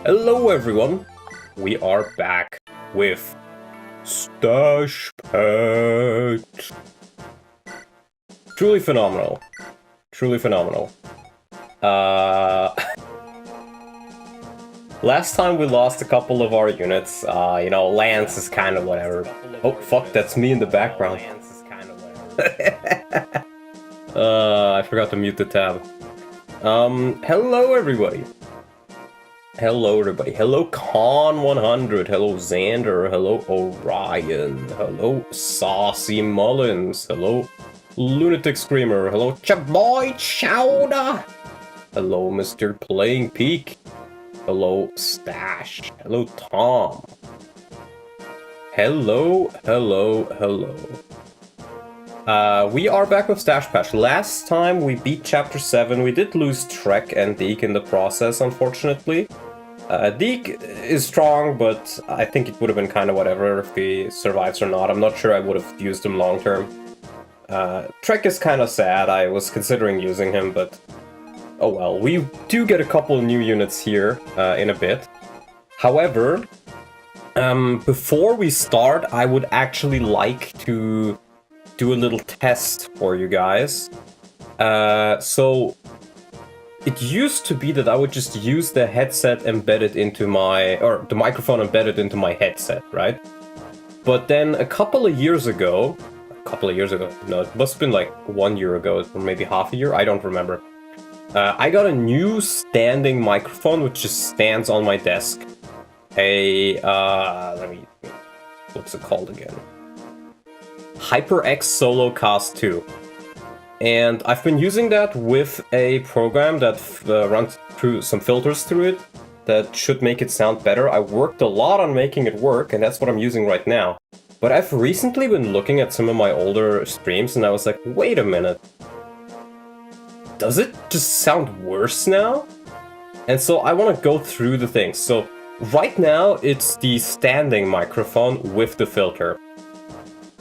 Hello everyone, we are back with Stache. Truly phenomenal. Truly phenomenal. Last time we lost a couple of our units, you know, Lance is kind of whatever. Oh fuck, that's me in the background. I forgot to mute the tab. Hello everybody. Hello everybody. Hello Con100. Hello Xander. Hello Orion. Hello Saucy Mullins. Hello Lunatic Screamer. Hello Chaboy Chowder. Hello Mr. Playing Peak. Hello Stache. Hello Tom. Hello. We are back with Stache Patch. Last time we beat Chapter 7, we did lose Trek and Deke in the process, unfortunately. Deke is strong, but I think it would have been kind of whatever if he survives or not. I'm not sure I would have used him long term. Trek is kind of sad. I was considering using him, but oh well. We do get a couple new units here in a bit. However, before we start, I would actually like to do a little test for you guys. So it used to be that I would just use the headset embedded into my, or the microphone embedded into my headset, right? But then a couple of years ago, no, it must have been like 1 year ago, or maybe half a year, I don't remember. I got a new standing microphone, which just stands on my desk. What's it called again? HyperX Solocast 2. And I've been using that with a program that runs through some filters through it that should make it sound better. I worked a lot on making it work, and that's what I'm using right now. But I've recently been looking at some of my older streams, and I was like, wait a minute. Does it just sound worse now? And so I want to go through the things. So right now, it's the standing microphone with the filter.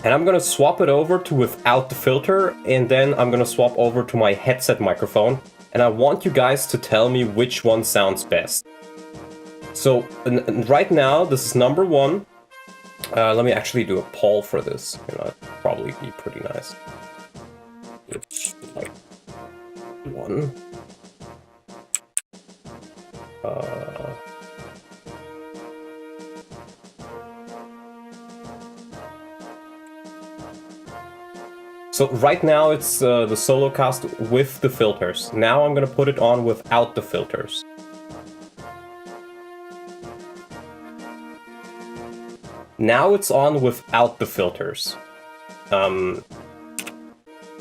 And I'm gonna swap it over to without the filter, and then I'm gonna swap over to my headset microphone, and I want you guys to tell me which one sounds best. So right now, this is number one. Let me actually do a poll for this. You know, it'd probably be pretty nice. It's like one. So right now it's the Solocast with the filters. Now I'm gonna put it on without the filters. Now it's on without the filters.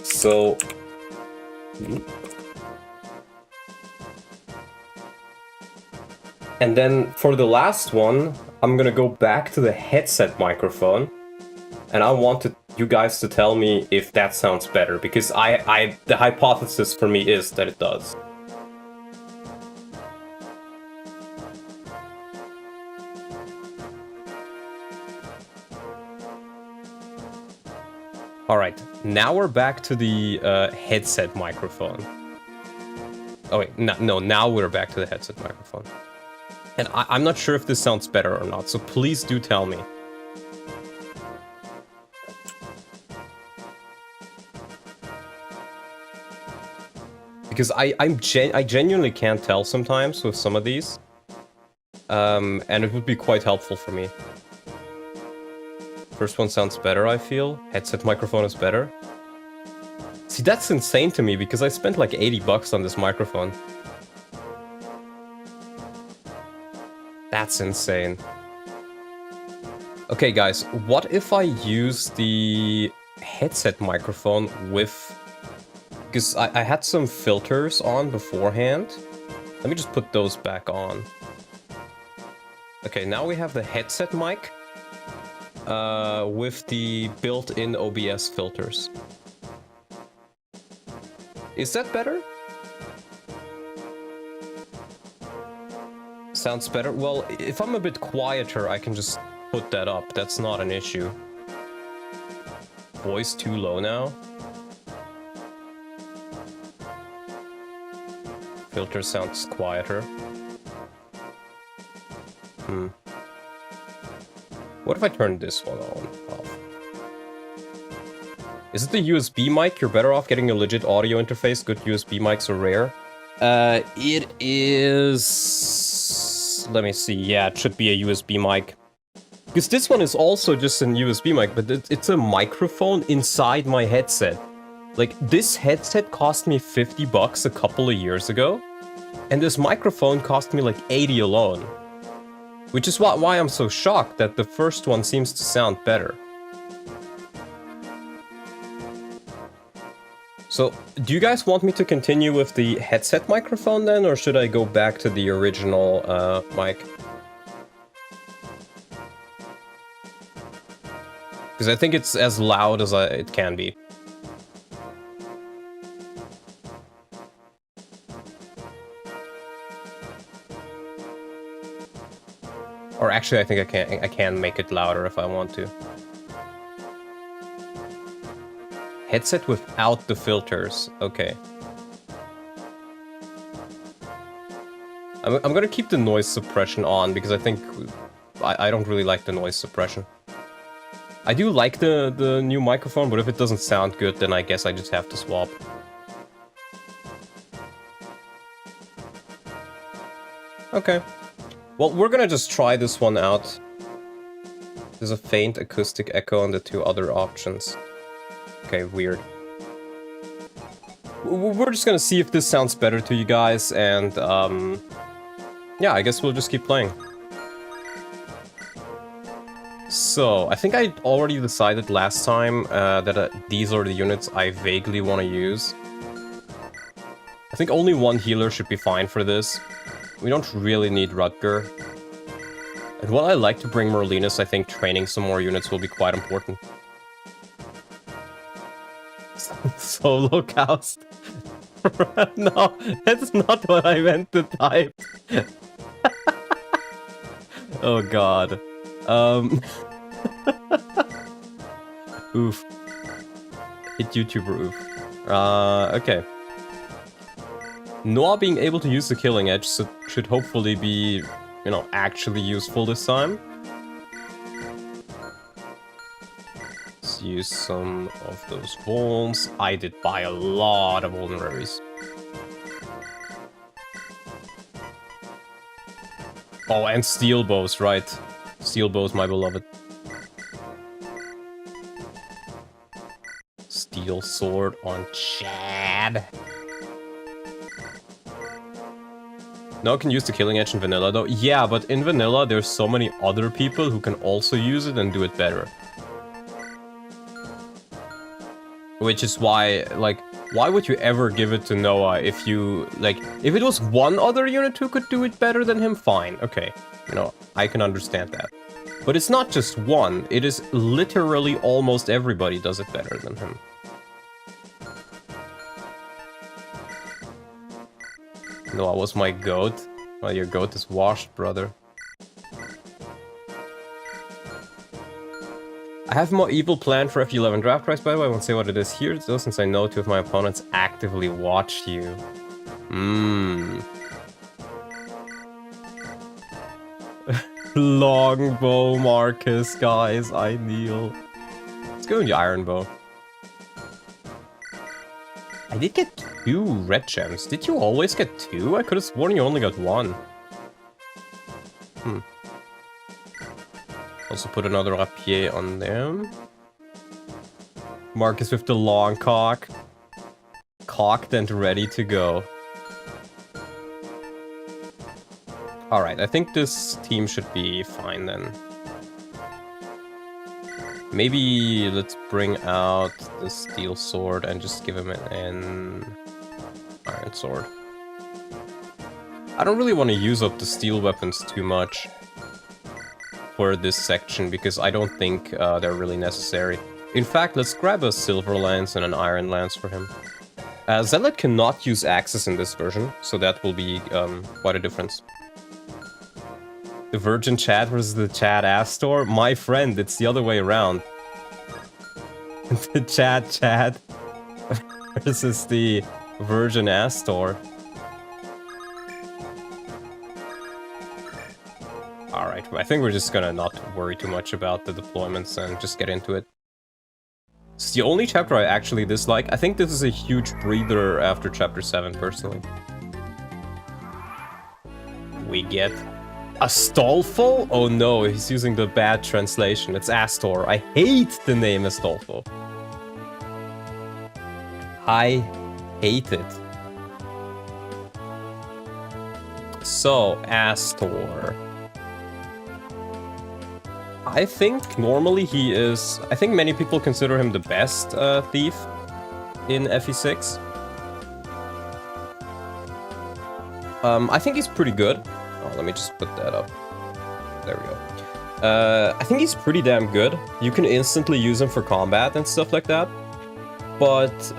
So... And then for the last one, I'm gonna go back to the headset microphone. And I want you guys to tell me if that sounds better, because the hypothesis for me is that it does. Alright, now we're back to the headset microphone. Oh wait, no, now we're back to the headset microphone. And I'm not sure if this sounds better or not, so please do tell me. Because I genuinely can't tell sometimes with some of these. And it would be quite helpful for me. First one sounds better, I feel. Headset microphone is better. See, that's insane to me, because I spent like 80 bucks on this microphone. That's insane. Okay, guys, what if I use the headset microphone with... Because I had some filters on beforehand. Let me just put those back on. Okay, now we have the headset mic with the built-in OBS filters. Is that better? Sounds better? Well, if I'm a bit quieter, I can just put that up. That's not an issue. Voice too low now? filter sounds quieter. What if I turn this one on? Off? Is it the USB mic? You're better off getting a legit audio interface. Good USB mics are rare. It is... Let me see. Yeah, it should be a USB mic. Because this one is also just a USB mic, but it's a microphone inside my headset. Like, this headset cost me 50 bucks a couple of years ago, and this microphone cost me like 80 alone. Which is why I'm so shocked that the first one seems to sound better. So, do you guys want me to continue with the headset microphone then, or should I go back to the original mic? Because I think it's as loud as it can be. Or actually, I think I can make it louder if I want to. Headset without the filters. Okay. I'm gonna keep the noise suppression on because I think I don't really like the noise suppression. I do like the new microphone, but if it doesn't sound good, then I guess I just have to swap. Okay. Well, we're gonna just try this one out. There's a faint acoustic echo on the two other options. Okay, weird. We're just gonna see if this sounds better to you guys, and yeah, I guess we'll just keep playing. So, I think I already decided last time that these are the units I vaguely want to use. I think only one healer should be fine for this. We don't really need Rutger. And while I like to bring Merlinus, I think training some more units will be quite important. Solo cast. No, that's not what I meant to type. Oh god. Oof. Hit YouTuber oof. Okay. Noah being able to use the Killing Edge should hopefully be, you know, actually useful this time. Let's use some of those vulns. I did buy a lot of vulneraries. Oh, and steel bows, right. Steel bows, my beloved. Steel sword on Chad. No, I can use the Killing Edge in vanilla though. Yeah, but in vanilla there's so many other people who can also use it and do it better. Which is why, like, why would you ever give it to Noah if you, like, if it was one other unit who could do it better than him, fine, okay. You know, I can understand that. But it's not just one, it is literally almost everybody does it better than him. Noah was my goat. Well, your goat is washed, brother. I have a more evil plan for FE11 draft price, by the way. I won't say what it is here, though, since I know two of my opponents actively watch you. Longbow Marcus, guys, I kneel. Let's go in the Iron Bow. I did get 2 red gems. Did you always get 2? I could have sworn you only got 1. Also put another rapier on them. Marcus with the long cock. Cocked and ready to go. Alright, I think this team should be fine then. Maybe let's bring out the steel sword and just give him an iron sword. I don't really want to use up the steel weapons too much for this section because I don't think they're really necessary. In fact, let's grab a silver lance and an iron lance for him. Zealot cannot use axes in this version, so that will be quite a difference. The Virgin Chad versus the Chad Astor? My friend, it's the other way around. The Chad versus the Virgin Astor. I think we're just gonna not worry too much about the deployments and just get into it. It's the only chapter I actually dislike. I think this is a huge breather after chapter 7, personally. We get Astolfo? Oh no, he's using the bad translation. It's Astor. I hate the name Astolfo. I hate it. So, Astor. I think normally he is... I think many people consider him the best thief in FE6. I think he's pretty good. Oh, let me just put that up. There we go. I think he's pretty damn good. You can instantly use him for combat and stuff like that. But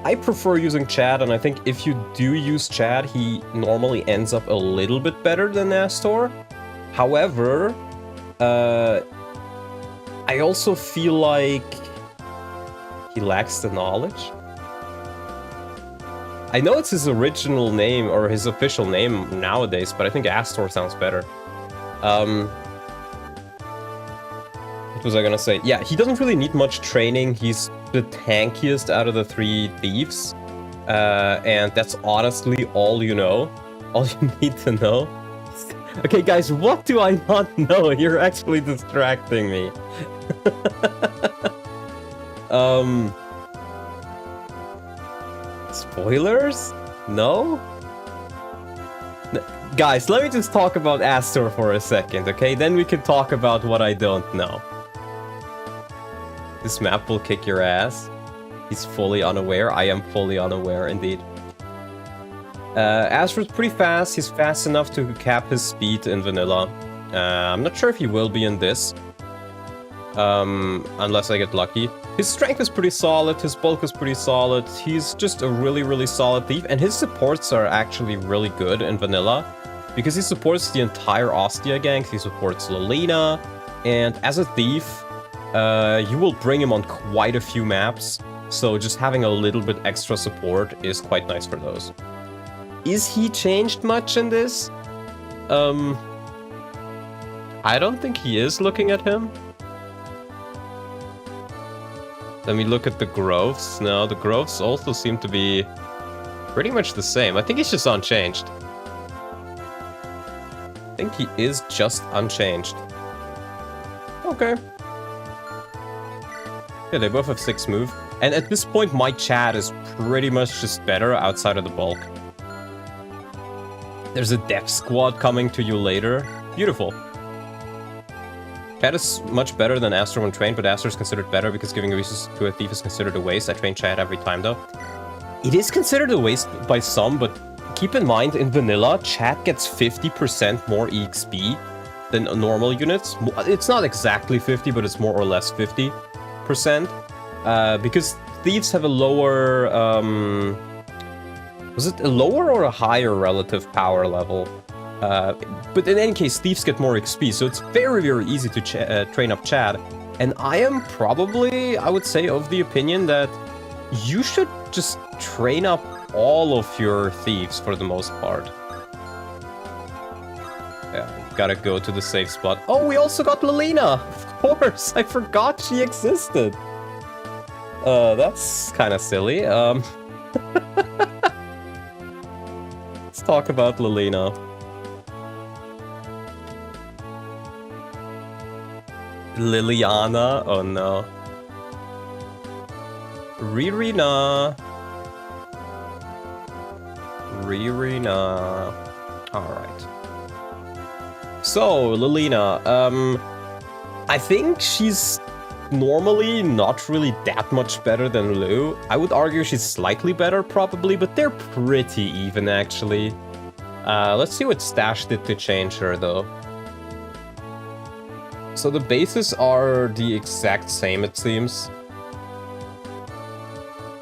I prefer using Chad, and I think if you do use Chad, he normally ends up a little bit better than Astor. However, I also feel like he lacks the knowledge. I know it's his original name, or his official name nowadays, but I think Astor sounds better. What was I gonna say? Yeah, he doesn't really need much training. He's the tankiest out of the 3 thieves. And that's honestly all you know. All you need to know. Okay, guys, what do I not know? You're actually distracting me. Spoilers? No? Guys, let me just talk about Astor for a second, okay? Then we can talk about what I don't know. This map will kick your ass. He's fully unaware. I am fully unaware, indeed. Astor's pretty fast. He's fast enough to cap his speed in vanilla. I'm not sure if he will be in this. Unless I get lucky. His strength is pretty solid. His bulk is pretty solid. He's just a really, really solid thief. And his supports are actually really good in vanilla. Because he supports the entire Ostia gang. He supports Lolena. And as a thief, you will bring him on quite a few maps. So just having a little bit extra support is quite nice for those. Is he changed much in this? I don't think he is, looking at him. Let me look at the growths. No, the growths also seem to be pretty much the same. I think he's just unchanged. I think he is just unchanged. Okay. Yeah, they both have 6 move. And at this point, my Chad is pretty much just better outside of the bulk. There's a death squad coming to you later. Beautiful. Chad is much better than Astor when trained, but Astor is considered better because giving resources to a thief is considered a waste. I train Chad every time, though. It is considered a waste by some, but keep in mind, in vanilla, Chad gets 50% more EXP than normal units. It's not exactly 50, but it's more or less 50%. Because thieves have a lower... was it a lower or a higher relative power level? But in any case, thieves get more XP, so it's very, very easy to train up Chad. And I am probably, I would say, of the opinion that you should just train up all of your thieves for the most part. Yeah, gotta go to the safe spot. Oh, we also got Lolena! Of course, I forgot she existed. That's kind of silly. Let's talk about Lolena. Liliana? Oh no. Ririna. Alright. So, Lolena, I think she's normally not really that much better than Lou. I would argue she's slightly better, probably, but they're pretty even, actually. Let's see what Stache did to change her, though. So the bases are the exact same, it seems.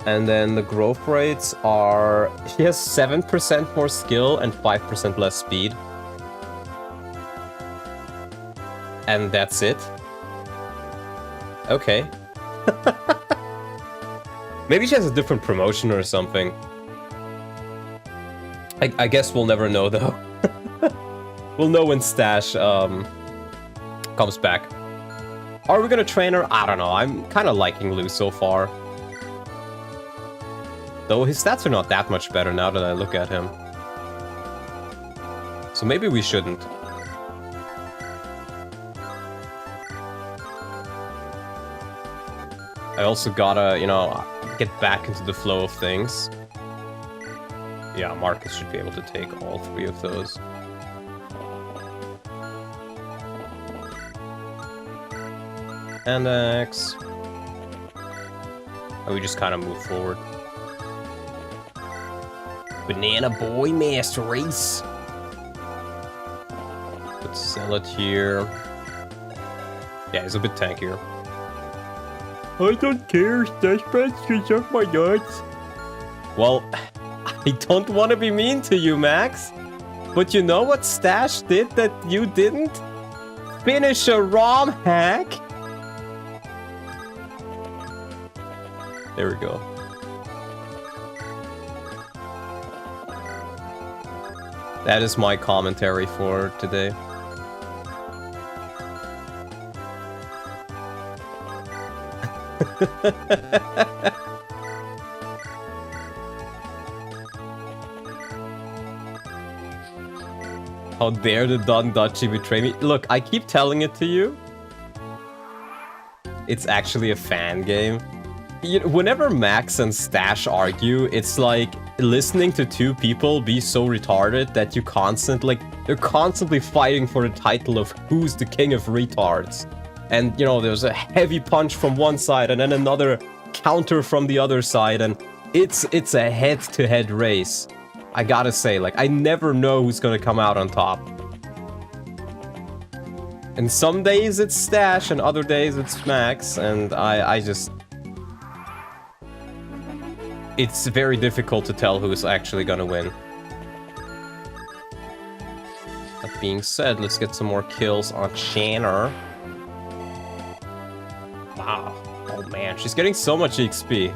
And then the growth rates are... She has 7% more skill and 5% less speed. And that's it. Okay. Maybe she has a different promotion or something. I guess we'll never know, though. We'll know when Stache comes back. Are we gonna train her? I don't know. I'm kind of liking Lou so far. Though his stats are not that much better now that I look at him. So maybe we shouldn't. I also gotta, you know, get back into the flow of things. Yeah, Marcus should be able to take all 3 of those. And X. And we just kind of move forward. Banana Boy Master Race. Let's sell it here. Yeah, he's a bit tankier. I don't care, Stache Pants can suck my nuts. Well, I don't want to be mean to you, Max. But you know what Stache did that you didn't? Finish a ROM hack? There we go. That is my commentary for today. How dare the Don Dutchie betray me? Look, I keep telling it to you. It's actually a fan game. You know, whenever Max and Stache argue, it's like listening to 2 people be so retarded that you they're constantly fighting for the title of who's the king of retards. And, you know, there's a heavy punch from one side and then another counter from the other side, and it's a head-to-head race. I gotta say, like, I never know who's gonna come out on top. And some days it's Stache, and other days it's Max, and I just... It's very difficult to tell who's actually gonna win. That being said, let's get some more kills on Shanner. Wow. Oh man, she's getting so much XP.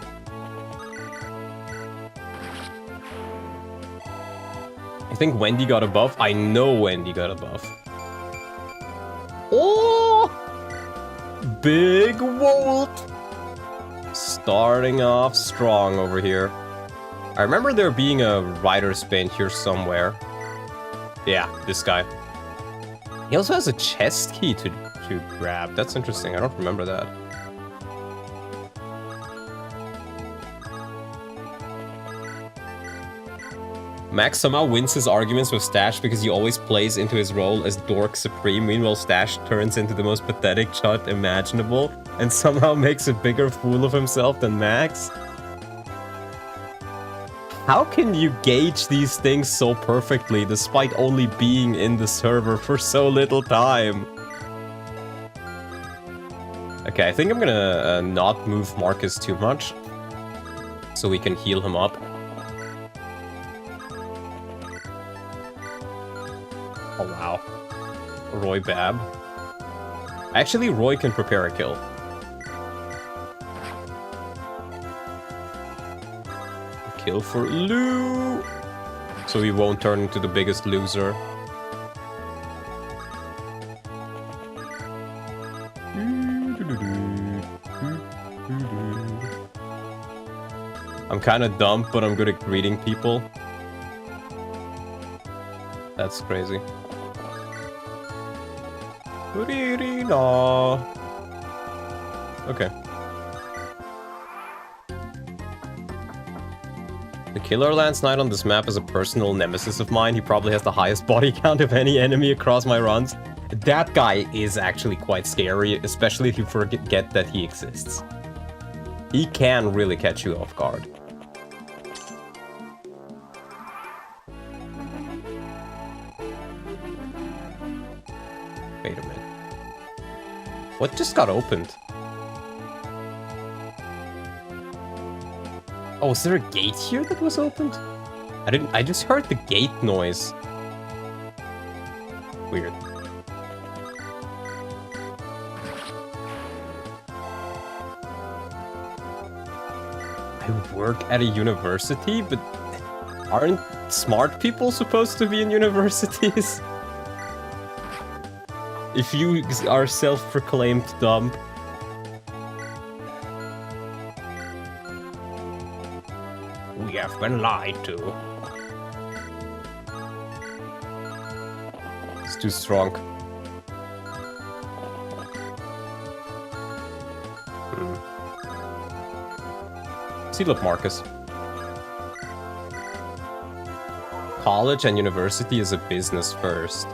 I think Wendy got a buff. I know Wendy got a buff. Oh! Big Volt! Starting off strong over here. I remember there being a rider's band here somewhere. Yeah, this guy. He also has a chest key to grab. That's interesting. I don't remember that. Max somehow wins his arguments with Stache because he always plays into his role as Dork Supreme. Meanwhile, Stache turns into the most pathetic chut imaginable and somehow makes a bigger fool of himself than Max. How can you gauge these things so perfectly despite only being in the server for so little time? Okay, I think I'm gonna not move Marcus too much so we can heal him up. Oh wow. Roy Bab. Actually, Roy can prepare a kill. Kill for Lou! So he won't turn into the biggest loser. I'm kinda dumb, but I'm good at greeting people. That's crazy. Okay. The Killer Lance Knight on this map is a personal nemesis of mine. He probably has the highest body count of any enemy across my runs. That guy is actually quite scary, especially if you forget that he exists. He can really catch you off guard. Wait a minute. What just got opened? Oh, is there a gate here that was opened? I just heard the gate noise. Weird. I work at a university, but aren't smart people supposed to be in universities? If you are self-proclaimed dumb. We have been lied to. It's too strong. Seal up Marcus. College and university is a business first.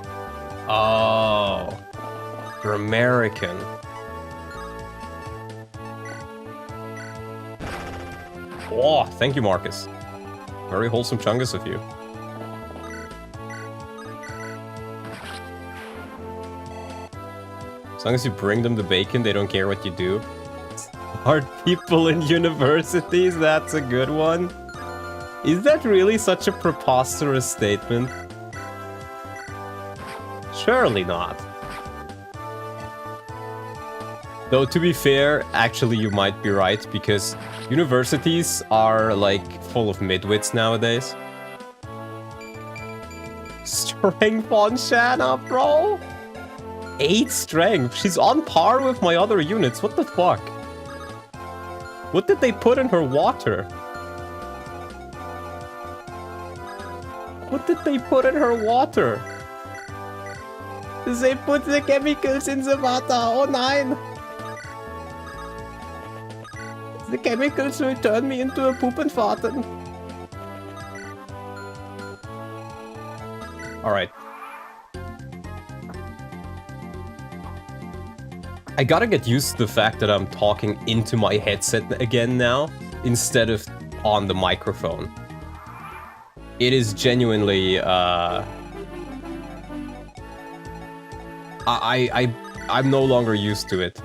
Oh, you're American. Oh, thank you, Marcus. Very wholesome chungus of you. As long as you bring them the bacon, they don't care what you do. Smart people in universities, that's a good one. Is that really such a preposterous statement? Surely not. Though, to be fair, actually you might be right, because universities are, like, full of midwits nowadays. Strength on Shanna, bro! 8 strength! She's on par with my other units, what the fuck? What did they put in her water? What did they put in her water? They put the chemicals in the water, oh nein! The chemicals will turn me into a poop and farten. Alright. I gotta get used to the fact that I'm talking into my headset again now, instead of on the microphone. It is genuinely, I'm no longer used to it.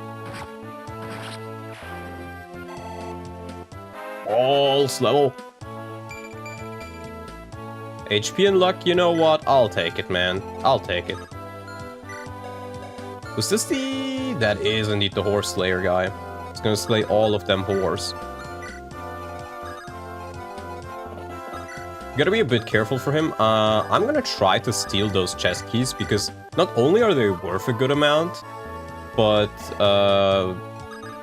Pulse level. HP and luck, you know what? I'll take it, man. I'll take it. Was this the... That is indeed the horse slayer guy. It's gonna slay all of them whores. Gotta be a bit careful for him. I'm gonna try to steal those chest keys, because not only are they worth a good amount, but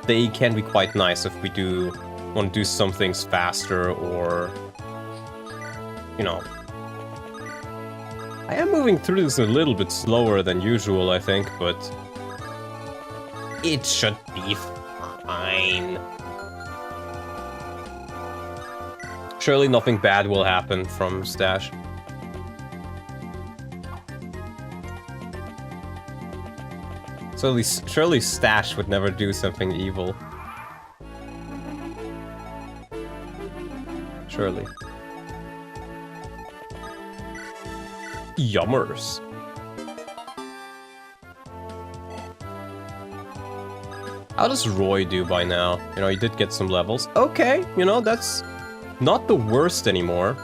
they can be quite nice if we do want to do some things faster, or, you know. I am moving through this a little bit slower than usual, I think, but it should be fine. Surely nothing bad will happen from Stache. Surely Stache would never do something evil. Surely. Yummers. How does Roy do by now? You know, he did get some levels. Okay, you know, that's not the worst anymore.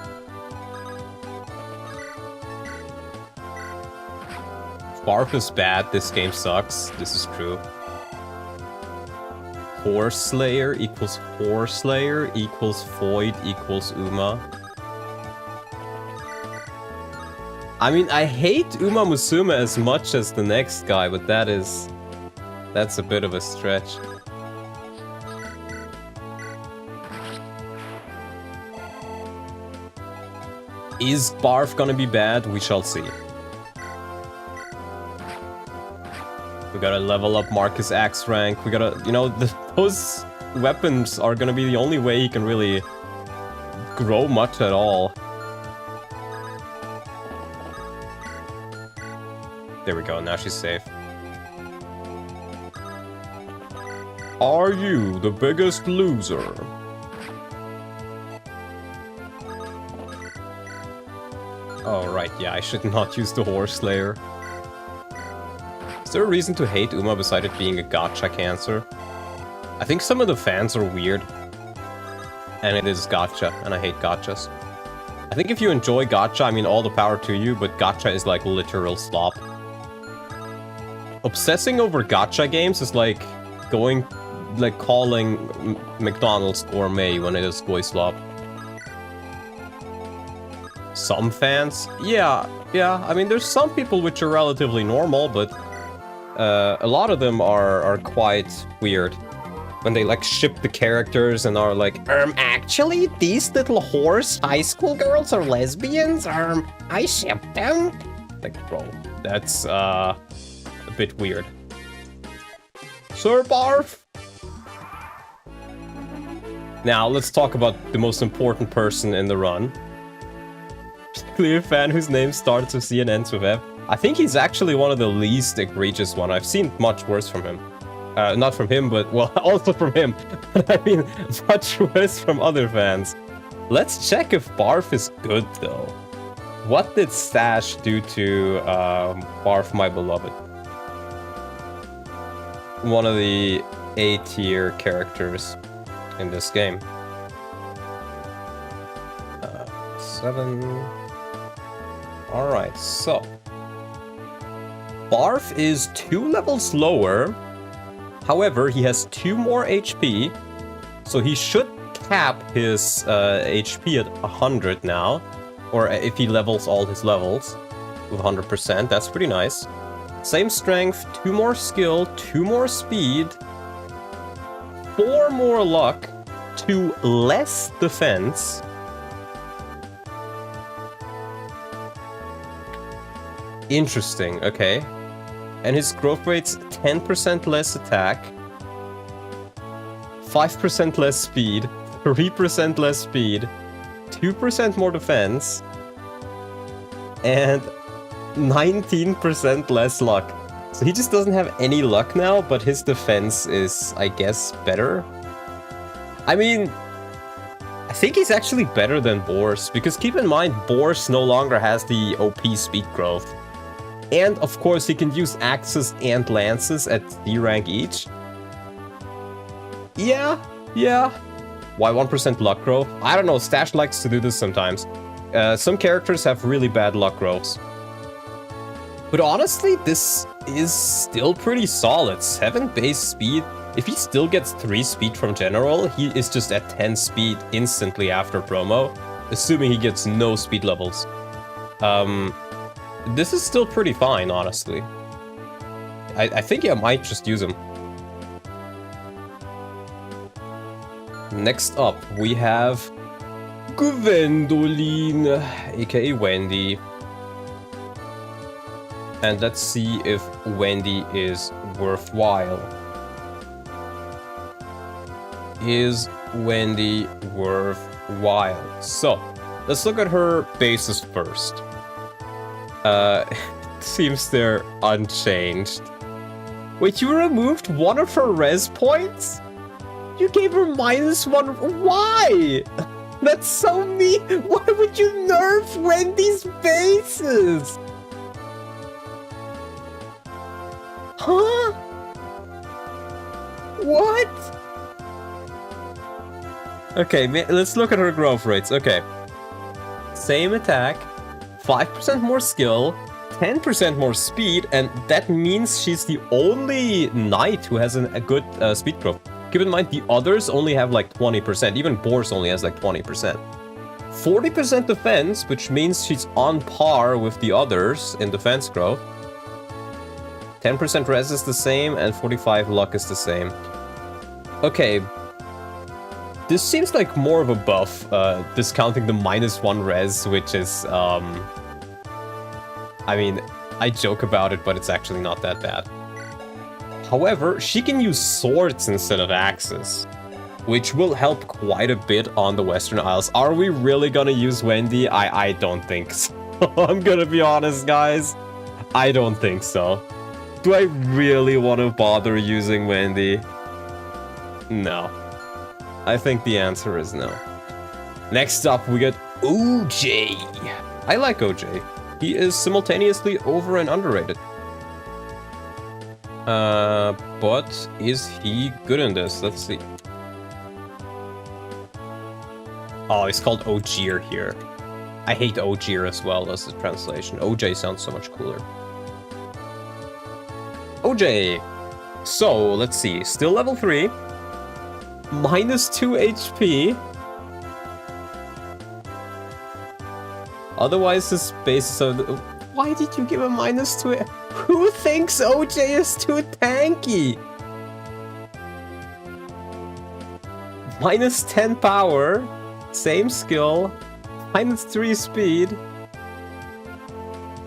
Barf is bad, this game sucks. This is true. Horse Slayer equals Horse Slayer equals Void equals Uma. I mean, I hate Uma Musume as much as the next guy, but that's a bit of a stretch. Is Barf gonna be bad? We shall see. We gotta level up Marcus' axe rank. We gotta, you know, those weapons are gonna be the only way he can really grow much at all. There we go, now she's safe. Are you the biggest loser? Oh, right, yeah, I should not use the Horse Slayer. Is there a reason to hate Uma beside it being a gacha cancer? I think some of the fans are weird. And it is gacha, and I hate gachas. I think if you enjoy gacha, I mean, all the power to you, but gacha is like literal slop. Obsessing over gacha games is like calling McDonald's gourmet when it is Goy slop. Some fans? Yeah, I mean, there's some people which are relatively normal, but A lot of them are quite weird. When they like ship the characters and are like, actually, these little horse high school girls are lesbians? I ship them? Like, bro, that's a bit weird. Sir Barf! Now, let's talk about the most important person in the run. Clear fan whose name starts with C and ends with F. I think he's actually one of the least egregious one. I've seen much worse from him. Not from him, but, well, also from him. But I mean, much worse from other fans. Let's check if Barf is good, though. What did Stache do to Barf, my beloved? One of the A-tier characters in this game. 7. Alright, so. Barf is 2 levels lower. However, he has 2 more HP. So he should cap his HP at 100 now. Or if he levels all his levels with 100%, that's pretty nice. Same strength, 2 more skill, 2 more speed, 4 more luck, 2 less defense. Interesting, okay. And his growth rate's 10% less attack, 5% less speed, 3% less speed, 2% more defense, and 19% less luck. So he just doesn't have any luck now, but his defense is, I guess, better. I mean, I think he's actually better than Boris, because keep in mind, Boris no longer has the OP speed growth. And, of course, he can use axes and lances at D rank each. Yeah. Why 1% luck growth? I don't know, Stache likes to do this sometimes. Some characters have really bad luck growths. But honestly, this is still pretty solid. 7 base speed. If he still gets 3 speed from General, he is just at 10 speed instantly after promo, assuming he gets no speed levels. This is still pretty fine, honestly. I think I might just use him. Next up, we have Gwendoline, aka Wendy. And let's see if Wendy is worthwhile. Is Wendy worthwhile? So, let's look at her bases first. Seems they're unchanged. Wait, you removed one of her res points? You gave her -1. Why? That's so mean. Why would you nerf Wendy's bases? Huh? What? Okay, let's look at her growth rates. Okay. Same attack, 5% more skill, 10% more speed, and that means she's the only knight who has a good speed growth. Keep in mind, the others only have like 20%. Even Boris only has like 20%. 40% defense, which means she's on par with the others in defense growth. 10% res is the same, and 45 luck is the same. Okay. This seems like more of a buff, discounting the -1 res, which is, I mean, I joke about it, but it's actually not that bad. However, she can use swords instead of axes, which will help quite a bit on the Western Isles. Are we really gonna use Wendy? I don't think so. I'm gonna be honest, guys. I don't think so. Do I really want to bother using Wendy? No. I think the answer is no. Next up, we get OJ. I like OJ. He is simultaneously over and underrated. But is he good in this? Let's see. Oh, he's called Ogier here. I hate Ogier as well as the translation. OJ sounds so much cooler. OJ. So, let's see. Still level 3. -2 HP. Otherwise, his base is... Why did you give him -2? Who thinks OJ is too tanky? Minus 10 power, same skill, minus 3 speed,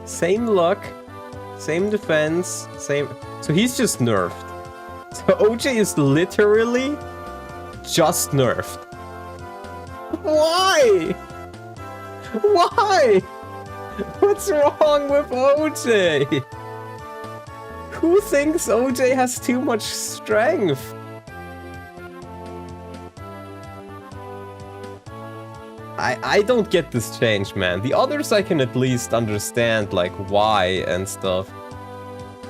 same luck, same defense, same... So he's just nerfed. So OJ is literally just nerfed. Why? Why? What's wrong with OJ? Who thinks OJ has too much strength? I don't get this change, man. The others I can at least understand, like, why and stuff.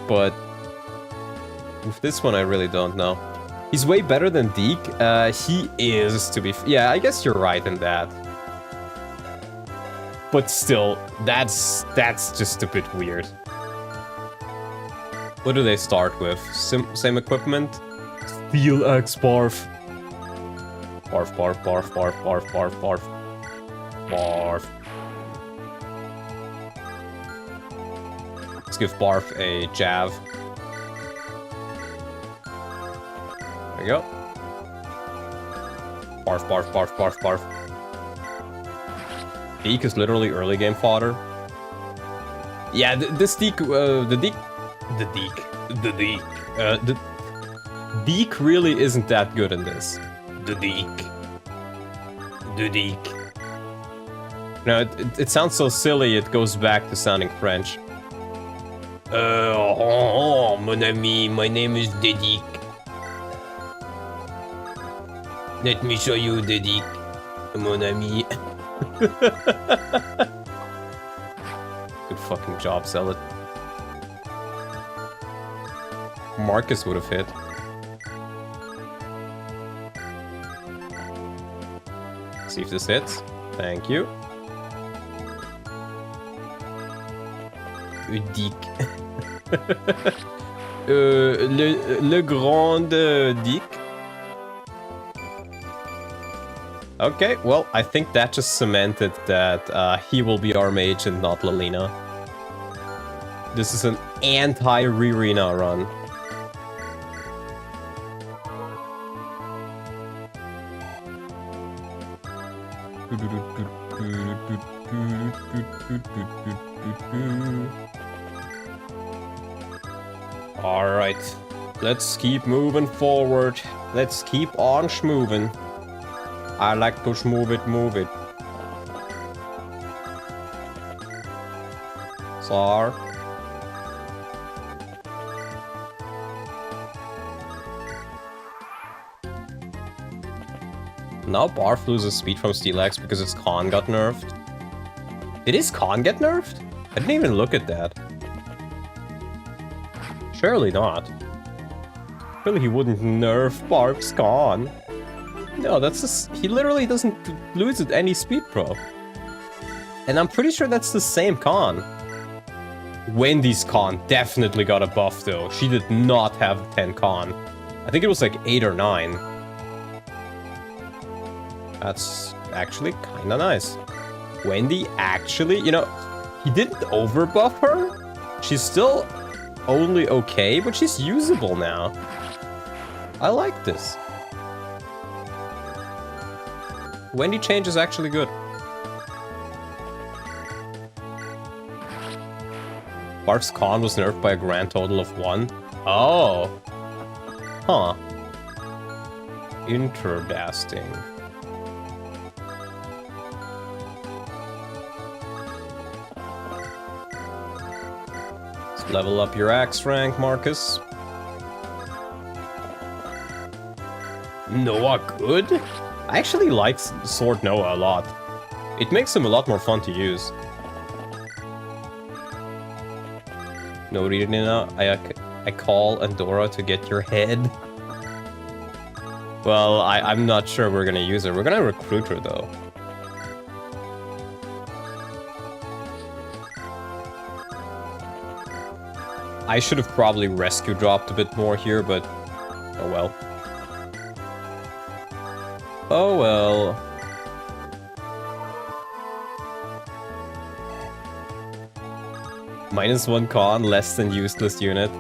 But with this one, I really don't know. He's way better than Deke. He is, to be... Yeah, I guess you're right in that. But still, that's just a bit weird. What do they start with? Same equipment? Steel X barf. Barf, barf, barf, barf, barf, barf, barf. Barf. Let's give Barf a jab. There we go. Barf, barf, barf, barf, barf. Deke is literally early game fodder. Yeah, this Deke, the Deke really isn't that good in this. The Deke. No, it sounds so silly, it goes back to sounding French. Mon ami, my name is Dedik. Let me show you Dedik, mon ami. Good fucking job, sell it. Marcus would have hit. See if this hits. Thank you. Dick. le grand Dick. Okay, well, I think that just cemented that he will be our mage and not Lalina. This is an anti-Ririna run. Alright, let's keep moving forward. Let's keep on schmoving. I like to schmove it, move it. Sar. Now Barf loses speed from Steel X because its Con got nerfed. Did his Con get nerfed? I didn't even look at that. Surely not. Surely he wouldn't nerf Barf's Con. No, that's just... He literally doesn't lose at any speed pro. And I'm pretty sure that's the same Con. Wendy's Con definitely got a buff though. She did not have 10 Con. I think it was like 8 or 9. That's actually kinda nice. Wendy actually, you know, he didn't overbuff her. She's still only okay, but she's usable now. I like this. Wendy change is actually good. Barf's Con was nerfed by a grand total of 1. Oh. Huh. Interesting. Let's level up your axe rank, Marcus. Noah good? I actually like Sword Noah a lot. It makes him a lot more fun to use. No reading now. I call Andorra to get your head. Well, I'm not sure we're gonna use her. We're gonna recruit her though. I should have probably rescue dropped a bit more here, but oh well. Oh well. -1 con, less than useless unit.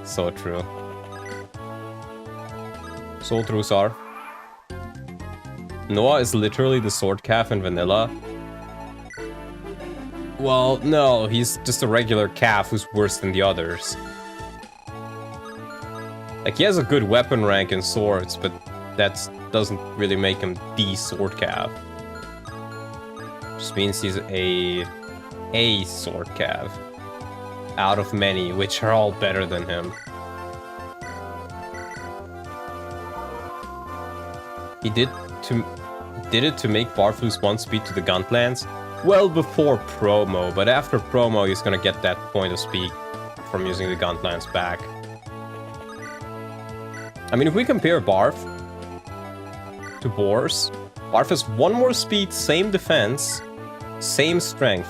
So true. So true, Sar. Noah is literally the sword calf in vanilla. Well, no, he's just a regular calf who's worse than the others. Like, he has a good weapon rank in swords, but that doesn't really make him the sword calf. Just means he's a sword calf. Out of many, which are all better than him. He did it to make Barf lose 1 speed to the Gunplants? Well before promo, but after promo he's gonna get that point of speed from using the Gunplants back. I mean, if we compare Barf to Boars, Barf has 1 more speed, same defense, same strength.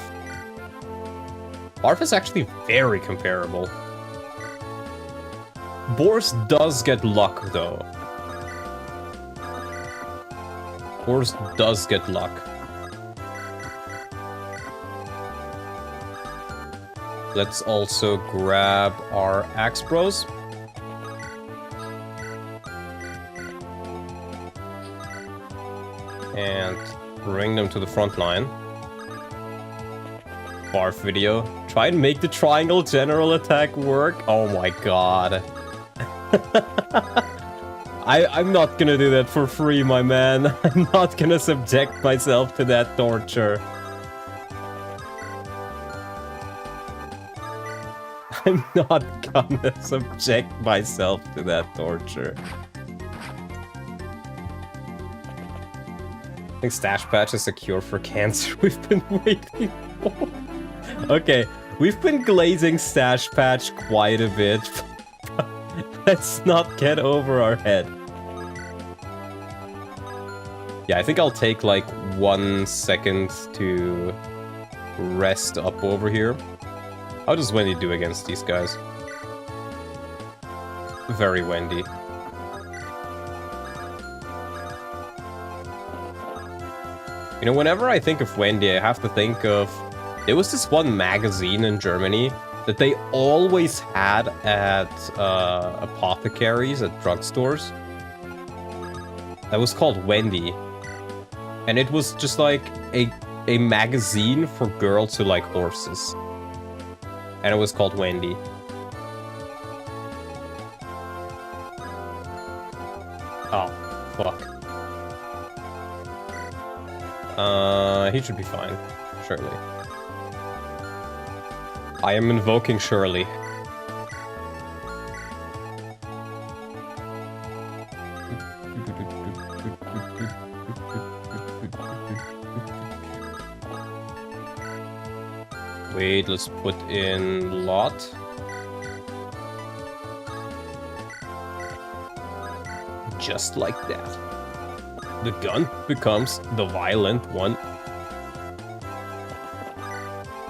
Barf is actually very comparable. Boars does get luck though. Boars does get luck. Let's also grab our Axe Bros. And bring them to the front line. Barf video. Try and make the triangle general attack work. Oh my god. I'm not gonna do that for free, my man. I'm not gonna subject myself to that torture. I'm not gonna subject myself to that torture. I think Stache Patch is a cure for cancer we've been waiting for. Okay, we've been glazing Stache Patch quite a bit. Let's not get over our head. Yeah, I think I'll take like 1 second to rest up over here. How does Wendy do against these guys? Very Wendy. You know, whenever I think of Wendy, I have to think of... There was this one magazine in Germany that they always had at apothecaries, at drugstores. That was called Wendy. And it was just like a magazine for girls who like horses. And it was called Wendy. Oh, fuck. He should be fine, surely. I am invoking Shirley. Wait, let's put in Lot. Just like that. The gun becomes the violent one.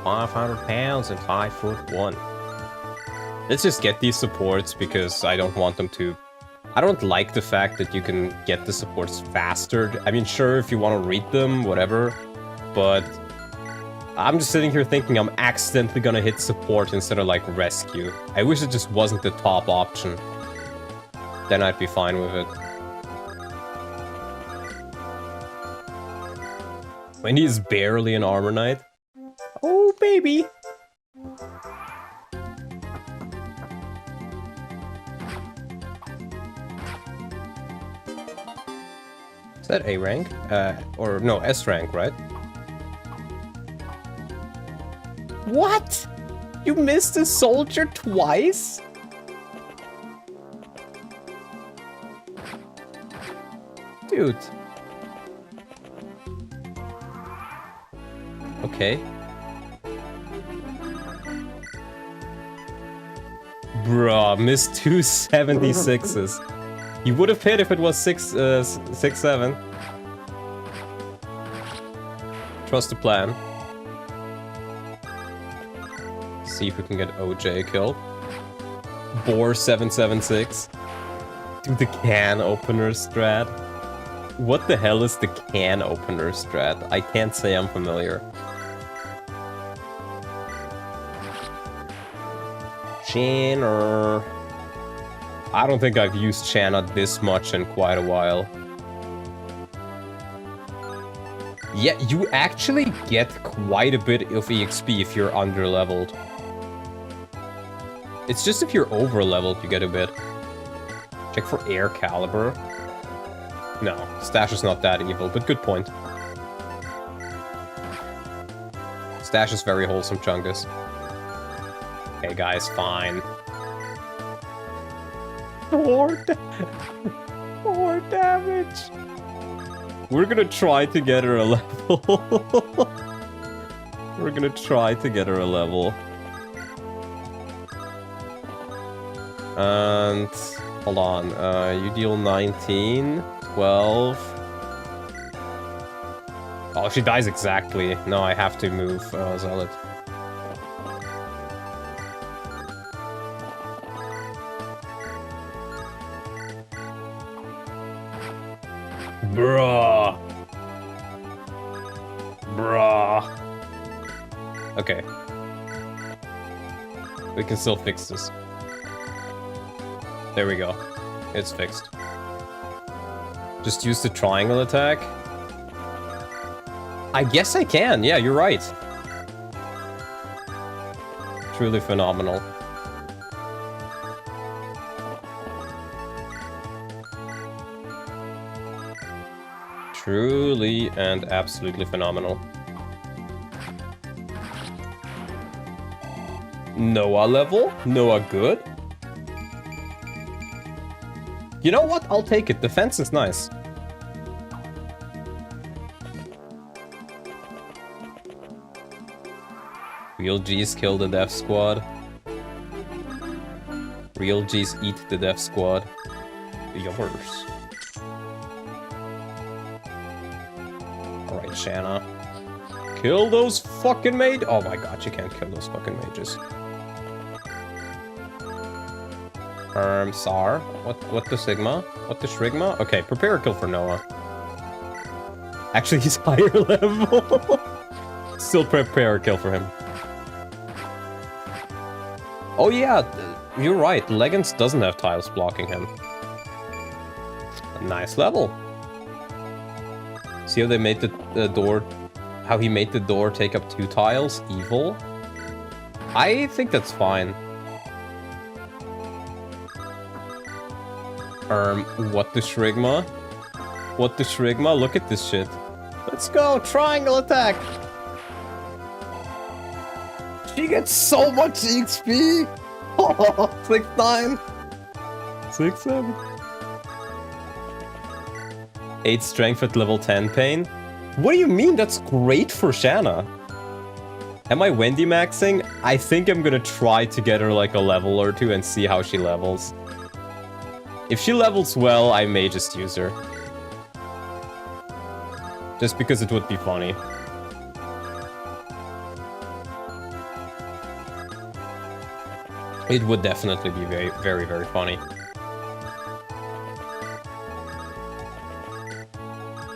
500 pounds and 5'1". Let's just get these supports because I don't want them to... I don't like the fact that you can get the supports faster. I mean, sure, if you want to read them, whatever. But I'm just sitting here thinking I'm accidentally gonna hit support instead of, like, rescue. I wish it just wasn't the top option. Then I'd be fine with it. Wendy is barely an armor knight. Oh, baby! Is that A rank? Or no, S rank, right? What? You missed a soldier twice? Dude. Okay. Bruh, missed 2 76s. He would have hit if it was 6-7. Trust the plan. See if we can get OJ a kill. Boar 776. Do the can opener strat. What the hell is the can opener strat? I can't say I'm familiar. Shanna. I don't think I've used Shanna this much in quite a while. Yeah, you actually get quite a bit of EXP if you're under-leveled. It's just if you're over-leveled, you get a bit. Check for air caliber. No, Stache is not that evil, but good point. Stache is very wholesome, Chungus. Okay, guys, fine. More damage! We're gonna try to get her a level. We're gonna try to get her a level. And... hold on, you deal 19, 12... Oh, she dies exactly. No, I have to move, Zealot. Bruh. Bruh. Okay. We can still fix this. There we go. It's fixed. Just use the triangle attack. I guess I can. Yeah, you're right. Truly phenomenal. Truly and absolutely phenomenal. Noah level? Noah good? You know what? I'll take it. Defense is nice. Real G's kill the death squad. Real G's eat the death squad. Yours. Alright, Shanna. Kill those fucking mages. Oh my god, you can't kill those fucking mages. Sar. What the Sigma? What the Shrigma? Okay, prepare a kill for Noah. Actually, he's higher level. Still prepare a kill for him. Oh yeah, you're right. Leggings doesn't have tiles blocking him. A nice level. See how they made the door... how he made the door take up 2 tiles? Evil. I think that's fine. What the Shrigma? What the Shrigma? Look at this shit. Let's go! Triangle attack! She gets so much XP! Oh, 6-9! 6-7. 8 strength at level 10 pain? What do you mean? That's great for Shanna. Am I Wendy maxing? I think I'm gonna try to get her like a level or 2 and see how she levels. If she levels well, I may just use her. Just because it would be funny. It would definitely be very, very, very funny.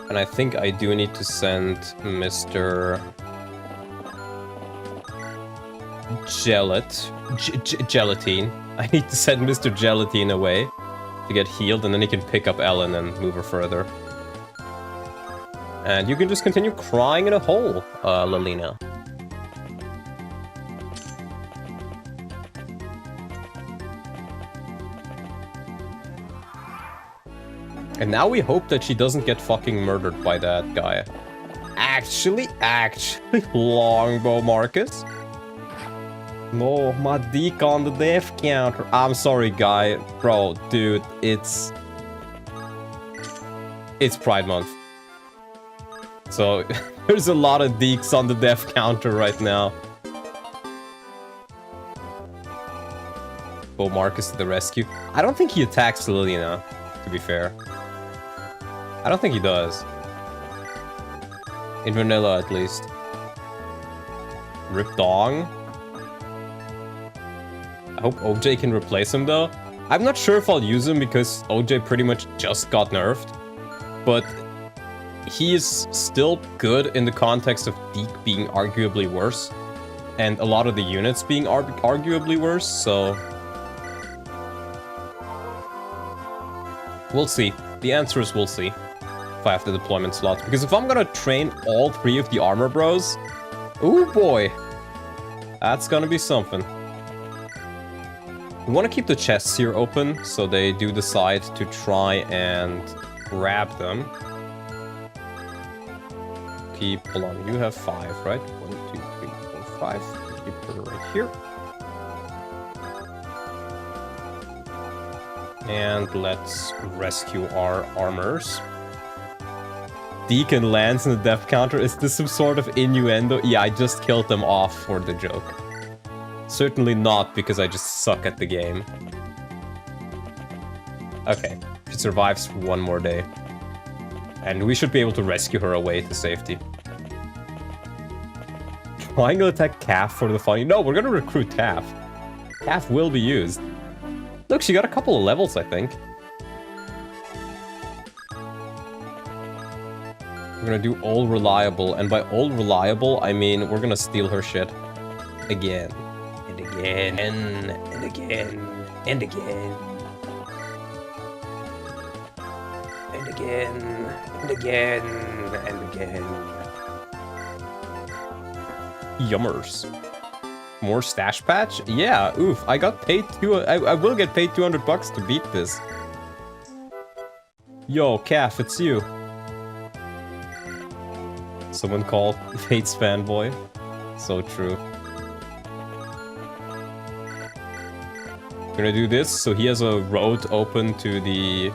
And I think I do need to send Mr. Gelatine. I need to send Mr. Gelatine away to get healed, and then he can pick up Ellen and move her further. And you can just continue crying in a hole, Lalina. And now we hope that she doesn't get fucking murdered by that guy. Actually, Longbow Marcus. No, my dick on the death counter. I'm sorry, guy. Bro, dude, it's Pride Month. So, there's a lot of deeks on the death counter right now. Bo Marcus to the rescue. I don't think he attacks Liliana, to be fair. I don't think he does. In vanilla, at least. Rip Dong. I hope OJ can replace him, though. I'm not sure if I'll use him because OJ pretty much just got nerfed. But he is still good in the context of Deke being arguably worse. and a lot of the units being arguably worse, so... We'll see. The answer is we'll see. If I have the deployment slots. Because if I'm gonna train all 3 of the armor bros... Ooh boy! That's gonna be something. We want to keep the chests here open, so they do decide to try and grab them. Hold on, you have 5, right? 1, 2, 3, 4, 5. Keep it right here. And let's rescue our armors. Deacon lands in the death counter. Is this some sort of innuendo? Yeah, I just killed them off for the joke. Certainly not because I just suck at the game. Okay, she survives 1 more day. And we should be able to rescue her away to safety. Trying to attack Calf for the funny. No, we're gonna recruit Calf. Calf will be used. Look, she got a couple of levels, I think. We're gonna do all reliable, and by all reliable, I mean we're gonna steal her shit. Again. And again. And again. And again. And again. And again. And again. Yummers. More stash patch? Yeah, oof. I got paid I will get paid $200 to beat this. Yo, Calf, it's you. Someone called Fates fanboy. So true. We're gonna do this, so he has a road open to the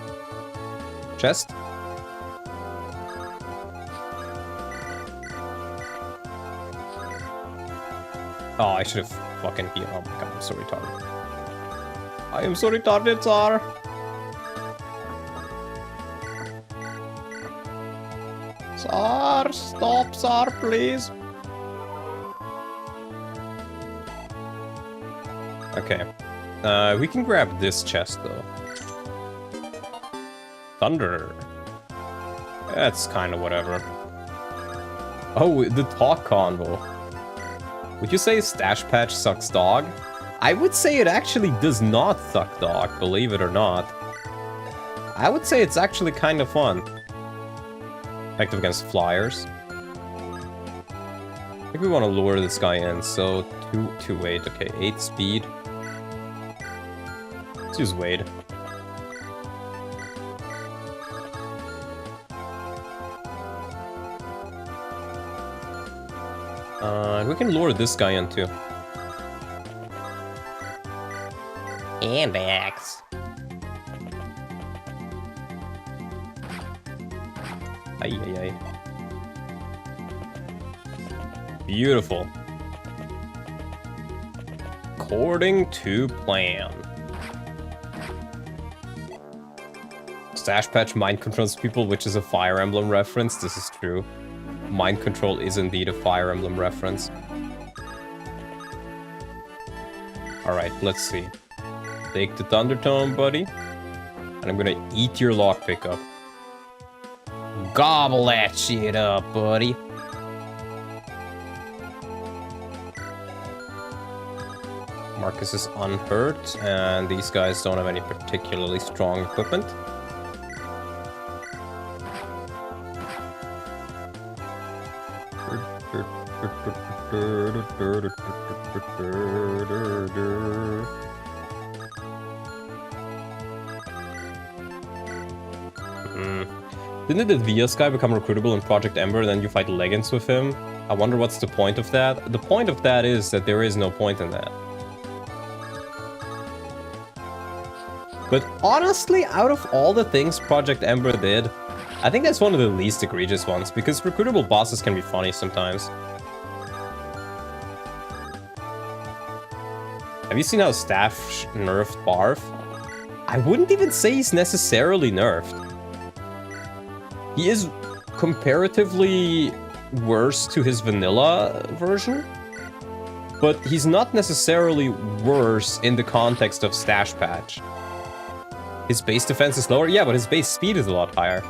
chest. Oh, I should have fucking healed. Oh my god, I'm so retarded. I am so retarded, sir. Sir, stop, sir, please. Okay. We can grab this chest, though. Thunder. That's kind of whatever. Oh, the talk convo. Would you say Stash Patch sucks dog? I would say it actually does not suck dog, believe it or not. I would say it's actually kind of fun. Effective against flyers. I think we want to lure this guy in, so 2 weight, okay, 8 speed. Let's use Wade. We can lure this guy in too. And axe. Ay, ay, ay. Beautiful. According to plan. Stash Patch mind controls people, which is a Fire Emblem reference. This is true. Mind control is indeed a Fire Emblem reference. Alright, let's see. Take the Thundertone, buddy. And I'm gonna eat your lockpick up. Gobble that shit up, buddy. Marcus is unhurt, and these guys don't have any particularly strong equipment. Didn't the Vias guy become recruitable in Project Ember and then you fight Leggings with him? I wonder what's the point of that. The point of that is that there is no point in that. But honestly, out of all the things Project Ember did, I think that's one of the least egregious ones, because recruitable bosses can be funny sometimes. Have you seen how Stache nerfed Barf? I wouldn't even say he's necessarily nerfed. He is comparatively worse to his vanilla version, but he's not necessarily worse in the context of Stache Patch. His base defense is lower, yeah, but his base speed is a lot higher.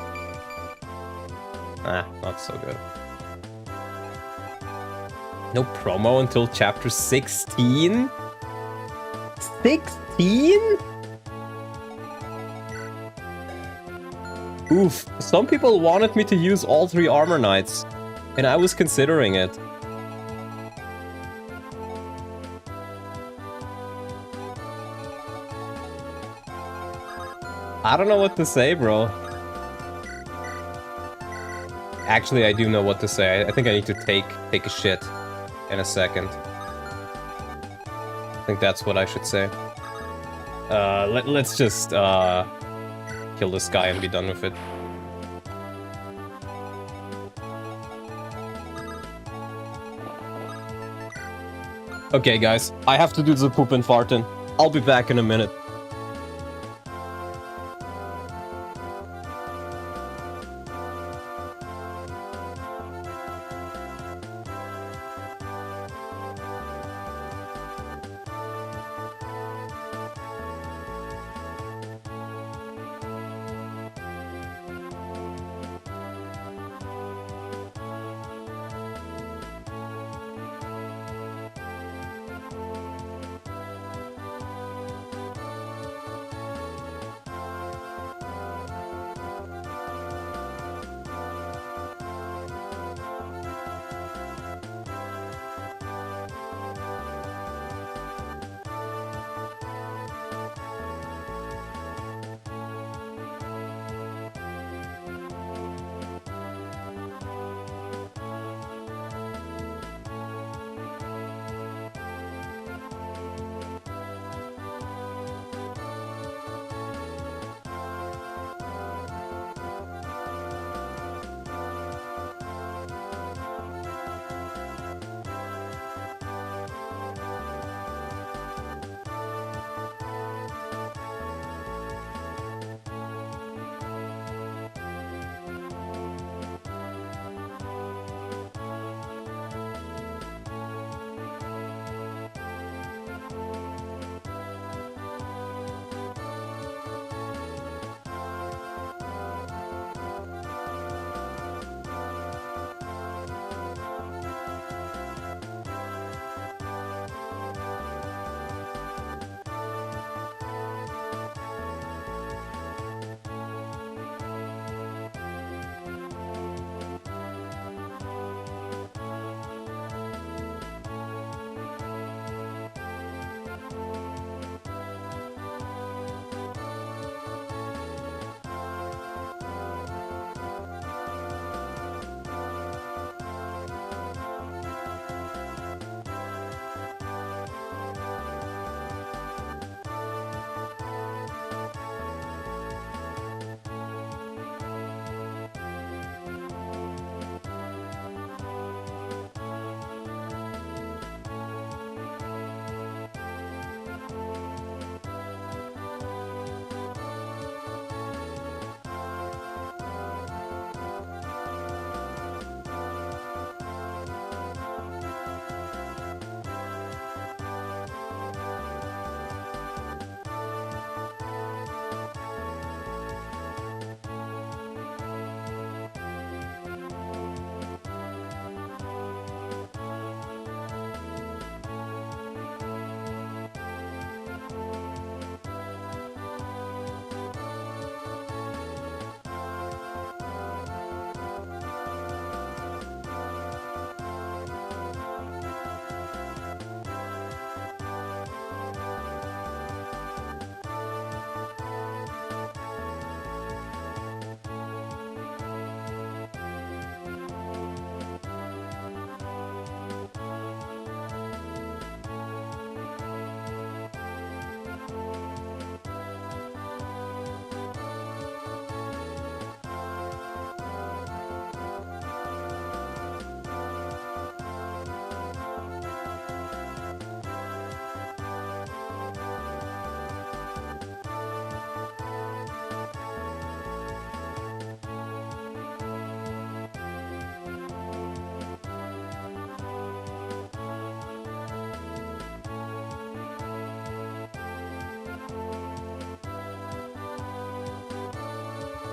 Ah, not so good. No promo until chapter 16? 16? Oof, some people wanted me to use all 3 armor knights, and I was considering it. I don't know what to say, bro. Actually, I do know what to say. I think I need to take a shit in a second. I think that's what I should say. Let's just kill this guy and be done with it. Okay, guys, I have to do the poop and farting. I'll be back in a minute.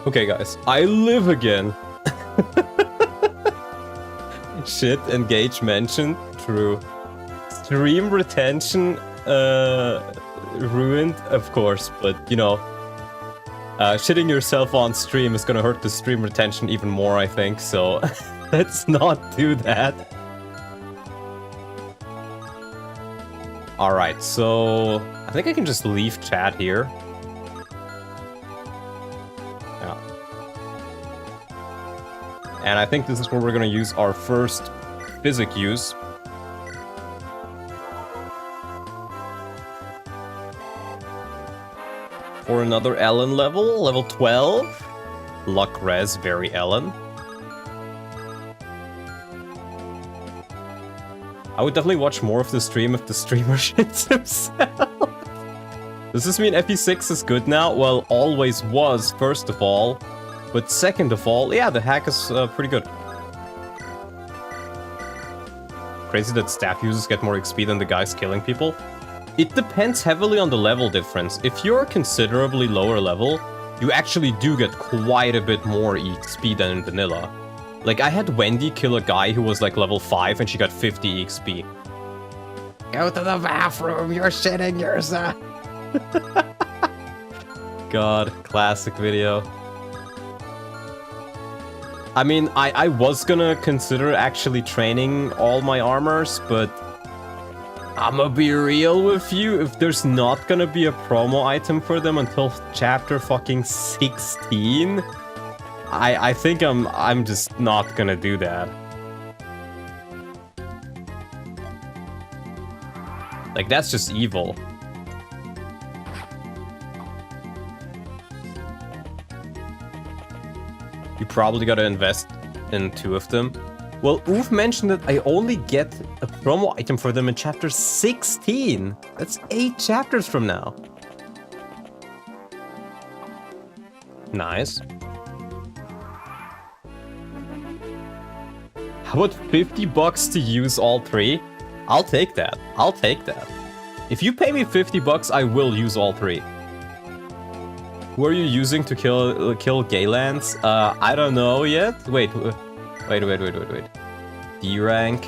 Okay, guys, I live again. Shit, engage mentioned. true. Stream retention ruined, of course, but you know, shitting yourself on stream is gonna hurt the stream retention even more, I think, so let's not do that. Alright, so I think I can just leave chat here. Yeah. And I think this is where we're gonna use our first physic use. For another Ellen level, level 12. Luck res, very Ellen. I would definitely watch more of the stream if the streamer shits himself. Does this mean FE6 is good now? Well, always was, first of all. But second of all, yeah, the hack is pretty good. Crazy that staff users get more XP than the guys killing people. It depends heavily on the level difference. If you're considerably lower level, you actually do get quite a bit more XP than in vanilla. Like, I had Wendy kill a guy who was like level 5 and she got 50 XP. Go to the bathroom, you're shitting yourself. God, classic video. I mean, I was gonna consider actually training all my armors, but I'ma be real with you, if there's not gonna be a promo item for them until chapter fucking 16, I think I'm just not gonna do that. Like, that's just evil. You probably gotta invest in 2 of them. Well, Oof mentioned that I only get a promo item for them in chapter 16. That's 8 chapters from now. Nice. How about 50 bucks to use all 3? I'll take that. I'll take that. If you pay me 50 bucks, I will use all 3. Who are you using to kill Gaylance? I don't know yet. Wait. D rank.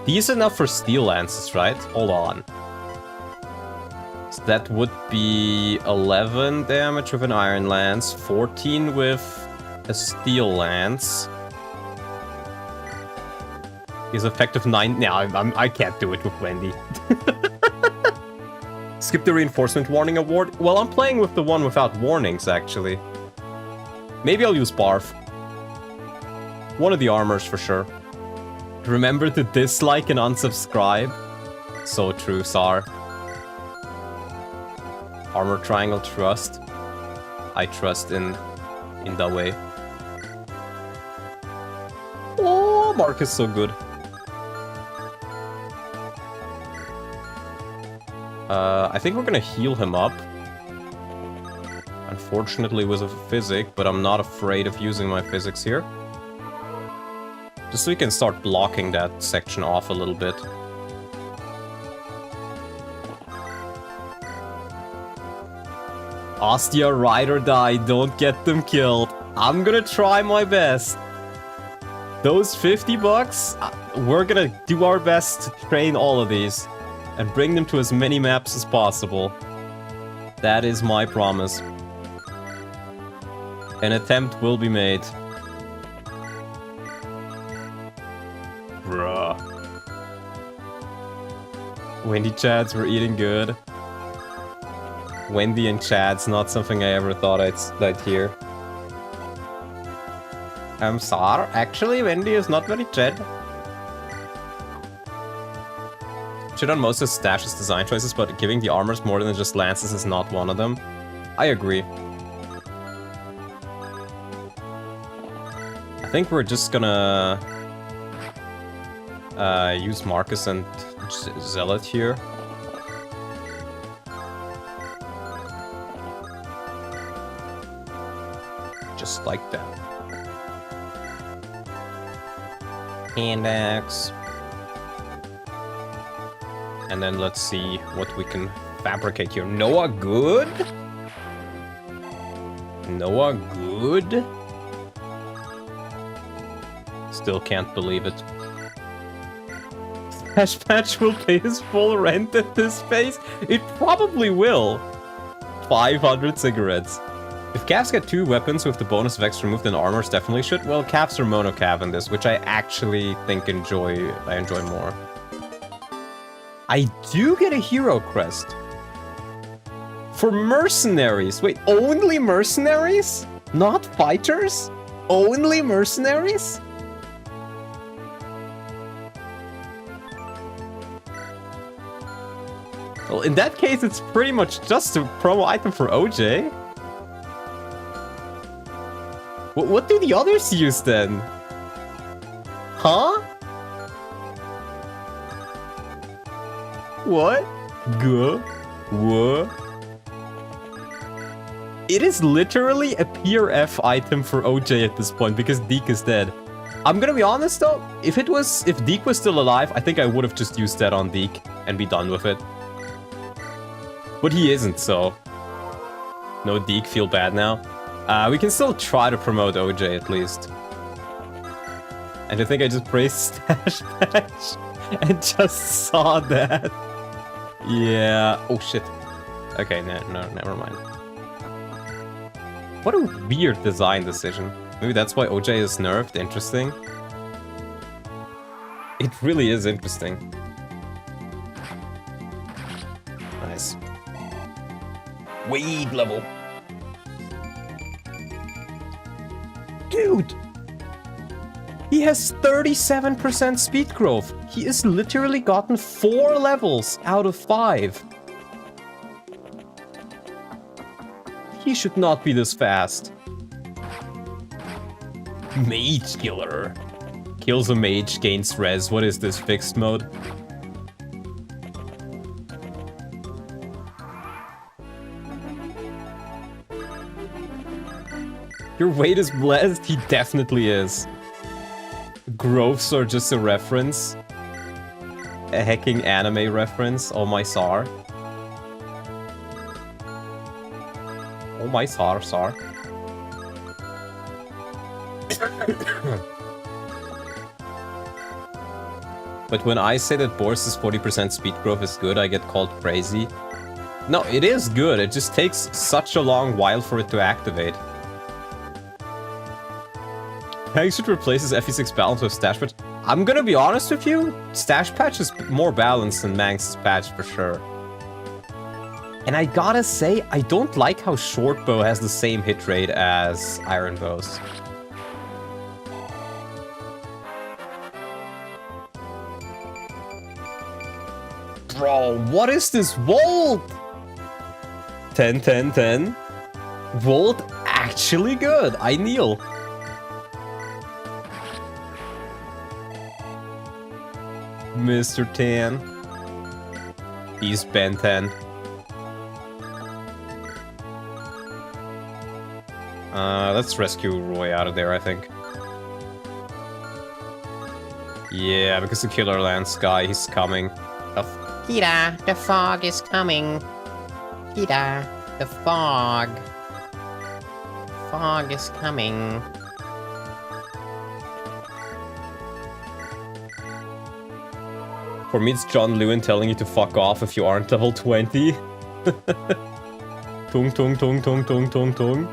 D is enough for steel lances, right? Hold on. So that would be 11 damage with an iron lance, 14 with a steel lance. His effective 9. No, I can't do it with Wendy. Skip the reinforcement warning award. Well, I'm playing with the one without warnings, actually. Maybe I'll use Barf. One of the armors for sure. Remember to dislike and unsubscribe. So true, Sar. Armor triangle trust. I trust in that way. Oh, Mark is so good. I think we're gonna heal him up. Unfortunately, with a physic, but I'm not afraid of using my physics here. Just so we can start blocking that section off a little bit. Ostia, ride or die, don't get them killed. I'm gonna try my best. Those 50 bucks, we're gonna do our best to train all of these. And bring them to as many maps as possible. That is my promise. An attempt will be made. Bruh. Wendy Chads were eating good. Wendy and Chads, not something I ever thought I'd hear. I'm sorry, actually Wendy is not very Chad. Shit on most of Stache's design choices, but giving the armors more than just lances is not one of them. I agree. I think we're just gonna use Marcus and Zealot here. Just like that. Hand axe. And then let's see what we can fabricate here. Noah good? Noah good? Still can't believe it. Stache Patch will pay his full rent at this pace? It probably will. 500 cigarettes. If calves get 2 weapons with the bonus of extra move, then armors definitely should. Well, calves are mono-cav in this, which I actually think I enjoy more. I do get a hero crest. For mercenaries. Wait, only mercenaries? Not fighters? Only mercenaries? Well, in that case, it's pretty much just a promo item for OJ. What do the others use then? Huh? What? Guh? What? It is literally a pure F item for OJ at this point because Deke is dead. I'm gonna be honest though, if Deke was still alive, I think I would have just used that on Deke and be done with it. But he isn't, so... No Deke, feel bad now. We can still try to promote OJ at least. And I think I just praised Stache Patch and just saw that. Yeah. Oh shit. Okay, no, never mind. What a weird design decision. Maybe that's why OJ is nerfed. Interesting. It really is interesting. Nice. Wade level. Dude! He has 37% speed growth. He has literally gotten 4 levels out of 5. He should not be this fast. Mage Killer. Kills a mage, gains res. What is this, fixed mode? Your weight is blessed? He definitely is. Growths are just a reference. A hacking anime reference. Oh my Sar. Oh my Sar. But when I say that Boris' 40% speed growth is good, I get called crazy. No, it is good. It just takes such a long while for it to activate. Peg should replace his FE6 balance with Stache Patch. I'm gonna be honest with you, Stache Patch is more balanced than Manx Patch for sure. And I gotta say, I don't like how short bow has the same hit rate as iron bows. Bro, what is this Volt? 10, 10, 10. Volt actually good. I kneel. Mr. Tan. He's Ben 10. Let's rescue Roy out of there, I think. Yeah, because the Killer Lance guy, he's coming. Kira, the fog is coming. Kira, the fog. Fog is coming. For me, it's John Lewin telling you to fuck off if you aren't level 20. Tung, tung, tung, tung, tung, tung, tung.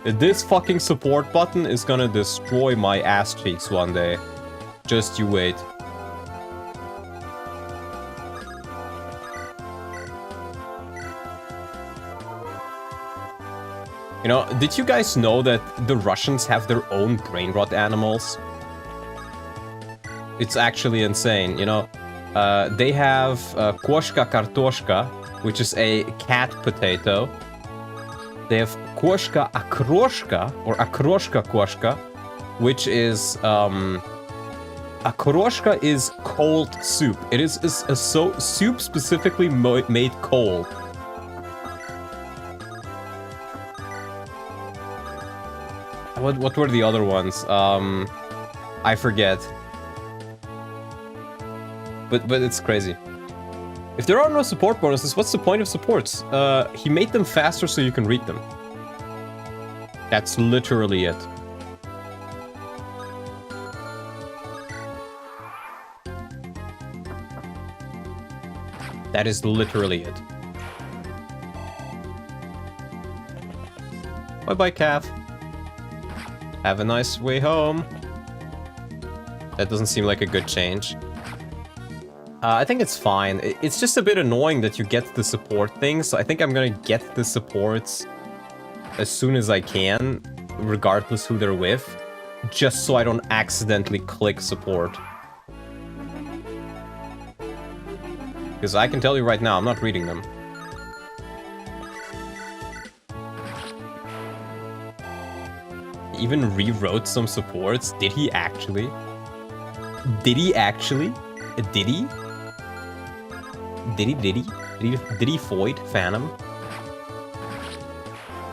This fucking support button is gonna destroy my ass cheeks one day. Just you wait. You know, did you guys know that the Russians have their own brain rot animals? It's actually insane, you know. They have koshka kartoshka, which is a cat potato. They have koshka akroshka, or akroshka koshka, which is, akroshka is cold soup. It is a soup specifically made cold. What were the other ones? I forget. But it's crazy. If there are no support bonuses, what's the point of supports? He made them faster so you can read them. That's literally it. That is literally it. Bye-bye, calf. Have a nice way home. That doesn't seem like a good change. I think it's fine. It's just a bit annoying that you get the support thing, so I think I'm gonna get the supports as soon as I can, regardless who they're with, just so I don't accidentally click support. Because I can tell you right now, I'm not reading them. He even rewrote some supports. Did he actually? Did he actually? Did he? Did he void Phantom?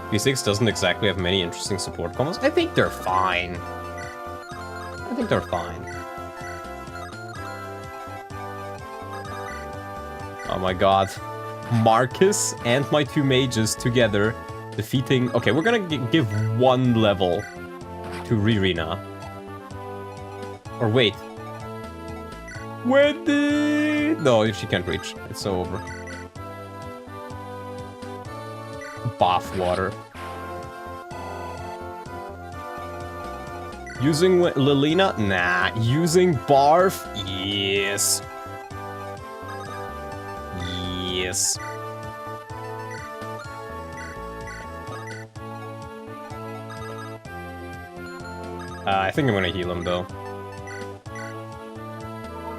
FE6 doesn't exactly have many interesting support combos. I think they're fine. I think they're fine. Oh my god. Marcus and my two mages together defeating... Okay, we're gonna give one level to Ririna. Or wait. When did... No, she can't reach. It's so over. Bath water. Using Lilina? Nah. Using Barf? Yes. Yes. I think I'm gonna heal him though.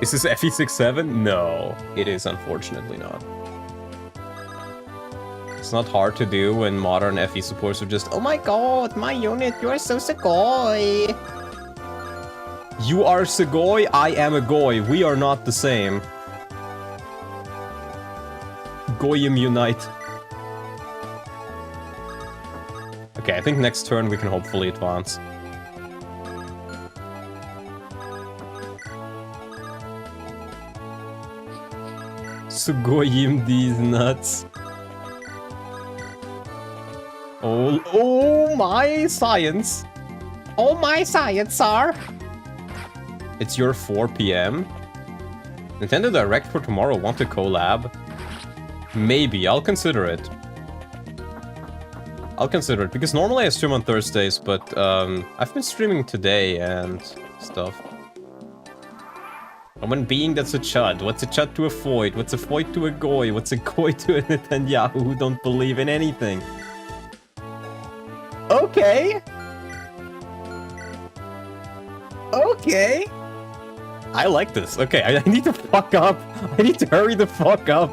Is this FE6-7? No, it is unfortunately not. It's not hard to do when modern FE supports are just, oh my god, my unit, you are so Segoy. You are Segoy, I am a Goy. We are not the same. Goyim unite. Okay, I think next turn we can hopefully advance. Sugoyim these nuts. Oh my science. Oh my science, sir. It's your 4 PM. Nintendo Direct for tomorrow, want to collab? Maybe, I'll consider it. I'll consider it, because normally I stream on Thursdays, but I've been streaming today and stuff. And when being that's a chud, what's a chud to a foid? What's a foid to a goy? What's a goy to a Netanyahu who don't believe in anything? Okay. Okay. I like this. Okay, I need to fuck up. I need to hurry the fuck up.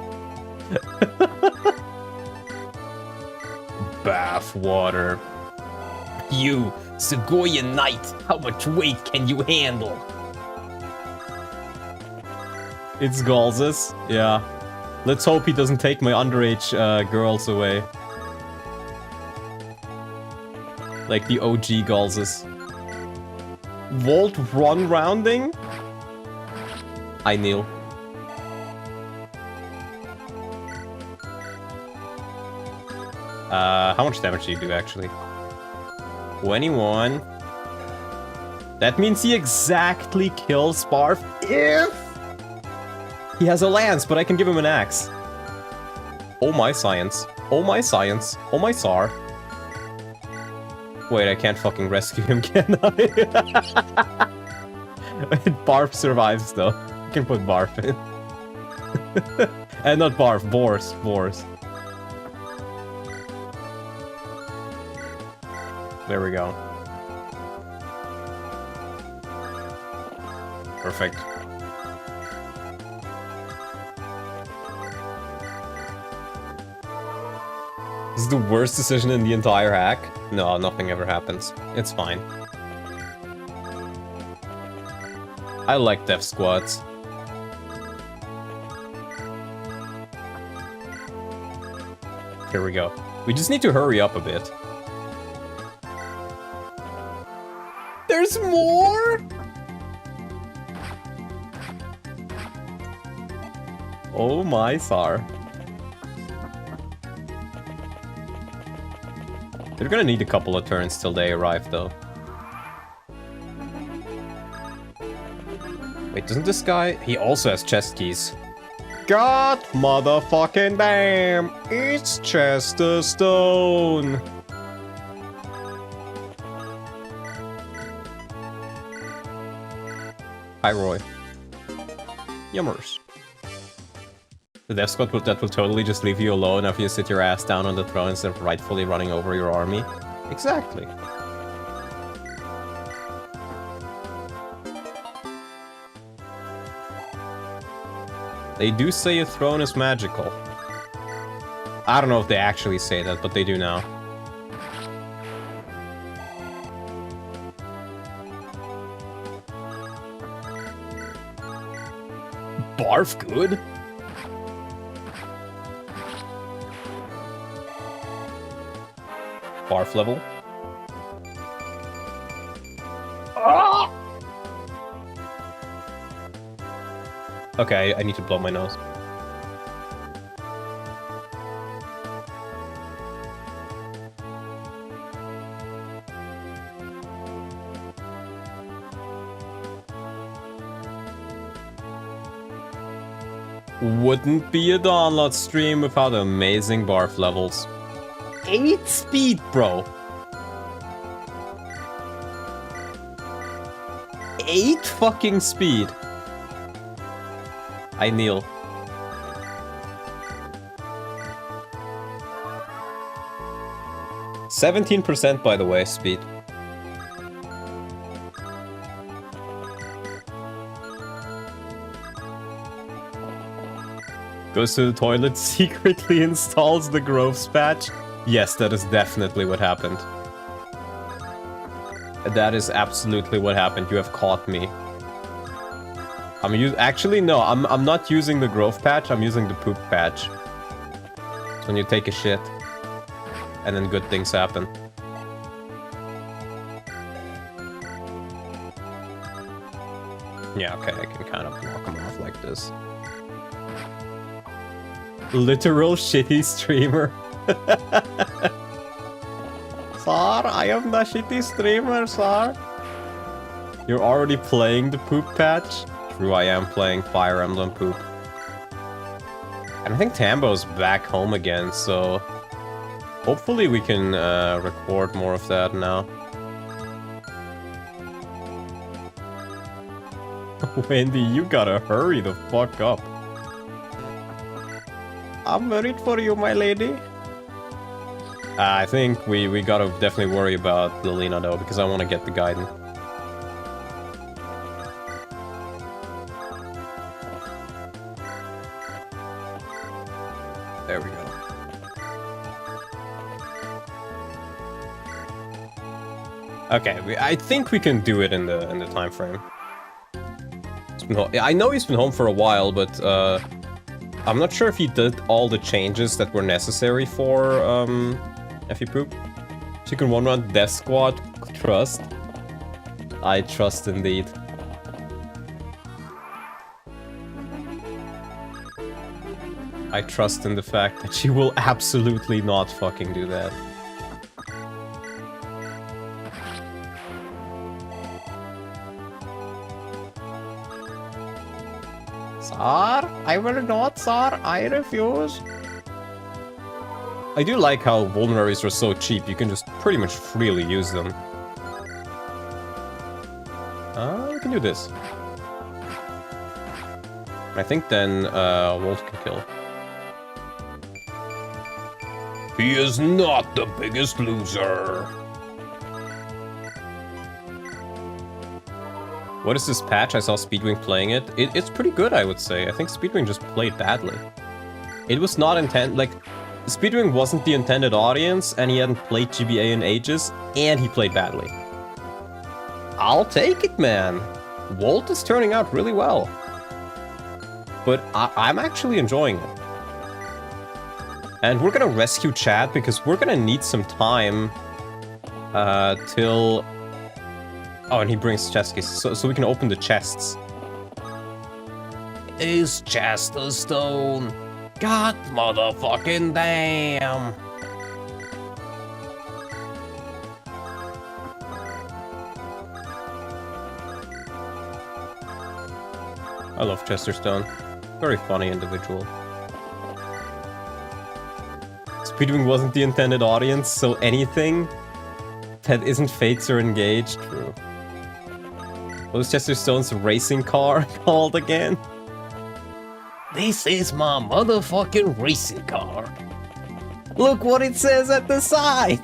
Bath water. You, Segoya Knight, how much weight can you handle? It's Galzus. Yeah. Let's hope he doesn't take my underage girls away. Like the OG Galzus. Volt run rounding? I kneel. How much damage do you do, actually? 21. That means he exactly kills Barf if... he has a lance, but I can give him an axe. Oh my science. Oh my science. Oh my Tsar. Wait, I can't fucking rescue him, can I? Barf survives, though. I can put Barf in. And not Barf, Boris. Boris. There we go. Perfect. This is the worst decision in the entire hack? No, nothing ever happens. It's fine. I like death squads. Here we go. We just need to hurry up a bit. There's more?! Oh my Tsar. They're gonna need a couple of turns till they arrive, though. Wait, doesn't this guy... he also has chest keys. God motherfucking damn, it's Chester Stone. Hi, Roy. Yummers. The death squad that will totally just leave you alone after you sit your ass down on the throne instead of rightfully running over your army. Exactly. They do say a throne is magical. I don't know if they actually say that, but they do now. Barf good? Barf level? Ah! Okay, I need to blow my nose. Wouldn't be a download stream without amazing barf levels. 8 speed, bro! 8 fucking speed! I kneel. %, by the way, speed. Goes to the toilet, secretly installs the Groves patch. Yes, that is definitely what happened. That is absolutely what happened. You have caught me. Actually, no, I'm not using the Grove patch, I'm using the poop patch. It's when you take a shit. And then good things happen. Yeah, okay, I can kind of knock him off like this. Literal shitty streamer. Sir, I am the shitty streamer, sir. You're already playing the poop patch? True, I am playing Fire Emblem poop. And I think Tambo's back home again, so... hopefully we can record more of that now. Wendy, you gotta hurry the fuck up. I'm worried for you, my lady. I think we gotta definitely worry about Lilina though, because I want to get the Gaiden. There we go. Okay, I think we can do it in the time frame. I know he's been home for a while, but I'm not sure if he did all the changes that were necessary for FE Poop. So you can one-run Death Squad. Trust. I trust indeed. I trust in the fact that she will absolutely not fucking do that. Sir, I will not, sir. I refuse. I do like how vulneraries are so cheap. You can just pretty much freely use them. We can do this. I think then Walt can kill. He is not the biggest loser. What is this patch? I saw Speedwing playing it. It's pretty good, I would say. I think Speedwing just played badly. It was not intended, like, Speedwing wasn't the intended audience, and he hadn't played GBA in ages, and he played badly. I'll take it, man. Walt is turning out really well. But I'm actually enjoying it. And we're gonna rescue Chad, because we're gonna need some time till... Oh, and he brings chest cases, so we can open the chests. Is Chester Stone? God motherfucking damn! I love Chester Stone. Very funny individual. Speedwing wasn't the intended audience, so anything that isn't Fates or engaged. True. What was Chester Stone's racing car called again? This is my motherfucking racing car. Look what it says at the side.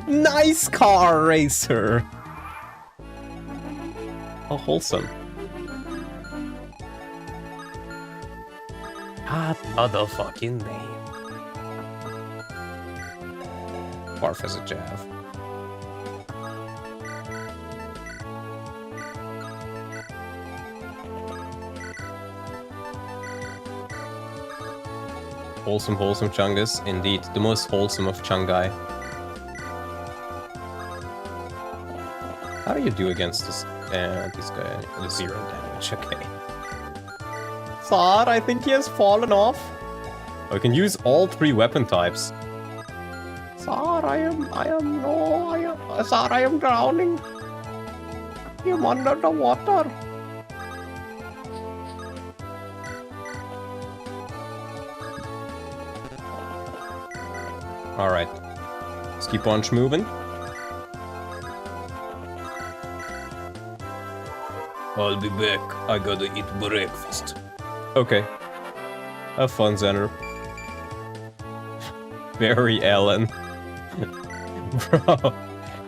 Nice car racer. How wholesome. Hot motherfucking name. Barf as a jab. Wholesome, wholesome Chungus. Indeed, the most wholesome of Chungai. How do you do against this guy? 0 damage, okay. Thought, I think he has fallen off. Oh, I can use all 3 weapon types. Thought, I am drowning. I'm under the water. Alright. Let's keep on moving. I'll be back. I gotta eat breakfast. Okay. Have fun, Xander. Very Ellen. Bro.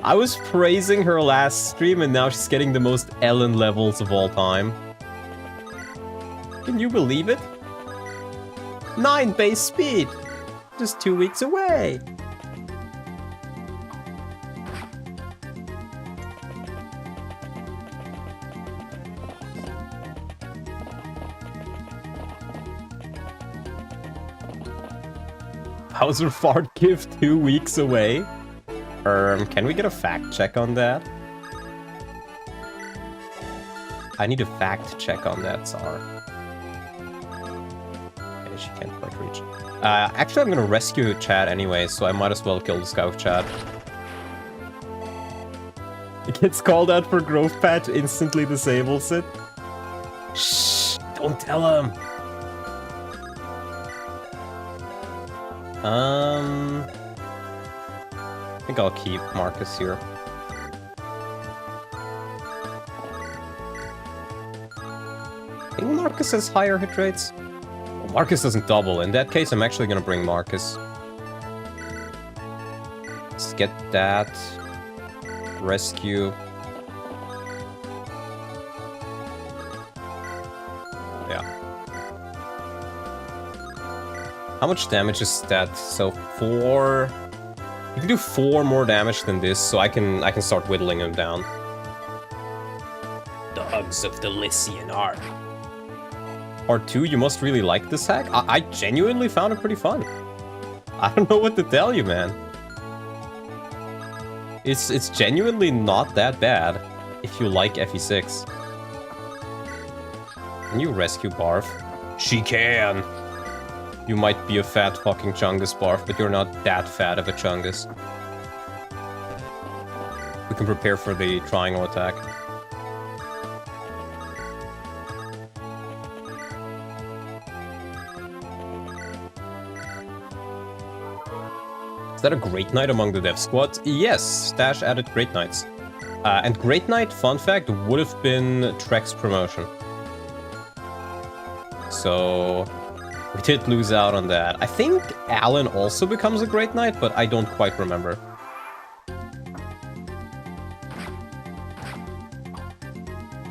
I was praising her last stream and now she's getting the most Ellen levels of all time. Can you believe it? 9 base speed! Just 2 weeks away! Bowser fart gift 2 weeks away? Can we get a fact check on that? I need a fact check on that, Tsar. Okay, she can't quite reach. Actually, I'm gonna rescue Chad anyway, so I might as well kill this guy with Chad. It gets called out for growth patch, instantly disables it. Shh! Don't tell him! I think I'll keep Marcus here. I think Marcus has higher hit rates. Well, Marcus doesn't double. In that case, I'm actually gonna bring Marcus. Let's get that. Rescue. Yeah. How much damage is that? So 4... You can do 4 more damage than this, so I can start whittling him down. Dogs of the Lycian Ark. Part 2, you must really like this hack? I genuinely found it pretty fun. I don't know what to tell you, man. It's genuinely not that bad if you like FE6. Can you rescue Barf? She can! You might be a fat fucking Chungus, Barf, but you're not that fat of a Chungus. We can prepare for the triangle attack. Is that a Great Knight among the dev squad? Yes, Stache added Great Knights. And Great Knight, fun fact, would have been Trek's promotion. So... we did lose out on that. I think Alan also becomes a Great Knight, but I don't quite remember.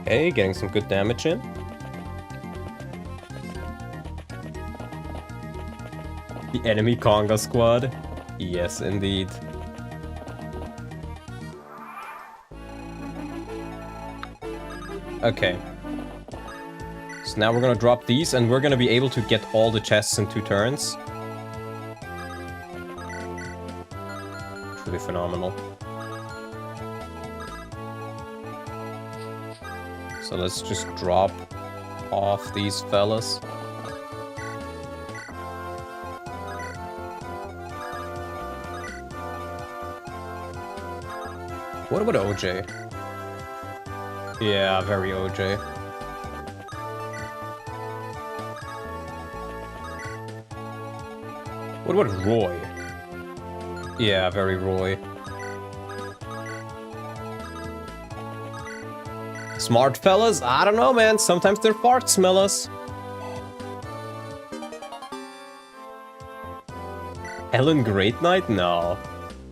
Okay, getting some good damage in. The enemy Conga squad. Yes, indeed. Okay. So now we're gonna drop these, and we're gonna be able to get all the chests in 2 turns. Truly phenomenal. So let's just drop off these fellas. What about OJ? Yeah, very OJ. What about Roy? Yeah, very Roy. Smart fellas? I don't know, man. Sometimes their farts smell us. Ellen Great Knight? No.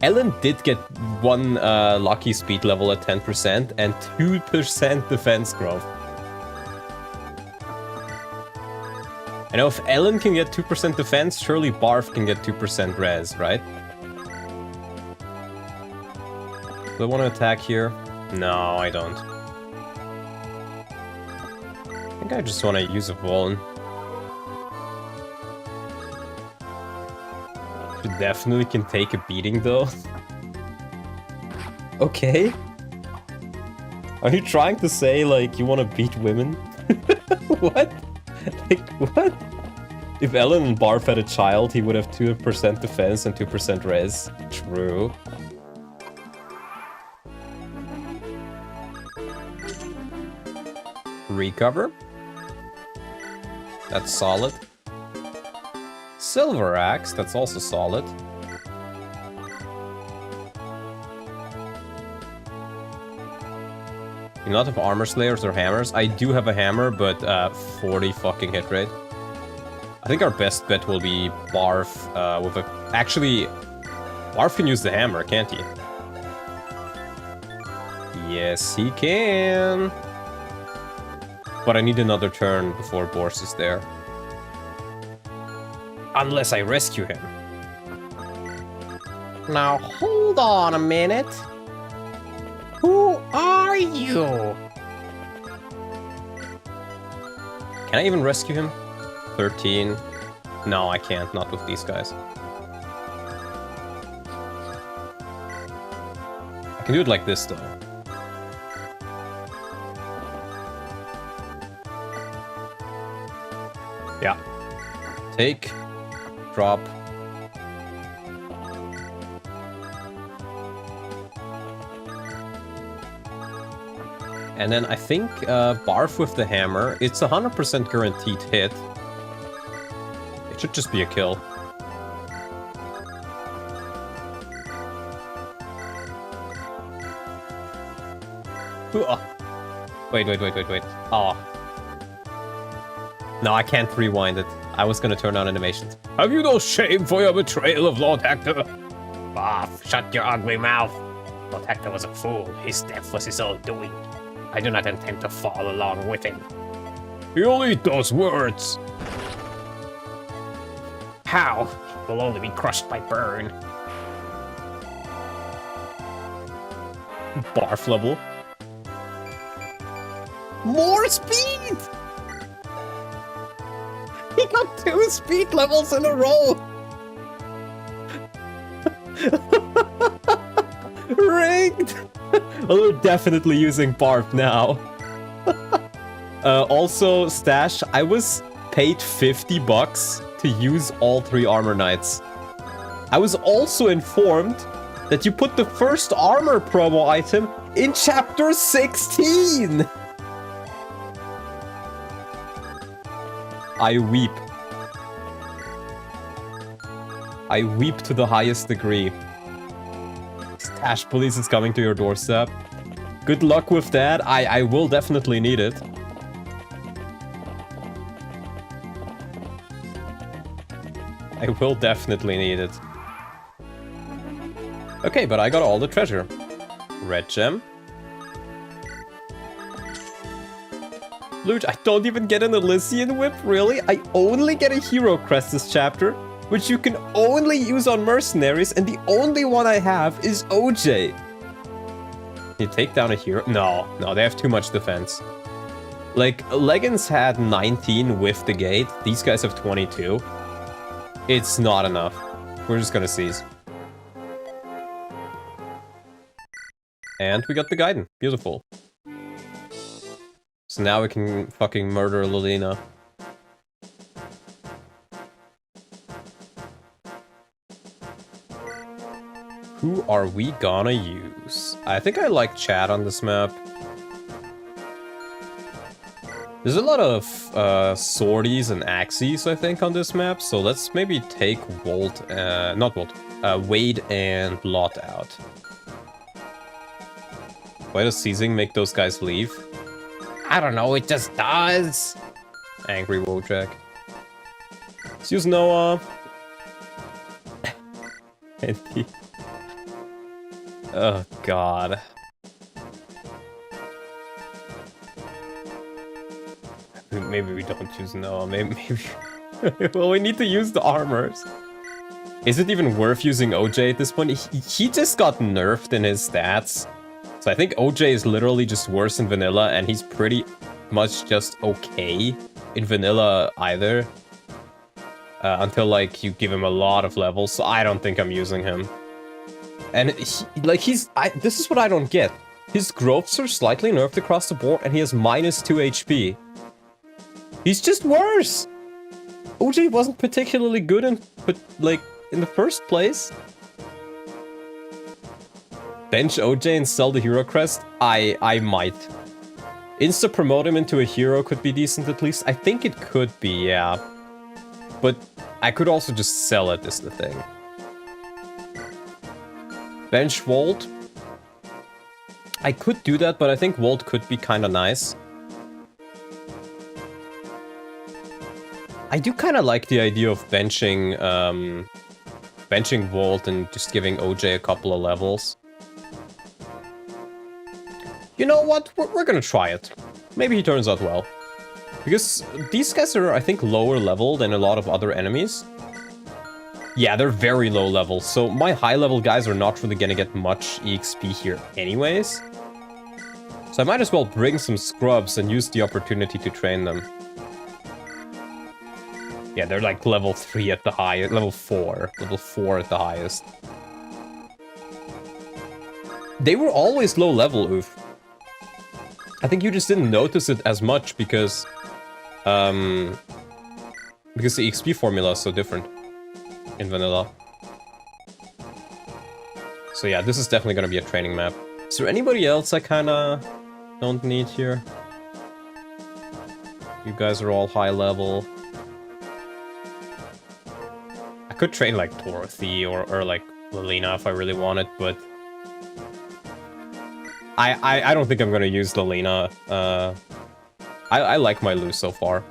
Ellen did get one lucky speed level at 10% and 2% defense growth. I know if Ellen can get 2% defense, surely Barf can get 2% res, right? Do I want to attack here? No, I don't. I think I just want to use a Vuln. She definitely can take a beating, though. Okay. Are you trying to say, like, you want to beat women? What? Like, what? If Ellen and Barf had a child, he would have 2% defense and 2% res. True. Recover. That's solid. Silver Axe, that's also solid. Do you not have armor slayers or hammers? I do have a hammer, but 40 fucking hit rate. I think our best bet will be Barf with a... Actually, Barf can use the hammer, can't he? Yes, he can. But I need another turn before Bors is there. Unless I rescue him. Now hold on a minute. Who are you? Can I even rescue him? 13. No, I can't. Not with these guys. I can do it like this, though. Yeah. Take. Drop. And then I think Barf with the hammer, it's 100% guaranteed hit. It should just be a kill. Wait. Oh. No, I can't rewind it. I was gonna turn on animations. Have you no shame for your betrayal of Lord Hector? Barf, shut your ugly mouth. Lord Hector was a fool. His death was his own doing. I do not intend to fall along with him. You'll eat those words. How? He will only be crushed by burn. Barf level. More speed! He got 2 speed levels in a row! Rigged! Well, we're definitely using Barf now. Also, Stache, I was paid $50 to use all 3 armor knights. I was also informed that you put the first armor promo item in chapter 16! I weep. I weep to the highest degree. Stache police is coming to your doorstep. Good luck with that. I will definitely need it. I will definitely need it. Okay, but I got all the treasure. Red gem. Loot, I don't even get an Elysian whip, really? I only get a hero crest this chapter, which you can only use on mercenaries, and the only one I have is OJ. Can you take down a hero? No, they have too much defense. Like, Leggins had 19 with the gate. These guys have 22. It's not enough. We're just gonna seize. And we got the Gaiden. Beautiful. So now we can fucking murder Lolina. Who are we gonna use? I think I like Chad on this map. There's a lot of swordies and axes, I think, on this map, so let's maybe take Wade and Lot out. Why does seizing make those guys leave? I don't know, it just does. Angry Wojak. Let's use Noah. And he... Oh, God. Maybe we don't use Noah. Maybe... Well, we need to use the armors. Is it even worth using OJ at this point? He just got nerfed in his stats. So I think OJ is literally just worse in vanilla, and he's pretty much just okay in vanilla either. Until, like, you give him a lot of levels, so I don't think I'm using him. And, this is what I don't get. His growths are slightly nerfed across the board, and he has -2 HP. He's just worse! OJ wasn't particularly good in the first place. Bench OJ and sell the hero crest? I might. Insta-promote him into a hero could be decent at least. I think it could be, yeah. But I could also just sell it, is the thing. Bench Volt. I could do that, but I think Volt could be kind of nice. I do kind of like the idea of benching Volt and just giving OJ a couple of levels. You know what? We're gonna try it. Maybe he turns out well. Because these guys are, I think, lower level than a lot of other enemies. Yeah, they're very low level, so my high level guys are not really gonna get much EXP here anyways. So I might as well bring some scrubs and use the opportunity to train them. Yeah, they're like level 3 at the highest, level 4 at the highest. They were always low level, Oof. I think you just didn't notice it as much because the EXP formula is so different in vanilla. So yeah, this is definitely gonna be a training map. Is there anybody else I kinda don't need here? You guys are all high level. I could train like Dorothy or like Lelina if I really wanted, but I don't think I'm gonna use Lelina. I like my Lu so far.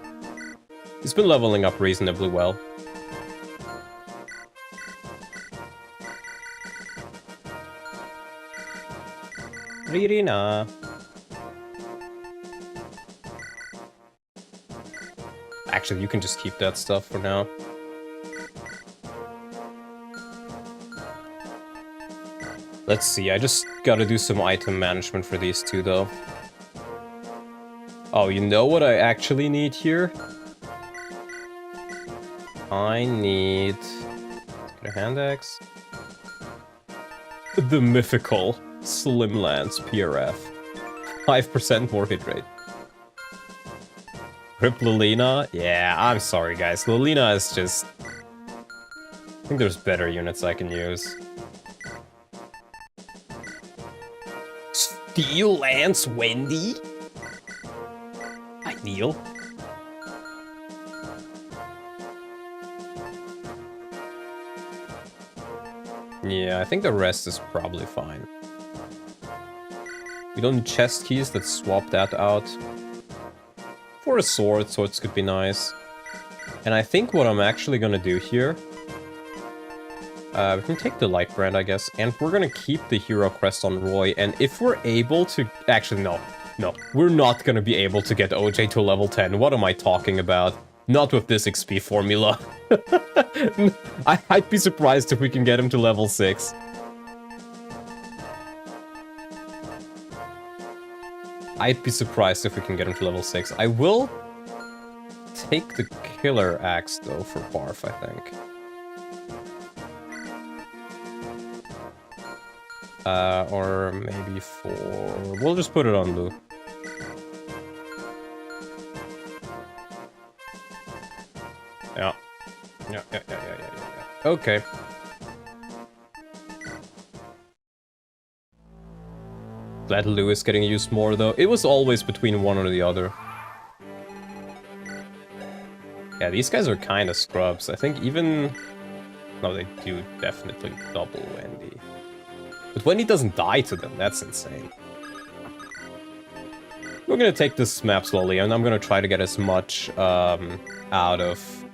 He's been leveling up reasonably well. Ririna. Actually, you can just keep that stuff for now. Let's see, I just gotta do some item management for these two, though. Oh, you know what I actually need here? I need... Let's get a hand axe. The mythical Slim Lance PRF. 5% more hit rate. Rip Lelina? Yeah, I'm sorry, guys. Lelina is just... I think there's better units I can use. Steel Lance Wendy? Ideal. Yeah, I think the rest is probably fine. We don't need chest keys, let's swap that out. For a sword, swords could be nice. And I think what I'm actually gonna do here... we can take the light brand, I guess, and we're gonna keep the hero crest on Roy, and if we're able to... Actually, no. No, we're not gonna be able to get OJ to level 10. What am I talking about? Not with this XP formula. I'd be surprised if we can get him to level 6. I'd be surprised if we can get him to level 6. I will take the killer axe, though, for Barf, I think. Or maybe for... We'll just put it on Lu. Yeah. Yeah. Okay. Glad Lu is getting used more, though. It was always between one or the other. Yeah, these guys are kind of scrubs. I think even... No, they do definitely double Wendy. But Wendy doesn't die to them. That's insane. We're gonna take this map slowly, and I'm gonna try to get as much out of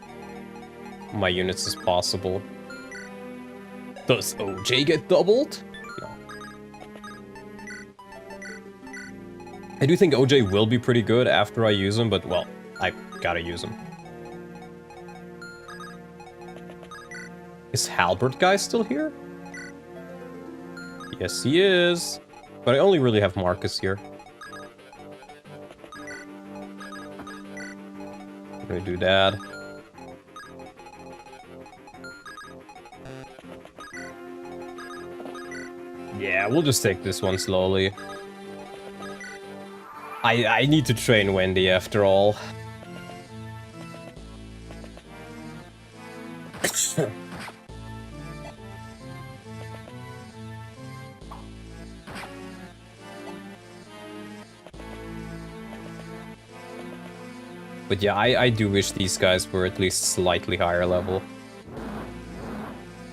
my units as possible. Does OJ get doubled? No. I do think OJ will be pretty good after I use him, but, well, I gotta use him. Is Halbert guy still here? Yes, he is. But I only really have Marcus here. I'm gonna do that. Yeah, we'll just take this one slowly. I need to train Wendy after all. But yeah, I do wish these guys were at least slightly higher level.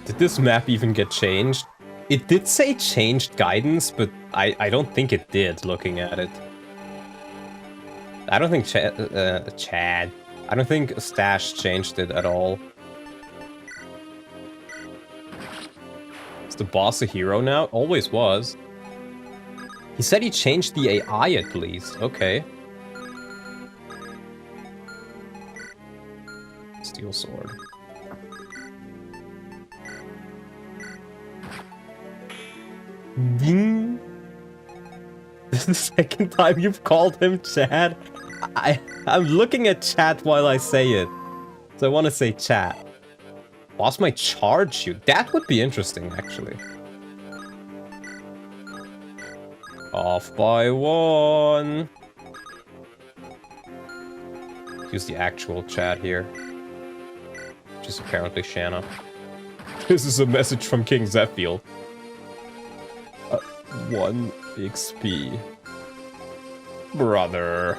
Did this map even get changed? It did say changed guidance, but I don't think it did, looking at it. I don't think Chad. I don't think Stache changed it at all. Is the boss a hero now? Always was. He said he changed the AI at least. Okay. Steel sword. Ding. This is the second time you've called him Chad. I'm looking at chat while I say it. So I want to say chat. Boss might charge you. That would be interesting, actually. Off by one. Use the actual chat here. Which is apparently Shanna. This is a message from King Zephiel. 1 XP. Brother.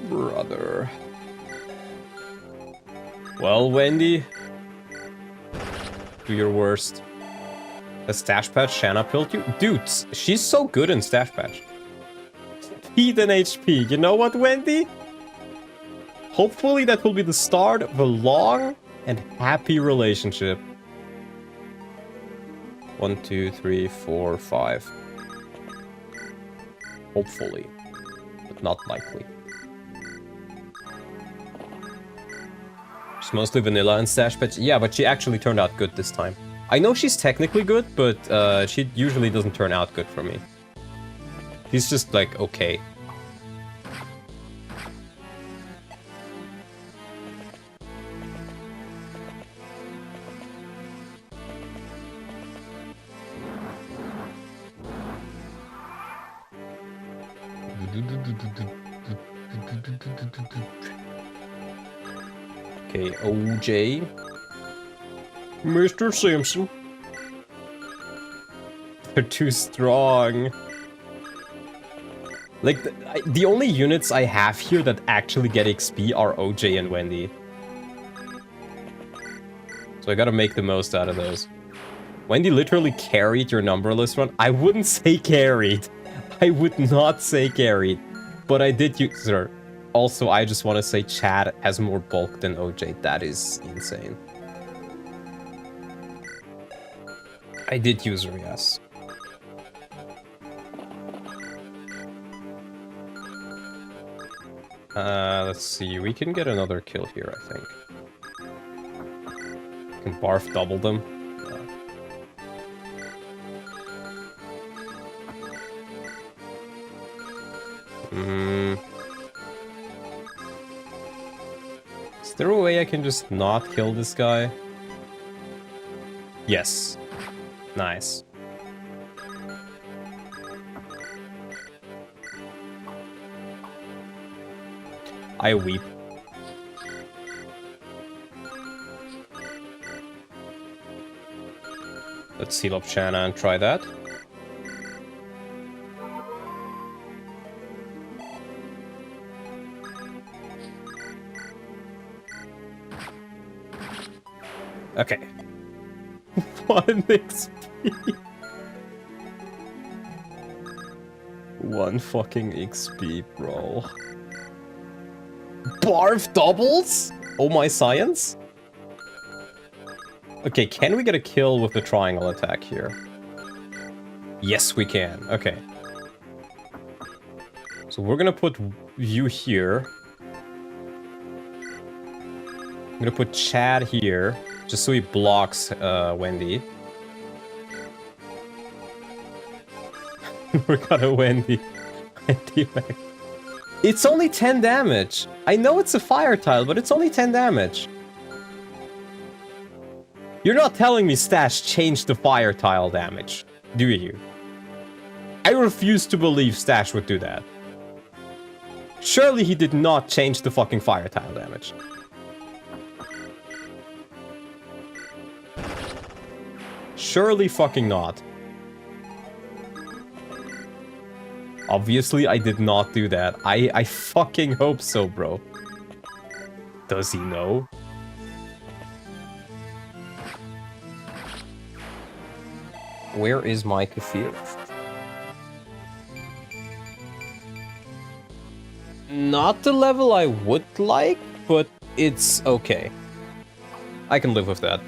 Brother. Well, Wendy. Do your worst. A Stache Patch Shanna pilled you? Dude, she's so good in Stache Patch. Speed and HP. You know what, Wendy? Hopefully that will be the start of a long and happy relationship. 1, 2, 3, 4, 5. Hopefully. But not likely. She's mostly vanilla and Stache Patch. Yeah, but she actually turned out good this time. I know she's technically good, but she usually doesn't turn out good for me. She's just like, okay. Okay, OJ. Mr. Simpson. They're too strong. Like, the only units I have here that actually get XP are OJ and Wendy. So I gotta make the most out of those. Wendy literally carried your numberless run. I wouldn't say carried. I would not say carried. But I did use her. Also, I just want to say Chad has more bulk than OJ. That is insane. I did use her, yes. Let's see. We can get another kill here, I think. Can Barf double them? Is there a way I can just not kill this guy? Yes. Nice. I weep. Let's seal up Shanna and try that. Okay. 1 XP. 1 fucking XP, bro. Barf doubles? Oh my science? Okay, can we get a kill with the triangle attack here? Yes, we can. Okay. So we're gonna put you here. I'm gonna put Chad here, just so he blocks Wendy. We got a Wendy. It's only 10 damage. I know it's a fire tile, but it's only 10 damage. You're not telling me Stache changed the fire tile damage, do you? I refuse to believe Stache would do that. Surely he did not change the fucking fire tile damage. Surely fucking not. Obviously, I did not do that. I fucking hope so, bro. Does he know? Where is my Kefir? Not the level I would like, but it's okay. I can live with that.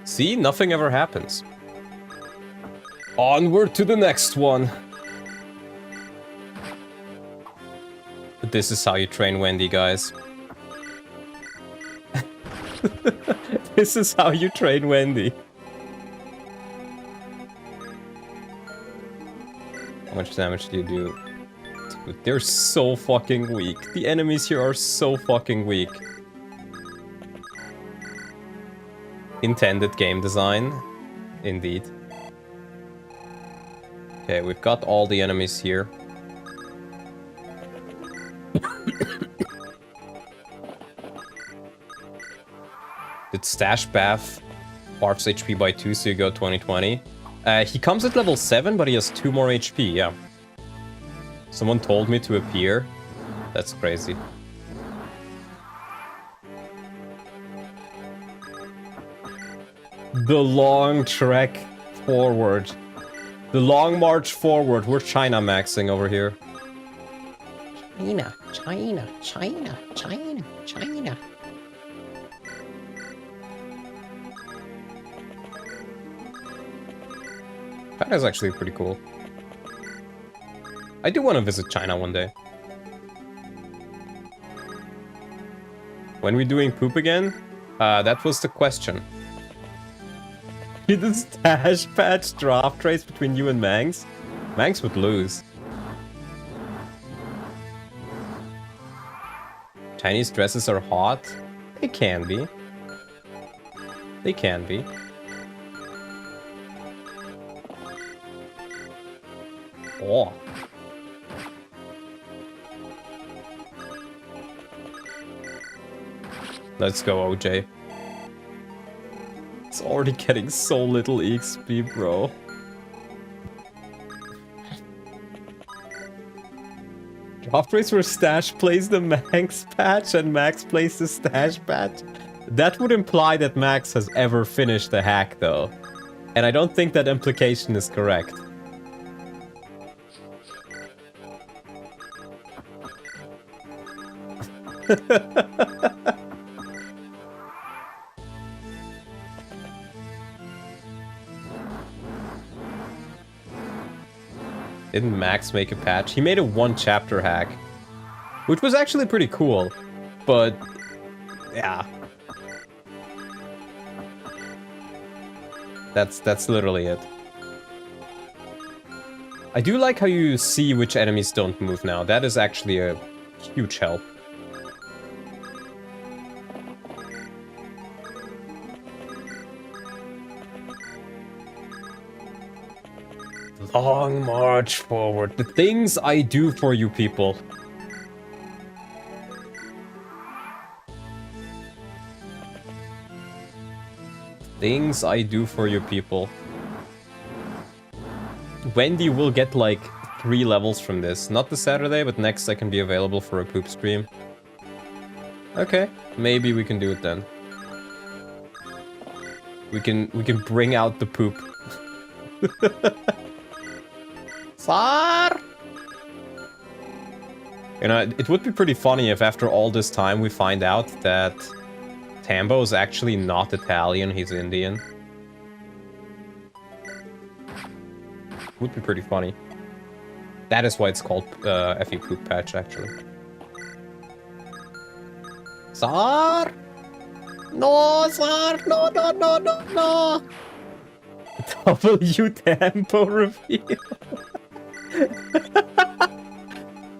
See, nothing ever happens. Onward to the next one. This is how you train Wendy, guys. This is how you train Wendy. How much damage do you do? Dude, they're so fucking weak. The enemies here are so fucking weak. Intended game design. Indeed. Okay, we've got all the enemies here. Did Stache Bath Barf's HP by 2, so you go 2020? He comes at level 7, but he has 2 more HP, yeah. Someone told me to appear. That's crazy. The long trek forward. The long march forward. We're China maxing over here. China, China, China, China, China. That is actually pretty cool. I do want to visit China one day. When we doing poop again? That was the question. Did the Stache patch draft race between you and Mangs? Mangs would lose. Chinese dresses are hot? They can be. They can be. Oh. Let's go, OJ. It's already getting so little XP, bro. Draft race where Stache plays the Max patch and Max plays the Stache patch? That would imply that Max has ever finished the hack, though. And I don't think that implication is correct. Didn't Max make a patch? He made a 1-chapter hack, which was actually pretty cool, but yeah. That's literally it. I do like how you see which enemies don't move now. That is actually a huge help. Long march forward. The things I do for you people. Things I do for you people. Wendy will get like 3 levels from this. Not this Saturday, but next I can be available for a poop stream. Okay, maybe we can do it then. We can bring out the poop. Sar! You know, it would be pretty funny if after all this time we find out that Tambo is actually not Italian, he's Indian. Would be pretty funny. That is why it's called FE Poop Patch, actually. Sar! No, Sar! No, no, no, no, no! W Tambo reveal.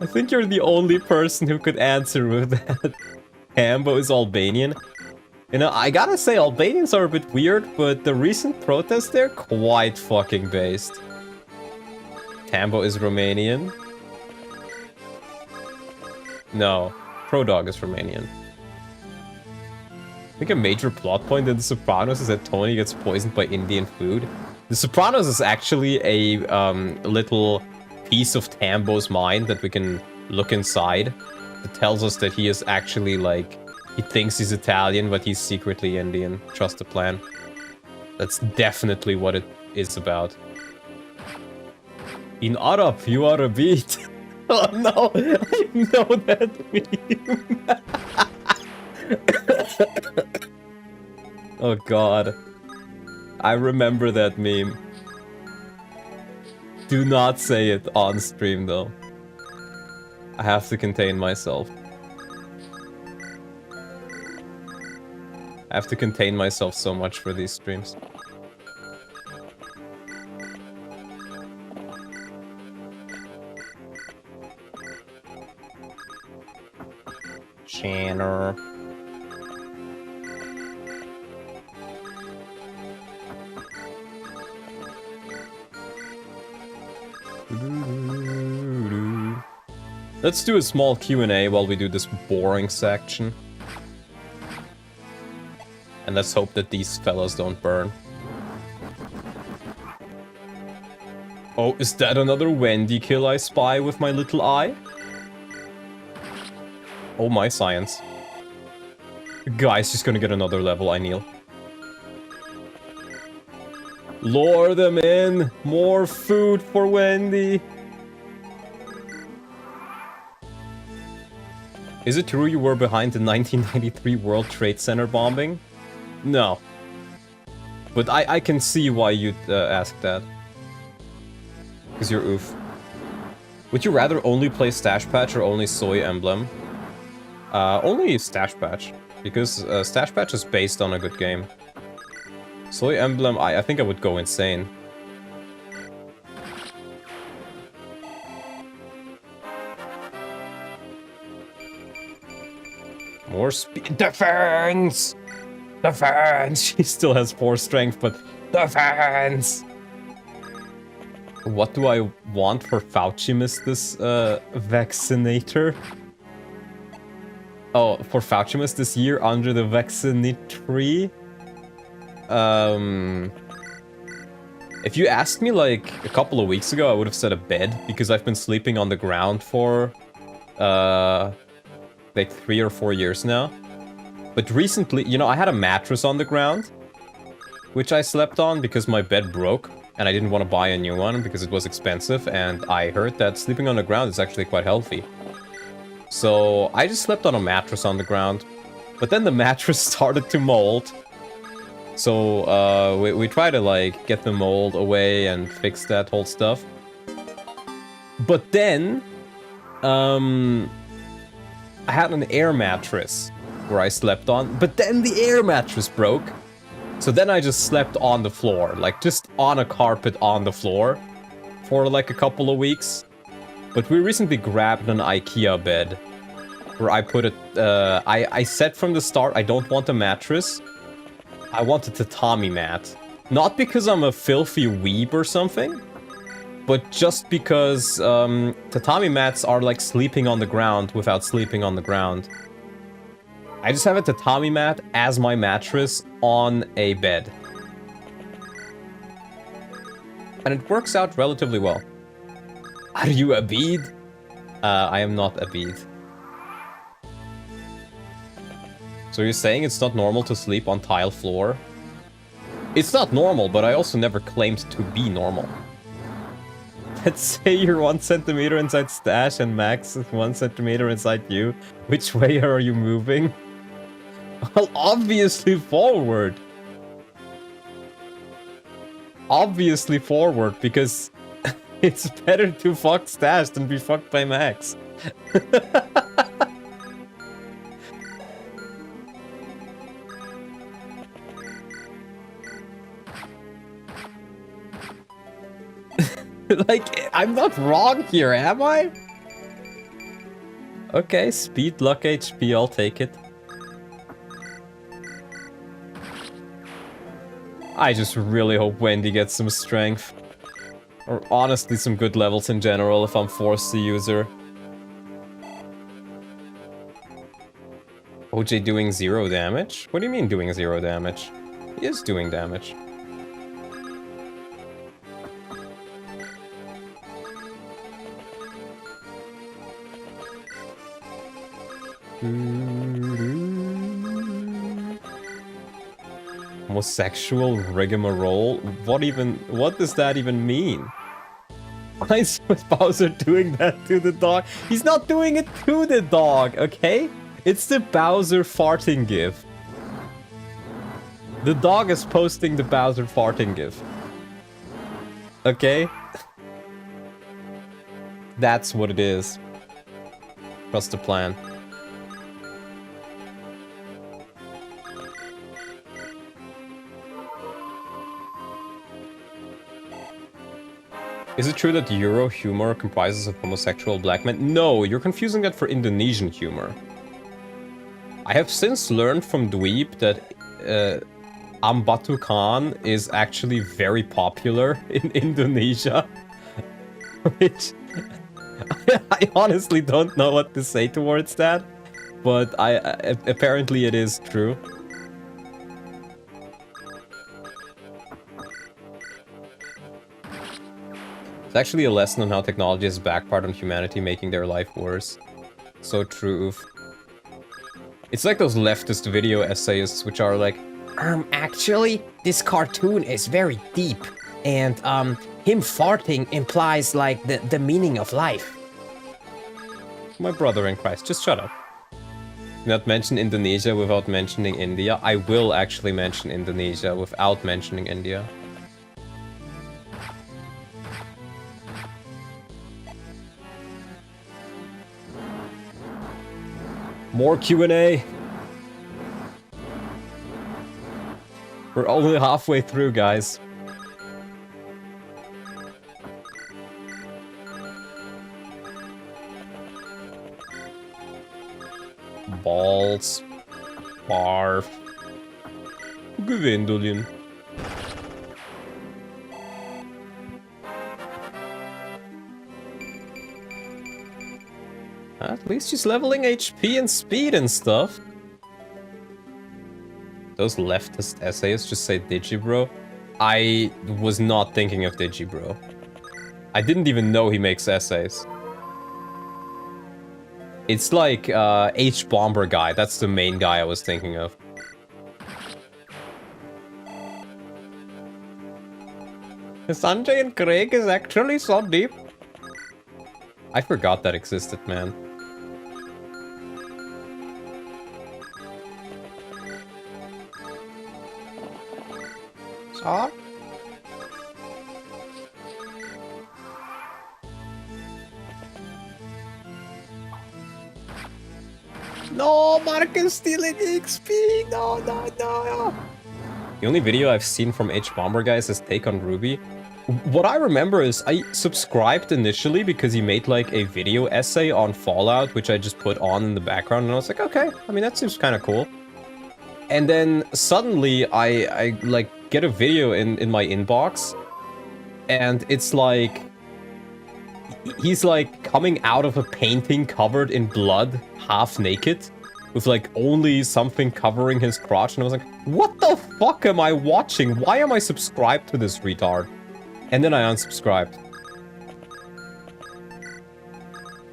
I think you're the only person who could answer with that. Tambo is Albanian. You know, I gotta say, Albanians are a bit weird, but the recent protests there, quite fucking based. Tambo is Romanian. No, Pro-Dog is Romanian. I think a major plot point in The Sopranos is that Tony gets poisoned by Indian food. The Sopranos is actually a little piece of Tambo's mind that we can look inside. It tells us that he is actually like, he thinks he's Italian, but he's secretly Indian. Trust the plan. That's definitely what it is about. In Arab, you are a beat. Oh no, I know that meme. Oh god. I remember that meme. Do not say it on stream though. I have to contain myself. I have to contain myself so much for these streams. Shanner. Let's do a small Q&A while we do this boring section. And let's hope that these fellas don't burn. Oh, is that another Wendy kill I spy with my little eye? Oh my science. Guys, just gonna get another level, I kneel. Lure them in! More food for Wendy! Is it true you were behind the 1993 World Trade Center bombing? No. But I can see why you'd ask that. Because you're oof. Would you rather only play Stache Patch or only Soy Emblem? Only Stache Patch. Because Stache Patch is based on a good game. Soy Emblem, I think I would go insane. More speed. Defense! Defense! She still has 4 strength, but defense! What do I want for Faucimus, this vaccinator? Oh, for Faucimus this year under the vaccinatory? If you asked me like a couple of weeks ago, I would have said a bed, because I've been sleeping on the ground for like 3 or 4 years now. But recently, you know, I had a mattress on the ground, which I slept on because my bed broke, and I didn't want to buy a new one because it was expensive, and I heard that sleeping on the ground is actually quite healthy. So I just slept on a mattress on the ground, but then the mattress started to mold. So we try to like get the mold away and fix that whole stuff. But then I had an air mattress where I slept on, but then the air mattress broke. So then I just slept on the floor, like just on a carpet on the floor for like a couple of weeks. But we recently grabbed an IKEA bed where I put it, I said from the start I don't want a mattress. I want a tatami mat. Not because I'm a filthy weeb or something, but just because tatami mats are like sleeping on the ground without sleeping on the ground. I just have a tatami mat as my mattress on a bed. And it works out relatively well. Are you a bead? I am not a bead. So you're saying it's not normal to sleep on tile floor? It's not normal, but I also never claimed to be normal. Let's say you're 1 centimeter inside Stache and Max is 1 centimeter inside you. Which way are you moving? Well, obviously forward. Obviously forward, because it's better to fuck Stache than be fucked by Max. Like, I'm not wrong here, am I? Okay, speed, luck, HP, I'll take it. I just really hope Wendy gets some strength. Or honestly, some good levels in general if I'm forced to use her. OJ doing 0 damage? What do you mean doing 0 damage? He is doing damage. Homosexual rigmarole? What does that even mean? Why is Bowser doing that to the dog? He's not doing it to the dog, okay? It's the Bowser farting gif. The dog is posting the Bowser farting gif. Okay? That's what it is. Trust the plan. Is it true that Euro humor comprises of homosexual black men? No, you're confusing that for Indonesian humor. I have since learned from Dweeb that Ambatu Khan is actually very popular in Indonesia. Which I honestly don't know what to say towards that, but apparently it is true. It's actually a lesson on how technology has backfired on humanity, making their life worse. So true. It's like those leftist video essayists which are like, actually, this cartoon is very deep, and him farting implies like the meaning of life. My brother in Christ, just shut up. Not mention Indonesia without mentioning India. I will actually mention Indonesia without mentioning India. More Q&A. We're only halfway through, guys. Balls. Barf. Gwendolyn. At least she's leveling HP and speed and stuff. Those leftist essayists just say Digibro. I was not thinking of Digibro. I didn't even know he makes essays. It's like H-Bomber guy. That's the main guy I was thinking of. Sanjay and Craig is actually so deep. I forgot that existed, man. So? No, Mark is stealing XP. No. The only video I've seen from H-Bomber guy is his take on Ruby. What I remember is I subscribed initially because he made like a video essay on Fallout, which I just put on in the background, and I was like, okay, I mean, that seems kind of cool. And then suddenly I like get a video in my inbox, and it's like he's like coming out of a painting covered in blood, half naked, with like only something covering his crotch, and I was like, what the fuck am I watching? Why am I subscribed to this retard? And then I unsubscribed.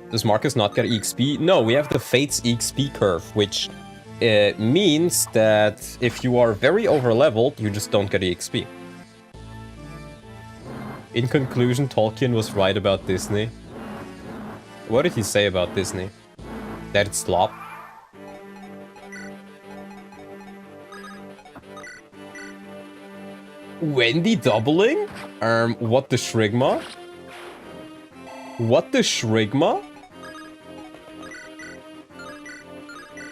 Does Marcus not get EXP? No, we have the Fates EXP curve, which it means that if you are very over-leveled, you just don't get EXP. In conclusion, Tolkien was right about Disney. What did he say about Disney? That it's slop? Wendy doubling? What the shrigma? What the shrigma?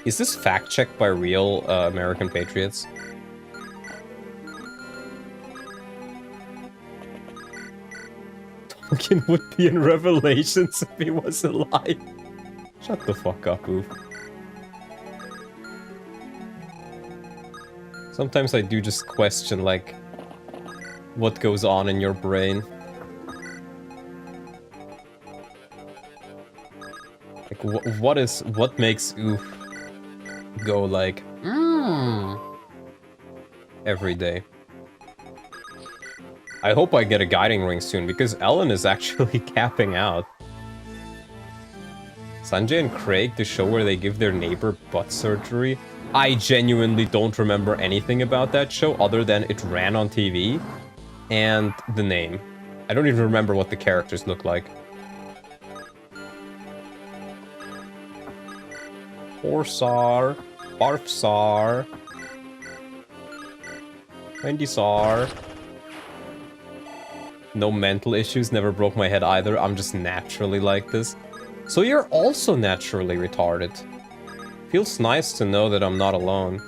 Is this fact-checked by real American patriots? Tolkien would be in Revelations if he was alive. Shut the fuck up, Oof. Sometimes I do just question, like, what goes on in your brain. Like, what makes Oof go like, every day? I hope I get a guiding ring soon, because Ellen is actually capping out. Sanjay and Craig, the show where they give their neighbor butt surgery. I genuinely don't remember anything about that show other than it ran on TV and the name. I don't even remember what the characters look like. Orsar, Barfsar, Wendysar. No mental issues, never broke my head either. I'm just naturally like this. So you're also naturally retarded. Feels nice to know that I'm not alone.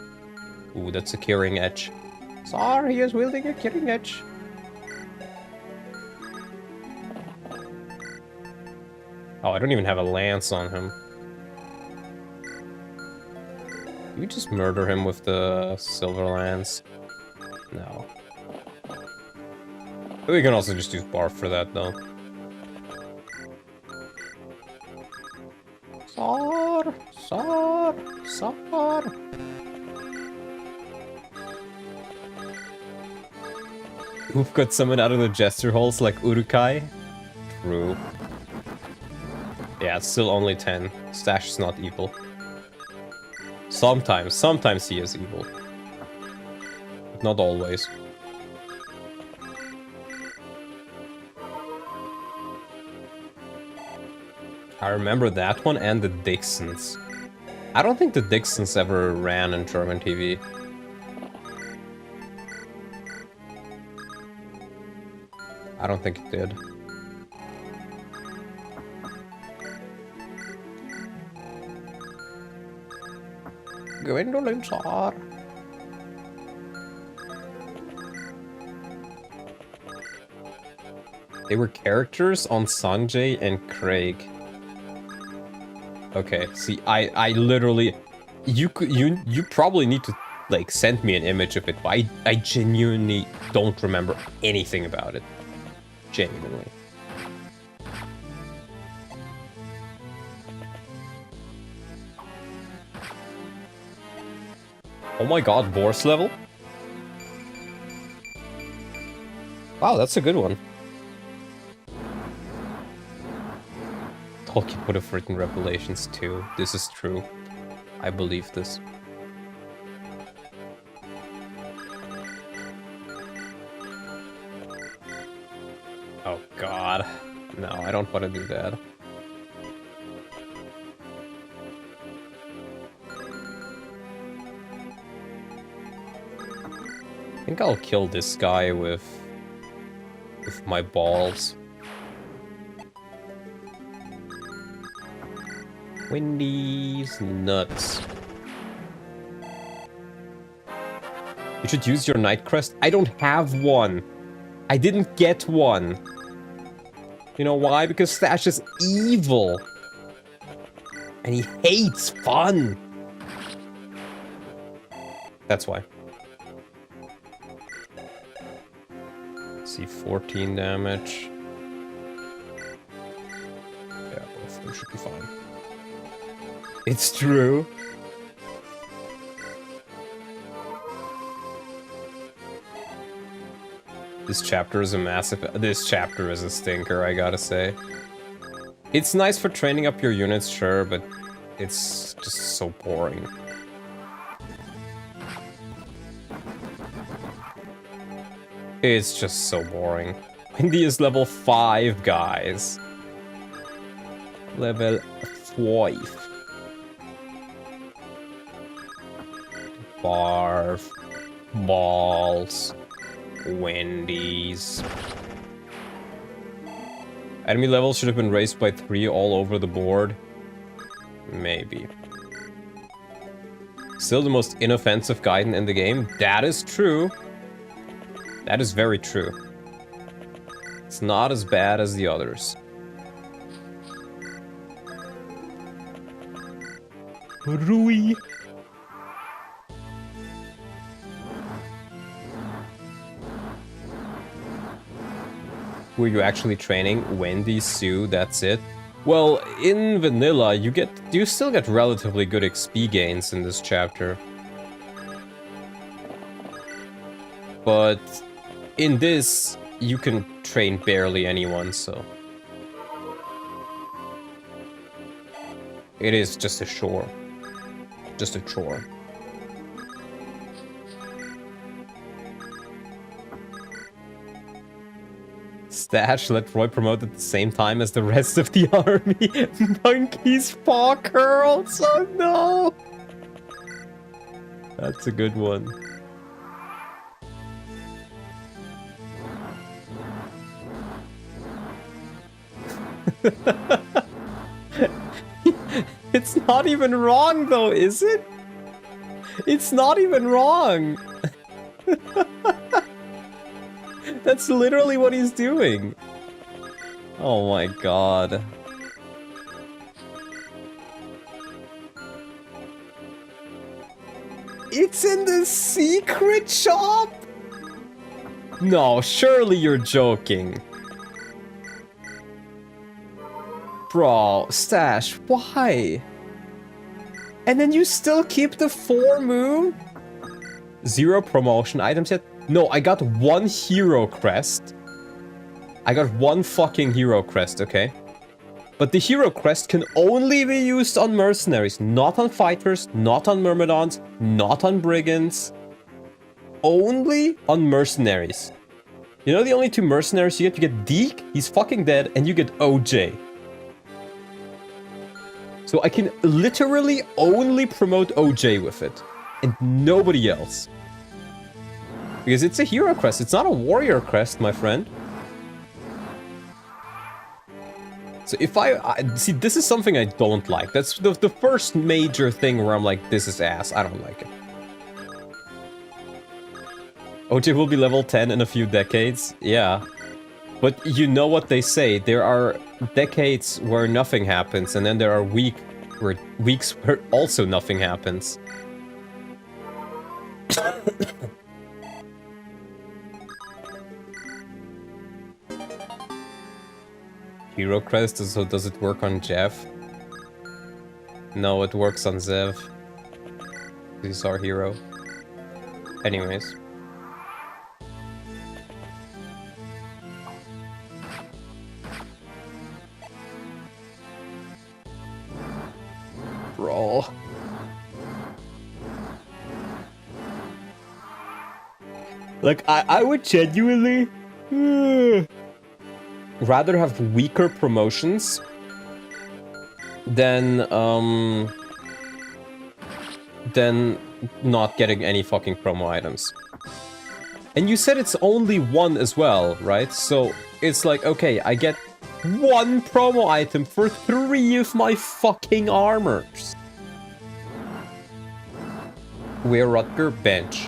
Ooh, that's a curing edge. Sar, he is wielding a curing edge. Oh, I don't even have a lance on him. You just murder him with the silver lance. No. We can also just use Barf for that, though. Sar! Sar! Sar! Oof got summoned out of the gesture holes like Urukai? True. Yeah, it's still only 10. Stache is not evil. Sometimes he is evil. But not always. I remember that one and the Dixons. I don't think the Dixons ever ran in German TV. I don't think it did. Gwendolyn Sar. They were characters on Sanjay and Craig. Okay, see, I literally, you probably need to, like, send me an image of it, but I genuinely don't remember anything about it. Genuinely. Oh my god, Boris level? Wow, that's a good one. Tolkien would have written Revelations too. This is true. I believe this. Oh god. No, I don't want to do that. I think I'll kill this guy with my balls. Wendy's nuts. You should use your night crest. I don't have one. I didn't get one. You know why? Because Stache is evil. And he hates fun. That's why. Let's see, 14 damage. Yeah, both of them should be fine. It's true. This chapter is a massive... This chapter is a stinker, I gotta say. It's nice for training up your units, sure, but it's just so boring. It's just so boring. Windy is level 5, guys. Level 5. Barf. Balls. Wendy's. Enemy levels should have been raised by 3 all over the board. Maybe. Still the most inoffensive Gaiden in the game. That is true. That is very true. It's not as bad as the others. Rui. Who are you actually training? Wendy, Sue, that's it. Well, in vanilla, you still get relatively good XP gains in this chapter. But in this, you can train barely anyone, so it is just a chore. Just a chore. Stache let Roy promote at the same time as the rest of the army. Monkey's paw curls. Oh no! That's a good one. It's not even wrong though, is it? It's not even wrong. That's literally what he's doing. Oh my god. It's in the secret shop? No, surely you're joking. Bro, Stache, why? And then you still keep the 4 moon? 0 promotion items yet? No, I got 1 hero crest. I got 1 fucking hero crest, okay? But the hero crest can only be used on mercenaries, not on fighters, not on myrmidons, not on brigands. Only on mercenaries. You know the only 2 mercenaries you get? You get Deke, he's fucking dead, and you get OJ. So I can literally only promote OJ with it. And nobody else. Because it's a hero crest, it's not a warrior crest, my friend. So if see, this is something I don't like. That's the first major thing where I'm like, this is ass, I don't like it. OJ will be level 10 in a few decades, yeah. But you know what they say, there are decades where nothing happens, and then there are weeks where also nothing happens. Hero crest, so does it work on Jeff? No, it works on Zev. He's our hero. Anyways. Bro. Like, I would genuinely rather have weaker promotions than not getting any fucking promo items. And you said it's only 1 as well, right? So it's like, okay, I get 1 promo item for 3 of my fucking armors. Where Rutger? Bench.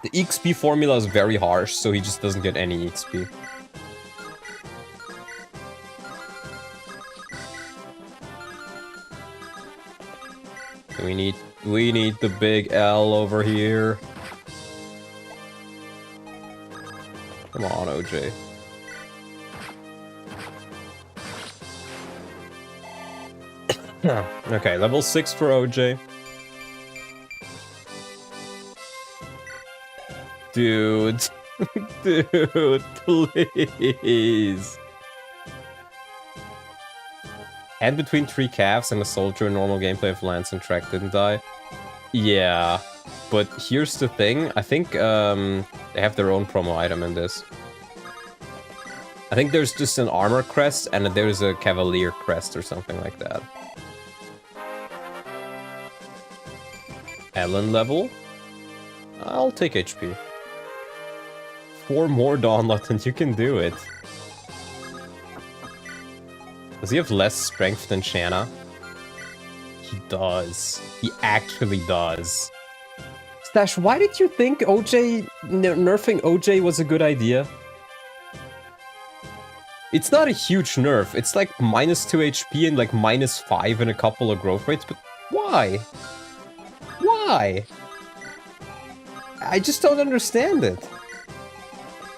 The XP formula is very harsh, so he just doesn't get any XP. We need the big L over here. Come on, OJ. Okay, level 6 for OJ. Dude. Dude, please. And between 3 calves and a soldier in normal gameplay of Lance and Trek didn't die. Yeah. but here's the thing. I think they have their own promo item in this. I think there's just an armor crest and there's a cavalier crest or something like that. Ellen level? I'll take HP. 4 more Dawnlet and you can do it. Does he have less strength than Shanna? He does. He actually does. Stache, why did you think nerfing OJ was a good idea? It's not a huge nerf. It's like -2 HP and like -5 in a couple of growth rates, but why? Why? I just don't understand it.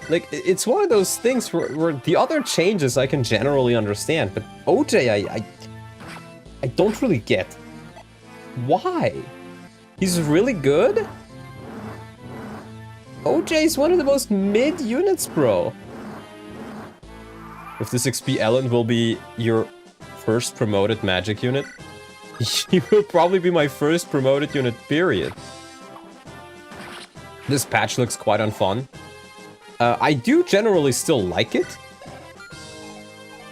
Like, it's one of those things where the other changes I can generally understand, but OJ, I don't really get. Why? He's really good? OJ is one of the most mid units, bro. If this XP Ellen will be your first promoted magic unit, he will probably be my first promoted unit, period. This patch looks quite unfun. I do generally still like it,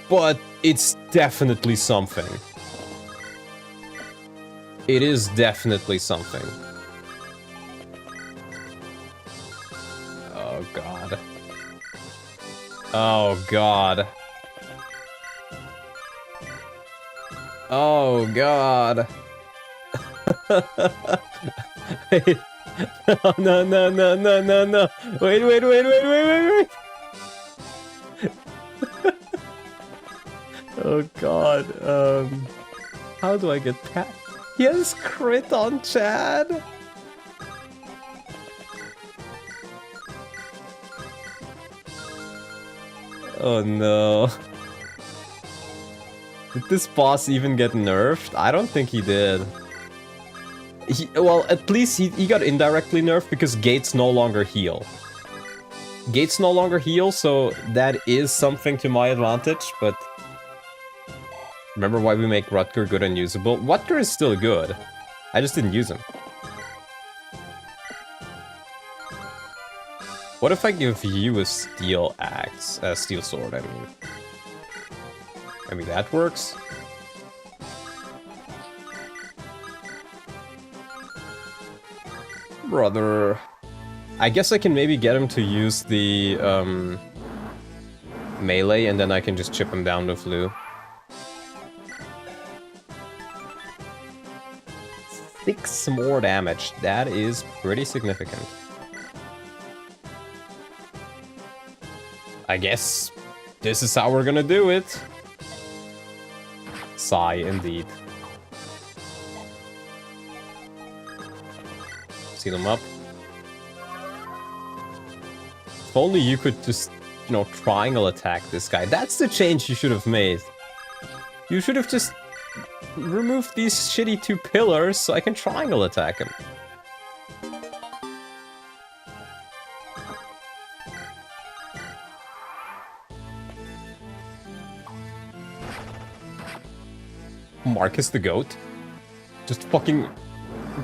but it's definitely something. It is definitely something. Oh god. Oh god. Oh god. Wait. No, no, no, no, no, no. Wait. Oh god. How do I get past? He has crit on Chad. Oh no. Did this boss even get nerfed? I don't think he did. Well, at least he got indirectly nerfed because gates no longer heal. Gates no longer heal, so that is something to my advantage, but... Remember why we make Rutger good and usable? Rutger is still good. I just didn't use him. What if I give you a steel axe? Steel sword, I mean. Maybe that works? Brother. I guess I can maybe get him to use the melee and then I can just chip him down to flu. 6 more damage. That is pretty significant. I guess this is how we're gonna do it. Sigh, indeed. Seal him up. If only you could just, you know, triangle attack this guy. That's the change you should have made. You should have just removed these shitty 2 pillars so I can triangle attack him. Marcus the Goat? Just fucking...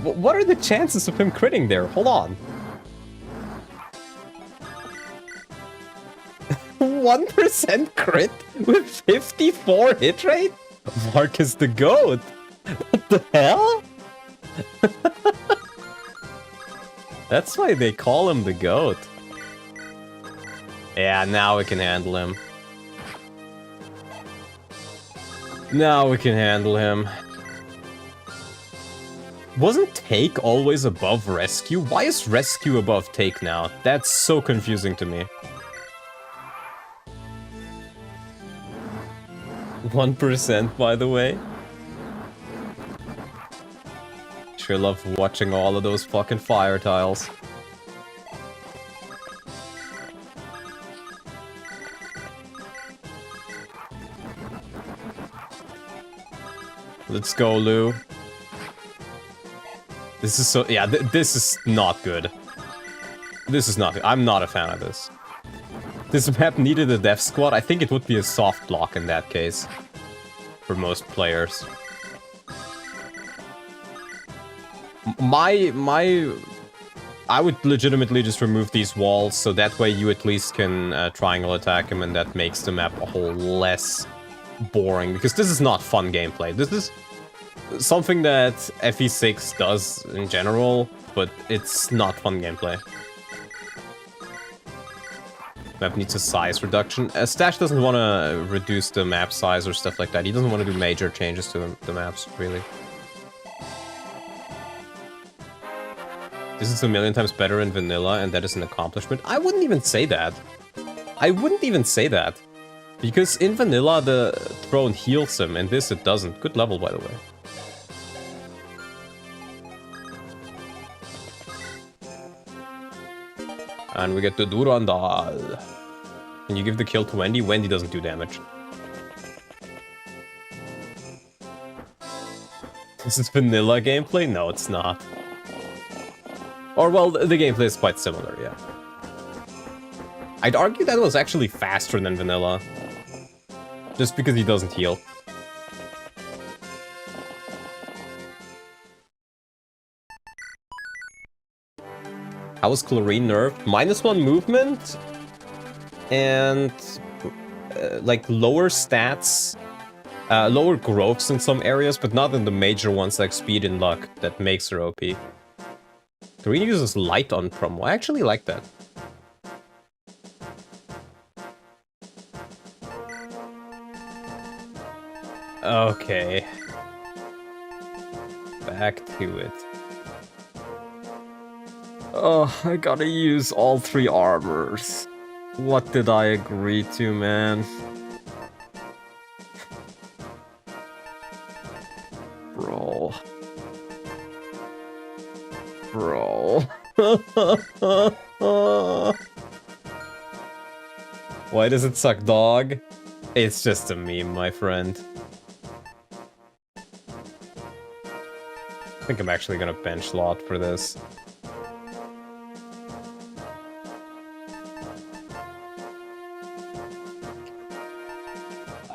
What are the chances of him critting there? Hold on. 1% crit with 54 hit rate? Marcus the Goat? What the hell? That's why they call him the Goat. Yeah, now we can handle him. Now we can handle him. Wasn't take always above rescue? Why is rescue above take now? That's so confusing to me. 1%, by the way. Sure love watching all of those fucking fire tiles. Let's go, Lou. This is so... Yeah, this is not good. This is not... I'm not a fan of this. This map needed a death squad. I think it would be a soft lock in that case. For most players. My I would legitimately just remove these walls, so that way you at least can triangle attack him, and that makes the map a whole less boring, because this is not fun gameplay. This is something that FE6 does in general, but it's not fun gameplay. Map needs a size reduction. Stache doesn't want to reduce the map size or stuff like that. He doesn't want to do major changes to the maps, really. This is a million times better in vanilla, and that is an accomplishment. I wouldn't even say that. I wouldn't even say that. Because in vanilla, the throne heals him, and this it doesn't. Good level, by the way. And we get the Durandal. Can you give the kill to Wendy? Wendy doesn't do damage. Is this vanilla gameplay? No, it's not. Or, well, the gameplay is quite similar, yeah. I'd argue that was actually faster than vanilla. Just because he doesn't heal. How was Chlorine nerfed? -1 movement, and like lower stats, lower growths in some areas, but not in the major ones like speed and luck that makes her OP. Chlorine uses light on promo. I actually like that. Okay. Back to it. Oh, I gotta use all 3 armors. What did I agree to, man? Bro. Bro. Why does it suck dog? It's just a meme, my friend. I think I'm actually gonna bench lot for this.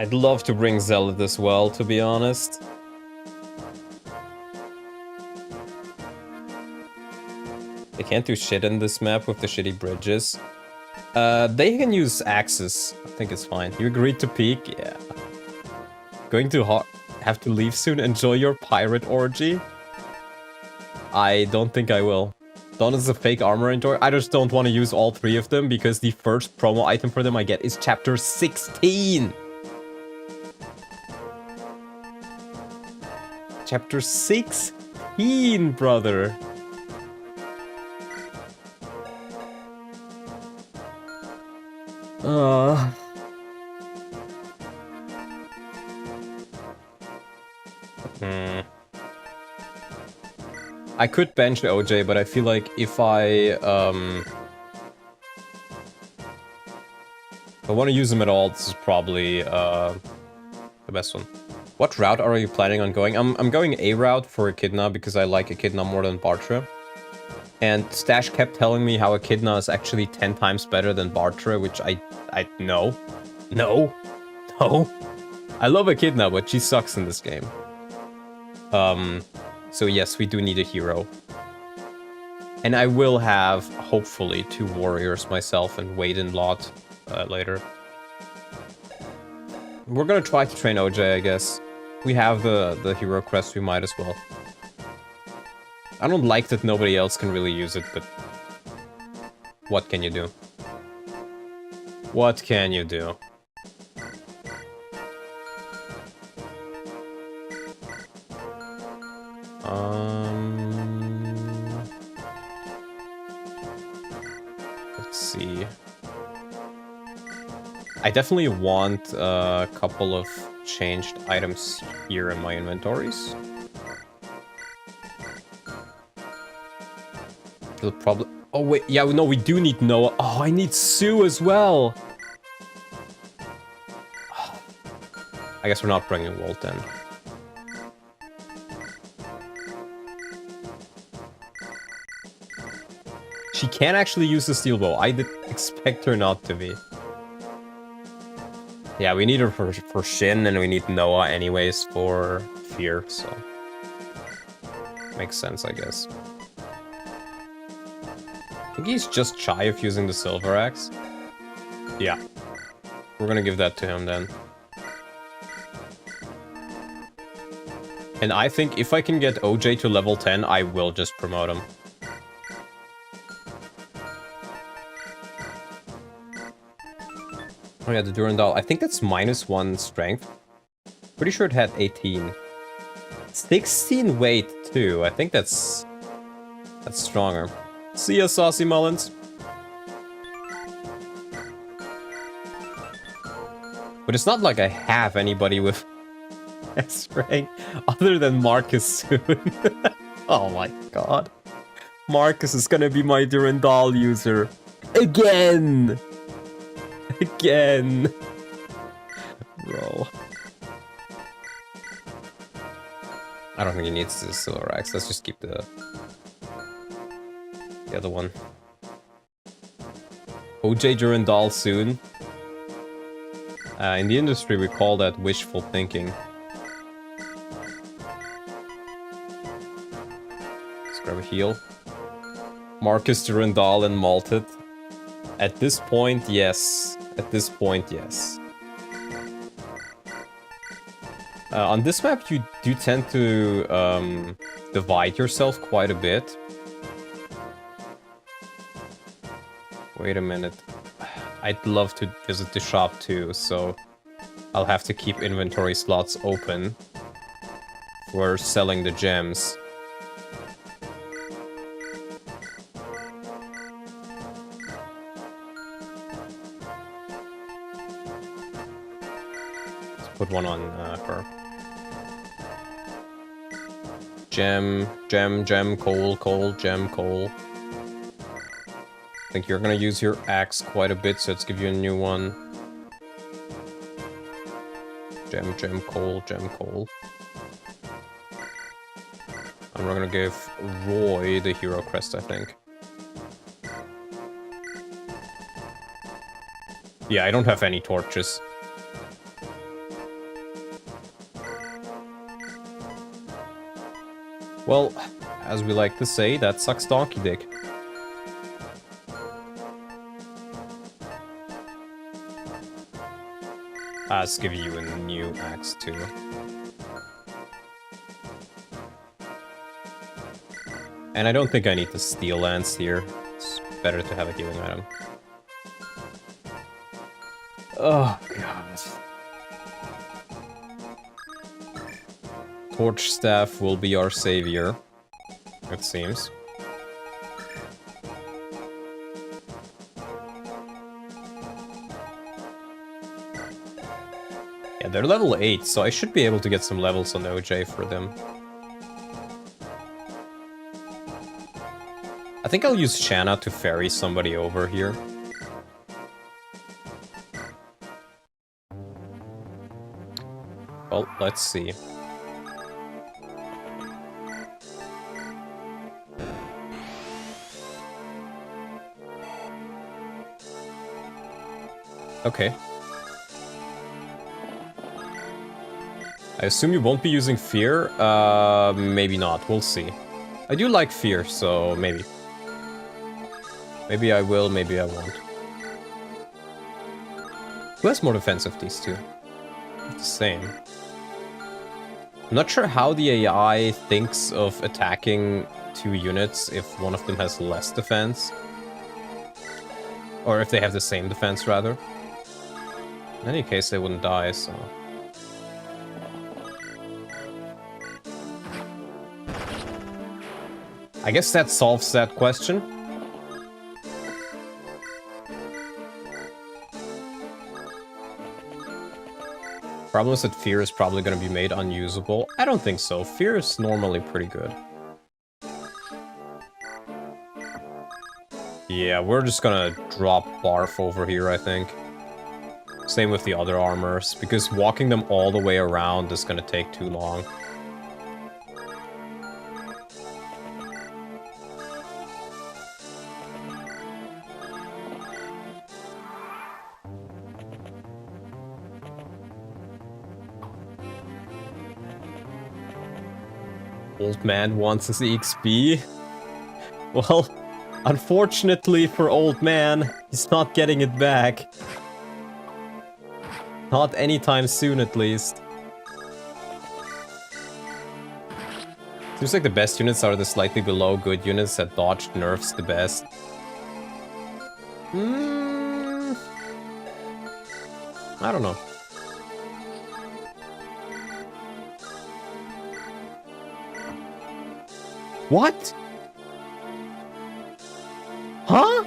I'd love to bring Zealot as well, to be honest. They can't do shit in this map with the shitty bridges. They can use axes. I think it's fine. You agreed to peek? Yeah. Going to have to leave soon? Enjoy your pirate orgy? I don't think I will. Dawn is a fake armor inventory. I just don't want to use all 3 of them because the first promo item for them I get is chapter 16. Chapter 16, brother. I could bench OJ, but I feel like if I want to use him at all, this is probably the best one. What route are you planning on going? I'm going A route for Echidna because I like Echidna more than Bartra. And Stache kept telling me how Echidna is actually 10 times better than Bartra, which I no. I love Echidna, but she sucks in this game. So yes, we do need a hero. And I will have, hopefully, 2 warriors myself and wait in lot later. We're gonna try to train OJ, I guess. We have the hero crest, we might as well. I don't like that nobody else can really use it, but what can you do? What can you do? Let's see. I definitely want a couple of changed items here in my inventories. It'll probably... Oh wait, yeah, no, we do need Noah. Oh, I need Sue as well. I guess we're not bringing Walt then. She can actually use the steel bow. I did expect her not to be. Yeah, we need her for Shin, and we need Noah anyways for Fear, so... Makes sense, I guess. think he's just shy of using the silver axe. Yeah. We're gonna give that to him then. And I think if I can get OJ to level 10, I will just promote him. Oh yeah, the Durandal. I think that's -1 strength. Pretty sure it had 18. 16 weight too. I think that's stronger. See ya, Saucy Mullins. But it's not like I have anybody with S rank other than Marcus soon. Oh my god. Marcus is gonna be my Durandal user. Again! Again! Bro. I don't think he needs the silver axe. Let's just keep the other one. OJ Durandal soon. In the industry, we call that wishful thinking. Let's grab a heal. Marcus Durandal and malted. At this point, yes. At this point, yes. On this map, you do tend to divide yourself quite a bit. Wait a minute. I'd love to visit the shop too, so I'll have to keep inventory slots open for selling the gems. Let's put one on her. Gem, coal, gem, coal. I think you're gonna use your axe quite a bit, so let's give you a new one. Gem, coal, gem, coal. And we're gonna give Roy the hero crest, I think. Yeah, I don't have any torches. Well, as we like to say, that sucks donkey dick. Let's give you a new axe too. And I don't think I need the steel lance here. It's better to have a healing item. Oh god. Torch staff will be our savior, it seems. Yeah, they're level 8, so I should be able to get some levels on OJ for them. I think I'll use Shanna to ferry somebody over here. Well, let's see. Okay. I assume you won't be using fear? Maybe not. We'll see. I do like fear, so maybe. Maybe I will, maybe I won't. Who has more defensive, these two? The same. I'm not sure how the AI thinks of attacking two units if one of them has less defense. Or if they have the same defense, rather. In any case, they wouldn't die, so... I guess that solves that question. Problem is that fear is probably going to be made unusable. I don't think so. Fear is normally pretty good. Yeah, we're just gonna drop Barf over here, I think. Same with the other armors, because walking them all the way around is gonna take too long. Old man wants his EXP? Well, Unfortunately for old man, he's not getting it back. Not anytime soon, at least. Seems like the best units are the slightly below good units that dodged nerfs the best. I don't know. What? Huh?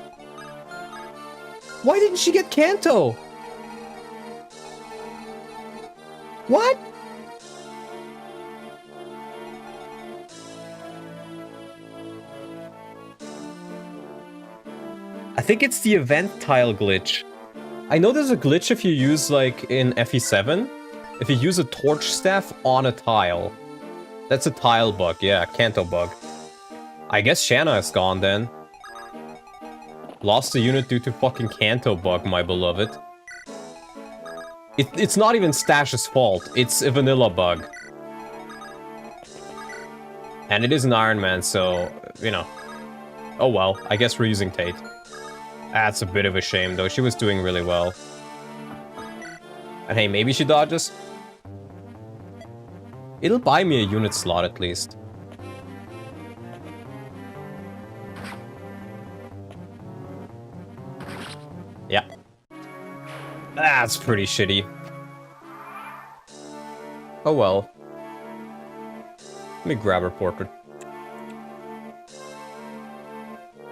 Why didn't she get Kanto? What? I think it's the event tile glitch. I know there's a glitch if you use, like, in FE7. If you use a torch staff on a tile. That's a tile bug, yeah, Kanto bug. I guess Shanna is gone then. Lost a unit due to fucking Kanto bug, my beloved. It's not even Stache's fault, it's a vanilla bug. And it is an Ironman, so, you know. Oh well, I guess we're using Tate. That's a bit of a shame, though. She was doing really well. And hey, maybe she dodges? It'll buy me a unit slot, at least. Yeah. That's pretty shitty. Oh well. Let me grab her portrait.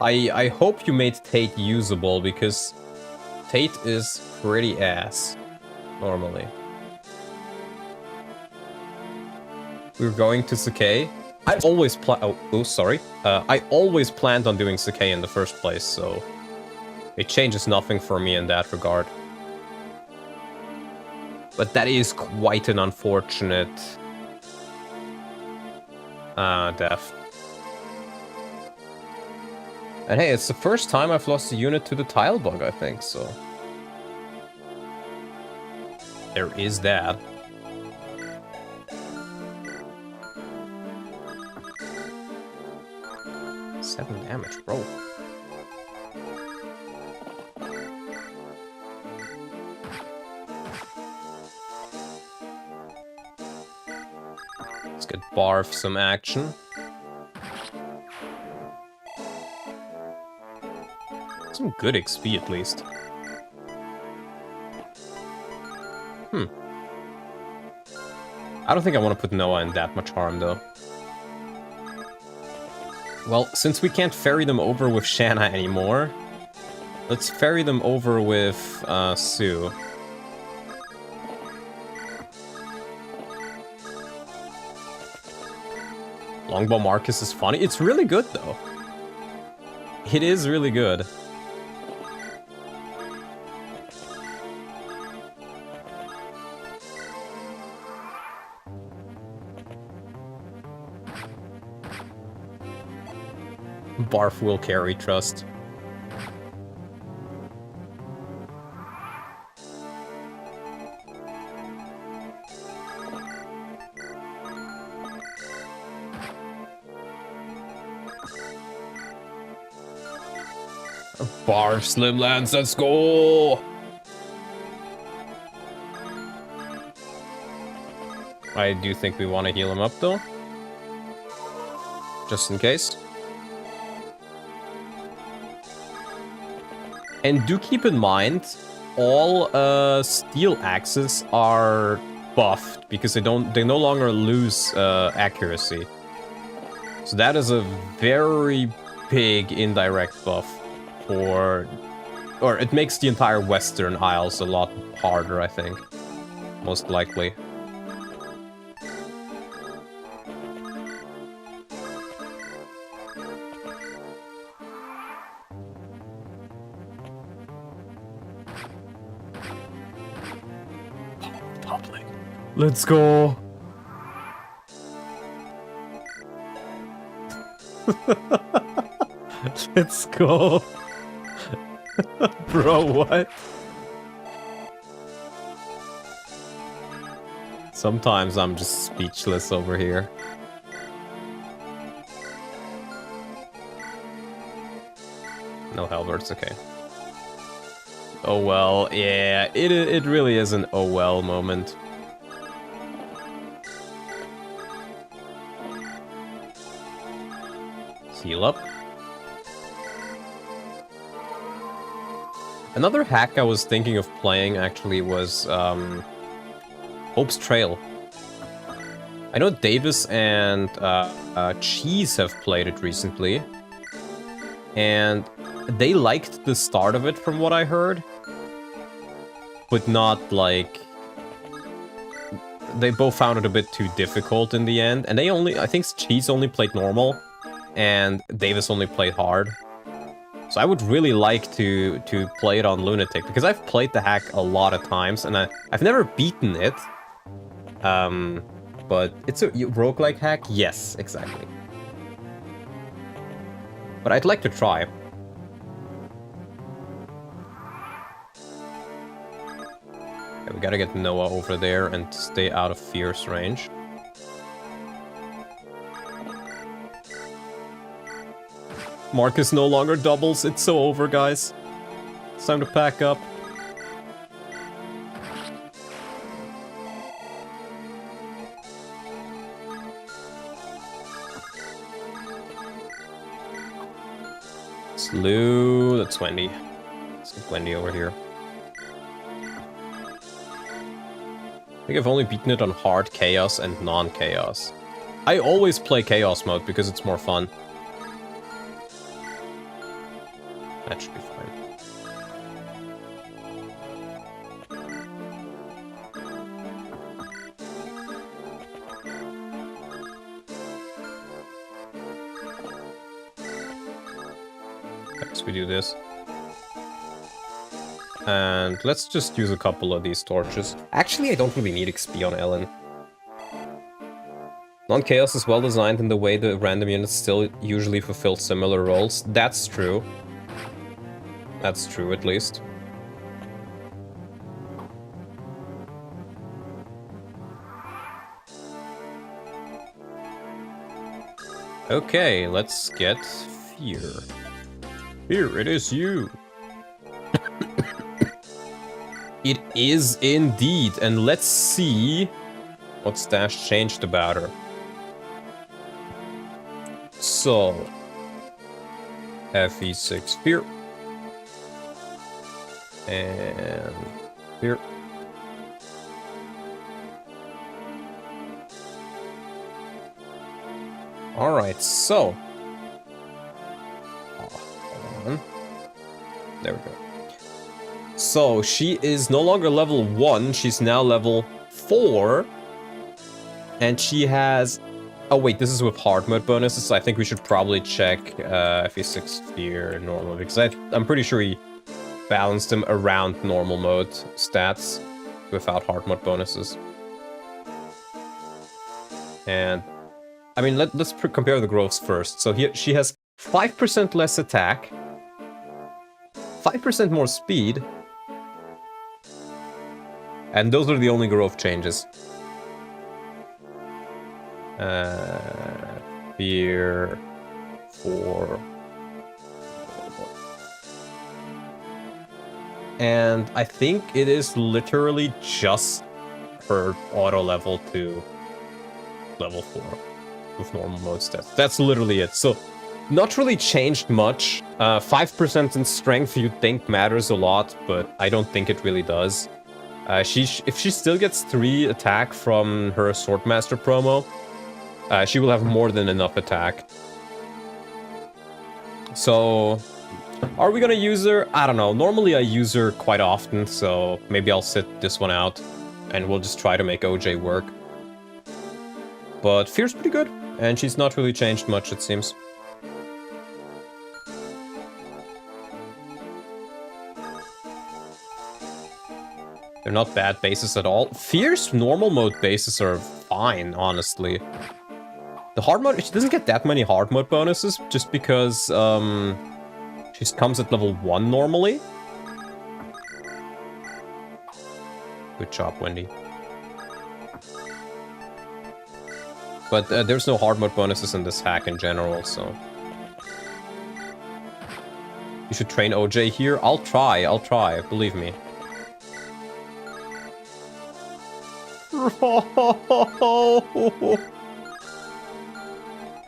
I hope you made Tate usable, because Tate is pretty ass, normally. We're going to Sakai. I always sorry. I always planned on doing Sakai in the first place, so it changes nothing for me in that regard. But that is quite an unfortunate death. And hey, it's the first time I've lost a unit to the tile bug, I think, so... There is that. Seven damage, bro. Let's get Barf some action. Some good XP, at least. I don't think I want to put Noah in that much harm, though. Well, since we can't ferry them over with Shanna anymore, let's ferry them over with Sue. Longbow Marcus is funny. It's really good, though. It is really good. Barf will carry, trust. Barf, Slimlands, let's go! I do think we want to heal him up, though. Just in case. And do keep in mind, all steel axes are buffed because they no longer lose accuracy. So that is a very big indirect buff for, or it makes the entire Western Isles a lot harder, I think, most likely. Let's go. Let's go. Bro, what? Sometimes I'm just speechless over here. No halberds, okay. Oh well, yeah, it really is an oh well moment. Heal up. Another hack I was thinking of playing actually was Hope's Trail. I know Davis and Cheese have played it recently, and they liked the start of it from what I heard, but not like... They both found it a bit too difficult in the end, and I think Cheese only played normal, and Davis only played hard. So I would really like to play it on Lunatic, because I've played the hack a lot of times, and I've never beaten it. But it's a roguelike hack? Yes, exactly. But I'd like to try. Okay, we gotta get Noah over there and stay out of Fierce range. Marcus no longer doubles. It's so over, guys. It's time to pack up. Slew. That's Wendy. Let's get Wendy over here. I think I've only beaten it on hard chaos and non-chaos. I always play chaos mode because it's more fun. That should be fine. Next we do this. And let's just use a couple of these torches. Actually, I don't really need XP on Ellen. Non-chaos is well designed in the way the random units still usually fulfill similar roles. That's true. That's true, at least. Okay, let's get Fear. Here, it is you. It is indeed, and let's see what Stache changed about her. So, FE6 Fear. And here. Alright, so. Hold on. There we go. So, she is no longer level 1, she's now level 4. And she has... Oh wait, this is with hard mode bonuses, so I think we should probably check FE6 Fear normal, because I'm pretty sure he balanced them around normal mode stats without hard mode bonuses. And I mean, let's compare the growths first. So here she has 5% less attack, 5% more speed, and those are the only growth changes. Fear 4. And I think it is literally just her auto level to level 4 with normal mode stats. That's literally it. So, not really changed much. 5% in strength you'd think matters a lot, but I don't think it really does. If she still gets 3 attack from her Swordmaster promo, she will have more than enough attack. So... Are we gonna use her? I don't know. Normally I use her quite often, so maybe I'll sit this one out and we'll just try to make OJ work. But Fear's pretty good, and she's not really changed much, it seems. They're not bad bases at all. Fear's normal mode bases are fine, honestly. The hard mode, she doesn't get that many hard mode bonuses, just because, she comes at level 1 normally. Good job, Wendy. But there's no hard mode bonuses in this hack in general, so... You should train OJ here. I'll try, believe me.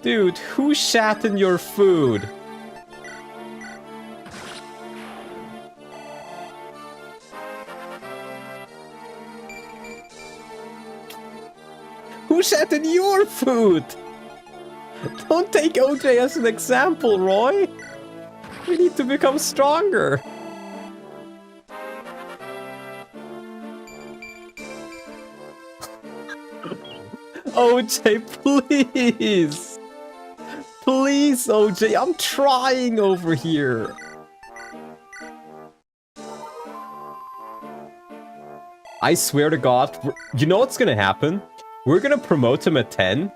Dude, who shat in your food? Who shat in your food? Don't take OJ as an example, Roy. We need to become stronger. OJ, please. Please, OJ, I'm trying over here. I swear to God, you know what's gonna happen? We're gonna promote him at 10,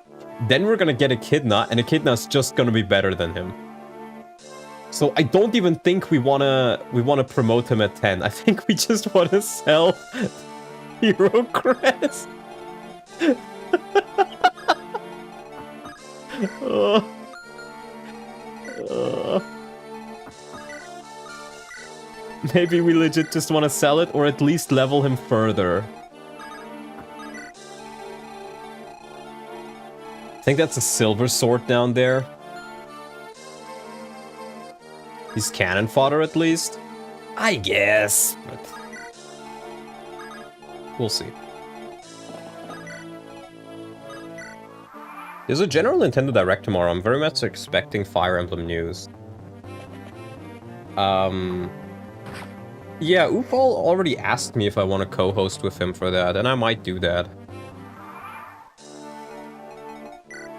then we're gonna get Echidna, and Echidna's just gonna be better than him. So I don't even think we wanna promote him at 10. I think we just wanna sell Hero Crest. Maybe we legit just want to sell it, or at least level him further. I think that's a silver sword down there. He's cannon fodder at least? I guess, but we'll see. There's a general Nintendo Direct tomorrow. I'm very much expecting Fire Emblem news. Yeah, Ufal already asked me if I want to co-host with him for that, and I might do that.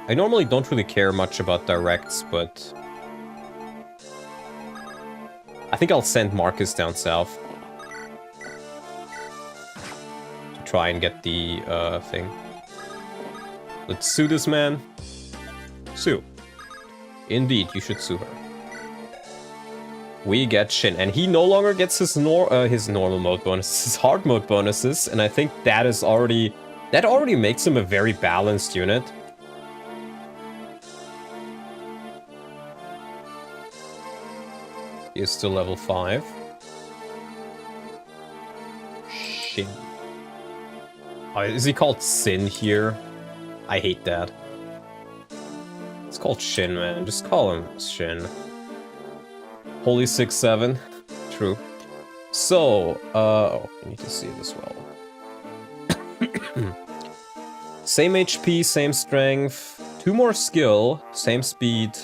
I normally don't really care much about Directs, but I think I'll send Marcus down south to try and get the thing. Let's sue this man. Sue. Indeed, you should sue her. We get Shin, and he no longer gets his normal mode bonuses, his hard mode bonuses, and I think that already makes him a very balanced unit. He is still level 5. Shin. Oh, is he called Sin here? I hate that. It's called Shin, man. Just call him Shin. Holy 6-7. True. So, oh, I need to see it as well. Same HP, same strength, 2 more skill, same speed,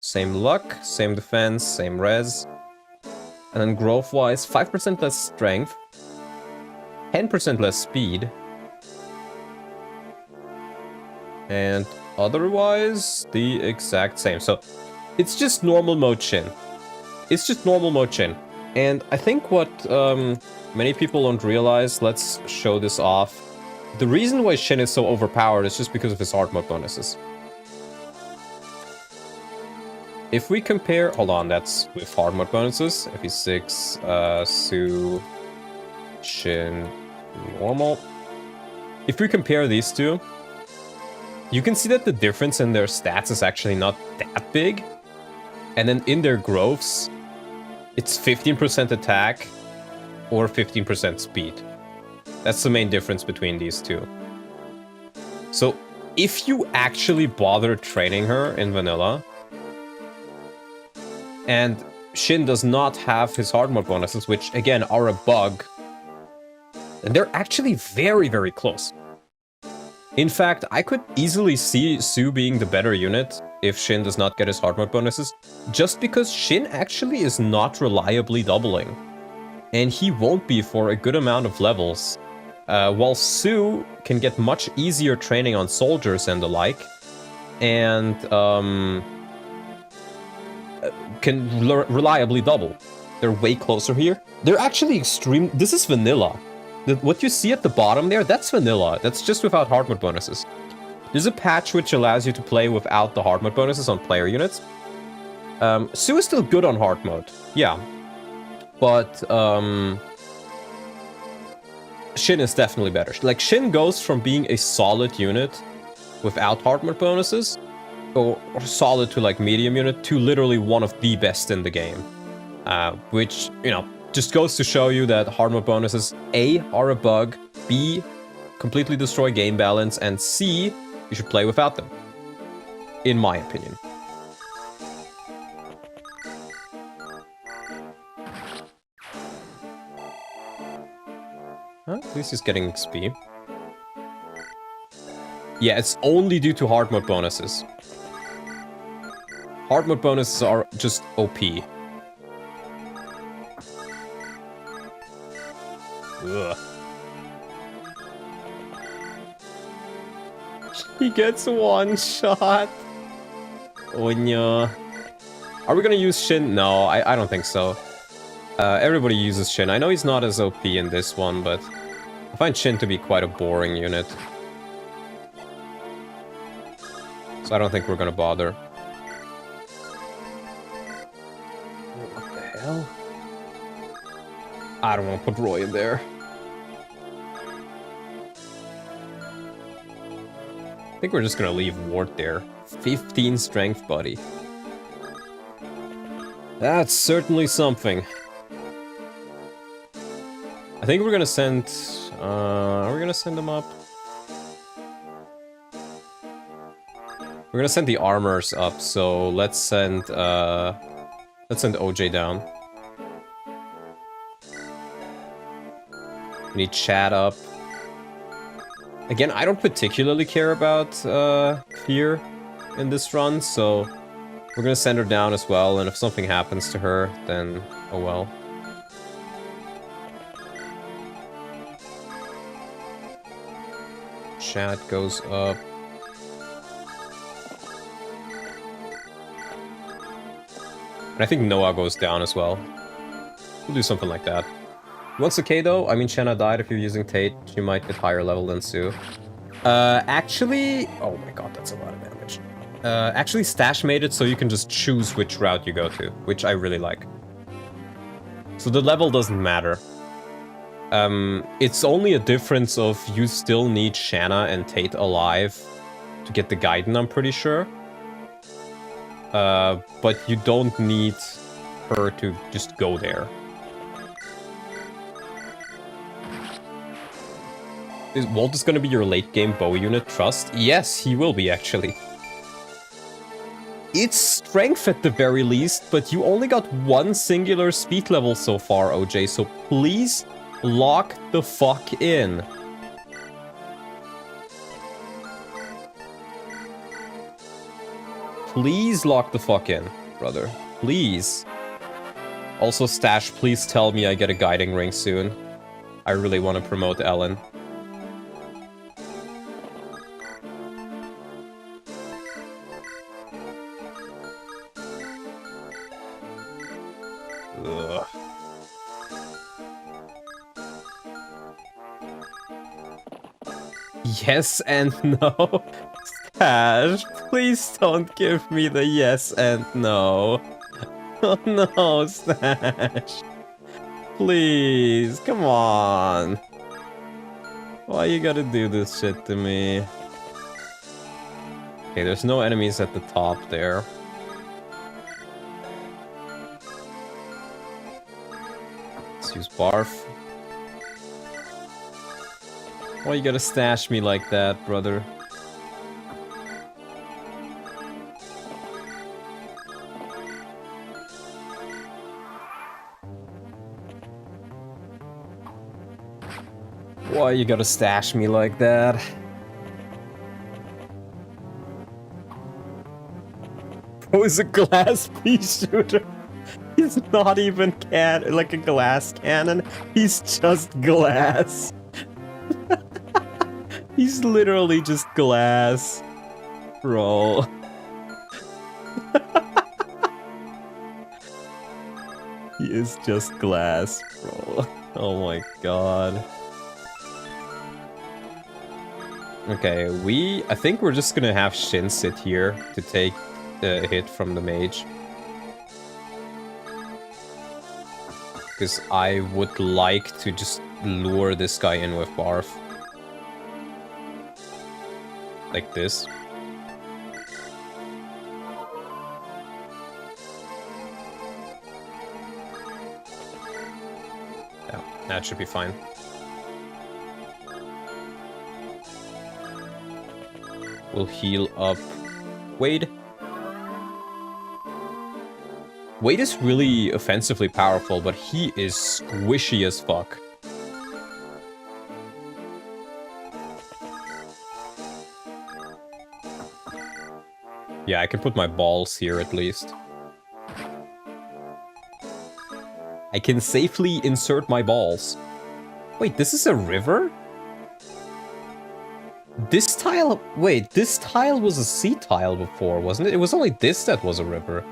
same luck, same defense, same res. And then growth-wise, 5% less strength, 10% less speed. And otherwise, the exact same. So, it's just normal mode Shin. It's just normal mode Shin. And I think what many people don't realize, let's show this off. The reason why Shin is so overpowered is just because of his hard mode bonuses. If we compare, hold on, that's with hard mode bonuses. FE6, Sue, Shin, normal. If we compare these two, you can see that the difference in their stats is actually not that big. And then in their growths, it's 15% attack or 15% speed. That's the main difference between these two. So if you actually bother training her in vanilla, and Shin does not have his hard mode bonuses, which again are a bug, and they're actually very, very close. In fact, I could easily see Sue being the better unit if Shin does not get his hard mode bonuses, just because Shin actually is not reliably doubling. And he won't be for a good amount of levels. While Sue can get much easier training on soldiers and the like, and can reliably double. They're way closer here. They're actually extreme. This is vanilla. What you see at the bottom there, that's vanilla. That's just without hard mode bonuses. There's a patch which allows you to play without the hard mode bonuses on player units. Sue is still good on hard mode, yeah. But Shin is definitely better. Like, Shin goes from being a solid unit without hard mode bonuses, or solid to like medium unit, to literally one of the best in the game. Which, you know, just goes to show you that hard mode bonuses, A, are a bug, B, completely destroy game balance, and C, you should play without them. In my opinion. Huh? At least he's getting XP. Yeah, it's only due to hard mode bonuses. Hard mode bonuses are just OP. Ugh. He gets one shot. Oh no. Are we gonna use Shin? No, I don't think so. Everybody uses Shin. I know he's not as OP in this one, but I find Shin to be quite a boring unit. So I don't think we're gonna bother. What the hell? I don't want to put Roy in there. I think we're just gonna leave Ward there. 15 strength, buddy. That's certainly something. I think we're gonna send... are we gonna send him up? We're gonna send the armors up, so let's send OJ down. We need Chad up. Again, I don't particularly care about Fear in this run, so we're gonna send her down as well, and if something happens to her, then oh well. Chad goes up. And I think Noah goes down as well. We'll do something like that. Once a K though, I mean Shenna died. If you're using Tate, you might get higher level than Sue. Actually... Oh my god, that's a lot of damage. Actually Stache made it so you can just choose which route you go to, which I really like. So the level doesn't matter. It's only a difference of you still need Shanna and Tate alive to get the Gaiden, I'm pretty sure. But you don't need her to just go there. Is Walt gonna be your late game bow unit trust? Yes, he will be actually. It's strength at the very least, but you only got one singular speed level so far, OJ, so please lock the fuck in. Please lock the fuck in, brother. Please. Also, Stache, please tell me I get a guiding ring soon. I really want to promote Ellen. Ugh. Yes and no. Stache, please don't give me the yes and no. Oh no, Stache. Please, come on. Why you gotta do this shit to me? Okay, there's no enemies at the top there. Let's use Barf. Why you gotta stash me like that, brother? Why you gotta stash me like that? Bro is a glass pea shooter. He's not even like a glass cannon. He's just glass. He's literally just glass. Bro. He is just glass, bro. Oh my god. Okay, I think we're just gonna have Shin sit here to take the hit from the mage. Because I would like to just lure this guy in with Barf. Like this. That should be fine. We'll heal up Wade. Wade is really offensively powerful, but he is squishy as fuck. Yeah, I can put my balls here at least. I can safely insert my balls. Wait, this is a river? This tile... Wait, this tile was a sea tile before, wasn't it? It was only this that was a river.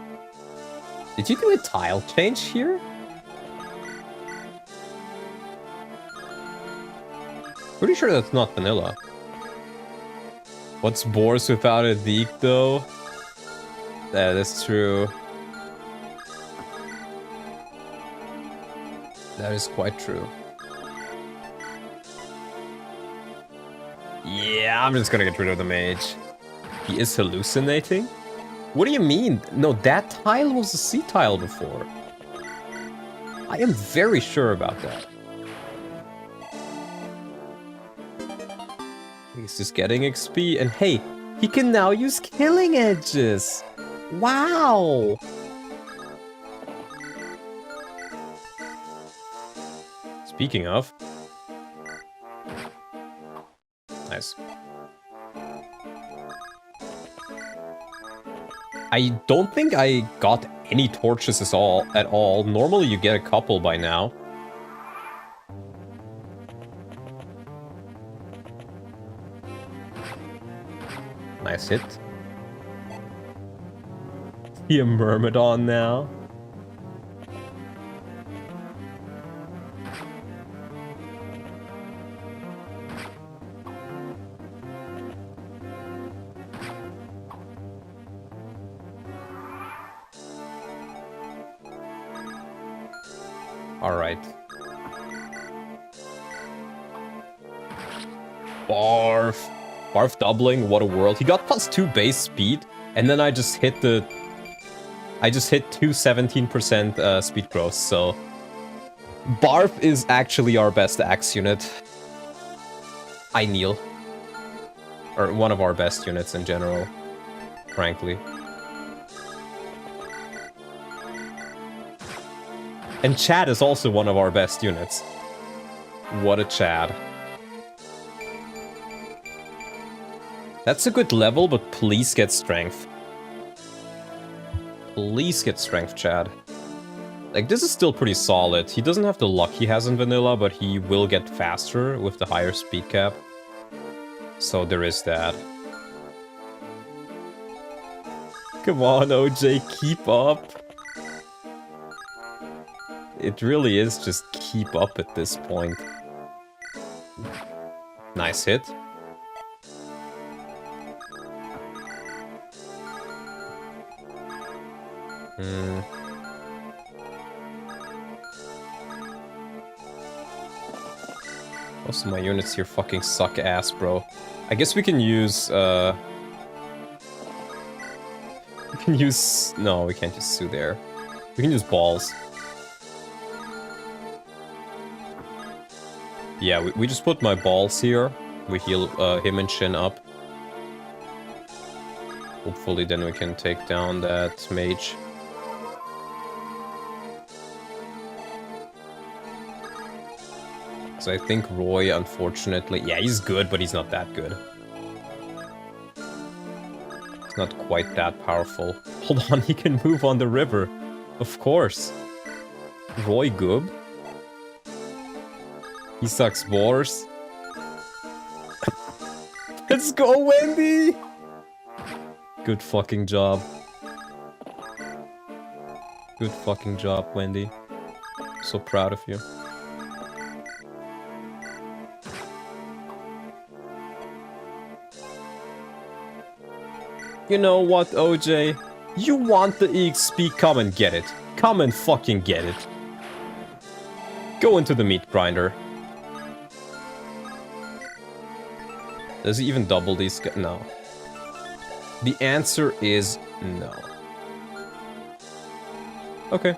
Did you do a tile change here? Pretty sure that's not vanilla. What's Boars without a Deke, though? That is true. That is quite true. Yeah, I'm just gonna get rid of the mage. He is hallucinating? What do you mean? No, that tile was a sea tile before. I am very sure about that. He's just getting XP, and hey, he can now use killing edges! Wow! Speaking of... Nice. I don't think I got any torches at all. Normally you get a couple by now. Nice hit. He a Myrmidon now. Alright. Barf. Barf doubling, what a world. He got +2 base speed, and then I just hit 217% speed growth, so... Barf is actually our best axe unit. I kneel. Or one of our best units in general, frankly. And Chad is also one of our best units. What a Chad. That's a good level, but please get strength. Please get strength, Chad. Like, this is still pretty solid. He doesn't have the luck he has in vanilla, but he will get faster with the higher speed cap. So there is that. Come on, OJ, keep up. It really is just keep up at this point. Nice hit. Most of my units here fucking suck ass, bro. I guess we can use, we can use... No, we can't use Sue there. We can use balls. Yeah, we just put my balls here. We heal him and Shin up. Hopefully then we can take down that mage. So I think Roy, unfortunately... Yeah, he's good, but he's not that good. He's not quite that powerful. Hold on, he can move on the river. Of course. Roy Goob. He sucks balls. Let's go, Wendy! Good fucking job. Good fucking job, Wendy. So proud of you. You know what, OJ? You want the EXP? Come and get it. Come and fucking get it. Go into the meat grinder. Does he even double these guys? No. The answer is no. Okay.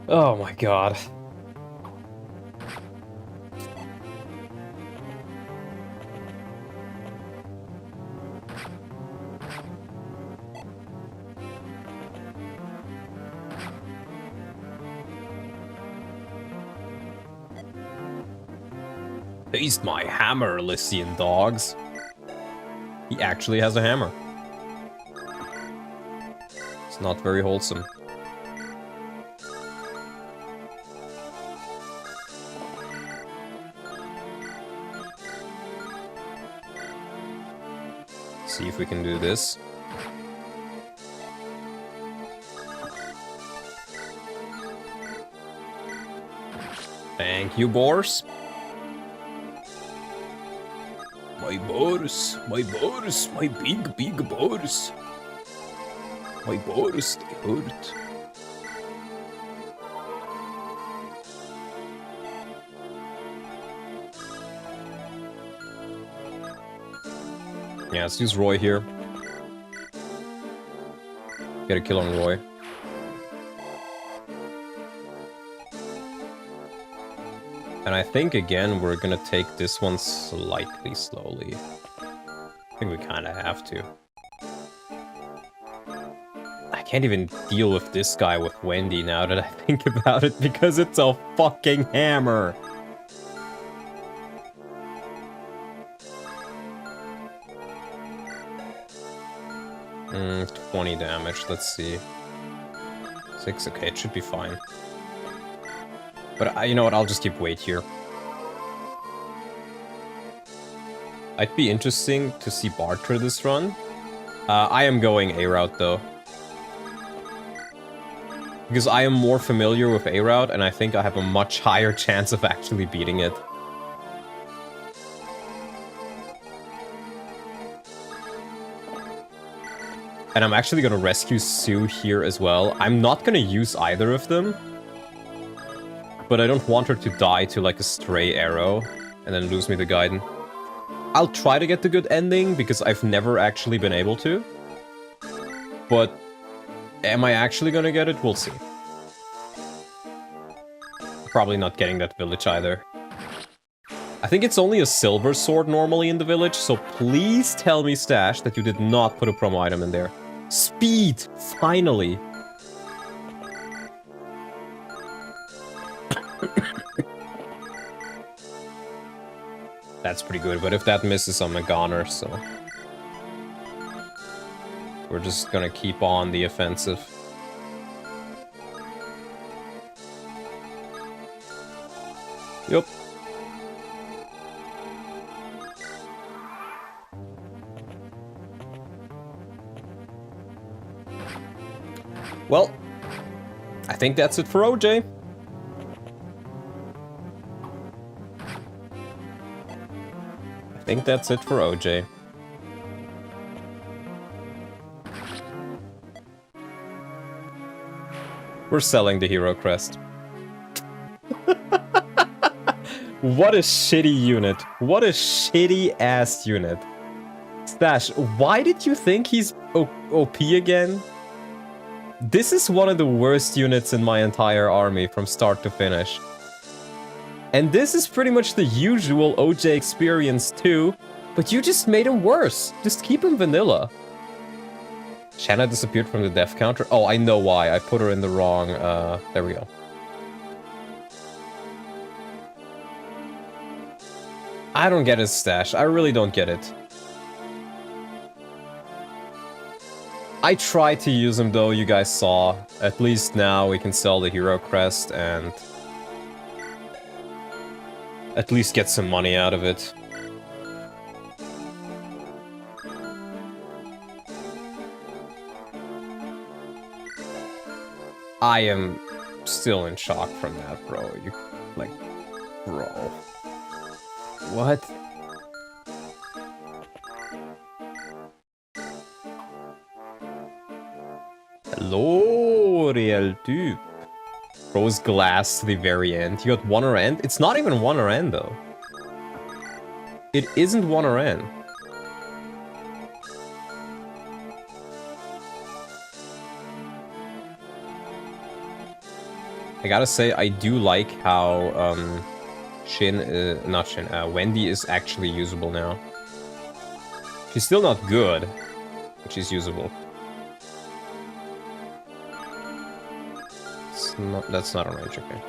Oh my god. Taste my hammer, Lycian dogs. He actually has a hammer. It's not very wholesome. See if we can do this. Thank you, Boris. My Boris, my Boris, my big Boris. My Boris, they hurt. Yeah, let's use Roy here. Get a kill on Roy. And I think, again, we're gonna take this one slightly slowly. I think we kinda have to. I can't even deal with this guy with Wendy now that I think about it, because it's a fucking hammer! 20 damage, let's see. 6, okay, it should be fine. But you know what, I'll just keep weight here. It'd be interesting to see Barter this run. I am going A route though. Because I am more familiar with A route, and I think I have a much higher chance of actually beating it. And I'm actually gonna rescue Sue here as well. I'm not gonna use either of them. But I don't want her to die to like a stray arrow and then lose me the Gaiden. I'll try to get the good ending because I've never actually been able to. But am I actually gonna get it? We'll see. Probably not getting that village either. I think it's only a silver sword normally in the village, so please tell me, Stache, that you did not put a promo item in there. Speed! Finally! That's pretty good, but if that misses, I'm a goner, so... We're just gonna keep on the offensive. Yup. Well, I think that's it for OJ. I think that's it for OJ. We're selling the hero crest. What a shitty unit. What a shitty ass unit. Stache, why did you think he's OP again? This is one of the worst units in my entire army from start to finish. And this is pretty much the usual OJ experience too, but you just made him worse. Just keep him vanilla. Shanna disappeared from the death counter. Oh, I know why. I put her in the wrong... there we go. I don't get his Stache. I really don't get it. I tried to use him though, you guys saw. At least now we can sell the hero crest and... at least get some money out of it. I am still in shock from that, bro. You, like, bro. What? Hello, real dude. Rose glass to the very end. You got 1 or end? It's not even 1 or end, though. It isn't 1 or end. I gotta say, I do like how Wendy is actually usable now. She's still not good, but she's usable. That's not a range, okay.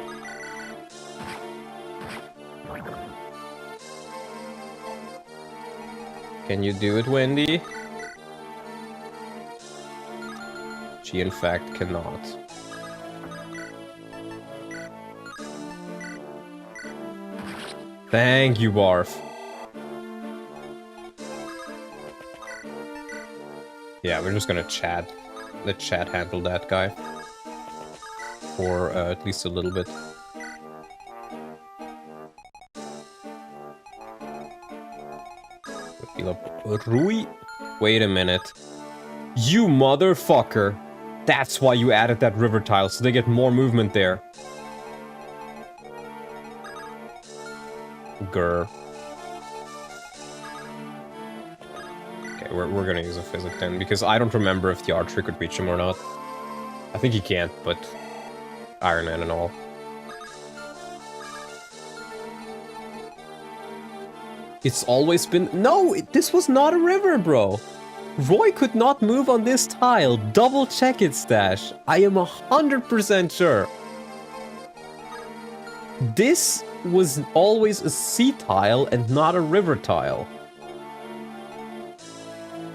Can you do it, Wendy? She in fact cannot. Thank you, Barf. Yeah, we're just gonna chat. Let chat handle that guy. For at least a little bit. Heal up Rui. Wait a minute. You motherfucker! That's why you added that river tile, so they get more movement there. Grr. Okay, we're gonna use a physic then, because I don't remember if the archer could reach him or not. I think he can't, but Ironman and all. It's always been... No, this was not a river, bro. Roy could not move on this tile. Double check it, Stache. I am 100% sure. This was always a sea tile and not a river tile.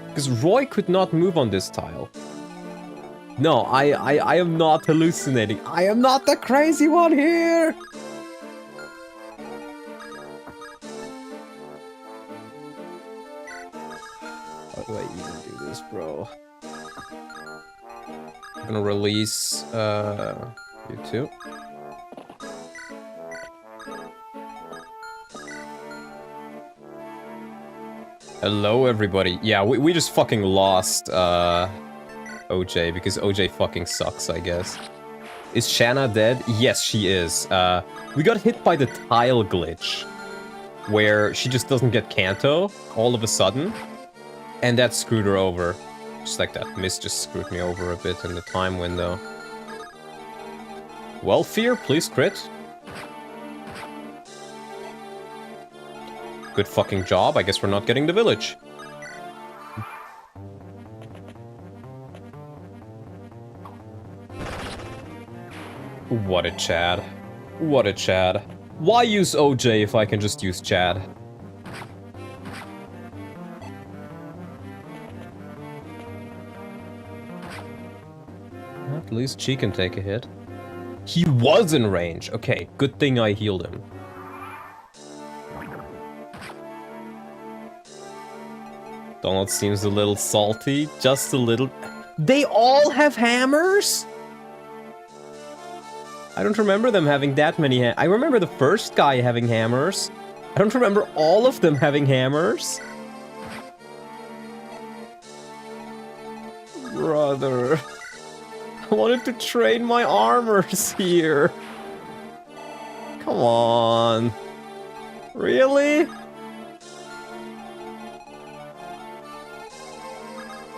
Because Roy could not move on this tile. No, I am not hallucinating. I am not the crazy one here! How do I even do this, bro? I'm gonna release, you two. Hello, everybody. Yeah, we just fucking lost, OJ, because OJ fucking sucks, I guess. Is Shanna dead? Yes, she is. We got hit by the tile glitch, where she just doesn't get Kanto all of a sudden, and that screwed her over. Just like that. Miss just screwed me over a bit in the time window. Welfare, please crit. Good fucking job. I guess we're not getting the village. What a Chad. What a Chad. Why use OJ if I can just use Chad? At least she can take a hit. He was in range. Okay, good thing I healed him. Donald seems a little salty. Just a little. They all have hammers? I don't remember them having that many I remember the first guy having hammers. I don't remember all of them having hammers. Brother. I wanted to train my armors here. Come on. Really?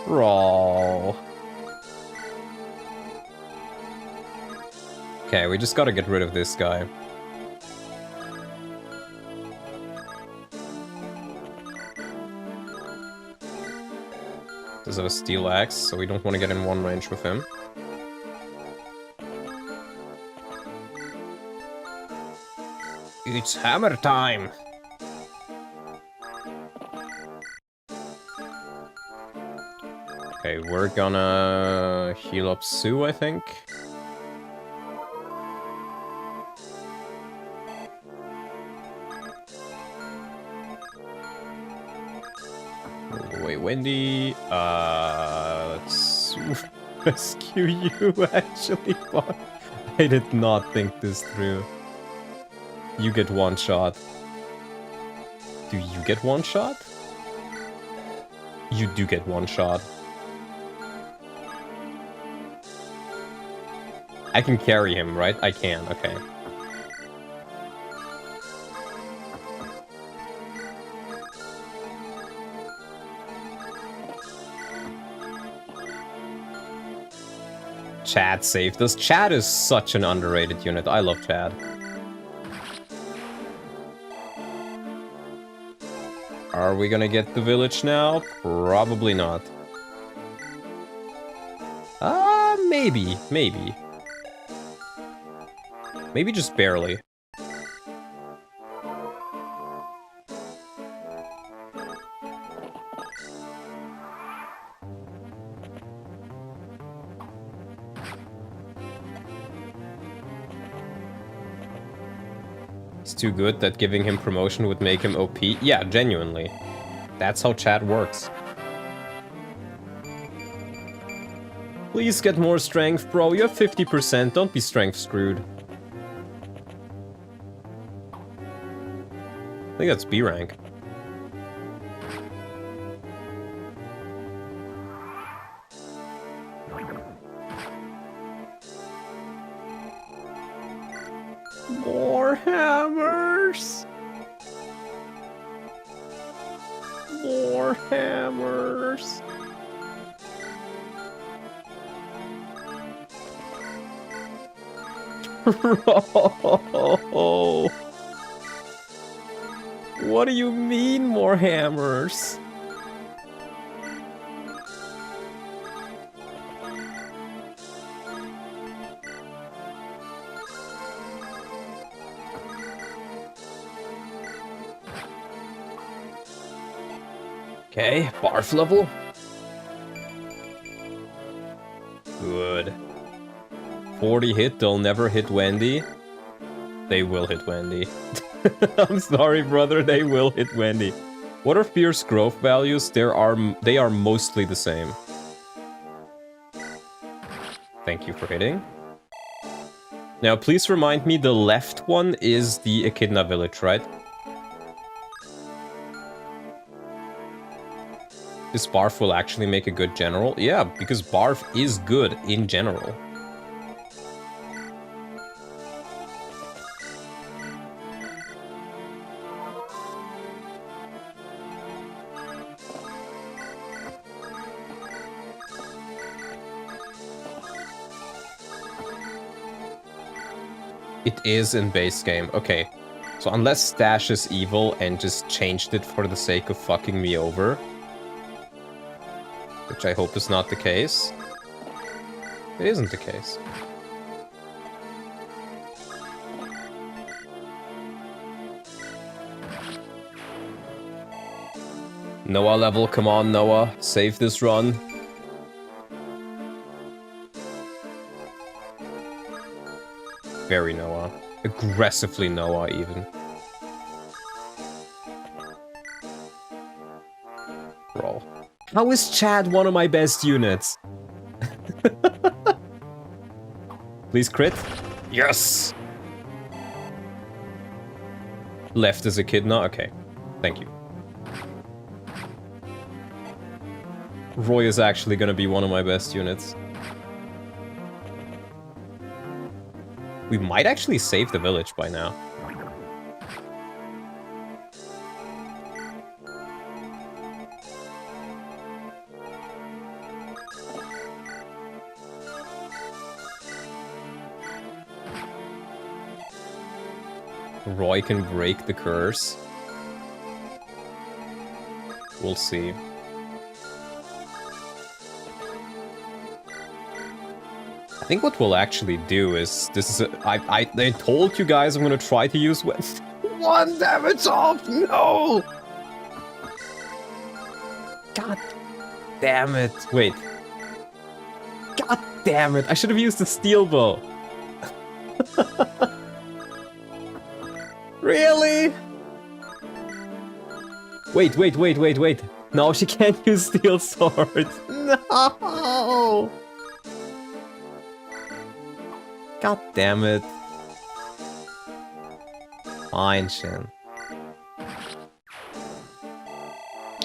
Raw. Okay, we just gotta get rid of this guy. Does have a steel axe, so we don't want to get in one range with him. It's hammer time! Okay, we're gonna heal up Sue, I think. Move away, Wendy. Let's rescue you, actually, but I did not think this through. You get one shot. Do you get one shot? You do get one shot. I can carry him, right? I can, okay. Chad saved us. Chad is such an underrated unit. I love Chad. Are we gonna get the village now? Probably not. Maybe. Maybe. Maybe just barely. He's too good that giving him promotion would make him OP. Yeah, genuinely. That's how chat works. Please get more strength, bro. You have 50%. Don't be strength screwed. I think that's B rank. More hammers. More hammers. Bro. What do you mean more hammers? Okay, barf level. Good. 40 hit, they'll never hit Wendy. They will hit Wendy. I'm sorry, brother, they will hit Wendy. What are fierce growth values? They are mostly the same. Thank you for hitting. Now, please remind me, the left one is the Echidna village, right? This Barf will actually make a good general? Yeah, because Barf is good in general. It is in base game. Okay. So unless Stache is evil and just changed it for the sake of fucking me over, which I hope is not the case. It isn't the case. Noah level, come on Noah, save this run. Very Noah. Aggressively Noah, even. Bro. How is Chad one of my best units? Please crit. Yes! Left is Echidna? Okay. Thank you. Roy is actually gonna be one of my best units. We might actually save the village by now. Roy can break the curse. We'll see. I think what we'll actually do is, I told you guys I'm gonna try to use one damage off. No. God damn it! Wait. God damn it! I should have used the steel bow. Really? Wait. No, she can't use steel sword. No. God damn it. Fine, Shin.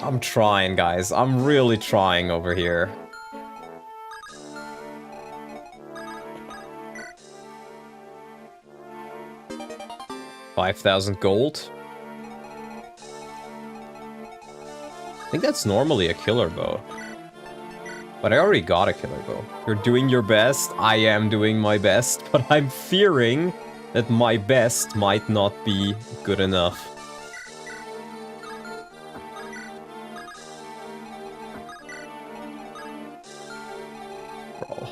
I'm trying, guys. I'm really trying over here. $5,000 gold. I think that's normally a killer bow. But I already got a killer though. You're doing your best, I am doing my best, but I'm fearing that my best might not be good enough. Bro.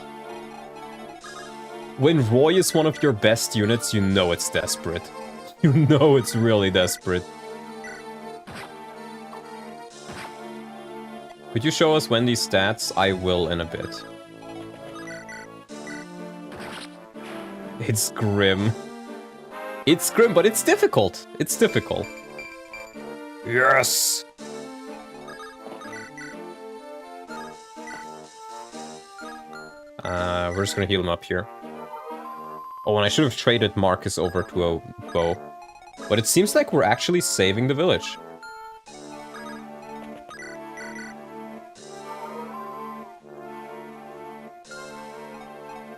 When Roy is one of your best units, you know it's desperate. You know it's really desperate. Could you show us Wendy's stats? I will in a bit. It's grim. It's grim, but it's difficult. It's difficult. Yes! We're just gonna heal him up here. Oh, and I should have traded Marcus over to a bow. But it seems like we're actually saving the village.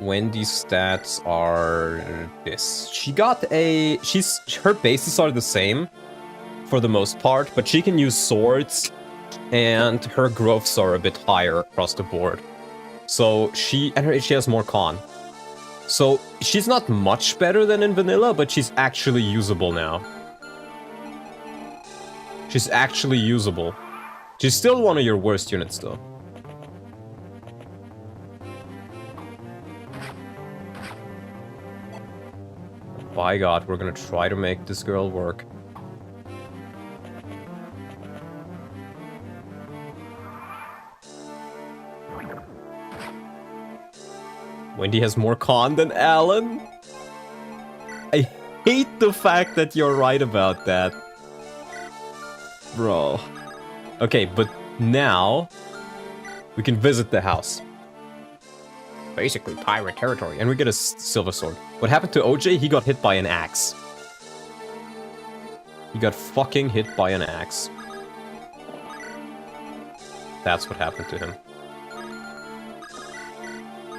Wendy's stats are this. She got a... her bases are the same for the most part, but she can use swords and her growths are a bit higher across the board. So she has more con. So she's not much better than in vanilla, but she's actually usable now. She's actually usable. She's still one of your worst units though. By God, we're gonna try to make this girl work. Wendy has more con than Alan? I hate the fact that you're right about that. Bro. Okay, but now we can visit the house. Basically pirate territory. And we get a silver sword. What happened to OJ? He got hit by an axe. He got fucking hit by an axe. That's what happened to him.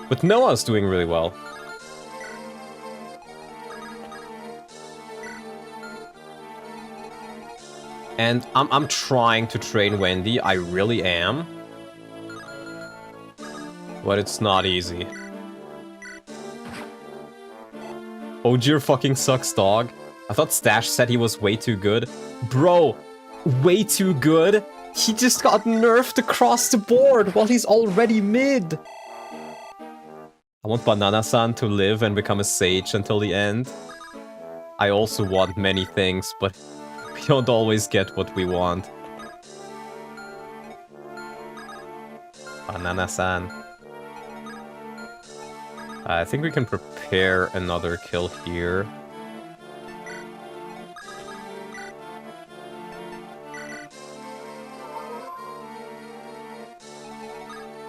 But Noah's doing really well. And I'm trying to train Wendy. I really am. But it's not easy. Ogier fucking sucks, dog. I thought Stache said he was way too good. Bro, way too good? He just got nerfed across the board while he's already mid. I want Banana-san to live and become a sage until the end. I also want many things, but we don't always get what we want. Banana-san. I think we can prepare another kill here.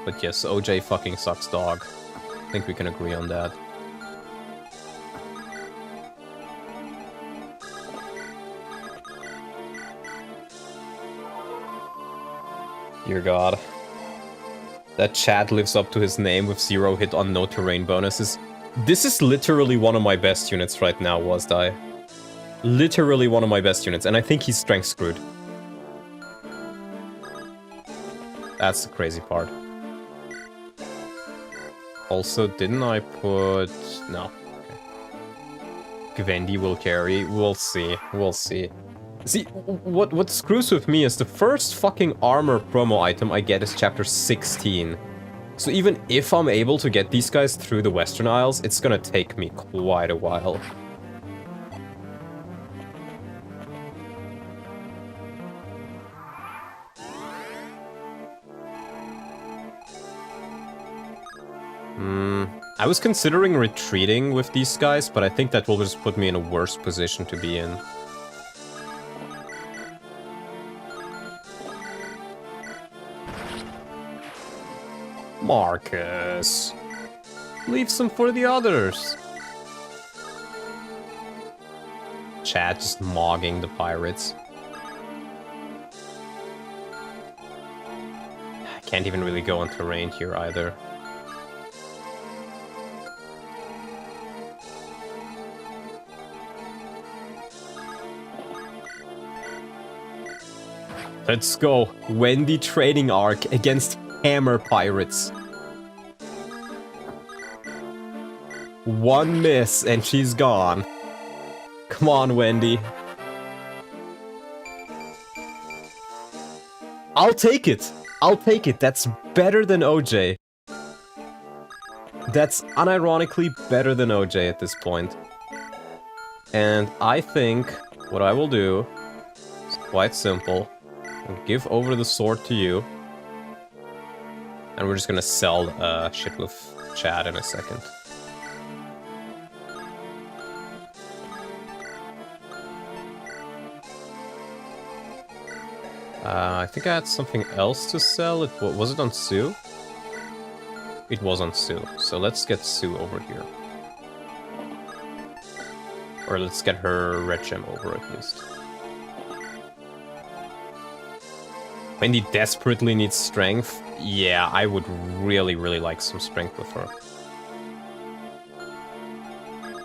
But yes, OJ fucking sucks, dog. I think we can agree on that. Dear God. That Chad lives up to his name with 0 hit on no terrain bonuses. This is literally one of my best units right now, Wasdai. Literally one of my best units, and I think he's strength screwed. That's the crazy part. Also, didn't I put... No. Okay. Gvendi will carry. We'll see. We'll see. See, what screws with me is the first fucking armor promo item I get is chapter 16. So even if I'm able to get these guys through the Western Isles, it's gonna take me quite a while. I was considering retreating with these guys, but I think that will just put me in a worse position to be in. Marcus. Leave some for the others. Chad just mogging the pirates. I can't even really go on terrain here either. Let's go. Wendy trading arc against hammer pirates. One miss and she's gone. Come on, Wendy. I'll take it. I'll take it. That's better than OJ. That's unironically better than OJ at this point. And I think what I will do is quite simple. I'll give over the sword to you. And we're just gonna sell shit with Chad in a second. I think I had something else to sell. Was it on Sue? It was on Sue. So let's get Sue over here. Or let's get her red gem over at least. Wendy desperately needs strength. Yeah, I would really, really like some strength with her.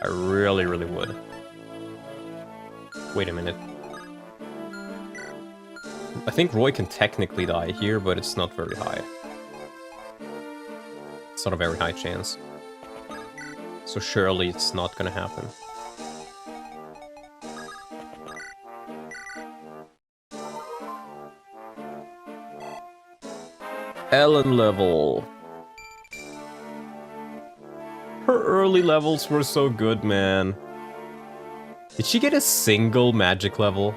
I really, really would. Wait a minute. I think Roy can technically die here, but it's not very high. It's not a very high chance. So surely it's not gonna happen. Ellen level. Her early levels were so good, man. Did she get a single magic level?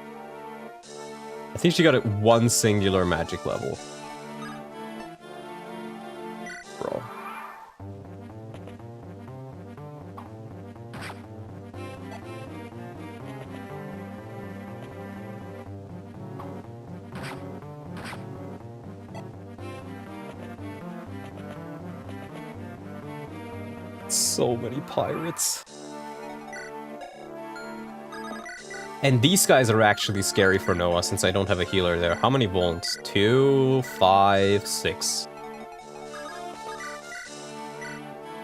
I think she got one singular magic level. Bro. So many pirates. And these guys are actually scary for Noah, since I don't have a healer there. How many wounds? 2, 5, 6.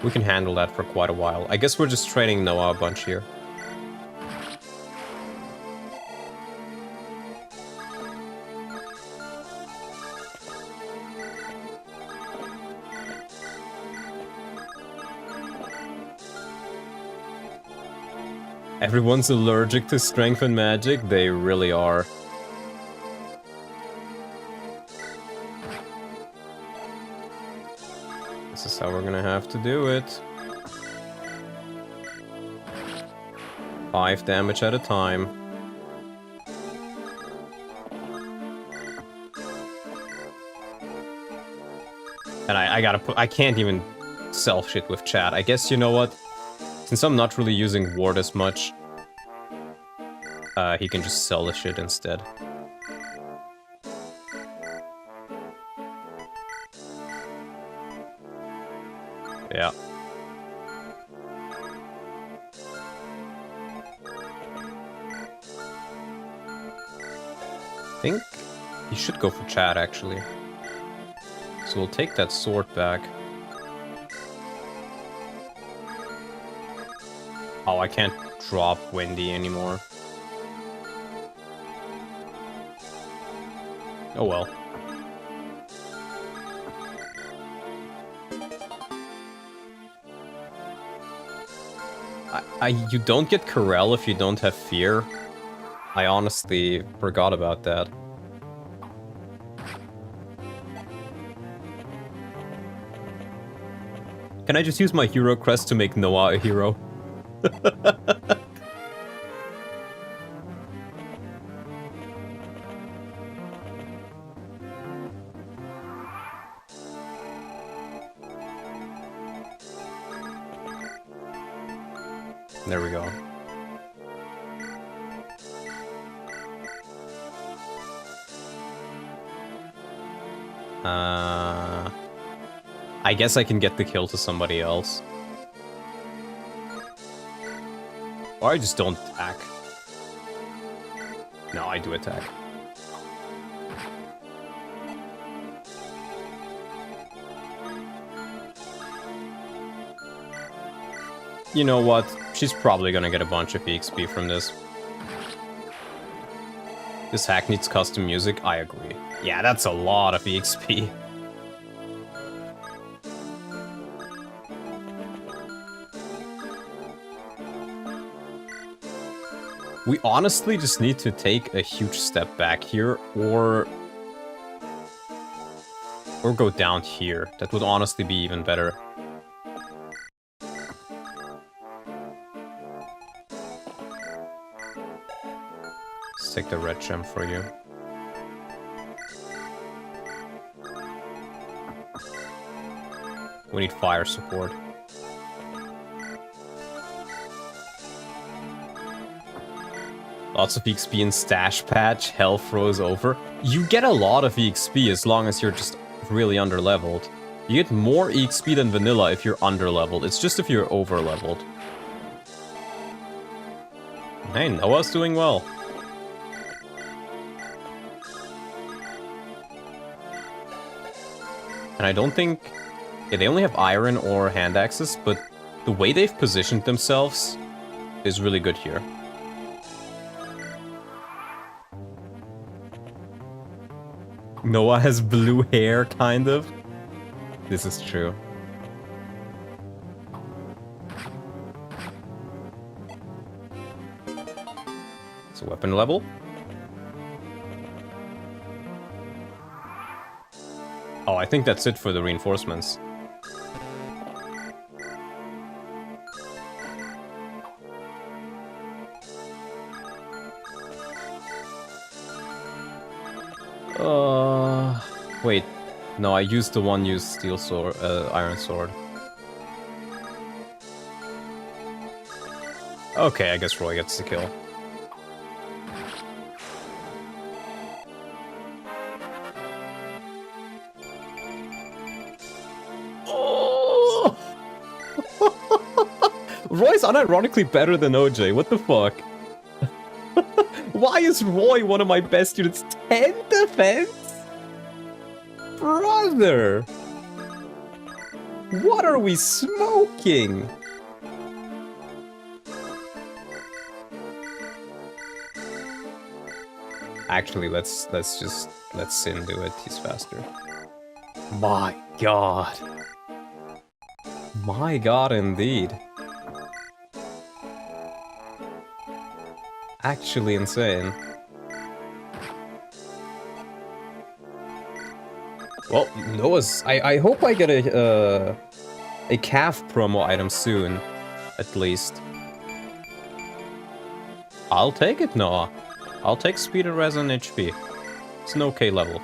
We can handle that for quite a while. I guess we're just training Noah a bunch here. Everyone's allergic to strength and magic? They really are. This is how we're gonna have to do it. 5 damage at a time. And I can't even self shit with chat. I guess, you know what? Since I'm not really using ward as much, he can just sell the shit instead. Yeah. I think he should go for chat, actually. So we'll take that sword back. Oh, I can't drop Wendy anymore. Oh well. You don't get Corel if you don't have fear. I honestly forgot about that. Can I just use my hero crest to make Noah a hero? There we go. I guess I can get the kill to somebody else. Or I just don't attack. No, I do attack. You know what? She's probably gonna get a bunch of EXP from this. This hack needs custom music, I agree. Yeah, that's a lot of EXP. We honestly just need to take a huge step back here, or go down here. That would honestly be even better. Let's take the red gem for you. We need fire support. Lots of EXP in Stache patch, hell froze over. You get a lot of EXP as long as you're just really under-leveled. You get more EXP than vanilla if you're under-leveled. It's just if you're over-leveled. Hey, Noah's doing well. And I don't think... Yeah, they only have iron or hand axes, but the way they've positioned themselves is really good here. Noah has blue hair, kind of. This is true. It's a weapon level. Oh, I think that's it for the reinforcements. Wait. No, I used the one-use steel sword, iron sword. Okay, I guess Roy gets the kill. Oh! Roy's unironically better than OJ, what the fuck? Why is Roy one of my best units? 10 defense? Brother! What are we smoking? Actually, let's Sin do it. He's faster. My god. My god, indeed. Actually insane. Well, Noah's... I hope I get a calf promo item soon, at least. I'll take it, Noah. I'll take speed and res and HP. It's an okay level.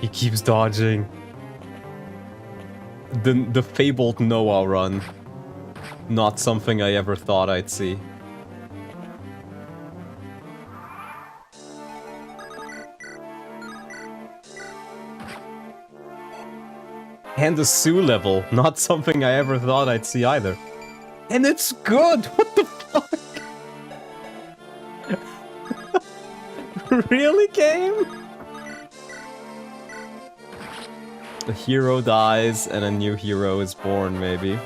He keeps dodging. The fabled Noah run. Not something I ever thought I'd see. And the Sue level. Not something I ever thought I'd see either. And it's good! What the fuck? Really, game? A hero dies and a new hero is born, maybe.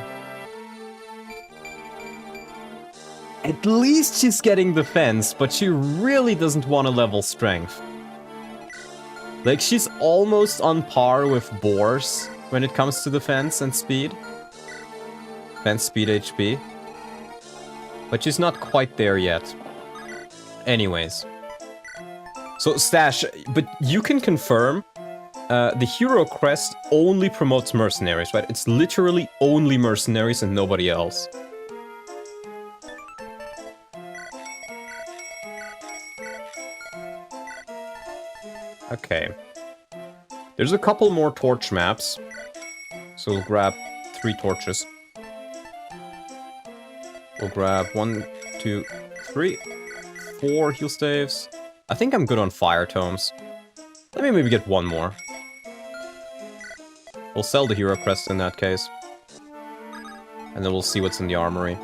At least she's getting defense, but she really doesn't want to level strength. Like, she's almost on par with boars when it comes to defense and speed. Defense, speed, HP. But she's not quite there yet. Anyways. So, Stache, but you can confirm the hero crest only promotes mercenaries, right? It's literally only mercenaries and nobody else. Okay. There's a couple more torch maps. So we'll grab 3 torches. We'll grab 1, 2, 3, 4 heal staves. I think I'm good on fire tomes. Let me maybe get 1 more. We'll sell the hero crest in that case. And then we'll see what's in the armory.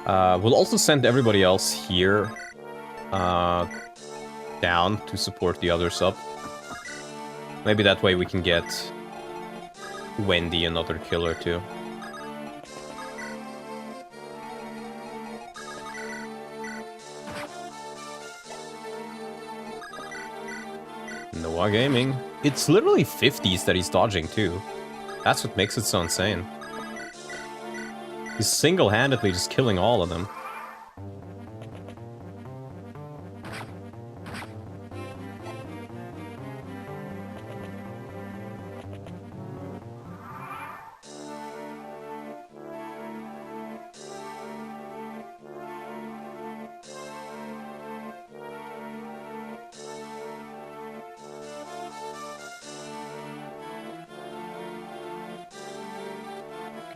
We'll also send everybody else here down to support the other sub. Maybe that way we can get Wendy another kill or 2. Noah Gaming. It's literally 50s that he's dodging too. That's what makes it so insane. He's single-handedly just killing all of them.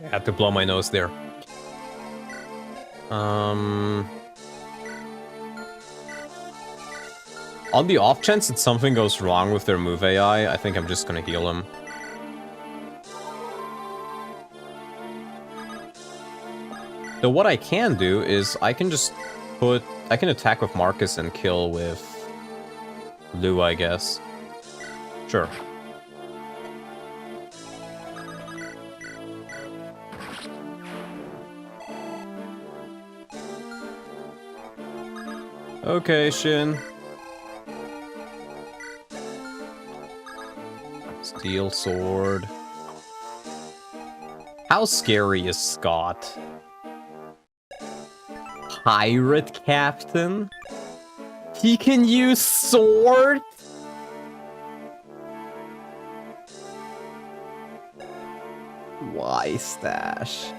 I had to blow my nose there. On the off chance that something goes wrong with their move AI, I think I'm just gonna heal him. So what I can do is I can just I can attack with Marcus and kill with Lou, I guess. Sure. Okay, Shin. Steel sword. How scary is Scott? Pirate captain? He can use sword? Why, Stache?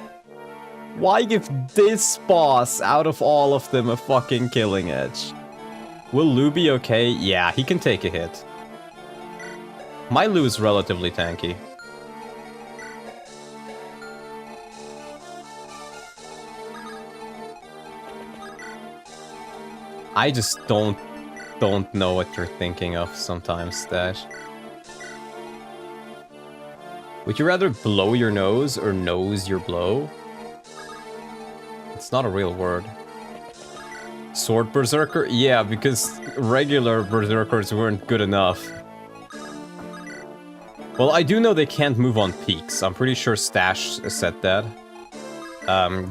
Why give this boss out of all of them a fucking killing edge? Will Lou be okay? Yeah, he can take a hit. My Lou is relatively tanky. I just don't know what you're thinking of sometimes, Stache. Would you rather blow your nose or nose your blow? It's not a real word. Sword Berserker? Yeah, because regular Berserkers weren't good enough. Well, I do know they can't move on peaks. I'm pretty sure Stache said that.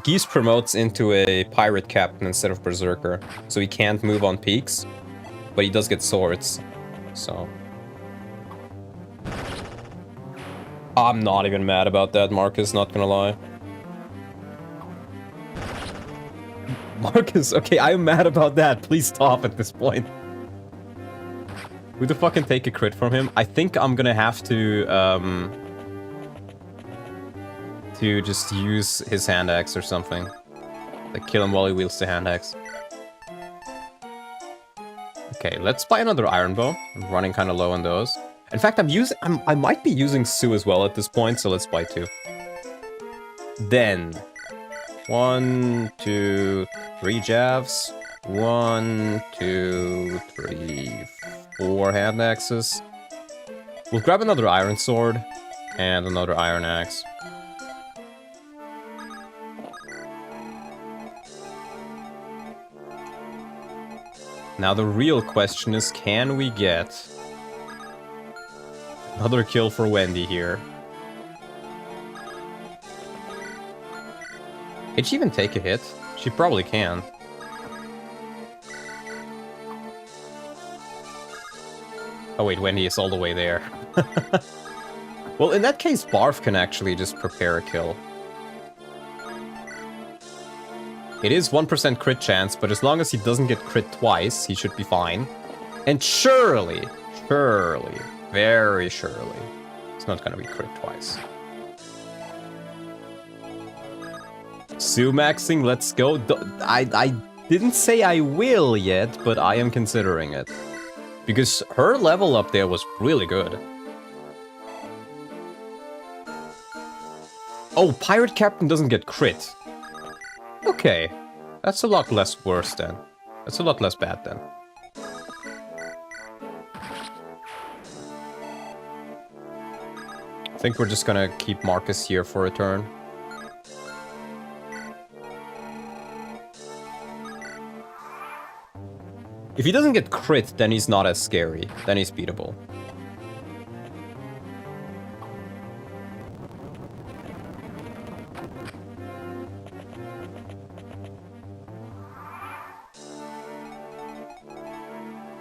Geese promotes into a pirate captain instead of Berserker, so he can't move on peaks, but he does get swords, so... I'm not even mad about that, Marcus, not gonna lie. Marcus, okay, I'm mad about that. Please stop at this point. Who the fuck can take a crit from him? I think I'm gonna have to just use his hand axe or something. Like, kill him while he wields the hand axe. Okay, let's buy another iron bow. I'm running kind of low on those. In fact, I might be using Sue as well at this point, so let's buy 2. Then 1, 2, 3 jabs. 1, 2, 3, 4 hand axes. We'll grab another iron sword and another iron axe. Now the real question is, can we get another kill for Wendy here? Can she even take a hit? She probably can. Oh wait, Wendy is all the way there. Well, in that case, Barf can actually just prepare a kill. It is 1% crit chance, but as long as he doesn't get crit twice, he should be fine. And surely, very surely, it's not gonna be crit twice. Sumaxing, let's go. I didn't say I will yet, but I am considering it. Because her level up there was really good. Oh, Pirate Captain doesn't get crit. Okay, that's a lot less worse then. That's a lot less bad then. I think we're just gonna keep Marcus here for a turn. If he doesn't get crit, then he's not as scary. Then he's beatable.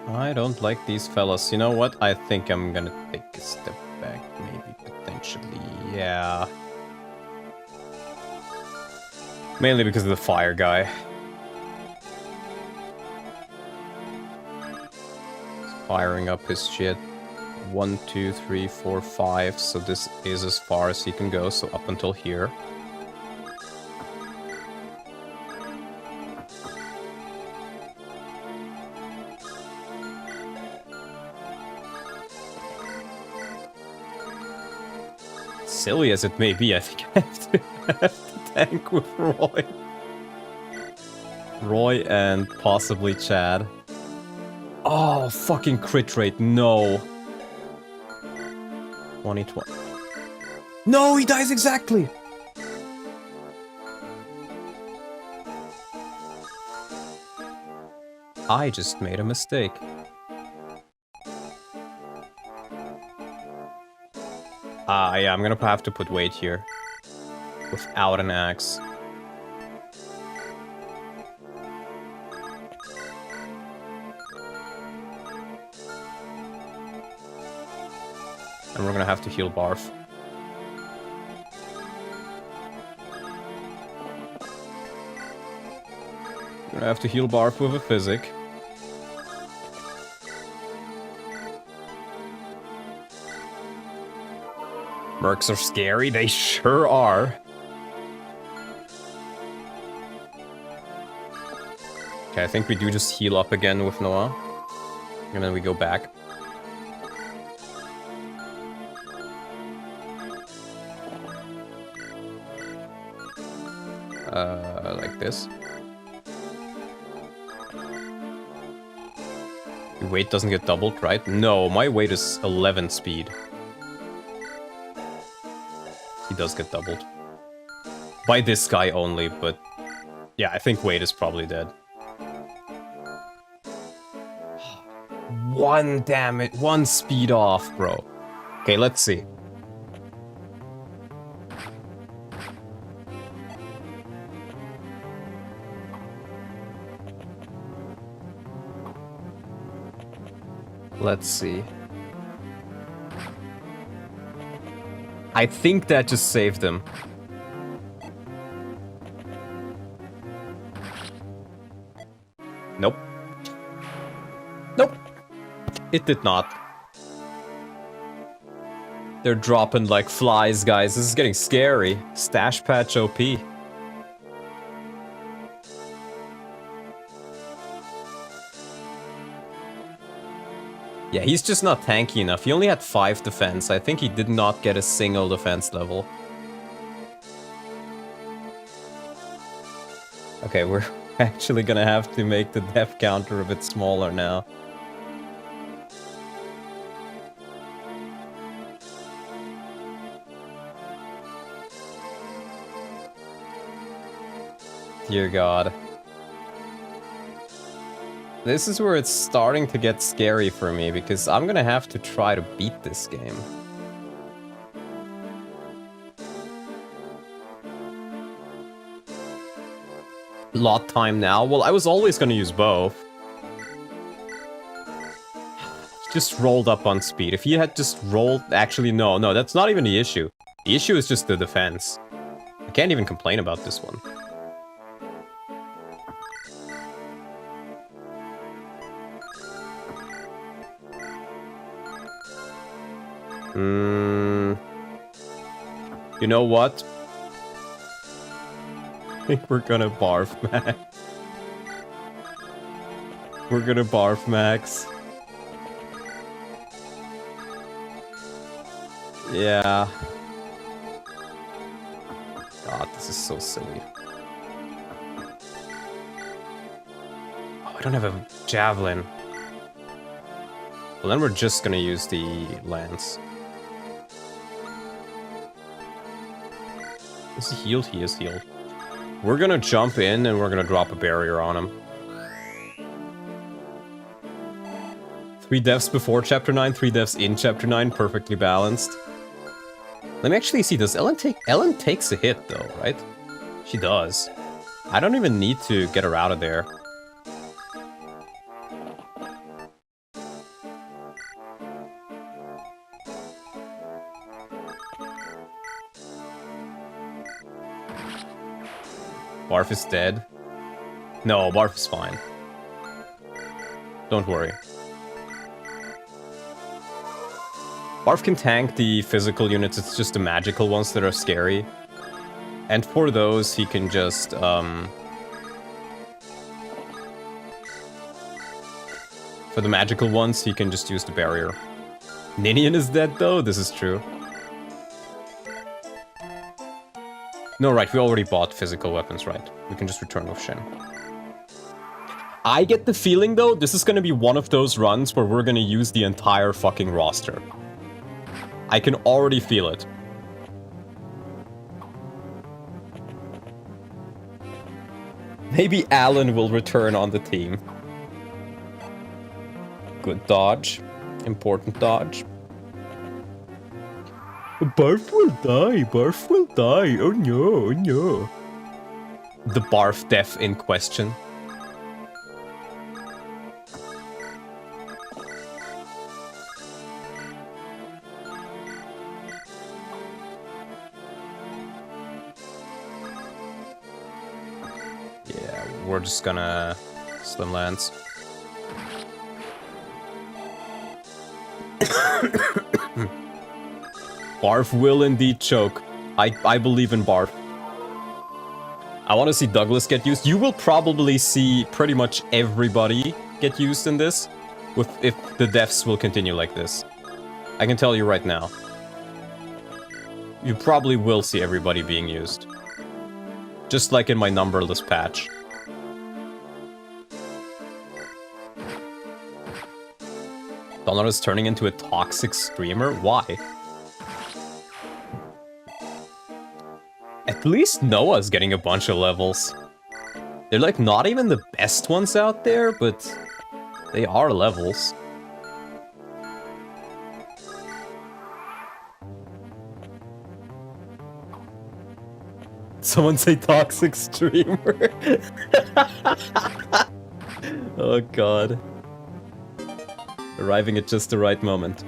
I don't like these fellas. You know what? I think I'm gonna take a step back, maybe, potentially. Yeah. Mainly because of the fire guy. He's firing up his shit. 1, 2, 3, 4, 5. So this is as far as he can go, so up until here. Silly as it may be, I think I have to tank with Roy. Roy and possibly Chad. Oh, fucking crit rate, no. 2020. No, he dies exactly! I just made a mistake. Yeah, I'm gonna have to put weight here. Without an axe. And we're gonna have to heal Barf. We're gonna have to heal Barf with a physic. Mercs are scary, they sure are. Okay, I think we do just heal up again with Noah. And then we go back. Like this. Your weight doesn't get doubled, right? No, my weight is 11 speed. He does get doubled. By this guy only, but... yeah, I think weight is probably dead. 1 damage, 1 speed off, bro. Okay, let's see. Let's see. I think that just saved him. Nope. Nope. It did not. They're dropping like flies, guys. This is getting scary. Stache patch OP. Yeah, he's just not tanky enough. He only had 5 defense. I think he did not get a single defense level. Okay, we're actually gonna have to make the def counter a bit smaller now. Dear God. This is where it's starting to get scary for me, because I'm gonna have to try to beat this game. Lot time now? Well, I was always gonna use both. Just rolled up on speed. If he had just rolled... actually, no, that's not even the issue. The issue is just the defense. I can't even complain about this one. You know what? I think we're gonna barf Max. We're gonna barf Max. Yeah. God, this is so silly. Oh, I don't have a javelin. Well, then we're just gonna use the lance. Is he healed? He is healed. We're gonna jump in and we're gonna drop a barrier on him. 3 deaths before Chapter 9, 3 deaths in Chapter 9, perfectly balanced. Let me actually see, does Ellen take... Ellen takes a hit though, right? She does. I don't even need to get her out of there. Barf is dead. No, Barf is fine. Don't worry. Barf can tank the physical units, it's just the magical ones that are scary. And for those, he can just, for the magical ones, he can just use the barrier. Ninian is dead, though? This is true. No, right, we already bought physical weapons, right? We can just return with Shen. I get the feeling, though, this is gonna be one of those runs where we're gonna use the entire fucking roster. I can already feel it. Maybe Alan will return on the team. Good dodge. Important dodge. Barf will die. Barf will die. Oh no, oh no. The Barf death in question. Yeah, we're just gonna slim lance. Barf will indeed choke. I believe in Barf. I want to see Douglas get used. You will probably see pretty much everybody get used in this, if the deaths will continue like this. I can tell you right now. You probably will see everybody being used. Just like in my numberless patch. Donald is turning into a toxic streamer? Why? At least Noah's getting a bunch of levels. They're like not even the best ones out there, but they are levels. Someone say toxic streamer. Oh god. Arriving at just the right moment.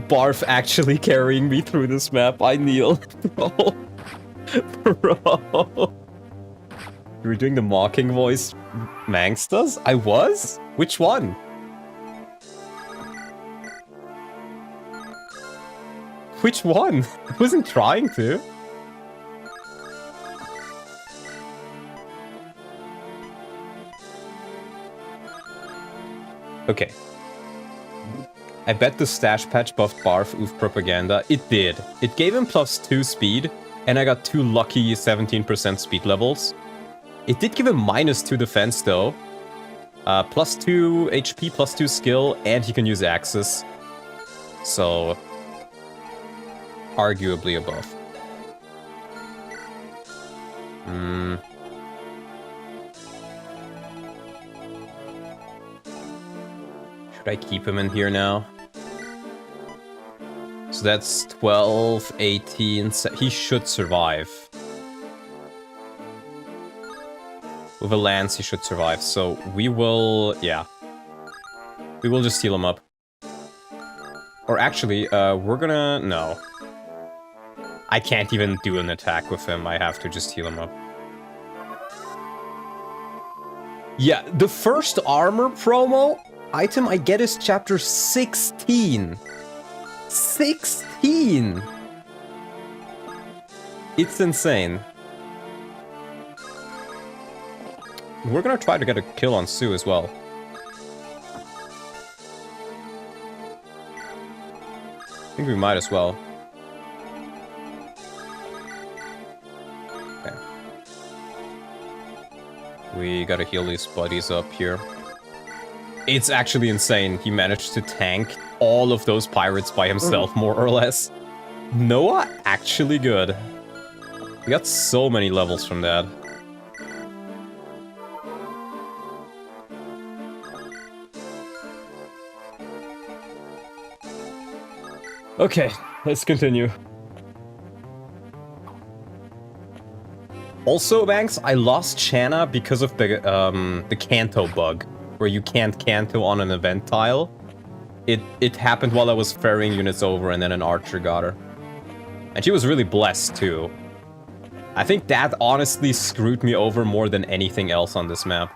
Barf actually carrying me through this map. I kneel. Bro. Bro. You were doing the mocking voice Manx does? I was? Which one? Which one? I wasn't trying to. Okay. I bet the Stache patch buffed Barf oof propaganda. It did. It gave him +2 speed, and I got 2 lucky 17% speed levels. It did give him -2 defense though. +2 HP, +2 skill, and he can use Axis. So, arguably a buff. Should I keep him in here now? So that's 12, 18... He should survive. With a lance, he should survive. So we will... yeah. We will just heal him up. Or actually, we're gonna... no. I can't even do an attack with him. I have to just heal him up. Yeah, the first armor promo item I get is chapter 16. 16! It's insane. We're gonna try to get a kill on Sue as well. I think we might as well. Okay. We gotta heal these buddies up here. It's actually insane. He managed to tank all of those pirates by himself, more or less. Noah, actually good. We got so many levels from that. Okay, let's continue. Also, Banks, I lost Shanna because of the Canto bug, where you can't Canto on an event tile. It happened while I was ferrying units over, and then an archer got her. And she was really blessed, too. I think that honestly screwed me over more than anything else on this map.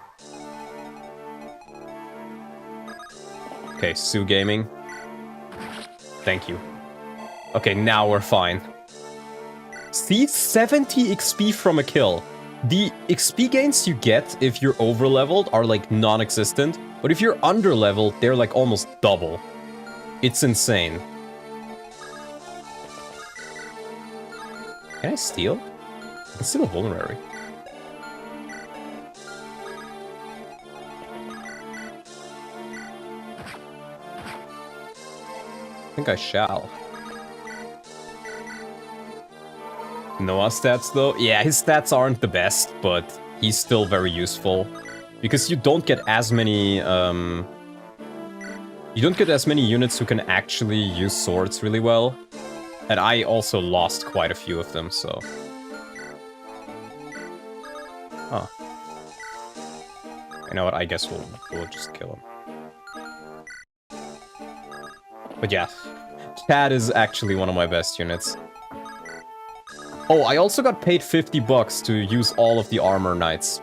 Okay, Sue Gaming. Thank you. Okay, now we're fine. See, 70 XP from a kill. The XP gains you get if you're over-leveled are like non-existent, but if you're under-leveled, they're like almost double. It's insane. Can I steal? I can steal a vulnerary. I think I shall. Noah stats though? Yeah, his stats aren't the best, but he's still very useful. Because you don't get as many, you don't get as many units who can actually use swords really well. And I also lost quite a few of them, so... Huh. You know what, I guess we'll just kill him. But yeah, Chad is actually one of my best units. Oh, I also got paid 50 bucks to use all of the armor knights.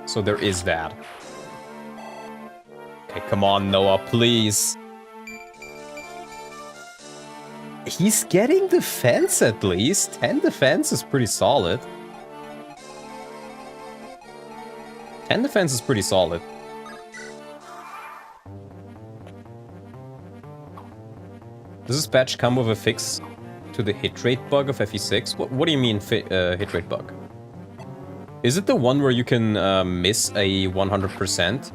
So there is that. Okay, come on, Noah, please. He's getting defense at least. 10 defense is pretty solid. 10 defense is pretty solid. Does this patch come with a fix to the hit rate bug of FE6? What do you mean hit rate bug? Is it the one where you can miss a 100%?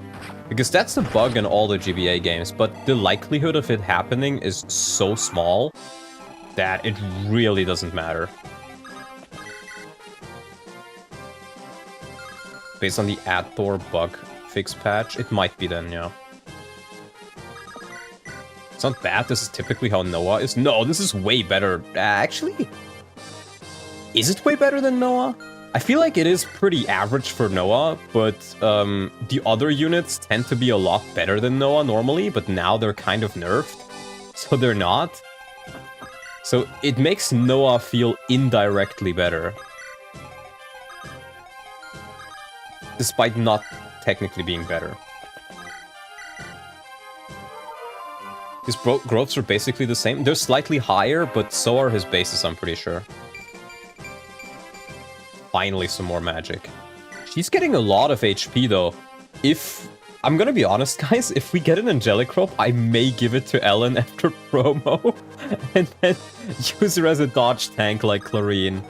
Because that's the bug in all the GBA games, but the likelihood of it happening is so small that it really doesn't matter. Based on the Adthor bug fix patch, it might be then, yeah. It's not bad, this is typically how Noah is. No, this is way better. Actually, is it way better than Noah? I feel like it is pretty average for Noah, but the other units tend to be a lot better than Noah normally, but now they're kind of nerfed, so they're not. So it makes Noah feel indirectly better. Despite not technically being better. His growths are basically the same. They're slightly higher, but so are his bases, I'm pretty sure. Finally, some more magic. She's getting a lot of HP, though. If... I'm gonna be honest, guys. If we get an Angelic Rope, I may give it to Ellen after promo. And then use her as a dodge tank like Clarine.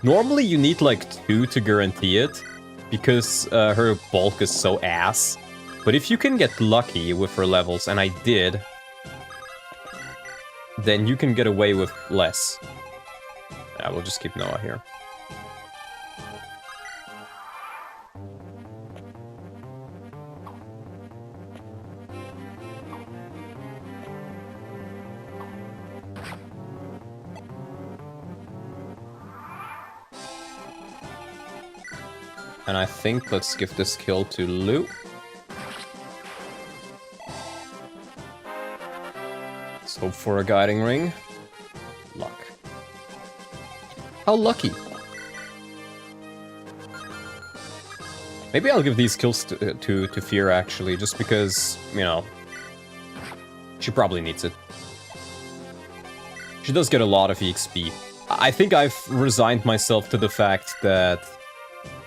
Normally, you need like 2 to guarantee it. Because her bulk is so ass. But if you can get lucky with her levels, and I did... then you can get away with less. Yeah, we'll just keep Noah here. And I think let's give this kill to Lou. Let's hope for a guiding ring. Luck. How lucky. Maybe I'll give these kills to Fear, actually, just because, you know, she probably needs it. She does get a lot of EXP. I think I've resigned myself to the fact that...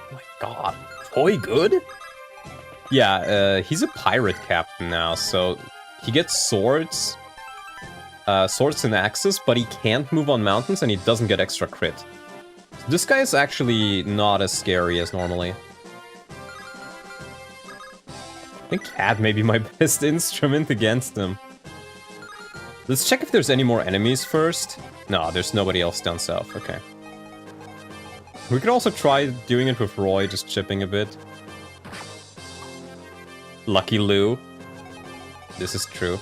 Oh my god. Toy good? Yeah, he's a pirate captain now, so he gets swords. Swords and axes, but he can't move on mountains and he doesn't get extra crit. So this guy is actually not as scary as normally. I think Cat may be my best instrument against him. Let's check if there's any more enemies first. No, there's nobody else down south. Okay. We could also try doing it with Roy, just chipping a bit. Lucky Lou. This is true.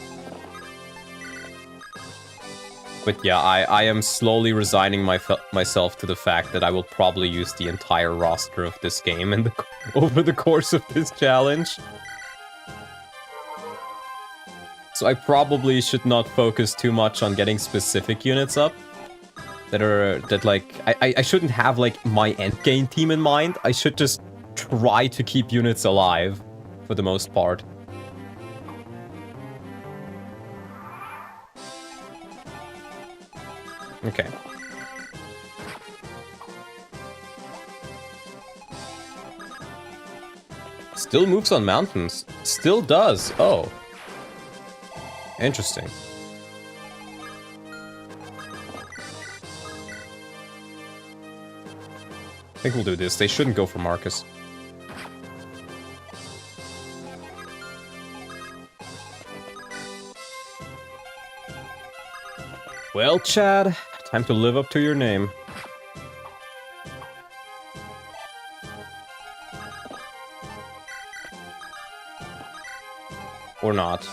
But yeah, I am slowly resigning myself to the fact that I will probably use the entire roster of this game over the course of this challenge. So I probably should not focus too much on getting specific units up. that like I shouldn't have like my endgame team in mind. I should just try to keep units alive for the most part. Okay. Still moves on mountains. Still does. Oh. Interesting. I think we'll do this. They shouldn't go for Marcus. Well, Chad, time to live up to your name. Or not.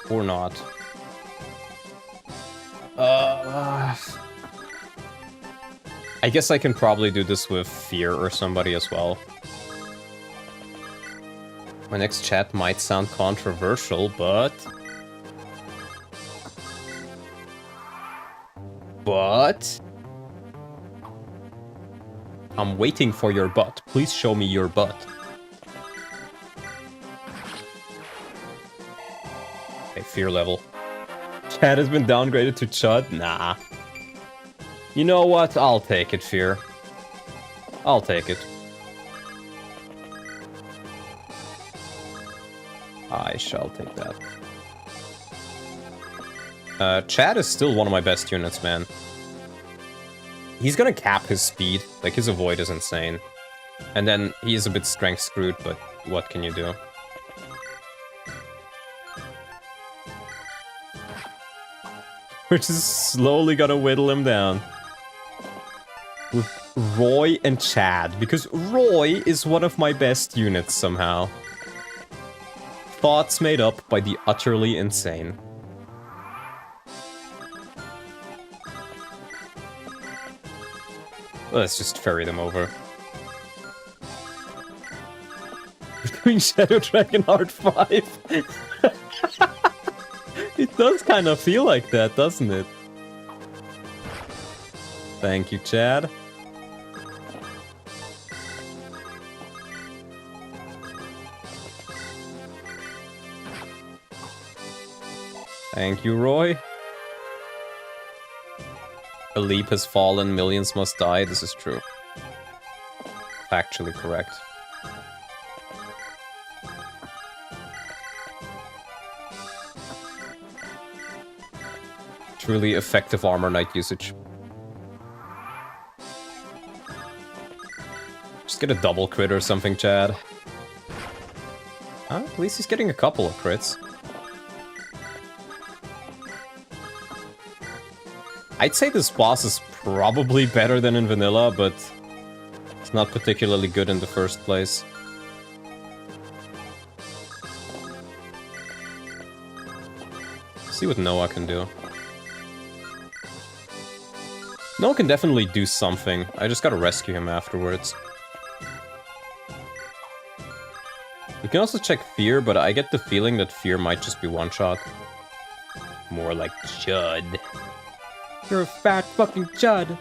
Or not. I guess I can probably do this with Fear or somebody as well. My next chat might sound controversial, but... I'm waiting for your butt. Please show me your butt. Okay, Fear level. Chat has been downgraded to Chud? Nah. You know what? I'll take it, Fear. I'll take it. I shall take that. Chad is still one of my best units, man. He's gonna cap his speed. Like, his avoid is insane. And then he is a bit strength screwed, but what can you do? We're just slowly gonna whittle him down. With Roy and Chad, because Roy is one of my best units somehow. Thoughts made up by the utterly insane. Let's just ferry them over. We're doing Shadow Dragon Art 5. It does kind of feel like that, doesn't it? Thank you, Chad. Thank you, Roy. A leap has fallen, millions must die. This is true. Factually correct. Truly effective armor knight usage. Just get a double crit or something, Chad. Huh? At least he's getting a couple of crits. I'd say this boss is probably better than in vanilla, but it's not particularly good in the first place. See what Noah can do. Noah can definitely do something. I just gotta rescue him afterwards. You can also check Fear, but I get the feeling that Fear might just be one-shot. More like Chud. You're a fat fucking Chud.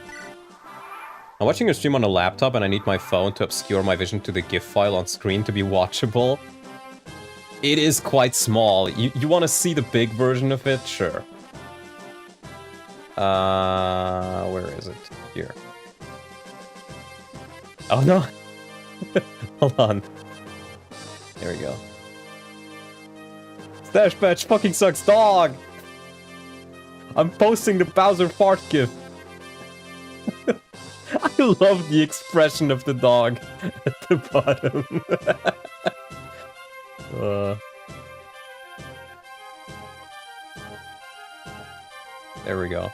I'm watching a stream on a laptop and I need my phone to obscure my vision to the GIF file on screen to be watchable. It is quite small. You want to see the big version of it? Sure. Where is it? Here. Oh no! Hold on. There we go. Stache Patch fucking sucks dog! I'm posting the Bowser fart gif. I love the expression of the dog at the bottom. There we go.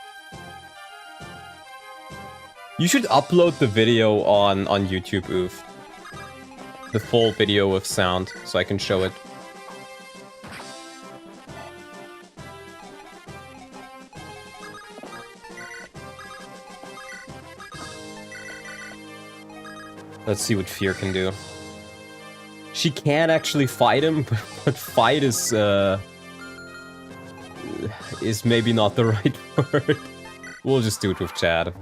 You should upload the video on YouTube, Oof. The full video with sound, so I can show it. Let's see what Fear can do. She can actually fight him, but fight is is maybe not the right word. We'll just do it with Chad.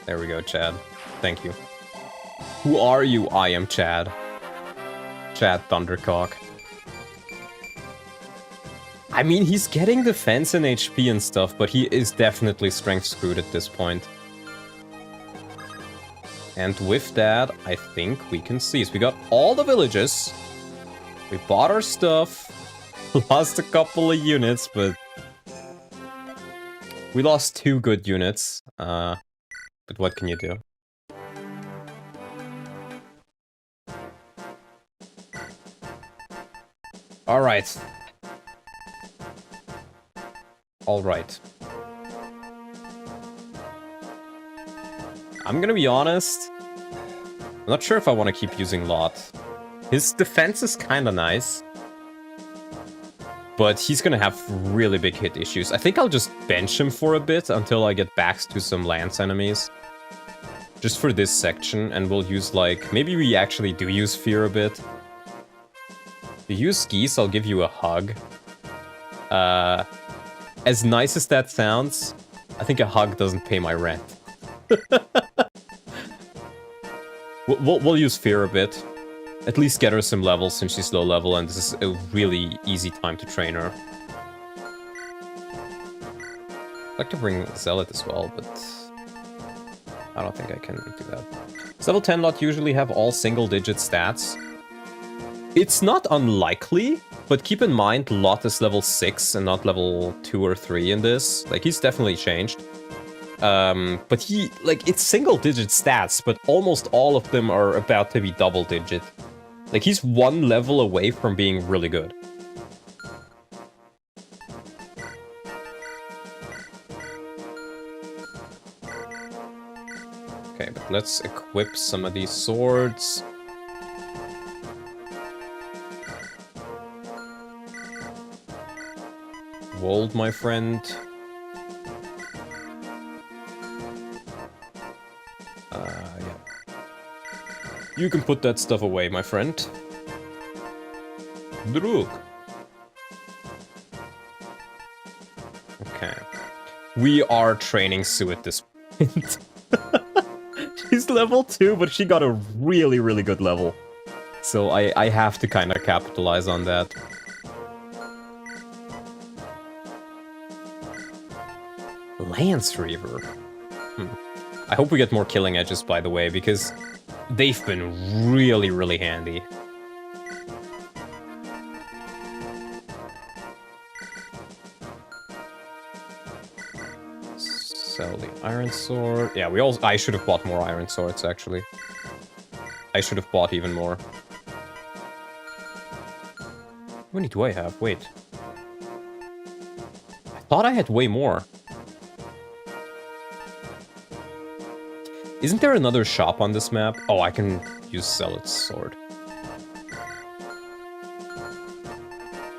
There we go, Chad. Thank you. Who are you? I am Chad. Chad Thundercock. I mean, he's getting defense and HP and stuff, but he is definitely strength screwed at this point. And with that, I think we can seize. We got all the villages. We bought our stuff. Lost a couple of units, but... we lost 2 good units. But what can you do? Alright. Alright. I'm gonna be honest. I'm not sure if I want to keep using Lot. His defense is kinda nice. But he's gonna have really big hit issues. I think I'll just bench him for a bit until I get back to some lance enemies. Just for this section, and we'll use like... maybe we actually do use Fear a bit. If you use Geese, I'll give you a hug. As nice as that sounds, I think a hug doesn't pay my rent. We'll use Fear a bit. At least get her some levels since she's low level, and this is a really easy time to train her. I'd like to bring Zealot as well, but I don't think I can do that. Does level 10 Lot usually have all single-digit stats? It's not unlikely, but keep in mind Lot is level 6 and not level 2 or 3 in this. Like, he's definitely changed. But he, like, it's single-digit stats, but almost all of them are about to be double-digit. Like, he's 1 level away from being really good. Okay, but let's equip some of these swords. Wold, my friend. Yeah. You can put that stuff away, my friend. Druk. Okay. We are training Sue at this point. She's level 2, but she got a really, really good level. So I have to kind of capitalize on that. Lance Reaver. I hope we get more killing edges, by the way, because they've been really, really handy. Sell the iron sword. Yeah, I should have bought more iron swords, actually. I should have bought even more. How many do I have? Wait. I thought I had way more. Isn't there another shop on this map? Oh, I can use Zealot's sword.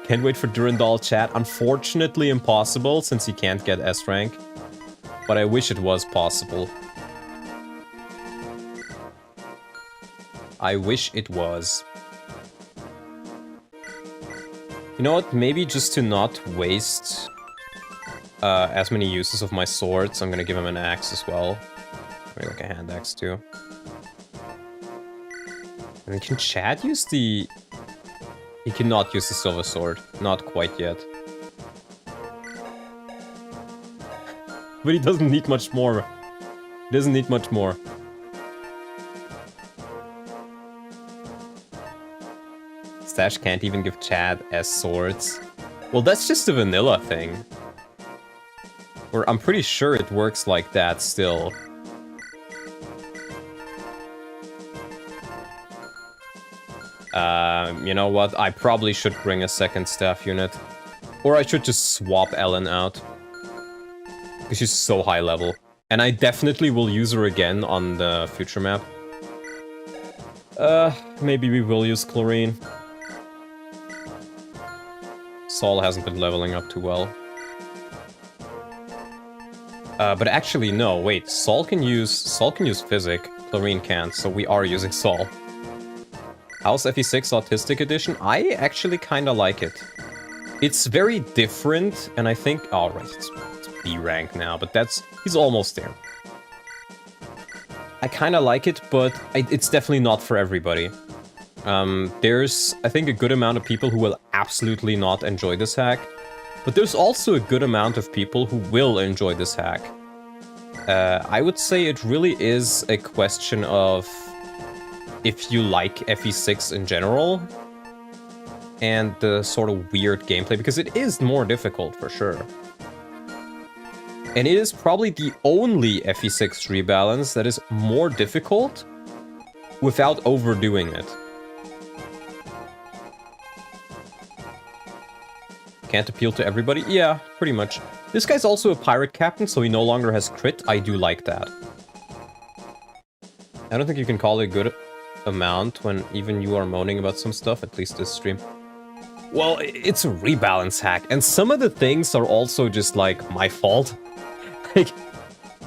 Can't wait for Durandal chat. Unfortunately impossible, since he can't get S rank. But I wish it was possible. I wish it was. You know what? Maybe just to not waste as many uses of my swords, I'm gonna give him an axe as well. Maybe like a hand axe too. I mean, can Chad use the... He cannot use the silver sword. Not quite yet. But he doesn't need much more. He doesn't need much more. Stache can't even give Chad S swords. Well, that's just a vanilla thing. Or I'm pretty sure it works like that still. You know what? I probably should bring a second staff unit. Or I should just swap Ellen out. Because she's so high level. And I definitely will use her again on the future map. Maybe we will use Chlorine. Saul hasn't been leveling up too well. But actually, no, wait. Saul can use Physic. Chlorine can't, so we are using Saul. How's FE6 Autistic Edition? I actually kind of like it. It's very different, and I think... Oh, right, it's B rank now, but he's almost there. I kind of like it, but it's definitely not for everybody. There's, I think, a good amount of people who will absolutely not enjoy this hack, but there's also a good amount of people who will enjoy this hack. I would say it really is a question of if you like FE6 in general, and the sort of weird gameplay, because it is more difficult for sure. And it is probably the only FE6 rebalance that is more difficult without overdoing it. Can't appeal to everybody? Yeah, pretty much. This guy's also a pirate captain, so he no longer has crit. I do like that. I don't think you can call it a good amount when even you are moaning about some stuff, at least this stream. Well, it's a rebalance hack, and some of the things are also just, like, my fault. Like,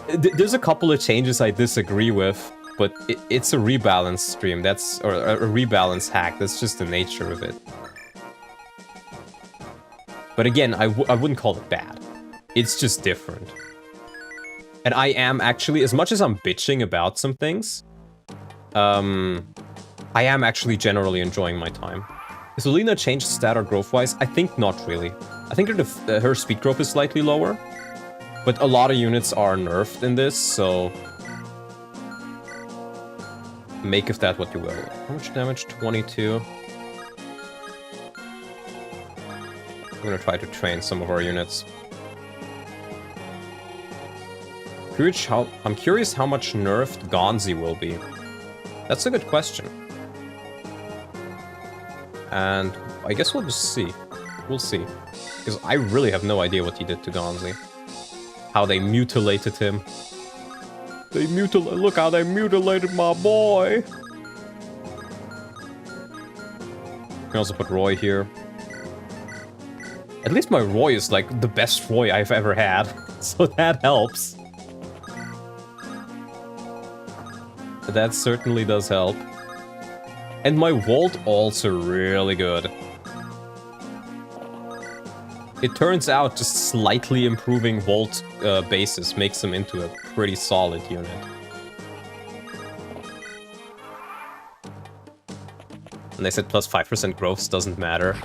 there's a couple of changes I disagree with, but it's a rebalance stream, or a rebalance hack, that's just the nature of it. But again, I wouldn't call it bad. It's just different. And I am actually, as much as I'm bitching about some things, I am actually generally enjoying my time. Is Alina changed stat or growth-wise? I think not really. I think her speed growth is slightly lower, but a lot of units are nerfed in this, so make of that what you will. How much damage? 22. I'm gonna try to train some of our units. I'm curious how much nerfed Gonzi will be. That's a good question. And I guess we'll just see. We'll see. Because I really have no idea what he did to Gonzi. How they mutilated him. Look how they mutilated my boy! We can also put Roy here. At least my Roy is like the best Roy I've ever had. So that helps. That certainly does help. And my Volt also really good. It turns out just slightly improving Volt bases makes him into a pretty solid unit. And they said plus 5% growth doesn't matter.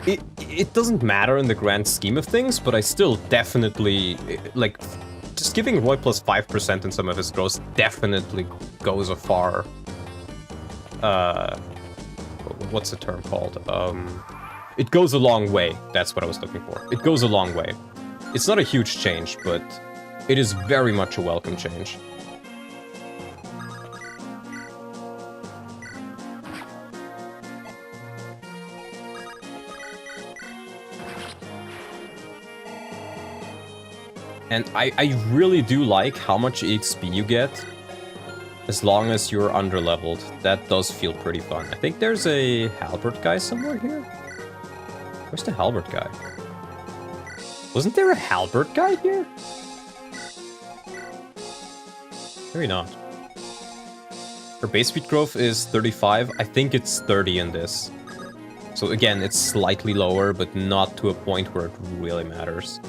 It doesn't matter in the grand scheme of things, but I still definitely, like, just giving Roy plus 5% in some of his growth definitely goes a far... what's the term called? It goes a long way. That's what I was looking for. It goes a long way. It's not a huge change, but it is very much a welcome change. And I really do like how much EXP you get as long as you're under-leveled. That does feel pretty fun. I think there's a Halberd guy somewhere here. Where's the Halberd guy? Wasn't there a Halberd guy here? Maybe not. Her base speed growth is 35. I think it's 30 in this. So again, it's slightly lower, but not to a point where it really matters.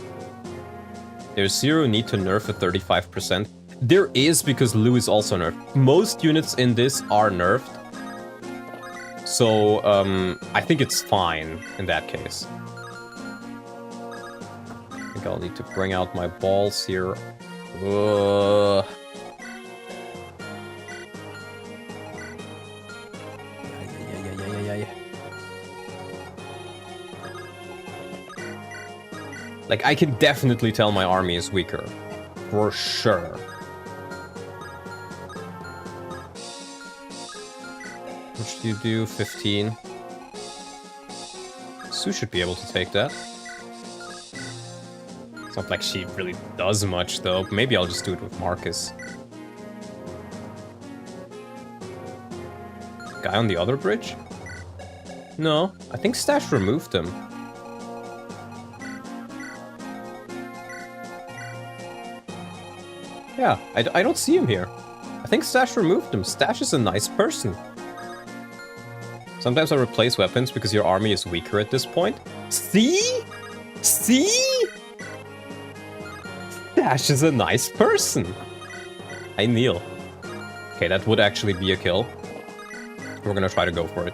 There's zero need to nerf at 35%. There is, because Lu is also nerfed. Most units in this are nerfed. So, I think it's fine in that case. I think I'll need to bring out my balls here. Like, I can definitely tell my army is weaker. For sure. Which do you do? 15. Sue should be able to take that. It's not like she really does much, though. Maybe I'll just do it with Marcus. Guy on the other bridge? No, I think Stache removed him. Yeah, I don't see him here. I think Stache removed him. Stache is a nice person. Sometimes I replace weapons because your army is weaker at this point. See? See? Stache is a nice person. I kneel. Okay, that would actually be a kill. We're gonna try to go for it.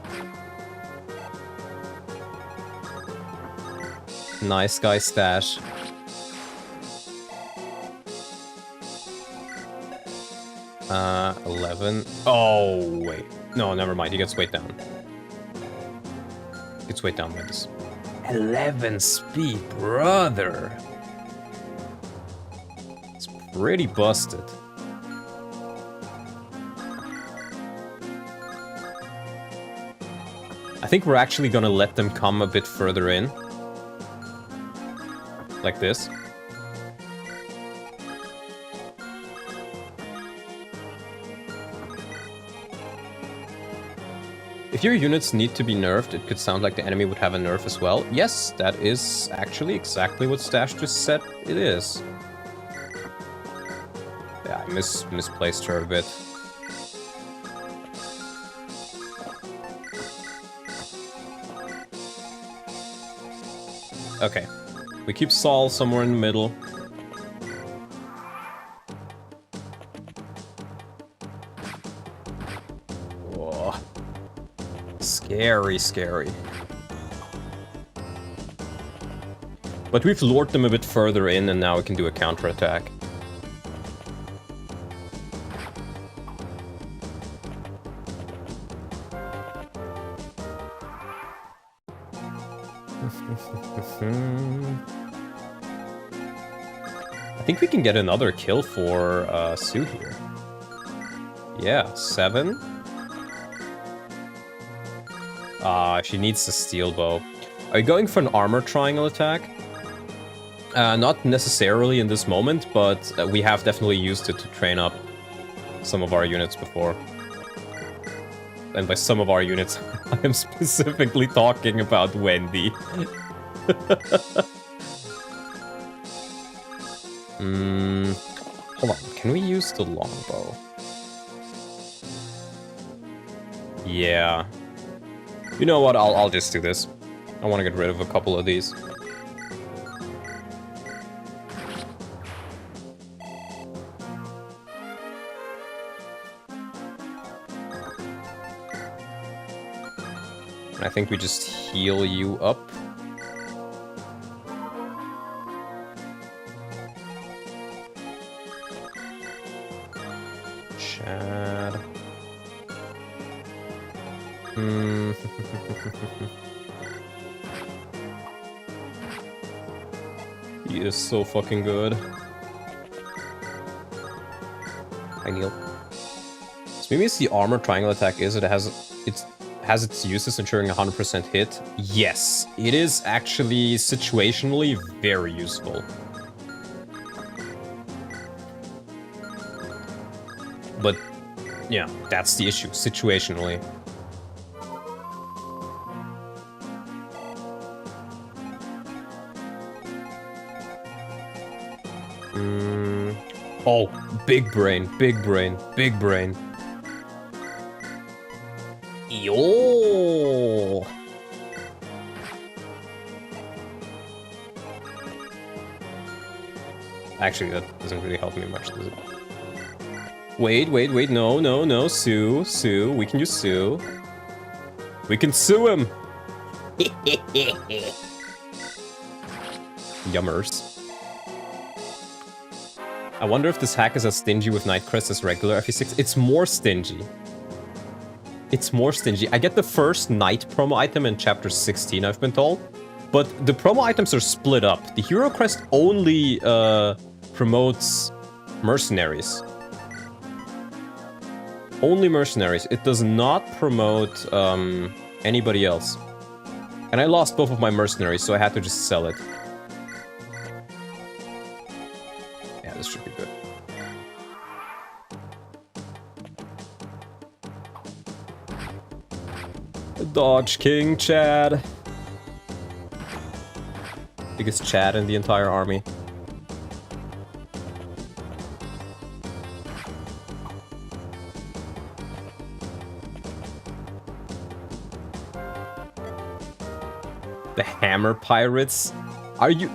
Nice guy, Stache. Uh, 11. Oh, wait. No, never mind. He gets weight down. Gets weight down by this. 11 speed, brother. It's pretty busted. I think we're actually gonna let them come a bit further in. Like this. If your units need to be nerfed, it could sound like the enemy would have a nerf as well. Yes, that is actually exactly what Stache just said it is. Yeah, I misplaced her a bit. Okay. We keep Saul somewhere in the middle. Whoa. Scary, scary. But we've lured them a bit further in, and now we can do a counterattack. I think we can get another kill for Sue here. Yeah, 7. She needs the steel bow. Are you going for an armor triangle attack? Not necessarily in this moment, but we have definitely used it to train up some of our units before. And by some of our units, I am specifically talking about Wendy. Hold on, can we use the longbow? Yeah. You know what, I'll just do this. I want to get rid of a couple of these. I think we just heal you up. Chad. He is so fucking good. I kneel. So maybe it's the armor triangle attack is it has its uses ensuring 100% hit. Yes, it is actually situationally very useful. But yeah, that's the issue, situationally. Oh, big brain, big brain, big brain. Yo! Actually, that doesn't really help me much, does it? Wait, no, Sue, we can use Sue. We can sue him! Yummers. I wonder if this hack is as stingy with Nightcrest as regular FE6. It's more stingy. It's more stingy. I get the first Knight promo item in chapter 16, I've been told. But the promo items are split up. The Hero Crest only promotes mercenaries. Only mercenaries. It does not promote anybody else. And I lost both of my mercenaries, so I had to just sell it. Yeah, this should be good. Dodge King Chad. Biggest Chad in the entire army. The hammer pirates? Are you...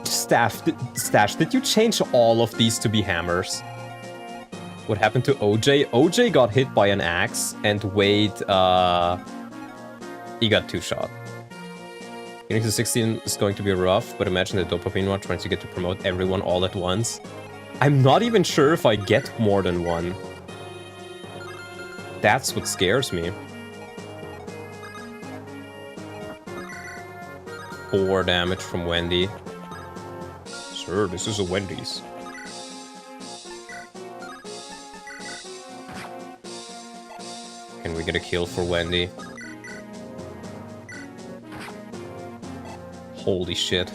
Stache, did you change all of these to be hammers? What happened to OJ? OJ got hit by an axe, and Wade, he got 2-shot. Getting to 16 is going to be rough, but imagine the dopamine one trying to get to promote everyone all at once. I'm not even sure if I get more than one. That's what scares me. 4 damage from Wendy. Sir, this is a Wendy's. Can we get a kill for Wendy? Holy shit.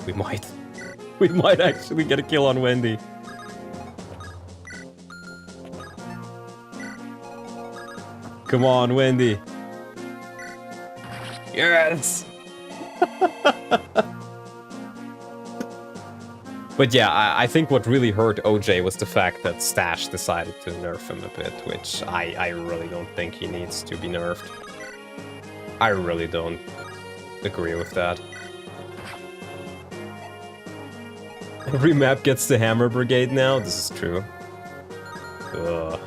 We might. We might actually get a kill on Wendy. Come on, Wendy. Yes! But yeah, I think what really hurt OJ was the fact that Stache decided to nerf him a bit, which I really don't think he needs to be nerfed. I really don't agree with that. Every map gets the Hammer Brigade now? This is true. Ugh.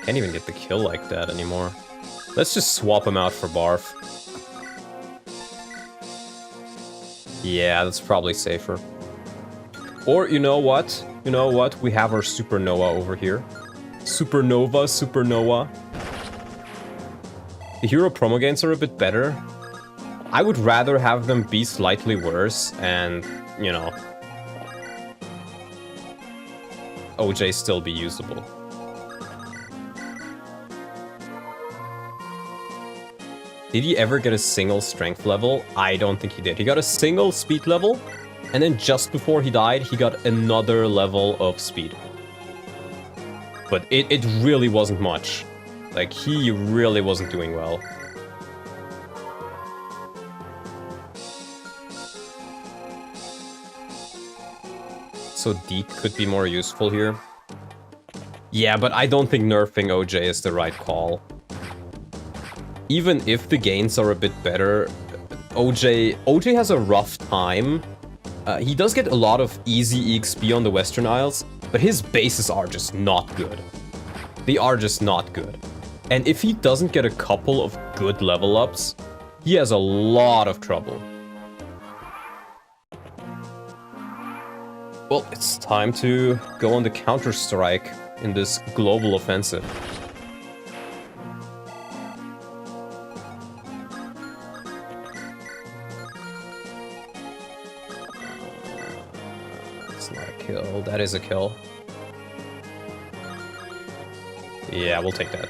Can't even get the kill like that anymore. Let's just swap him out for Barf. Yeah, that's probably safer. Or, you know what? You know what? We have our Supernova over here. Supernova. The hero promo gains are a bit better. I would rather have them be slightly worse and, you know, OJ still be usable. Did he ever get a single strength level? I don't think he did. He got a single speed level, and then just before he died, he got another level of speed. But it really wasn't much. Like, he really wasn't doing well. So Deke could be more useful here. Yeah, but I don't think nerfing OJ is the right call. Even if the gains are a bit better, OJ has a rough time. He does get a lot of easy EXP on the Western Isles, but his bases are just not good. They are just not good. And if he doesn't get a couple of good level ups, he has a lot of trouble. Well, it's time to go on the counter-strike in this global offensive. Kill. That is a kill. Yeah, we'll take that.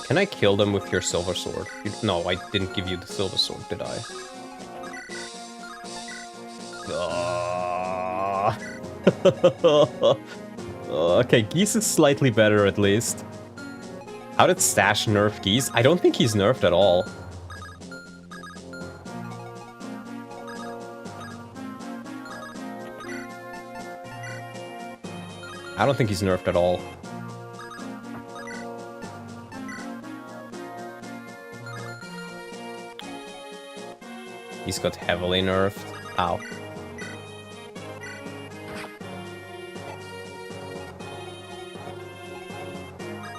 Can I kill them with your silver sword? No, I didn't give you the silver sword, did I? Okay, Geese is slightly better at least. How did Stache nerf Geese? I don't think he's nerfed at all. I don't think he's nerfed at all. He's got heavily nerfed. Ow.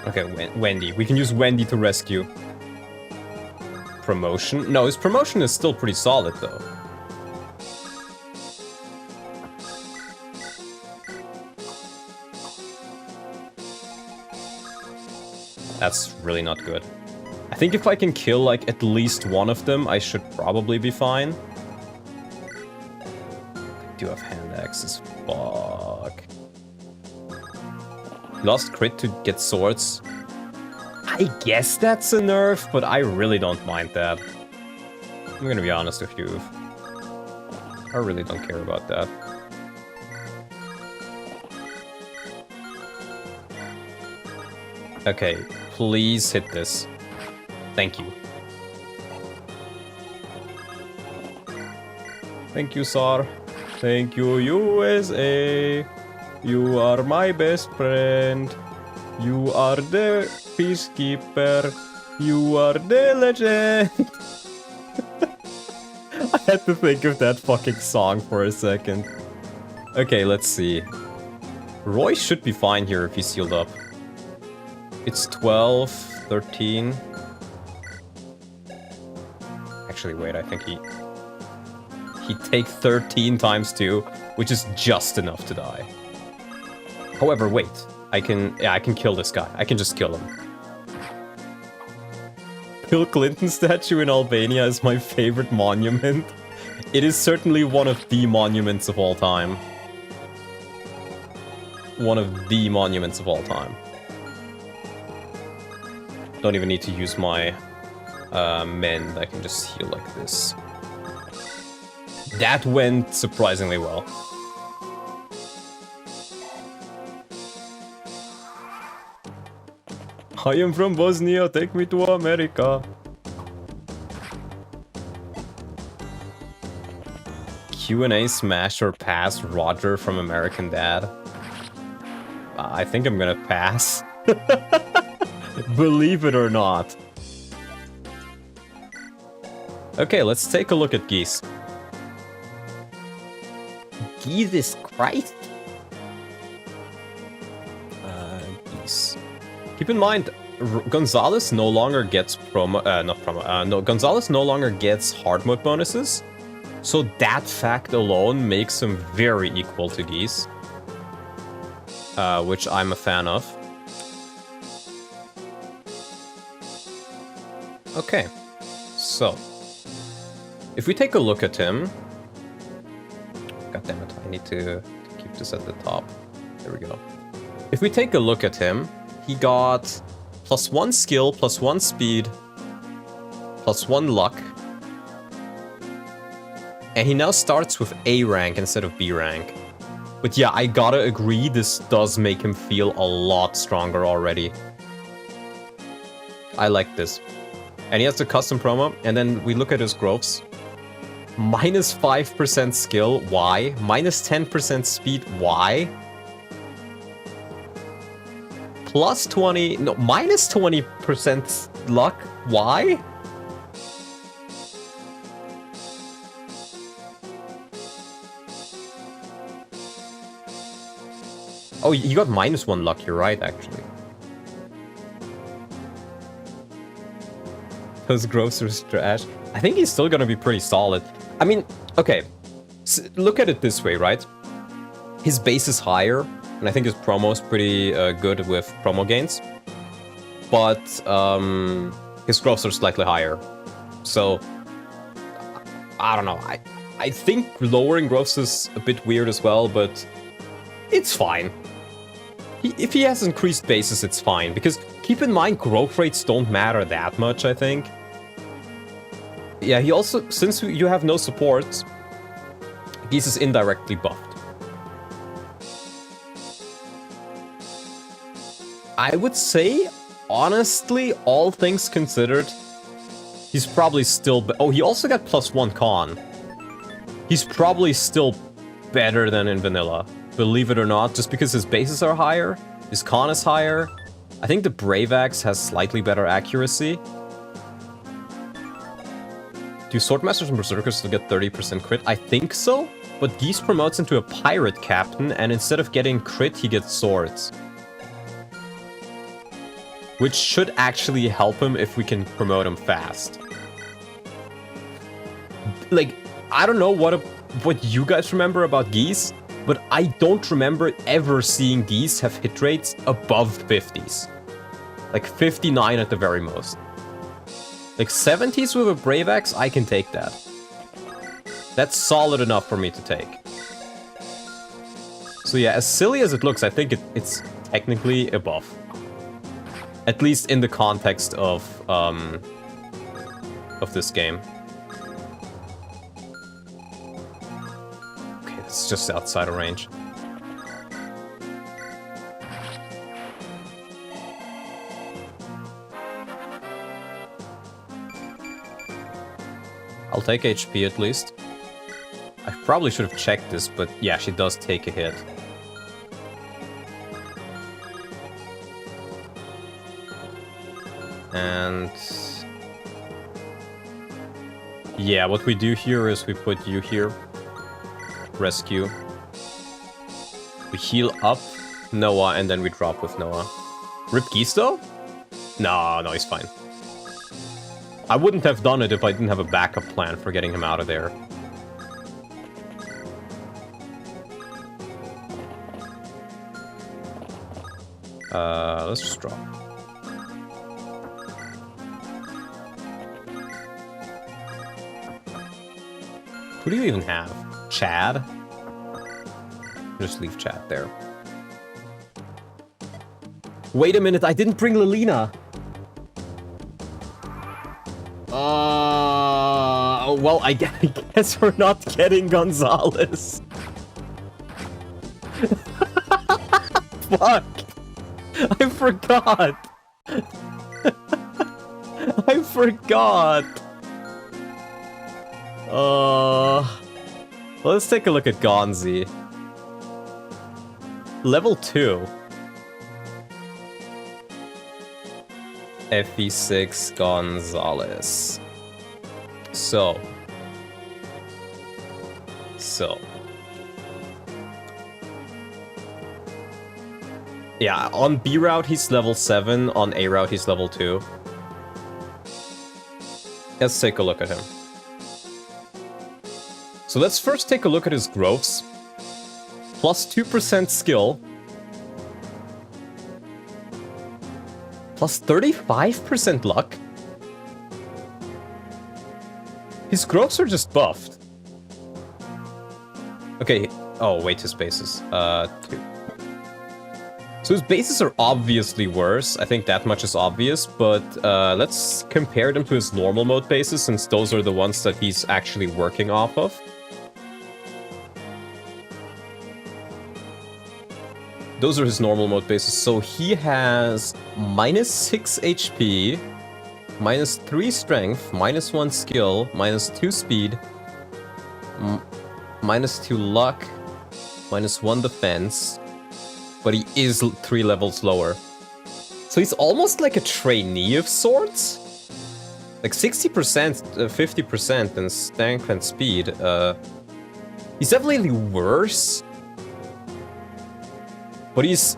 Okay, Wendy. We can use Wendy to rescue. Promotion? No, his promotion is still pretty solid, though. That's really not good. I think if I can kill, like, at least one of them, I should probably be fine. I do have hand axes. Fuck. Lost crit to get swords. I guess that's a nerf, but I really don't mind that. I'm gonna be honest with you. I really don't care about that. Okay, please hit this. Thank you. Thank you, Sar. Thank you, USA. You are my best friend. You are the peacekeeper. You are the legend. I had to think of that fucking song for a second. Okay, let's see. Roy should be fine here if he's healed up. It's 12, 13. Actually, wait, I think he'd take 13 times 2, which is just enough to die. However, wait. I can kill this guy. I can just kill him. Bill Clinton statue in Albania is my favorite monument. It is certainly one of the monuments of all time. One of the monuments of all time. Don't even need to use my mend. I can just heal like this. That went surprisingly well. I am from Bosnia, take me to America. Q&A smash or pass Roger from American Dad? I think I'm gonna pass. Believe it or not. Okay, let's take a look at Geese. Jesus Christ. Geese. Keep in mind, Gonzalez no longer gets Gonzalez no longer gets hard mode bonuses, so that fact alone makes him very equal to Geese, which I'm a fan of. Okay, so if we take a look at him, god damn it, I need to keep this at the top. There we go. If we take a look at him, he got +1 skill, +1 speed, +1 luck. And he now starts with A rank instead of B rank. But yeah, I gotta agree, this does make him feel a lot stronger already. I like this. And he has the custom promo, and then we look at his growths. -5% skill, why? -10% speed, why? +20, no, -20% luck, why? Oh, you got -1 luck, you're right, actually. Those growths are trash. I think he's still gonna be pretty solid. I mean, okay, look at it this way, right? His base is higher, and I think his promo is pretty good with promo gains. But his growths are slightly higher. So, I don't know. I think lowering growths is a bit weird as well, but it's fine. If he has increased bases, it's fine. Because keep in mind, growth rates don't matter that much, I think. Yeah, he also, since you have no support, Geese is indirectly buffed. I would say, honestly, all things considered, he's probably still... Oh, he also got +1 con. He's probably still better than in vanilla. Believe it or not, just because his bases are higher, his con is higher. I think the Brave Axe has slightly better accuracy. Do Swordmasters and Berserkers still get 30% crit? I think so, but Geese promotes into a pirate captain, and instead of getting crit, he gets swords. Which should actually help him if we can promote him fast. Like, I don't know what you guys remember about Geese, but I don't remember ever seeing Geese have hit rates above 50s. Like 59 at the very most. Like 70s with a Brave Axe, I can take that. That's solid enough for me to take. So yeah, as silly as it looks, I think it's technically above. At least in the context of this game. Okay, it's just outside of range. I'll take HP at least. I probably should have checked this, but yeah, she does take a hit. And... yeah, what we do here is we put you here. Rescue. We heal up Noah, and then we drop with Noah. Rip Gisto? No, he's fine. I wouldn't have done it if I didn't have a backup plan for getting him out of there. Let's just drop. Who do you even have? Chad? Just leave Chad there. Wait a minute, I didn't bring Lilina. Well, I guess we're not getting Gonzalez. Fuck. I forgot. I forgot. Let's take a look at Gonzi. Level 2. FE6 Gonzalez. So. Yeah, on B route he's level 7, on A route he's level 2. Let's take a look at him. So let's first take a look at his growths. Plus 2% skill. Plus 35% luck. His growths are just buffed. Okay, oh wait, his bases. 2. So his bases are obviously worse. I think that much is obvious, but let's compare them to his normal mode bases, since those are the ones that he's actually working off of. Those are his normal mode bases. So he has -6 HP, -3 strength, -1 skill, -2 speed, -2 luck, -1 defense, but he is 3 levels lower. So he's almost like a trainee of sorts. Like 60%, 50% in strength and speed. He's definitely worse. But he's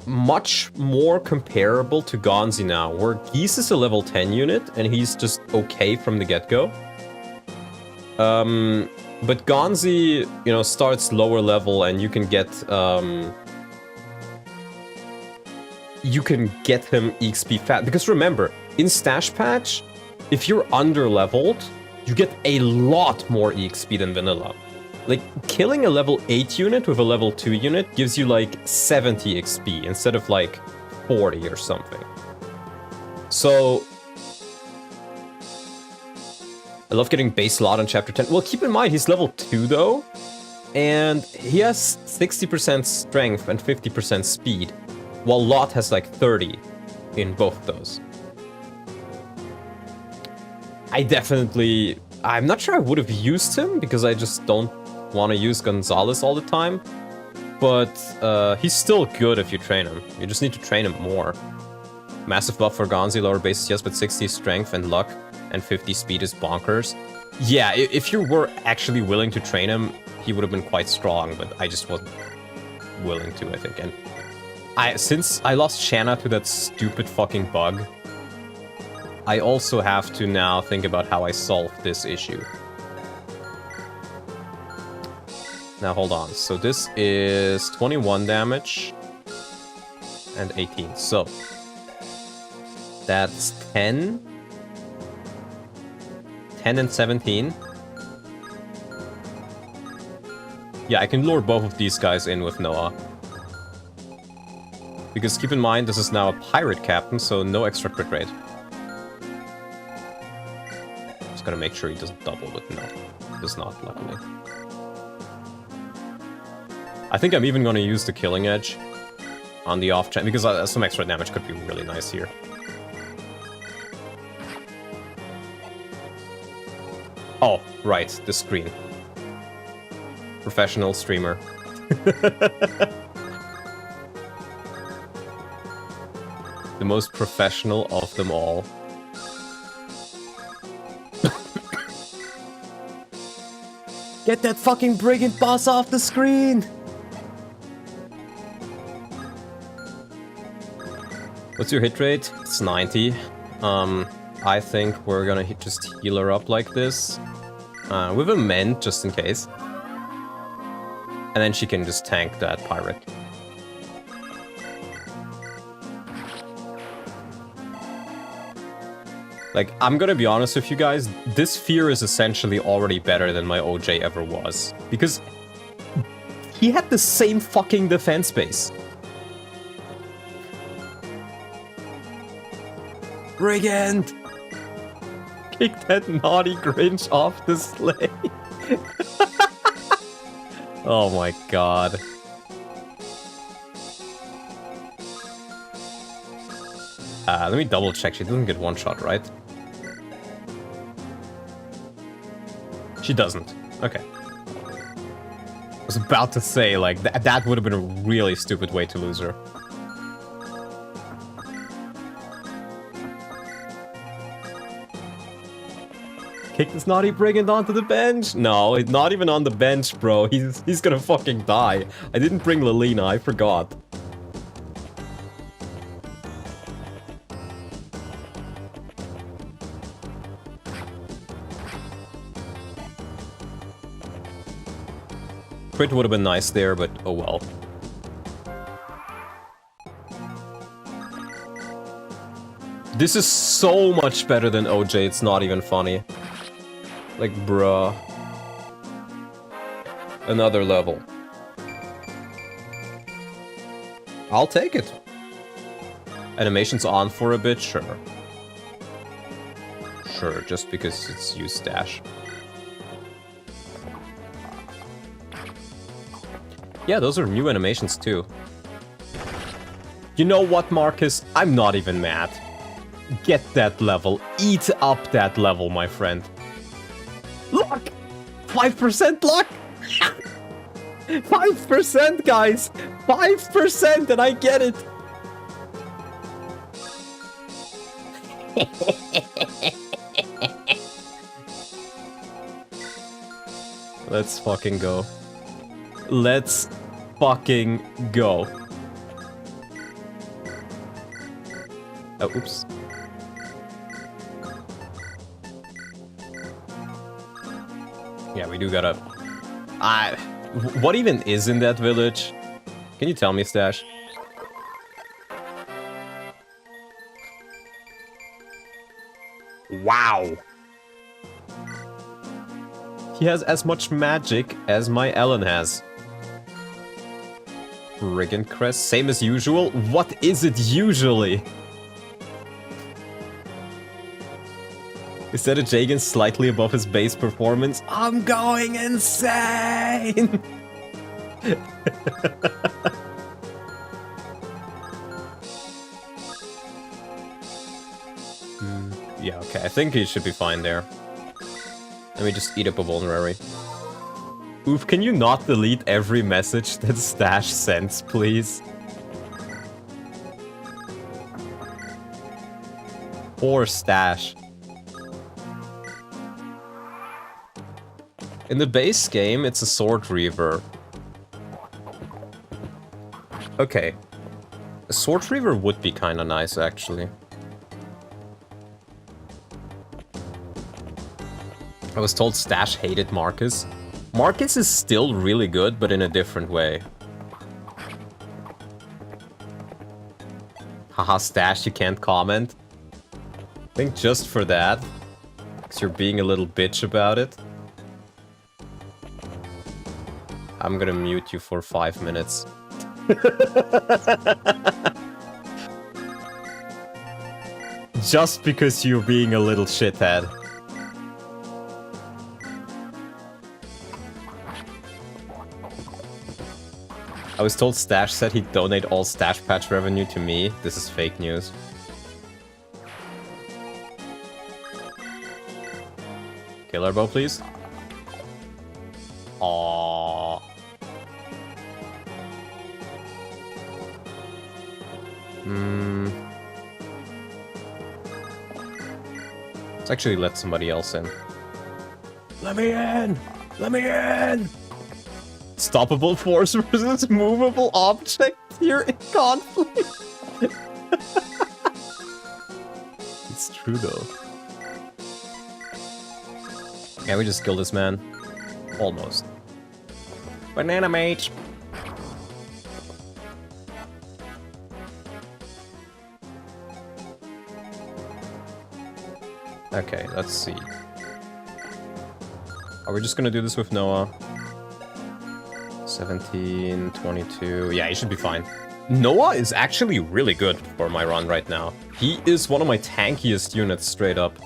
much more comparable to Gonzi now, where Geese is a level 10 unit, and he's just okay from the get-go. But Gonzi, you know, starts lower level, and you can get him EXP fat. Because remember, in Stache Patch, if you're under-leveled, you get a lot more EXP than vanilla. Like, killing a level 8 unit with a level 2 unit gives you, like, 70 XP instead of, like, 40 or something. So... I love getting base lot on Chapter 10. Well, keep in mind, he's level 2, though. And he has 60% strength and 50% speed. While Lot has, like, 30 in both those. I'm not sure I would have used him, because I just don't want to use Gonzalez all the time, but he's still good if you train him. You just need to train him more. Massive buff for Gonzi, lower bases, yes, but 60 strength and luck and 50 speed is bonkers. Yeah, if you were actually willing to train him, he would have been quite strong, but I just wasn't willing to, I think. And since I lost Shanna to that stupid fucking bug, I also have to now think about how I solve this issue. Now, hold on. So this is 21 damage and 18. So that's 10. 10 and 17. Yeah, I can lure both of these guys in with Noah. Because keep in mind, this is now a pirate captain, so no extra crit rate. Just gotta make sure he doesn't double, but no. He does not, luckily. I think I'm even going to use the Killing Edge on the off chance, because some extra damage could be really nice here. Oh, right, the screen. Professional streamer. The most professional of them all. Get that fucking brigand boss off the screen! What's your hit rate? It's 90. I think we're gonna just heal her up like this. With a mend, just in case. And then she can just tank that pirate. Like, I'm gonna be honest with you guys, this fear is essentially already better than my OJ ever was. Because he had the same fucking defense base. Brigand! Kick that naughty Grinch off the sleigh. Oh my god. Let me double check. She doesn't get one shot, right? She doesn't. Okay. I was about to say, like, that would have been a really stupid way to lose her. Kick this naughty brigand onto the bench? No, he's not even on the bench, bro. He's gonna fucking die. I didn't bring Lelina, I forgot. Crit would have been nice there, but oh well. This is so much better than OJ, it's not even funny. Like, bruh. Another level. I'll take it. Animation's on for a bit, sure. Sure, just because it's you, Stache. Yeah, those are new animations too. You know what, Marcus? I'm not even mad. Get that level. Eat up that level, my friend. Luck! 5% luck! 5%, guys! 5% and I get it! Let's fucking go. Let's fucking go. Oh, oops. Yeah, we do gotta... what even is in that village? Can you tell me, Stache? Wow! He has as much magic as my Ellen has. Brigand crest, same as usual? What is it usually? Is that a Jagan slightly above his base performance? I'm going insane! Yeah, okay, I think he should be fine there. Let me just eat up a vulnerary. Oof, can you not delete every message that Stache sends, please? Poor Stache. In the base game, it's a Sword Reaver. Okay. A Sword Reaver would be kinda nice, actually. I was told Stache hated Marcus. Marcus is still really good, but in a different way. Haha, Stache, you can't comment. I think just for that. Because you're being a little bitch about it. I'm gonna mute you for 5 minutes. Just because you're being a little shithead. I was told Stache said he'd donate all Stache patch revenue to me. This is fake news. Killer bow, please. Aww. Let's actually let somebody else in. Let me in! Let me in! Stoppable force versus movable object here in conflict. It's true though. Can we just kill this man? Almost. Banana mate! Okay, let's see. Are we just gonna do this with Noah? 17, 22... Yeah, he should be fine. Noah is actually really good for my run right now. He is one of my tankiest units, straight up.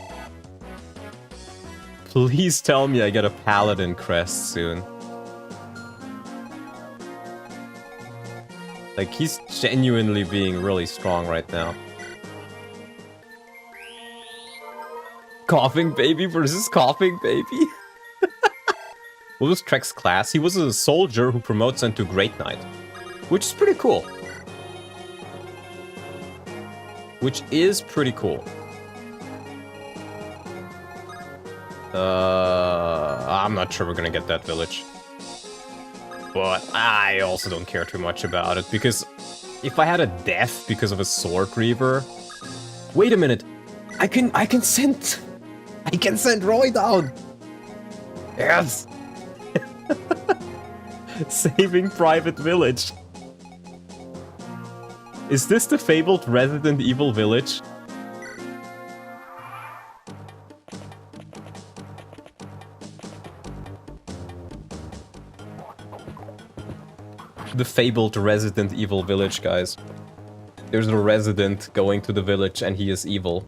Please tell me I get a Paladin crest soon. Like, he's genuinely being really strong right now. Coughing baby versus coughing baby? What was Trek's class? He was a soldier who promotes into Great Knight. Which is pretty cool. I'm not sure we're gonna get that village. But I also don't care too much about it, because if I had a death because of a Sword Reaver... Wait a minute! I can send Roy down! Yes! Saving Private Village. Is this the fabled Resident Evil village? The fabled Resident Evil village, guys. There's a resident going to the village and he is evil.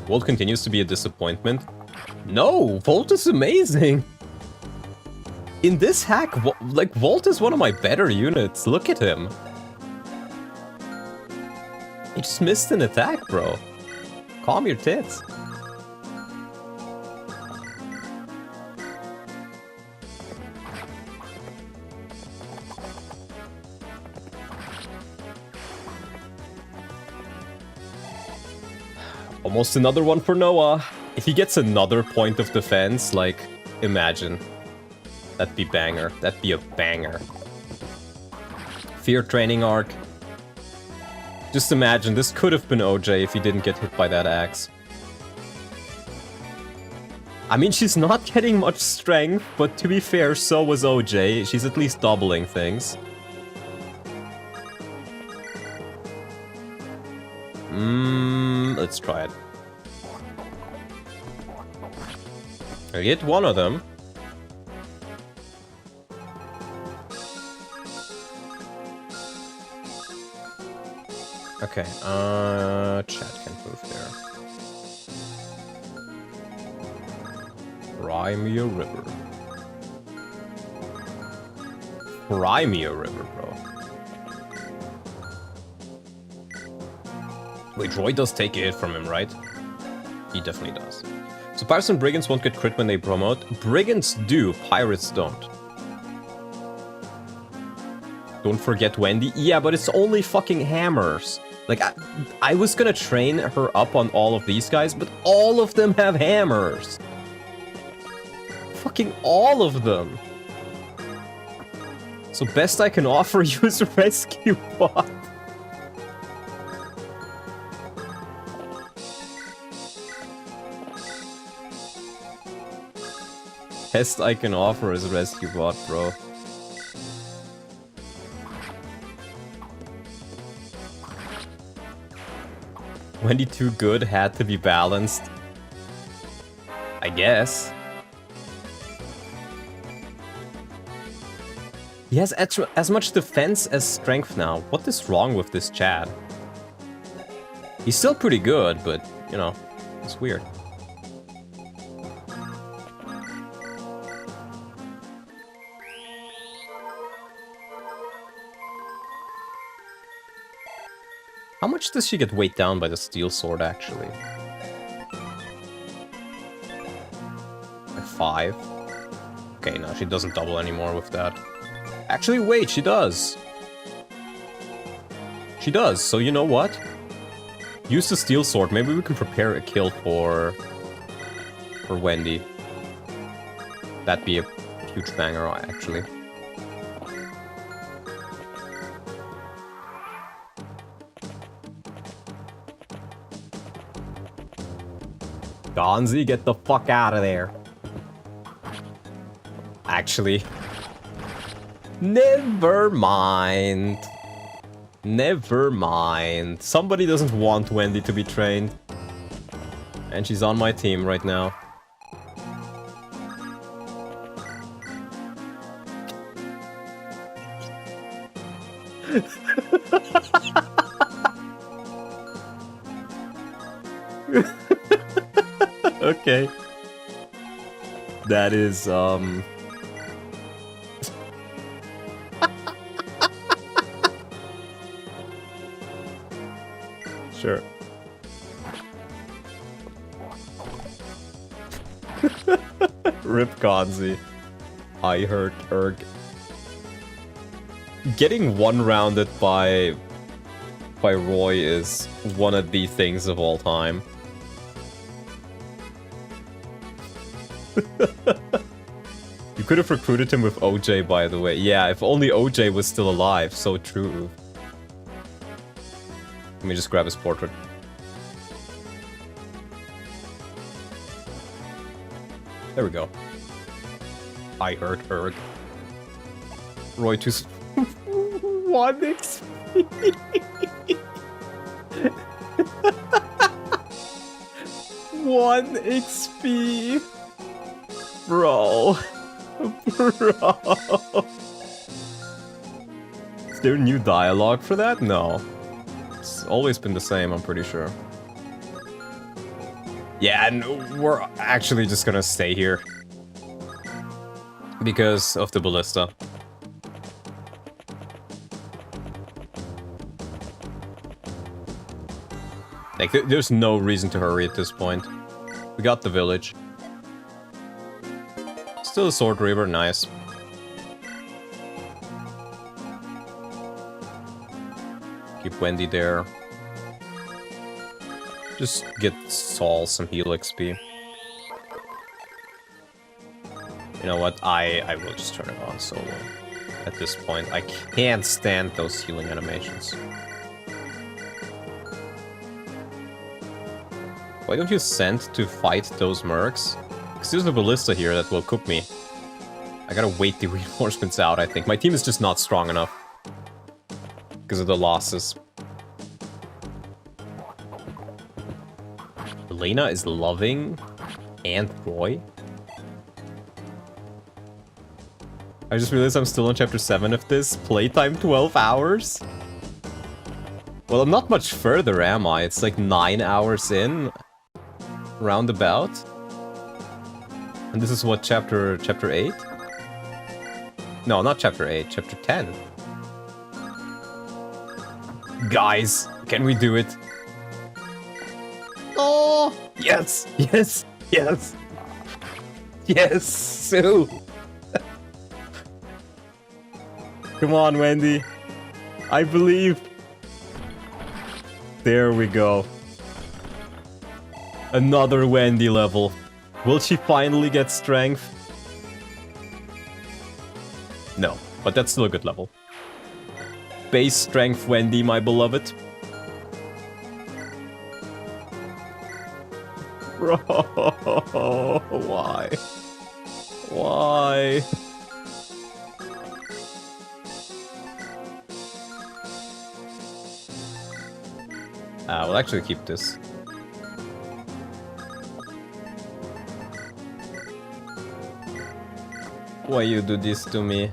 Volt continues to be a disappointment. No, Volt is amazing. In this hack, like, Volt is one of my better units. Look at him. He just missed an attack, bro. Calm your tits. Almost another one for Noah. If he gets another point of defense, like, imagine. That'd be banger. That'd be a banger. Fear training arc. Just imagine, this could have been OJ if he didn't get hit by that axe. I mean, she's not getting much strength, but to be fair, so was OJ. She's at least doubling things. Let's try it. I hit one of them. Okay, chat can move there. Fry me a river. Fry me a river, bro. Wait, Roy does take a hit from him, right? He definitely does. So pirates and brigands won't get crit when they promote. Brigands do, pirates don't. Don't forget Wendy. Yeah, but it's only fucking hammers. Like, I was gonna train her up on all of these guys, but all of them have hammers. Fucking all of them. So best I can offer you is a rescue bot. Best I can offer is a rescue bot, bro. Wendy too good had to be balanced. I guess. He has as much defense as strength now. What is wrong with this Chad? He's still pretty good, but, you know, it's weird. How much does she get weighed down by the steel sword, actually? 5. Okay, no, she doesn't double anymore with that. Actually, wait, she does. She does, so you know what? Use the steel sword. Maybe we can prepare a kill for Wendy. That'd be a huge banger, actually. Gonzi, get the fuck out of there. Actually, never mind. Never mind. Somebody doesn't want Wendy to be trained. And she's on my team right now. Okay. That is, Sure. Rip Gonzi. I hurt Erg. Getting one-rounded by Roy is one of the things of all time. You could have recruited him with OJ, by the way. Yeah, if only OJ was still alive. So true. Let me just grab his portrait. There we go. I hurt Erg. Roy 2... 1 XP. 1 XP. Bro. Bro. Is there new dialogue for that? No. It's always been the same, I'm pretty sure. Yeah, and we're actually just gonna stay here. Because of the ballista. Like, there's no reason to hurry at this point. We got the village. Still a sword reaver, nice. Keep Wendy there. Just get Saul some heal XP. You know what? I will just turn it on solo. At this point, I can't stand those healing animations. Why don't you send to fight those mercs? Because there's a ballista here that will cook me. I gotta wait the reinforcements out, I think. My team is just not strong enough. Because of the losses. Elena is loving Aunt Roy. I just realized I'm still on chapter 7 of this. Playtime 12 hours? Well, I'm not much further, am I? It's like 9 hours in. Roundabout. And this is what, chapter 8? No, not chapter 8, chapter 10. Guys, can we do it? Oh, yes, yes, yes. Yes, Sue. Come on, Wendy. I believe. There we go. Another Wendy level. Will she finally get strength? No, but that's still a good level. Base strength Wendy, my beloved. Bro, why? Why? We'll actually keep this. Why you do this to me?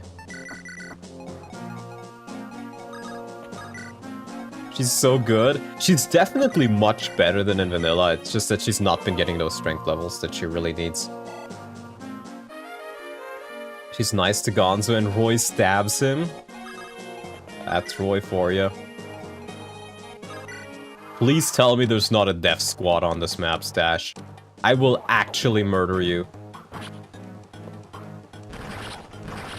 She's so good. She's definitely much better than in vanilla. It's just that she's not been getting those strength levels that she really needs. She's nice to Gonzo and Roy stabs him. That's Roy for you. Please tell me there's not a death squad on this map, Stache. I will actually murder you.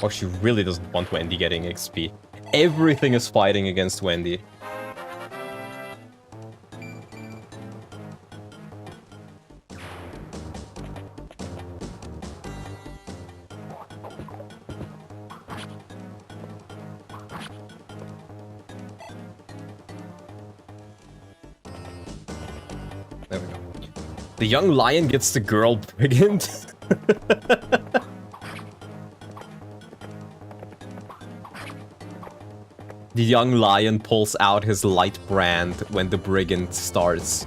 Oh, she really doesn't want Wendy getting XP. Everything is fighting against Wendy. There we go. The young lion gets the girl brigand. The young lion pulls out his light brand when the brigand starts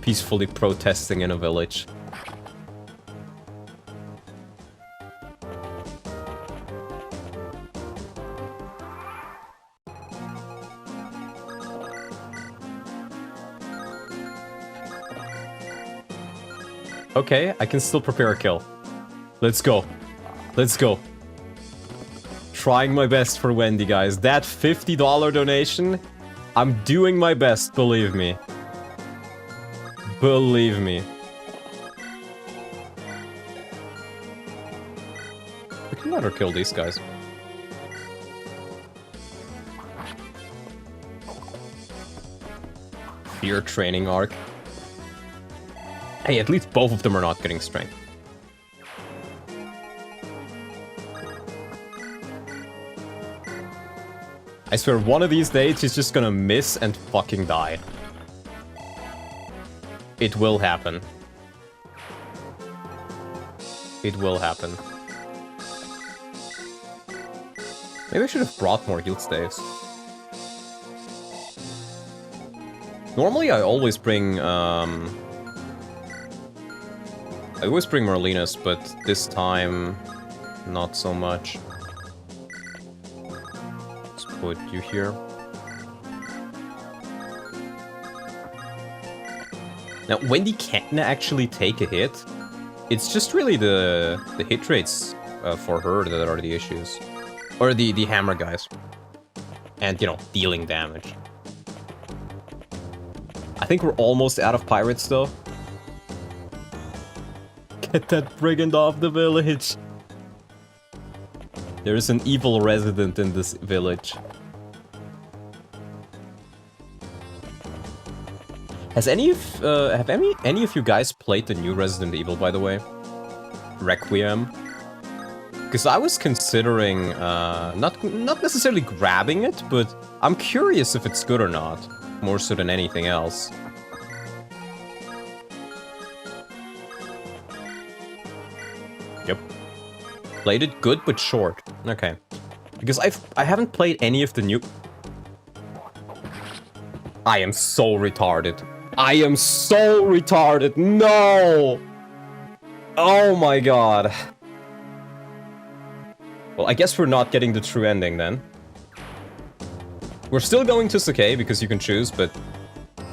peacefully protesting in a village. Okay, I can still prepare a kill. Let's go. Let's go. Trying my best for Wendy, guys. That $50 donation, I'm doing my best, believe me. Believe me. We can let her kill these guys. Fear training arc. Hey, at least both of them are not getting strength. I swear, one of these days he's just gonna miss and fucking die. It will happen. It will happen. Maybe I should have brought more heal staves. Normally I always bring, I always bring Marlena's, but this time, not so much. Let's put you here. Now, Wendy can actually take a hit. It's just really the hit rates for her that are the issues. Or the hammer guys. And, you know, dealing damage. I think we're almost out of pirates, though. Get that brigand off the village. There's an evil resident in this village. Has any of you guys played the new Resident Evil, by the way? Requiem? Because I was considering not necessarily grabbing it, but I'm curious if it's good or not, more so than anything else. Yep. Played it good but short. Okay. Because I haven't played any of the new... I am so retarded. I am so retarded. No! Oh my god. Well, I guess we're not getting the true ending then. We're still going to Stache because you can choose, but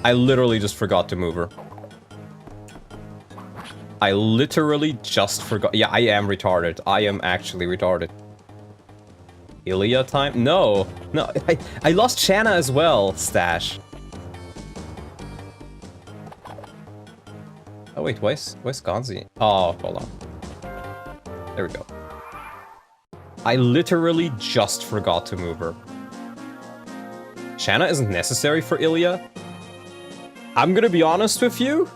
I literally just forgot to move her. I literally just forgot. Yeah, I am retarded. I am actually retarded. Ilya time? No. No, I lost Shanna as well, Stache. Oh wait, where's Gonzi? Oh, hold on. There we go. I literally just forgot to move her. Shanna isn't necessary for Ilya. I'm gonna be honest with you.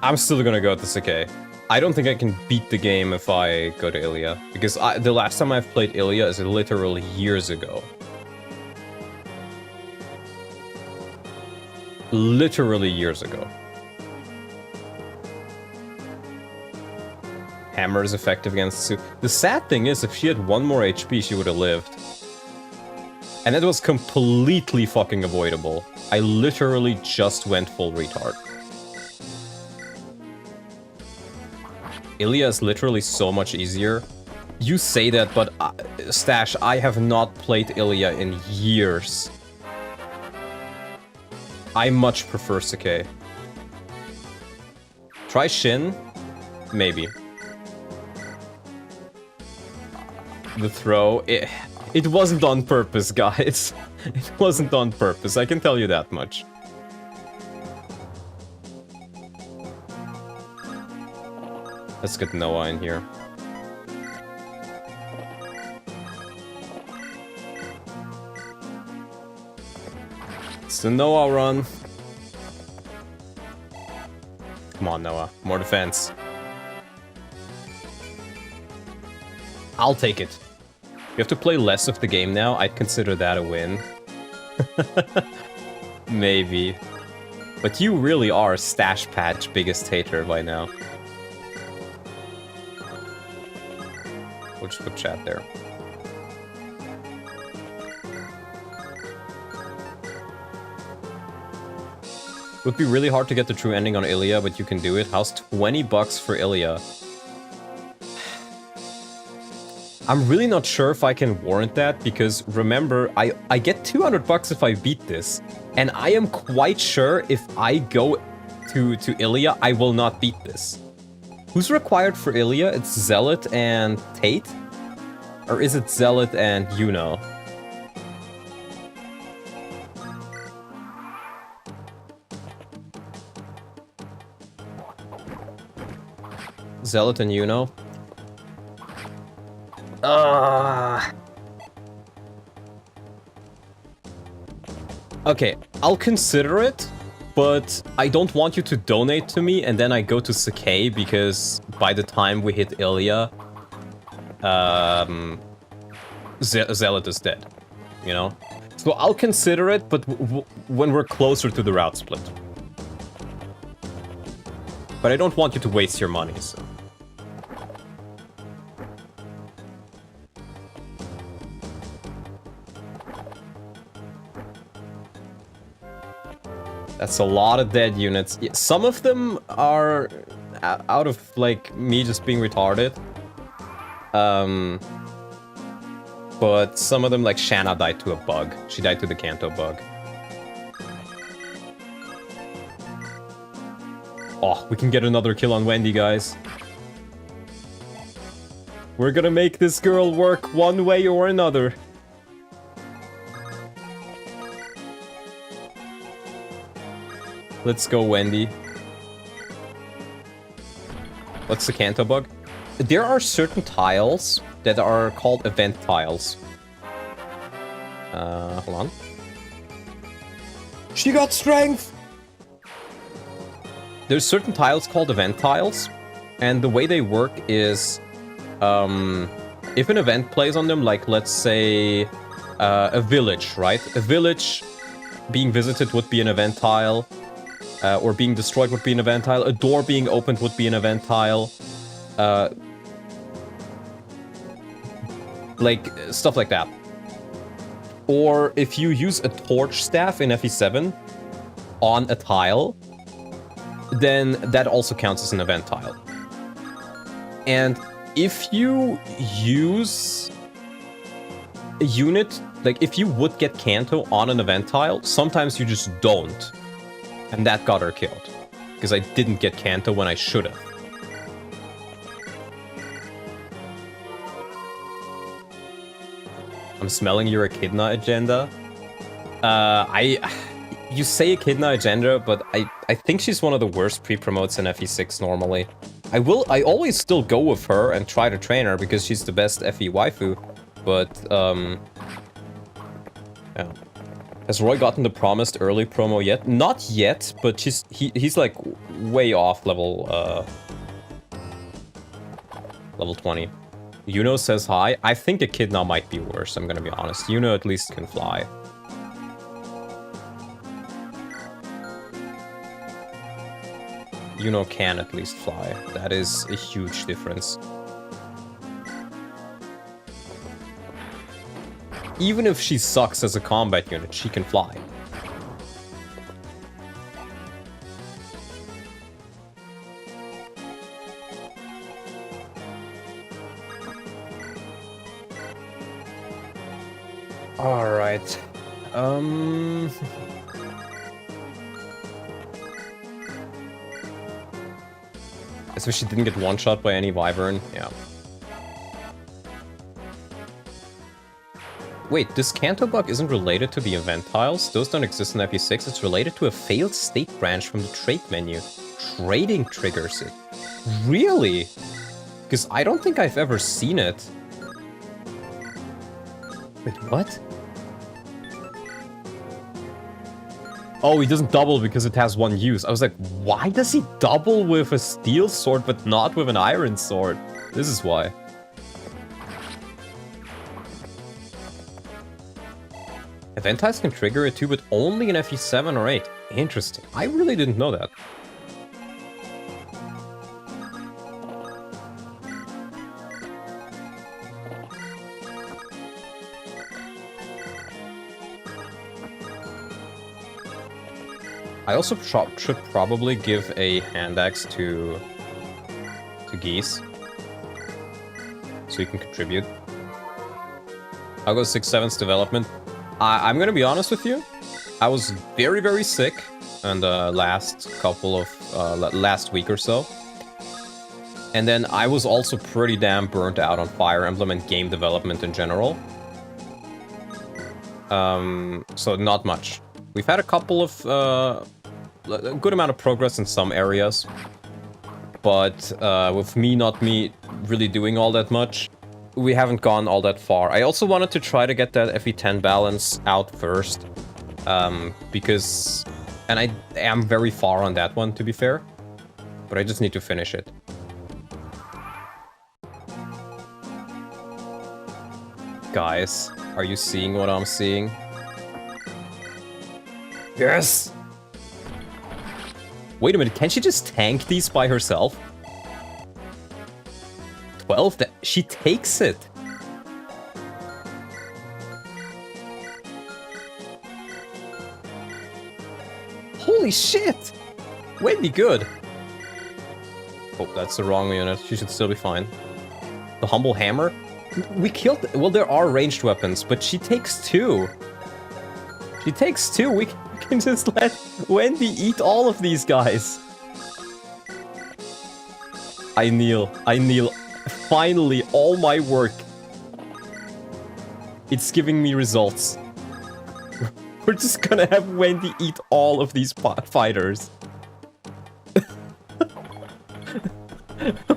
I'm still gonna go to Stache. I don't think I can beat the game if I go to Ilya. Because the last time I've played Ilya is literally years ago. Literally years ago. Hammer is effective against Sue. The sad thing is, if she had 1 more HP, she would have lived. And that was completely fucking avoidable. I literally just went full retard. Ilya is literally so much easier. You say that, but Stache, I have not played Ilya in years. I much prefer Stache. Try Shin? Maybe. The throw, it wasn't on purpose, guys. It wasn't on purpose, I can tell you that much. Let's get Noah in here. It's the Noah run. Come on, Noah. More defense. I'll take it. You have to play less of the game now. I'd consider that a win. Maybe. But you really are Stache Patch biggest hater by now. We'll just put chat there. Would be really hard to get the true ending on Ilya, but you can do it. How's 20 bucks for Ilya? I'm really not sure if I can warrant that, because remember, I get 200 bucks if I beat this. And I am quite sure if I go to Ilya, I will not beat this. Who's required for Ilya? It's Zealot and Tate? Or is it Zealot and Yuno? Zealot and Yuno? Okay, I'll consider it, but I don't want you to donate to me and then I go to Sakai, because by the time we hit Ilya, Zealot is dead, you know? So I'll consider it, but when we're closer to the route split. But I don't want you to waste your money, so... That's a lot of dead units. Some of them are out of, like, me just being retarded. But some of them, like, Shanna died to a bug. She died to the Kanto bug. Oh, we can get another kill on Wendy, guys. We're gonna make this girl work one way or another. Let's go, Wendy. What's the Kanto bug? There are certain tiles that are called event tiles. Hold on. She got strength! There's certain tiles called event tiles, and the way they work is, if an event plays on them, like, let's say, a village, right? A village being visited would be an event tile. Or being destroyed would be an event tile. A door being opened would be an event tile. Like, stuff like that. Or if you use a torch staff in FE7 on a tile, then that also counts as an event tile. And if you use a unit, like if you would get Kanto on an event tile, sometimes you just don't. And that got her killed. Because I didn't get Kanto when I should have. I'm smelling your Echidna agenda. You say Echidna agenda, but I think she's one of the worst pre-promotes in FE6 normally. I always still go with her and try to train her because she's the best FE waifu, but yeah. Has Roy gotten the promised early promo yet? Not yet, but he's like way off level 20. Yuno says hi. I think Echidna might be worse, I'm gonna be honest. Yuno at least can fly. Yuno can at least fly. That is a huge difference. Even if she sucks as a combat unit, she can fly. Alright. So she didn't get one-shot by any Wyvern? Yeah. Wait, this Kanto bug isn't related to the event tiles? Those don't exist in FE6. It's related to a failed state branch from the trade menu. Trading triggers it. Really? Because I don't think I've ever seen it. Wait, what? Oh, he doesn't double because it has one use. I was like, why does he double with a steel sword but not with an iron sword? This is why. Eventize can trigger it too, but only in FE7 or 8. Interesting. I really didn't know that. I also should probably give a hand axe to Geese, so he can contribute. I'll go 6/7's development. I'm gonna be honest with you. I was very, very sick in the last couple of last week or so, and then I was also pretty damn burnt out on Fire Emblem and game development in general. So not much. We've had a couple of a good amount of progress in some areas, but with me not really doing all that much, we haven't gone all that far. I also wanted to try to get that FE10 balance out first, because, and I am very far on that one, to be fair, but I just need to finish it. Guys, are you seeing what I'm seeing? Yes! Wait a minute, can she just tank these by herself? 12? She takes it! Holy shit! Wendy, good! Oh, that's the wrong unit. She should still be fine. The Humble Hammer? We killed... Well, there are ranged weapons, but she takes 2. She takes 2. We can just let Wendy eat all of these guys. I kneel. I kneel. Finally, all my work. It's giving me results. We're just gonna have Wendy eat all of these fighters.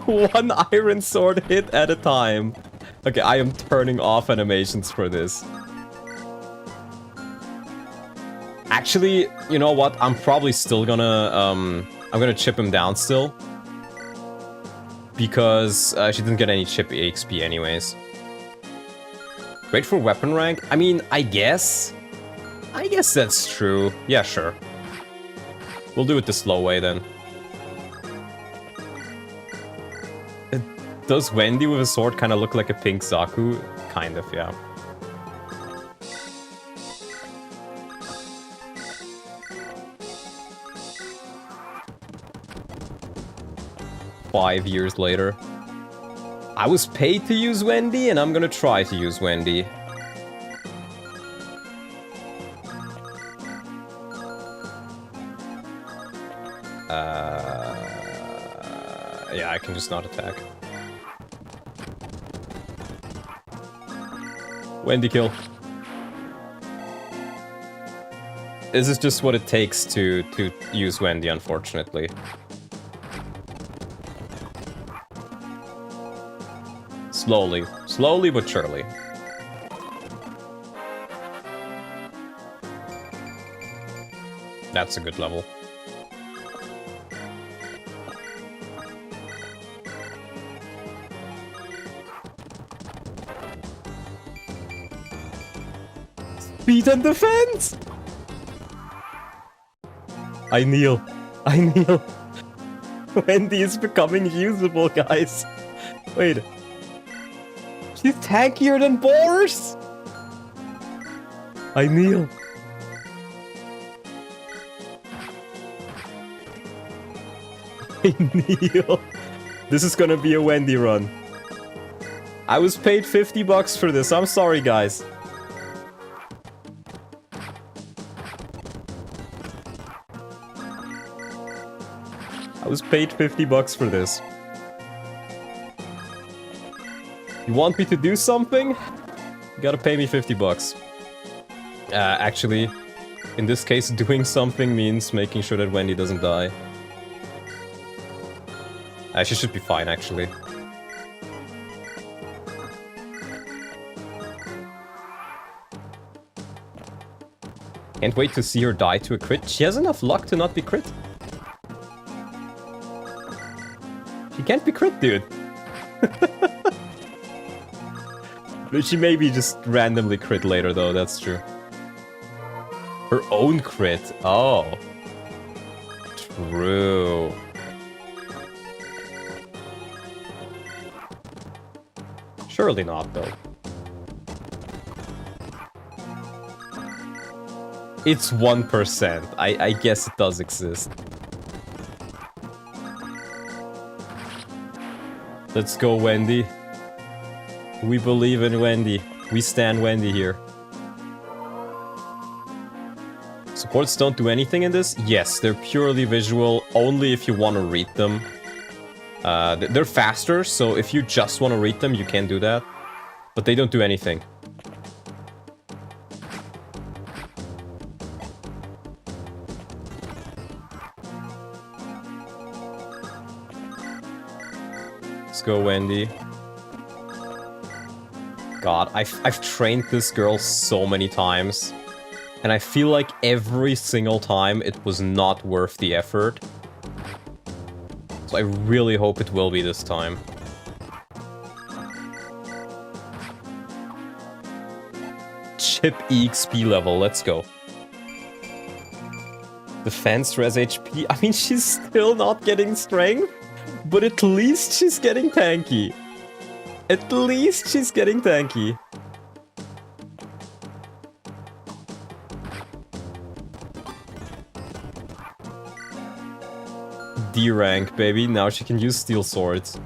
One iron sword hit at a time. Okay, I am turning off animations for this. Actually, you know what? I'm probably still gonna, I'm gonna chip him down still. Because she didn't get any chip EXP anyways. Great for weapon rank? I mean, I guess that's true. Yeah, sure. We'll do it the slow way then. Does Wendy with a sword kind of look like a pink Zaku? Kind of, yeah. Five years later. I was paid to use Wendy, and I'm gonna try to use Wendy. Yeah, I can just not attack. Wendy kill. This is just what it takes to use Wendy, unfortunately. Slowly. Slowly but surely. That's a good level. Speed and defense! I kneel. I kneel. Wendy is becoming usable, guys. Wait. She's tankier than Boris? I kneel. I kneel. This is gonna be a Wendy run. I was paid $50 for this. I'm sorry, guys. I was paid $50 for this. You want me to do something? You gotta pay me $50. Actually, in this case, doing something means making sure that Wendy doesn't die. She should be fine, actually. Can't wait to see her die to a crit. She has enough luck to not be crit. She can't be crit, dude. She may be just randomly crit later, though, that's true. Her own crit. Oh. True. Surely not, though. It's 1%. I guess it does exist. Let's go, Wendy. We believe in Wendy. We stand Wendy here. Supports don't do anything in this? Yes, they're purely visual, only if you want to read them. They're faster, so if you just want to read them, you can do that. But they don't do anything. Let's go, Wendy. God, I've trained this girl so many times. And I feel like every single time it was not worth the effort. So I really hope it will be this time. Chip EXP level, let's go. Defense, res HP. I mean, she's still not getting strength, but at least she's getting tanky. At least she's getting tanky. D rank, baby. Now she can use steel swords.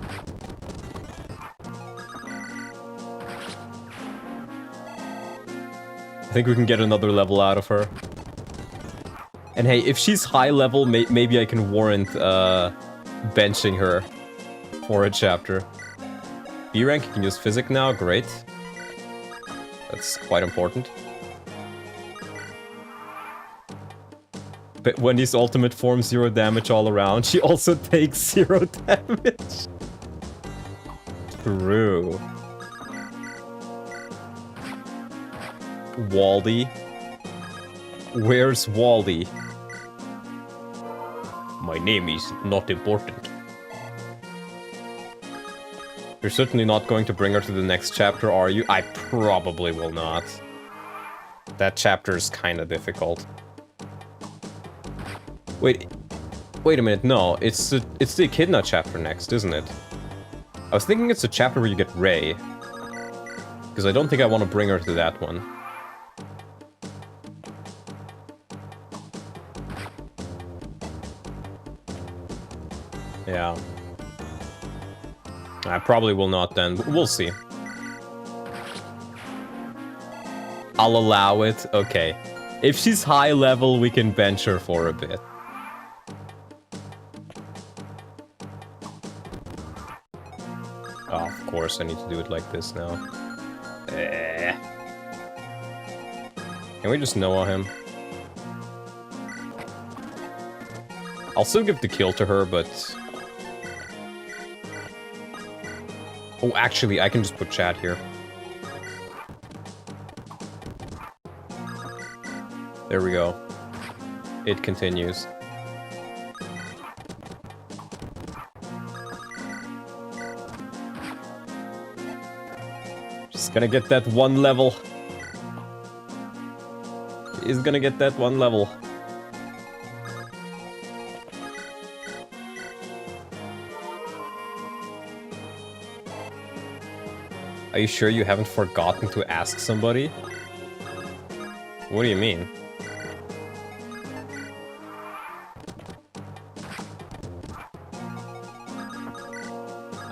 I think we can get another level out of her. And hey, if she's high level, maybe I can warrant benching her for a chapter. B rank, you can use physic now, great. That's quite important. But Wendy's ultimate form, 0 damage all around. She also takes 0 damage. True. Waldy. Where's Waldy? My name is not important. You're certainly not going to bring her to the next chapter, are you? I probably will not. That chapter is kind of difficult. Wait a minute, no, it's the Echidna chapter next, isn't it? I was thinking it's the chapter where you get Ray. Because I don't think I want to bring her to that one. Yeah. I probably will not then, but we'll see. I'll allow it, okay. If she's high level, we can bench her for a bit. Oh, of course, I need to do it like this now. Can we just Noah him? I'll still give the kill to her, but... Oh, actually, I can just put chat here. There we go. It continues. Just gonna get that one level. He's gonna get that one level. Are you sure you haven't forgotten to ask somebody? What do you mean?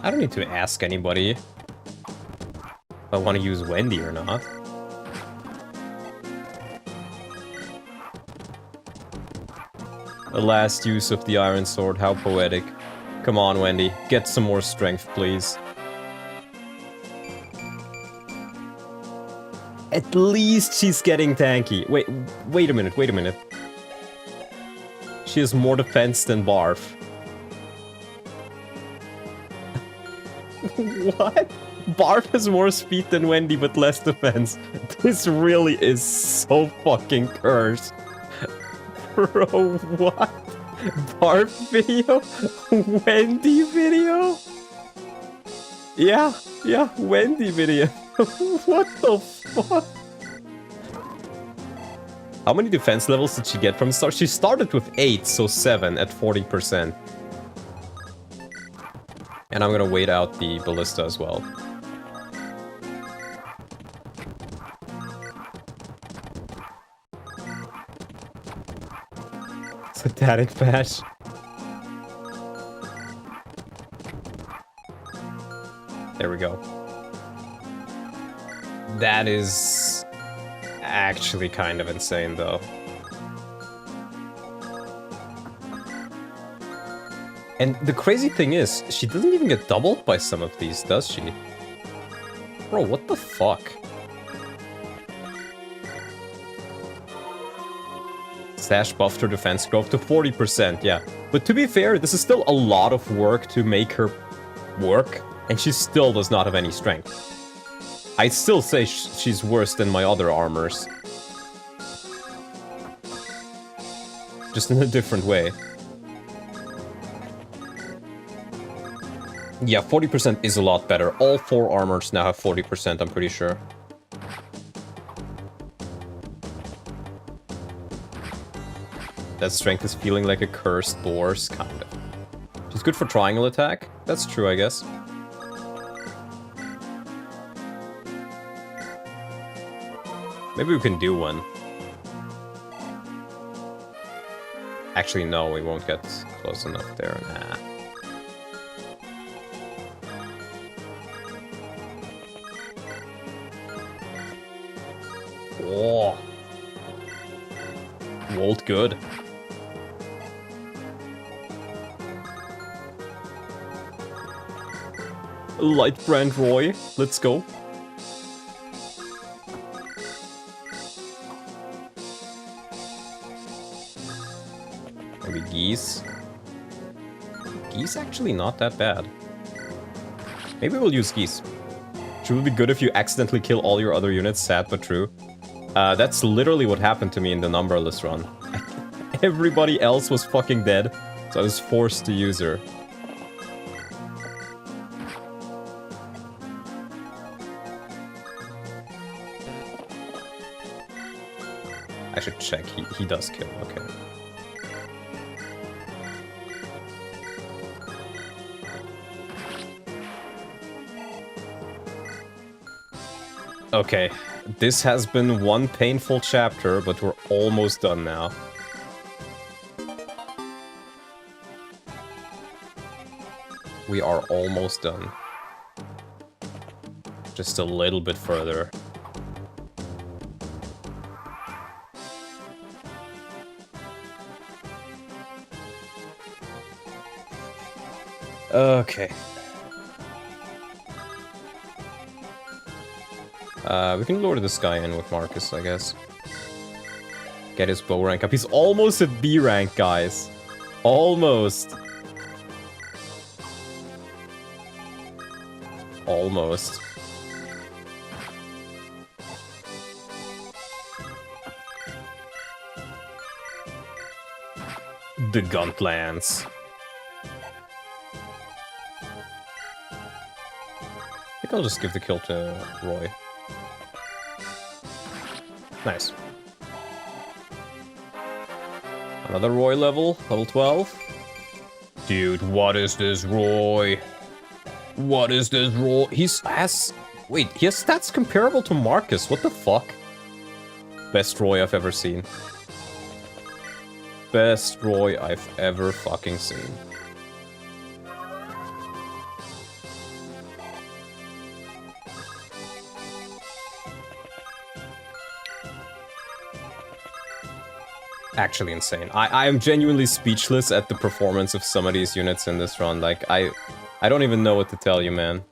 I don't need to ask anybody if I want to use Wendy or not. The last use of the Iron Sword, how poetic. Come on, Wendy, get some more strength, please. At least she's getting tanky. Wait a minute. She has more defense than Barf. What? Barb has more speed than Wendy, but less defense. This really is so fucking cursed. Bro, what? Barb video? Wendy video? Yeah, Wendy video. What the fuck? How many defense levels did she get from the start? She started with 8, so 7 at 40%. And I'm gonna wait out the ballista as well. Static patch. There we go. That is actually kind of insane, though. And the crazy thing is, she doesn't even get doubled by some of these, does she? Bro, what the fuck? Stache buffed her defense growth to 40%, yeah. But to be fair, this is still a lot of work to make her work, and she still does not have any strength. I'd still say she's worse than my other armors. Just in a different way. Yeah, 40% is a lot better. All 4 armors now have 40%, I'm pretty sure. That strength is feeling like a cursed horse, kind of. She's good for triangle attack. That's true, I guess. Maybe we can do one. Actually, no, we won't get close enough there. Nah. Oh. Volt good. Light brand Roy, let's go. Maybe Geese. Geese actually not that bad. Maybe we'll use Geese. It would be good if you accidentally kill all your other units, sad but true. That's literally what happened to me in the numberless run. Everybody else was fucking dead, so I was forced to use her. I should check. He does kill, okay. Okay, this has been one painful chapter, but we're almost done now. We are almost done. Just a little bit further. Okay. We can lure this guy in with Marcus, I guess. Get his bow rank up. He's almost at B rank, guys. Almost. Almost. The Guntlands. I think I'll just give the kill to Roy. Nice. Another Roy level 12. Dude, what is this Roy? What is this Roy? Wait, he has stats comparable to Marcus. What the fuck? Best Roy I've ever seen. Best Roy I've ever fucking seen. Actually insane. I am genuinely speechless at the performance of some of these units in this run. Like, I don't even know what to tell you, man.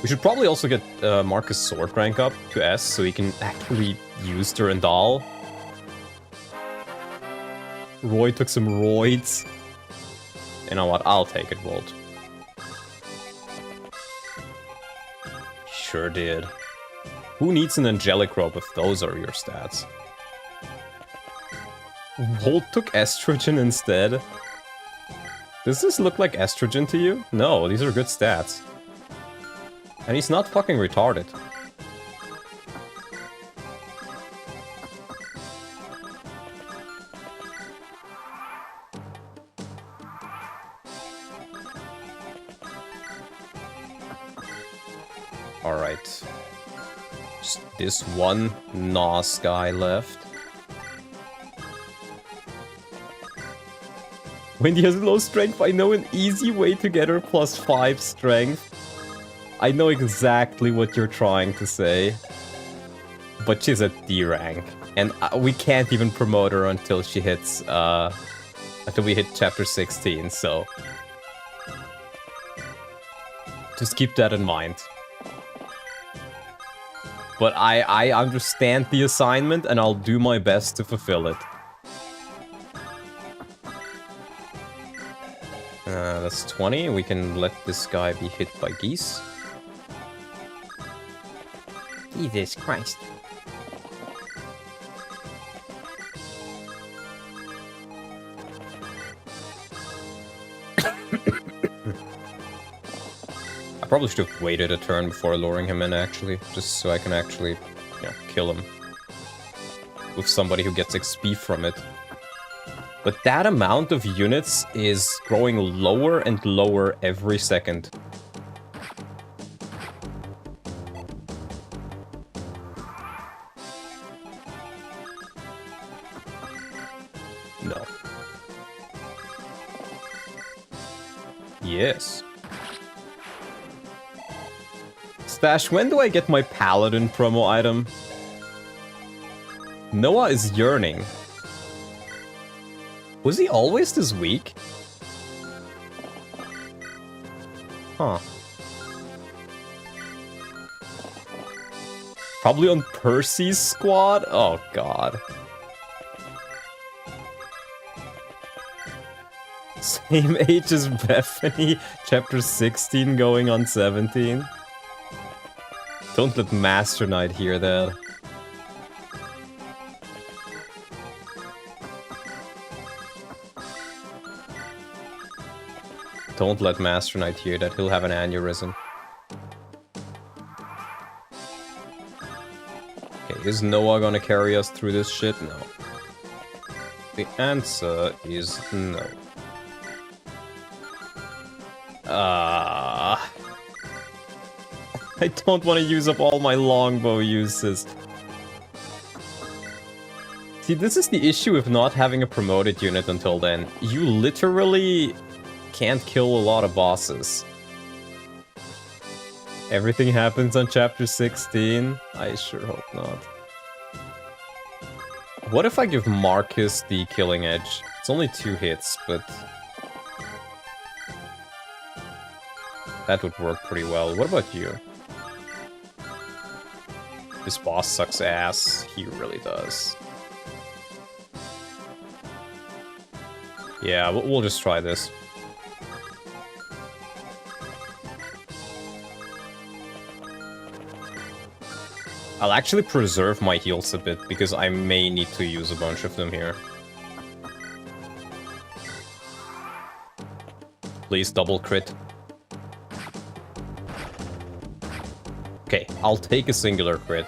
We should probably also get Marcus' sword rank up to S so he can actually use Durandal. Roy took some roids. You know what? I'll take it, Walt. Sure did. Who needs an angelic robe if those are your stats? Walt took estrogen instead. Does this look like estrogen to you? No, these are good stats. And he's not fucking retarded. Alright. Just this one Nos guy left. Wendy has low strength. I know an easy way to get her +5 strength. I know exactly what you're trying to say. But she's at D rank. And we can't even promote her until she hits, until we hit chapter 16, so... just keep that in mind. But I understand the assignment, and I'll do my best to fulfill it. That's 20. We can let this guy be hit by geese. Jesus Christ. I probably should have waited a turn before luring him in, actually. Just so I can actually, you know, kill him. With somebody who gets XP from it. But that amount of units is growing lower and lower every second. No. Yes. Stache, when do I get my Paladin promo item? Noah is yearning. Was he always this weak? Huh. Probably on Percy's squad? Oh god. Same age as Bethany, chapter 16 going on 17. Don't let Master Knight hear that. Don't let Master Knight hear that, he'll have an aneurysm. Okay, is Noah gonna carry us through this shit? No. The answer is no. I don't want to use up all my longbow uses. See, this is the issue with not having a promoted unit until then. You literally can't kill a lot of bosses. Everything happens on chapter 16? I sure hope not. What if I give Marcus the killing edge? It's only 2 hits, but... that would work pretty well. What about you? This boss sucks ass. He really does. Yeah, we'll just try this. I'll actually preserve my heals a bit, because I may need to use a bunch of them here. Please double crit. Okay, I'll take a singular crit.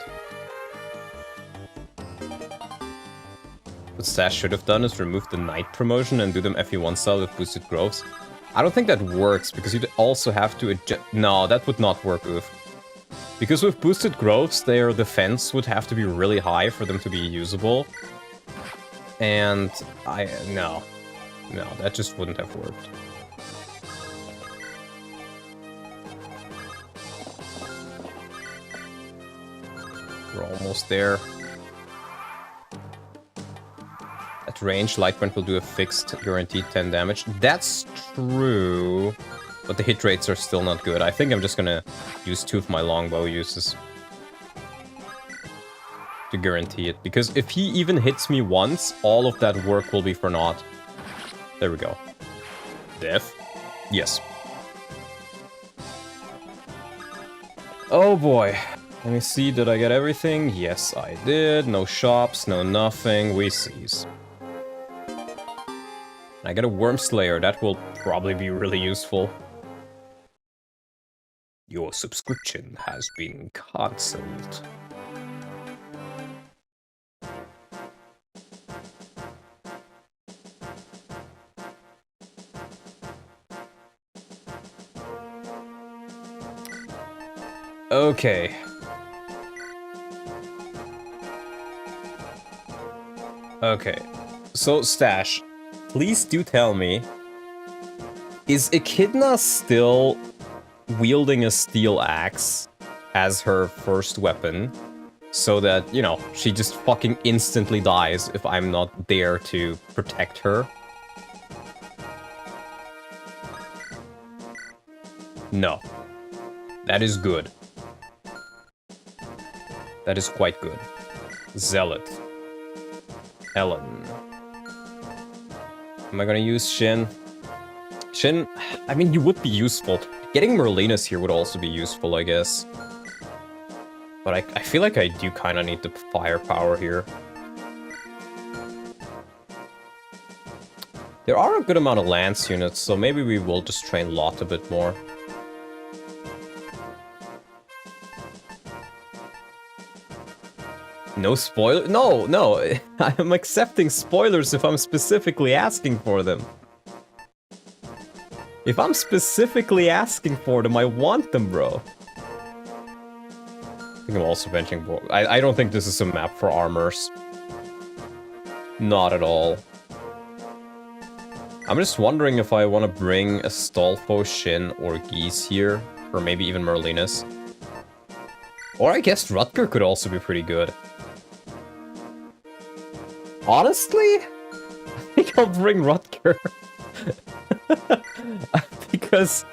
What Stache should have done is remove the Knight promotion and do them FE1 style with boosted growths. I don't think that works, because you'd also have to adjust... No, that would not work, Oof. Because with boosted growths, their defense would have to be really high for them to be usable. And no. No, that just wouldn't have worked. We're almost there. At range, Light Brand will do a fixed guaranteed 10 damage. That's true, but the hit rates are still not good. I think I'm just gonna use 2 of my longbow uses to guarantee it, because if he even hits me once, all of that work will be for naught. There we go. Death? Yes. Oh boy. Let me see, did I get everything? Yes, I did. No shops, no nothing. We seize. I get a Worm Slayer. That will probably be really useful. Your subscription has been cancelled. Okay. Okay. So, Stache, please do tell me, is Echidna still wielding a steel axe as her first weapon? So that, you know, she just fucking instantly dies if I'm not there to protect her? No. That is good. That is quite good. Zealot. Ellen. Am I gonna use Shin? Shin, I mean, you would be useful. Getting Merlinus here would also be useful, I guess. But I feel like I do kind of need the firepower here. There are a good amount of lance units, so maybe we will just train Lot a bit more. No spoiler? No, no. I'm accepting spoilers if I'm specifically asking for them. If I'm specifically asking for them, I want them, bro. I think I'm also benching... I don't think this is a map for armors. Not at all. I'm just wondering if I want to bring a Stolfo, Shin, or Geese here. Or maybe even Merlinus. Or I guess Rutger could also be pretty good. Honestly, I think I'll bring Rutger. Because,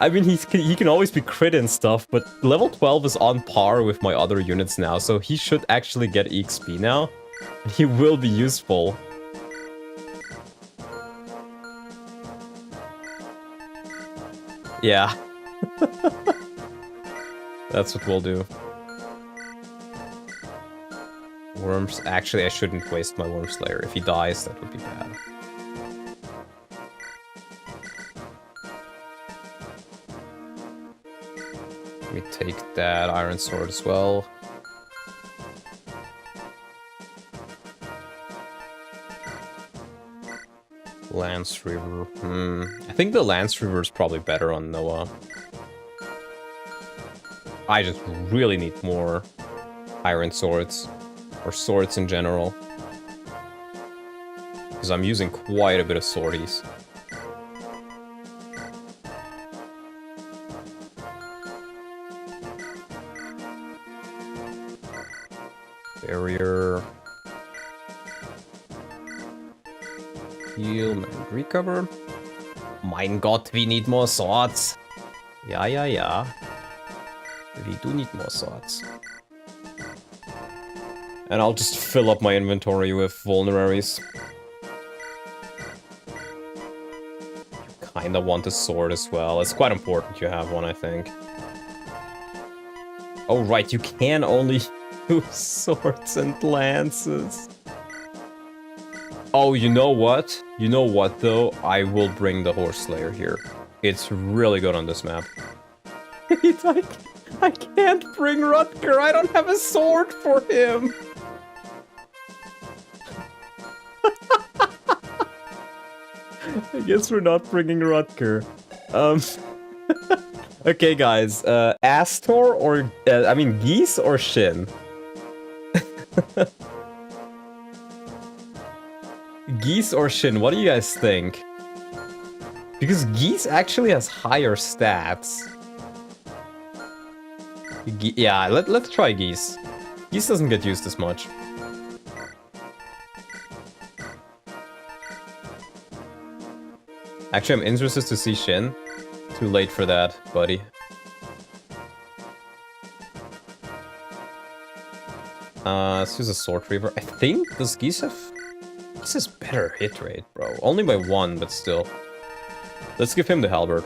I mean, he can always be crit and stuff, but level 12 is on par with my other units now, so he should actually get EXP now. He will be useful. Yeah. That's what we'll do. Worms. Actually, I shouldn't waste my Worm Slayer. If he dies, that would be bad. Let me take that Iron Sword as well. Lance River. I think the Lance River is probably better on Noah. I just really need more Iron Swords. Or swords in general. Because I'm using quite a bit of swordies. Barrier. Heal and recover. Mein Gott, we need more swords. Yeah, yeah, yeah. We do need more swords. And I'll just fill up my inventory with vulneraries. Kinda want a sword as well. It's quite important you have one, I think. Oh right, you can only use swords and lances. Oh, you know what? You know what though? I will bring the Horse Slayer here. It's really good on this map. It's like, I can't bring Rutger, I don't have a sword for him! I guess we're not bringing Rutger. Okay, guys. Astor or... I mean, Geese or Shin? Geese or Shin, what do you guys think? Because Geese actually has higher stats. Yeah, let's try Geese. Geese doesn't get used as much. Actually, I'm interested to see Shin. Too late for that, buddy. Let's use a Sword Reaver. I think, does Geese have... Geese has better hit rate, bro. Only by 1, but still. Let's give him the Halberd.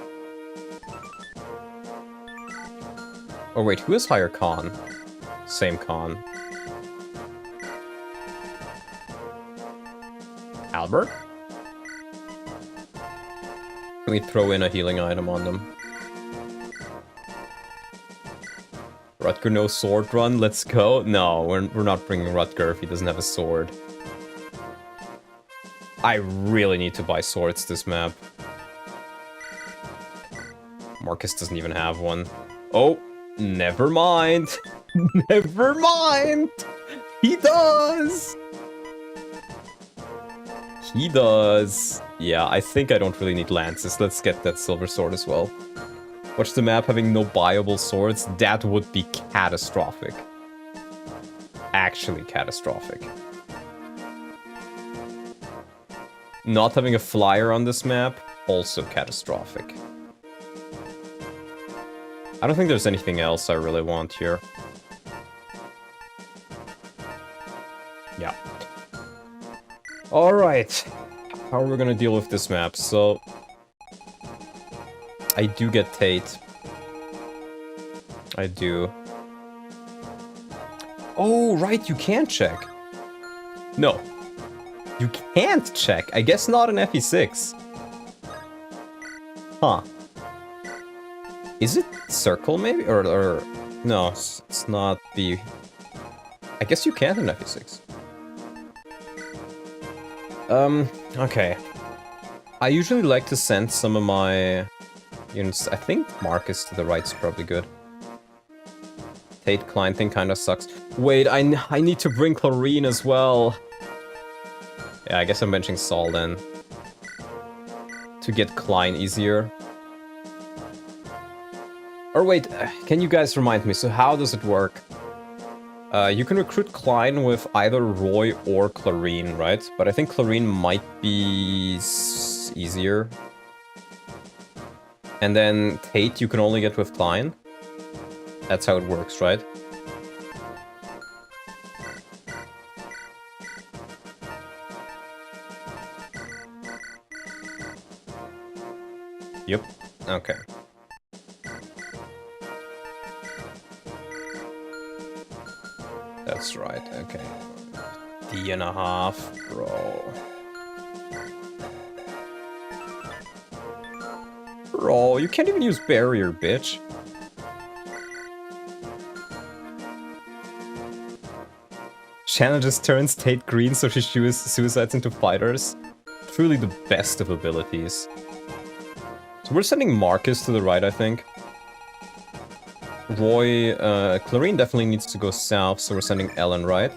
Oh wait, who has higher con? Same con. Halberd? Can we throw in a healing item on them? Rutger, no sword run, let's go. No, we're not bringing Rutger if he doesn't have a sword. I really need to buy swords this map. Marcus doesn't even have one. Oh, never mind. Never mind. He does. He does. Yeah, I think I don't really need lances. Let's get that silver sword as well. Watch the map having no buyable swords. That would be catastrophic. Actually catastrophic. Not having a flyer on this map, also catastrophic. I don't think there's anything else I really want here. Yeah. Alright. How are we gonna deal with this map? So... I do get Tate. I do. Oh, right, you can check. No. You can't check. I guess not in FE6. Huh. Is it circle, maybe? Or no, it's not the... I guess you can't in FE6. Okay. I usually like to send some of my units... I think Marcus to the right's probably good. Tate Klein thing kinda sucks. Wait, I need to bring Chlorine as well. Yeah, I guess I'm benching Saul then. To get Klein easier. Or wait, can you guys remind me, so how does it work? You can recruit Klein with either Roy or Chlorine, right? But I think Chlorine might be easier. And then Tate you can only get with Klein. That's how it works, right? Yep. Okay. That's right, okay. D&a-half, bro. Bro, you can't even use barrier, bitch. Shanna just turns Tate green so she suicides into fighters. Truly the best of abilities. So we're sending Marcus to the right, I think. Roy, Chlorine definitely needs to go south, so we're sending Ellen right.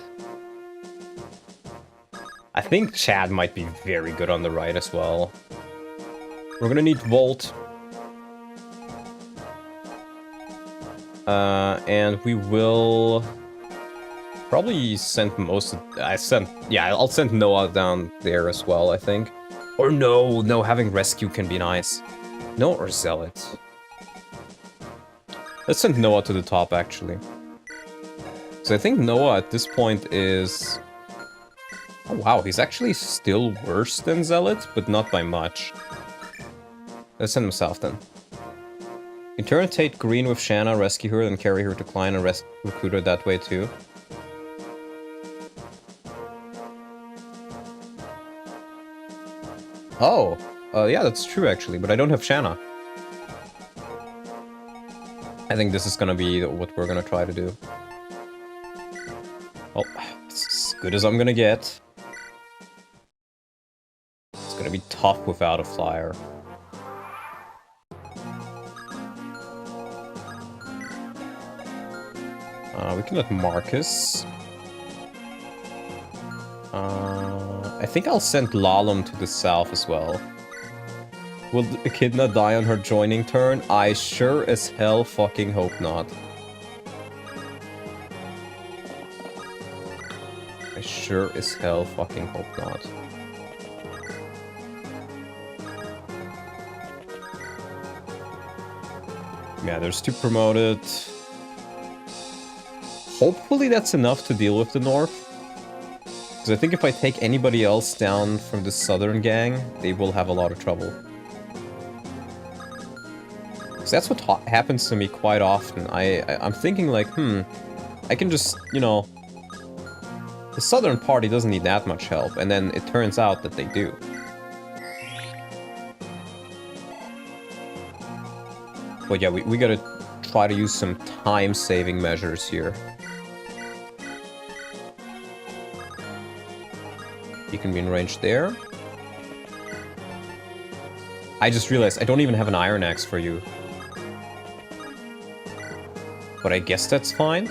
I think Chad might be very good on the right as well. We're gonna need Volt. And we will probably send most of... I'll send Noah down there as well, I think. Or no, having Rescue can be nice. No, or Zealot. Let's send Noah to the top, actually. So I think Noah at this point is... Oh wow, he's actually still worse than Zealot, but not by much. Let's send him south then. You turn Tate green with Shanna, rescue her, then carry her to Klein and recruit her that way too. Oh, yeah, that's true actually, but I don't have Shanna. I think this is gonna be what we're gonna try to do. Well, it's as good as I'm gonna get. It's gonna be tough without a flyer. We can let Marcus. I think I'll send Lalum to the south as well. Will Echidna die on her joining turn? I sure as hell fucking hope not. I sure as hell fucking hope not. Yeah, there's 2 promoted. Hopefully that's enough to deal with the North. Because I think if I take anybody else down from the southern gang, they will have a lot of trouble. Because that's what happens to me quite often. I'm thinking like, I can just, you know... The southern party doesn't need that much help, and then it turns out that they do. But yeah, we gotta try to use some time-saving measures here. You can be in range there. I just realized I don't even have an iron axe for you. But I guess that's fine.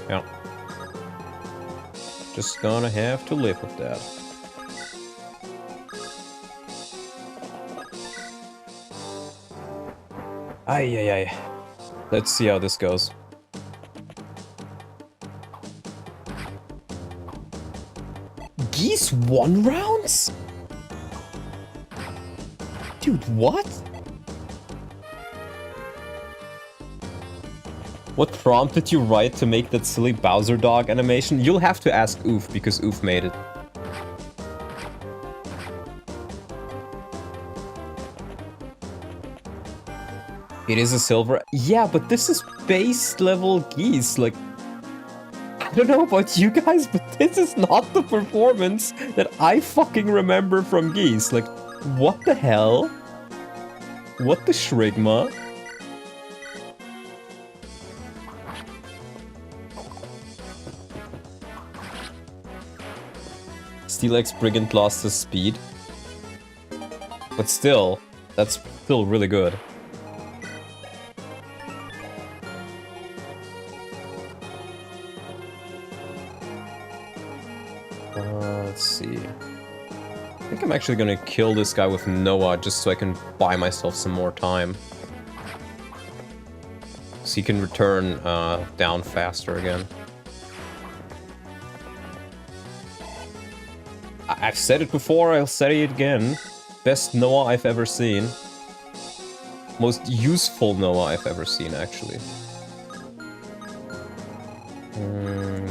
Yeah. Just gonna have to live with that. Ay. Let's see how this goes. Geese 1 rounds? Dude, what? What prompted you right to make that silly Bowser dog animation? You'll have to ask Oof, because Oof made it. It is a silver... Yeah, but this is base level geese, like... I don't know about you guys, but this is not the performance that I fucking remember from geese. Like, what the hell? What the shrigma? Steel X Brigand lost his speed. But still, that's still really good. Let's see. I think I'm actually gonna kill this guy with Noah just so I can buy myself some more time. So he can return down faster again. I've said it before, I'll say it again. Best Noah I've ever seen. Most useful Noah I've ever seen, actually.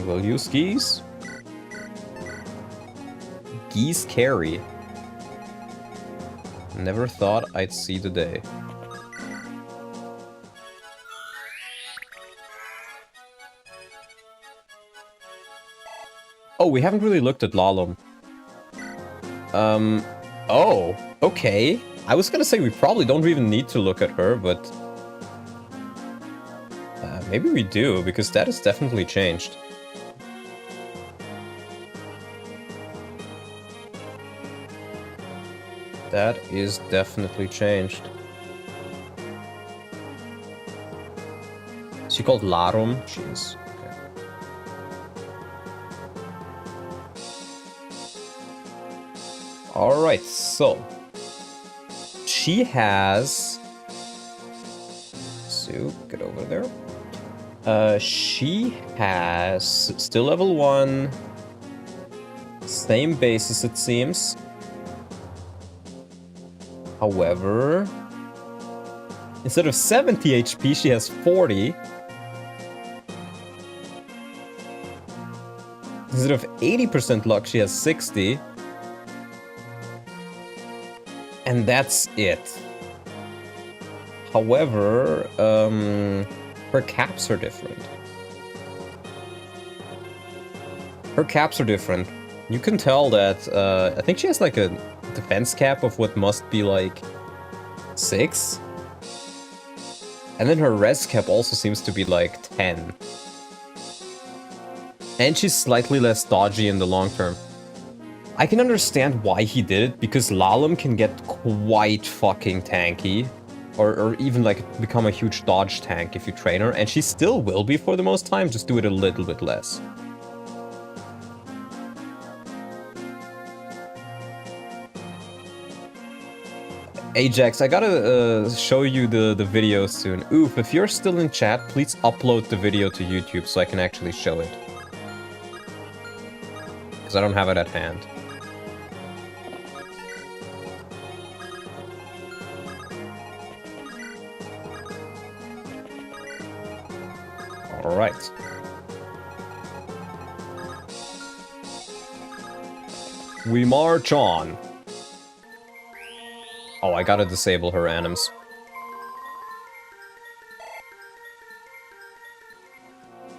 We'll use geese. Geese carry. Never thought I'd see the day. Oh, we haven't really looked at Lalum. Oh, okay. I was gonna say we probably don't even need to look at her, but... maybe we do, because that has definitely changed. That is definitely changed. Is she called Larum? Jeez. Okay. Alright, so... She has... Sue, get over there. She has... Still level 1. Same basis, it seems. However, instead of 70 HP, she has 40. Instead of 80% luck, she has 60. And that's it. However, her caps are different. Her caps are different. You can tell that, I think she has like a defense cap of what must be like 6. And then her res cap also seems to be like 10. And she's slightly less dodgy in the long term. I can understand why he did it, because Lalum can get quite fucking tanky. Or even like become a huge dodge tank if you train her, and she still will be for the most time, just do it a little bit less. Ajax, I gotta show you the video soon. Oof, if you're still in chat, please upload the video to YouTube so I can actually show it. Because I don't have it at hand. Alright. We march on. Oh, I gotta disable her anims.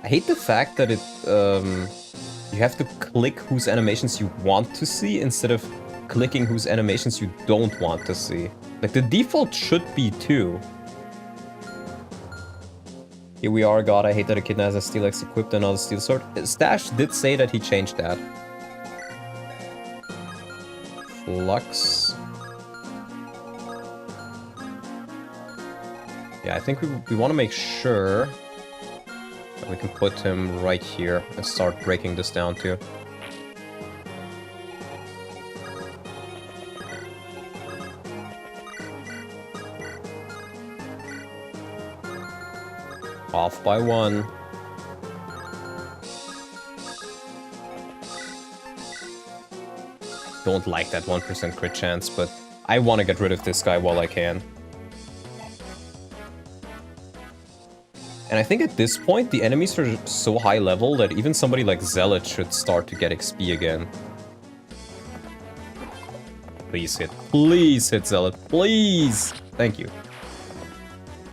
I hate the fact that you have to click whose animations you want to see instead of clicking whose animations you don't want to see. Like, the default should be 2. Here we are, God, I hate that a kid has a Steel X equipped and not a Steel Sword. Stache did say that he changed that. Flux. Yeah, I think we want to make sure that we can put him right here and start breaking this down too. Off by 1. Don't like that 1% crit chance, but I want to get rid of this guy while I can. And I think at this point, the enemies are so high level that even somebody like Zealot should start to get XP again. Please hit Zealot, please! Thank you.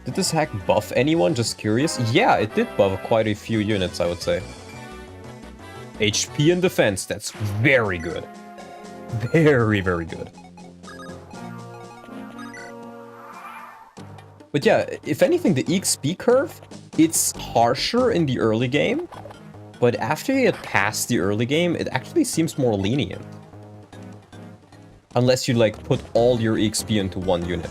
Did this hack buff anyone? Just curious. Yeah, it did buff quite a few units, I would say. HP and defense, that's very good. Very, very good. But yeah, if anything, the EXP curve, it's harsher in the early game, but after you get past the early game, it actually seems more lenient. Unless you, like, put all your EXP into one unit.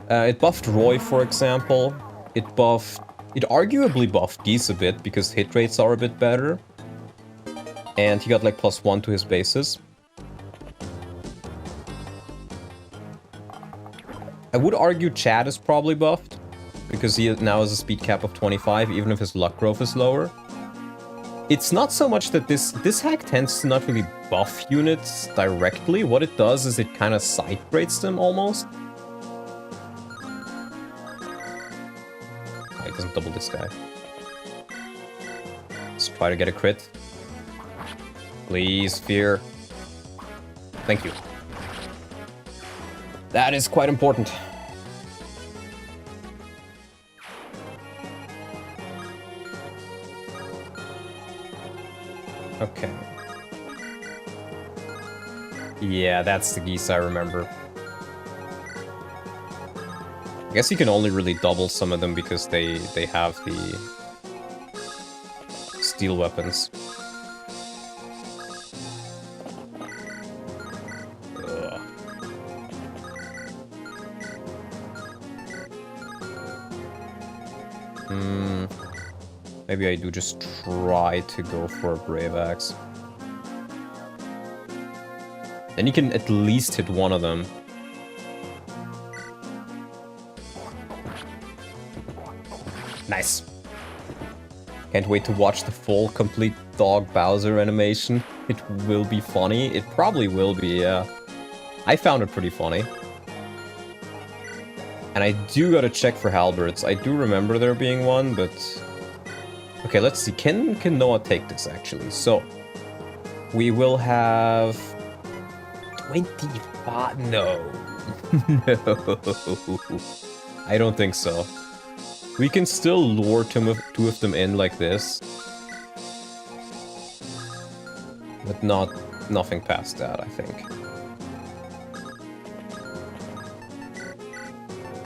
It buffed Roy, for example. It arguably buffed Geese a bit, because hit rates are a bit better. And he got, like, +1 to his bases. I would argue Chad is probably buffed, because he now has a speed cap of 25, even if his luck growth is lower. It's not so much that this hack tends to not really buff units directly. What it does is it kind of side grades them almost. Oh, he doesn't double this guy. Let's try to get a crit. Please, Fear. Thank you. That is quite important. Okay. Yeah, that's the Geese I remember. I guess you can only really double some of them because they have the steel weapons. Maybe I do just try to go for a Brave Axe. Then you can at least hit one of them. Nice. Can't wait to watch the full complete Dog Bowser animation. It will be funny. It probably will be, yeah. I found it pretty funny. And I do gotta check for halberds. I do remember there being one, but... Okay, let's see. Can Noah take this, actually? So, we will have... 25... No. No. I don't think so. We can still lure two of them in like this. But nothing past that, I think.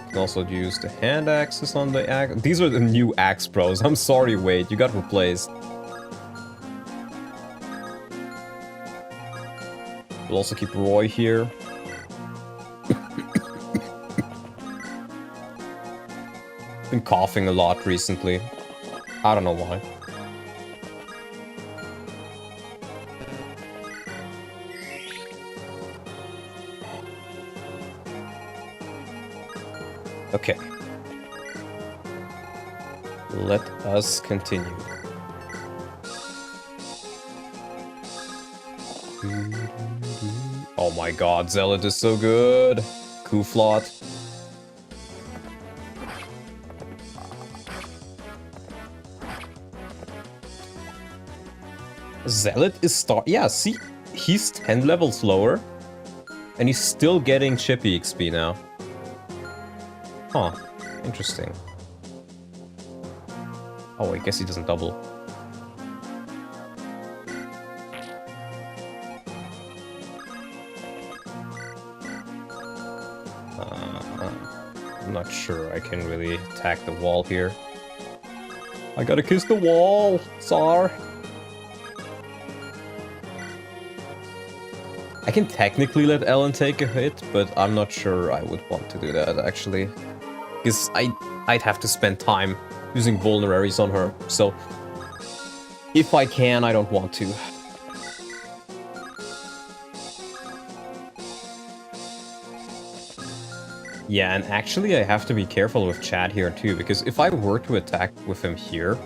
Can also use the hand axes on the axe. These are the new axe pros. I'm sorry, Wade, you got replaced. We'll also keep Roy here. Been coughing a lot recently. I don't know why. Okay. Let us continue. Oh my god, Zealot is so good. Q-Flot. Zealot is yeah, see, he's 10 levels lower, and he's still getting chippy XP now. Huh, interesting. Oh, I guess he doesn't double. I'm not sure I can really attack the wall here. I gotta kiss the wall, Tsar. I can technically let Ellen take a hit, but I'm not sure I would want to do that, actually. Because I'd have to spend time using vulneraries on her, so... If I can, I don't want to. Yeah, and actually I have to be careful with Chad here too, because if I were to attack with him here,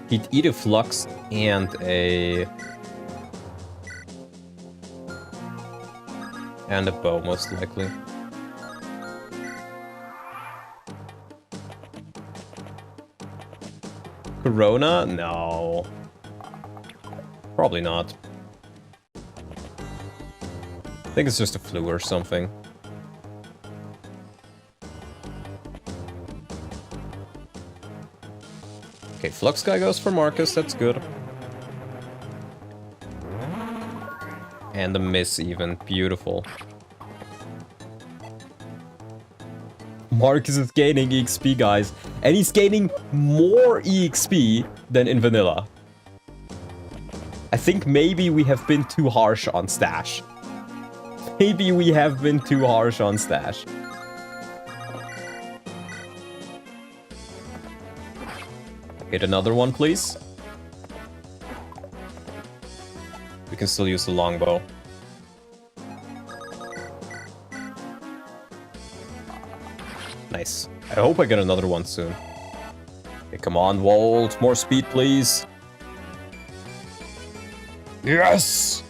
he'd eat a Flux and a bow, most likely. Corona? No. Probably not. I think it's just a flu or something. Okay, Flux guy goes for Marcus, that's good. And a miss even, beautiful. Marcus is gaining EXP, guys. And he's gaining more EXP than in vanilla. I think maybe we have been too harsh on Stache. Maybe we have been too harsh on Stache. Hit another one, please. We can still use the longbow. Nice. I hope I get another one soon. Okay, come on, Wold. More speed, please. Yes!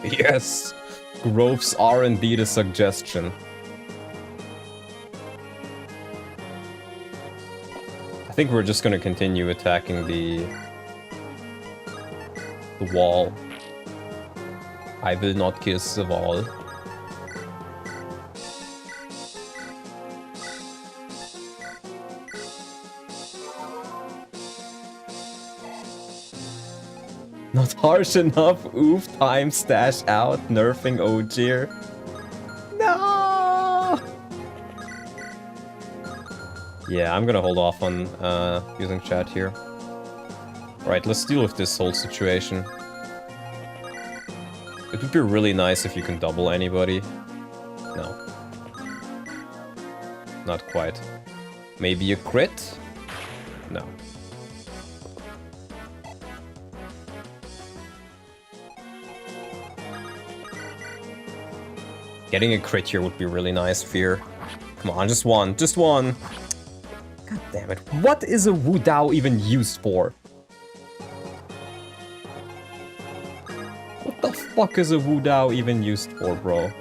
Yes! Groves are indeed a suggestion. I think we're just gonna continue attacking the wall. I will not kiss the wall. Not harsh enough. Oof, time Stache out, nerfing Ogier. No! Yeah, I'm gonna hold off on using chat here. Alright, let's deal with this whole situation. It would be really nice if you can double anybody. No. Not quite. Maybe a crit? No. Getting a crit here would be really nice, Fear. Come on, just one. Just one. God damn it. What is a Wu Dao even used for? What the fuck is a Wu Dao even used for, bro?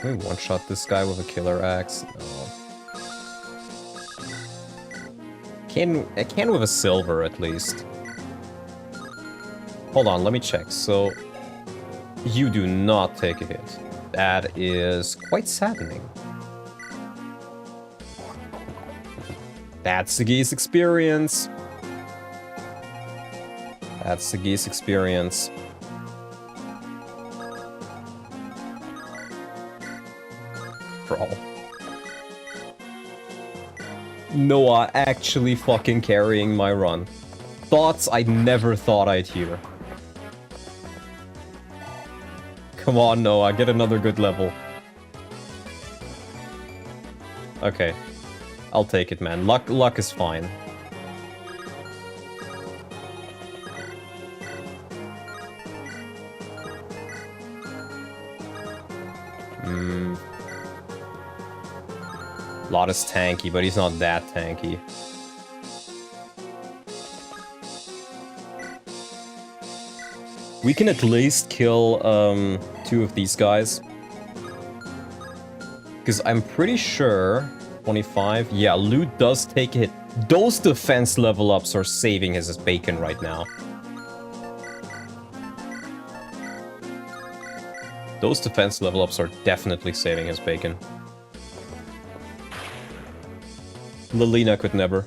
Can we one-shot this guy with a killer axe? No. I can with a silver, at least. Hold on, let me check. So, you do not take a hit. That is quite saddening. That's the geese experience. That's the geese experience. Brawl. Noah actually fucking carrying my run. Thoughts I never thought I'd hear. Come on, Noah, get another good level. Okay. I'll take it, man. Luck is fine. Lot is tanky, but he's not that tanky. We can at least kill 2 of these guys. Because I'm pretty sure 25. Yeah, loot does take a hit. Those defense level ups are saving his bacon right now. Those defense level ups are definitely saving his bacon. Lilina could never.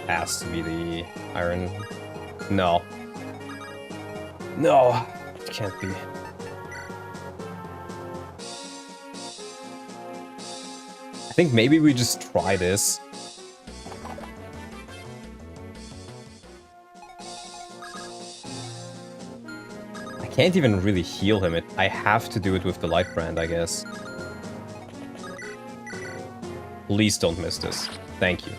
Has to be the iron. No. No, it can't be. I think maybe we just try this. I can't even really heal him. I have to do it with the light brand, I guess. Please don't miss this. Thank you.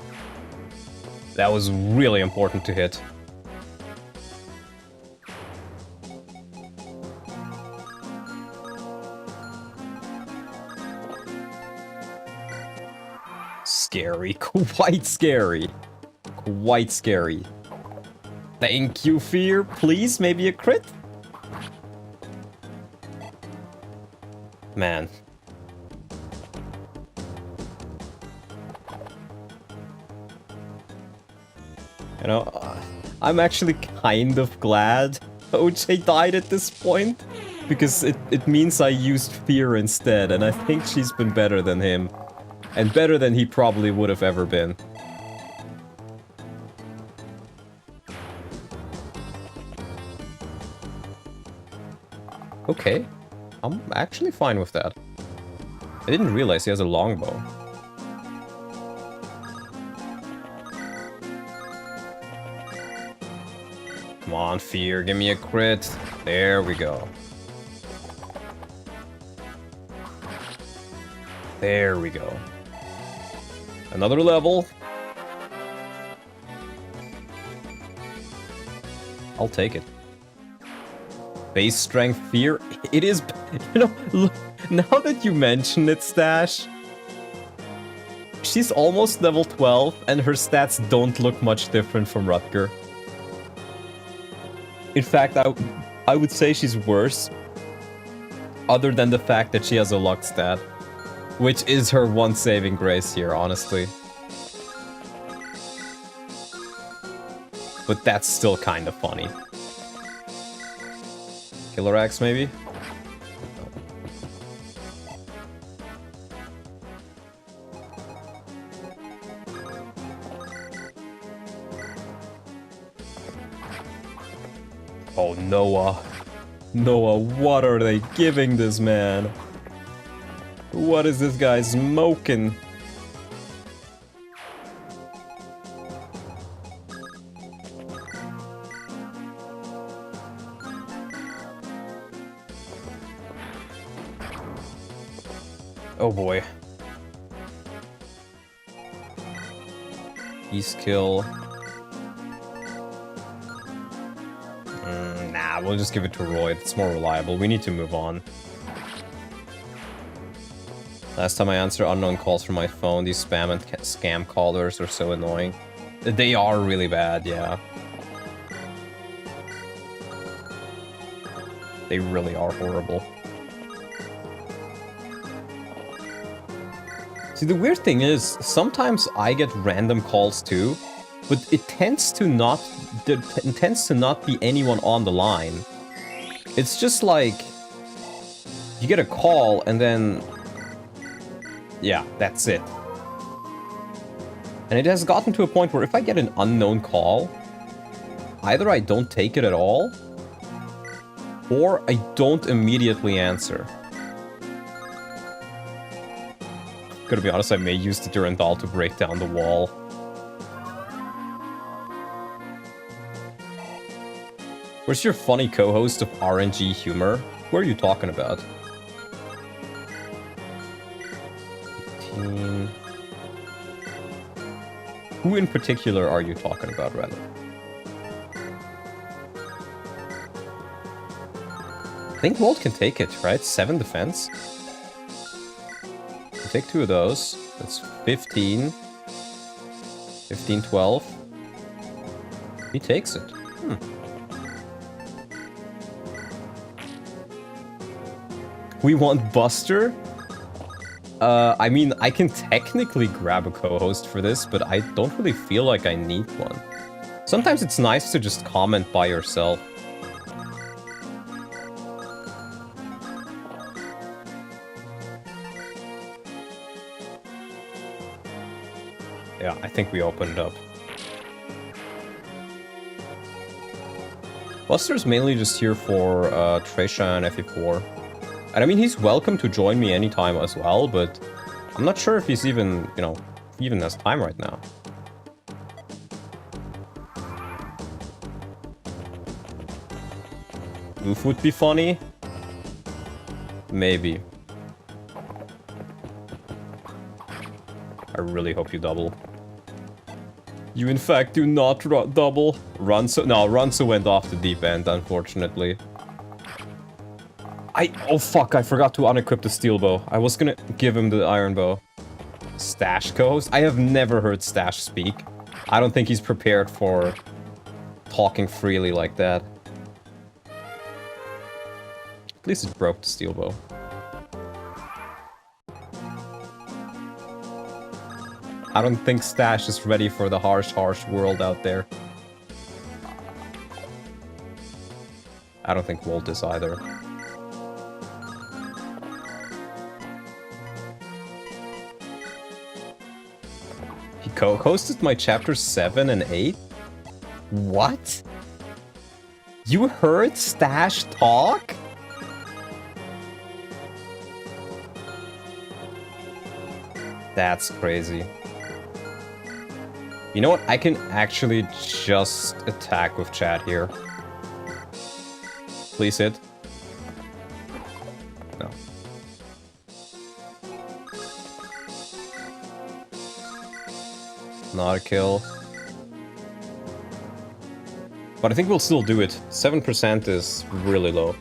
That was really important to hit. Scary. Quite scary. Quite scary. Thank you, Fear. Please, maybe a crit? Man. You know, I'm actually kind of glad OJ died at this point, because it means I used Fear instead, and I think she's been better than him. And better than he probably would have ever been. Okay. I'm actually fine with that. I didn't realize he has a longbow. Come on, Fear, give me a crit. There we go. There we go. Another level. I'll take it. Base strength Fear. It is, you know, look, now that you mention it, Stache, she's almost level 12 and her stats don't look much different from Rutger. In fact, I would say she's worse, other than the fact that she has a luck stat, which is her one saving grace here, honestly. But that's still kind of funny. Killer Axe, maybe? Oh, Noah. Noah, what are they giving this man? What is this guy smoking? Oh boy. East kill. Nah, we'll just give it to Roy. It's more reliable. We need to move on. Last time I answered unknown calls from my phone, these spam and scam callers are so annoying. They are really bad, yeah. They really are horrible. See, the weird thing is, sometimes I get random calls too, but it tends to not be anyone on the line. It's just like you get a call and then yeah, that's it. And it has gotten to a point where if I get an unknown call, either I don't take it at all, or I don't immediately answer. Gotta be honest, I may use the Durandal to break down the wall. Where's your funny co-host of RNG humor? Who are you talking about? 18. Who in particular are you talking about, rather? I think Walt can take it, right? 7 defense. We'll take 2 of those. That's 15. 15, 12. He takes it. We want Buster? I mean, I can technically grab a co-host for this, but I don't really feel like I need one. Sometimes it's nice to just comment by yourself. Yeah, I think we opened up. Buster's mainly just here for Trisha and FE4. And I mean, he's welcome to join me anytime as well, but I'm not sure if he's even, you know, even has time right now. Oof would be funny. Maybe. I really hope you double. You in fact do not double. Runso went off the deep end, unfortunately. Oh fuck, I forgot to unequip the steel bow. I was gonna give him the iron bow. Stache co-host? I have never heard Stache speak. I don't think he's prepared for talking freely like that. At least it broke the steel bow. I don't think Stache is ready for the harsh world out there. I don't think Walt is either. He co-hosted my chapter 7 and 8? What? You heard Stache talk? That's crazy. You know what? I can actually just attack with chat here. Please hit. No. Not a kill. But I think we'll still do it. 7% is really low.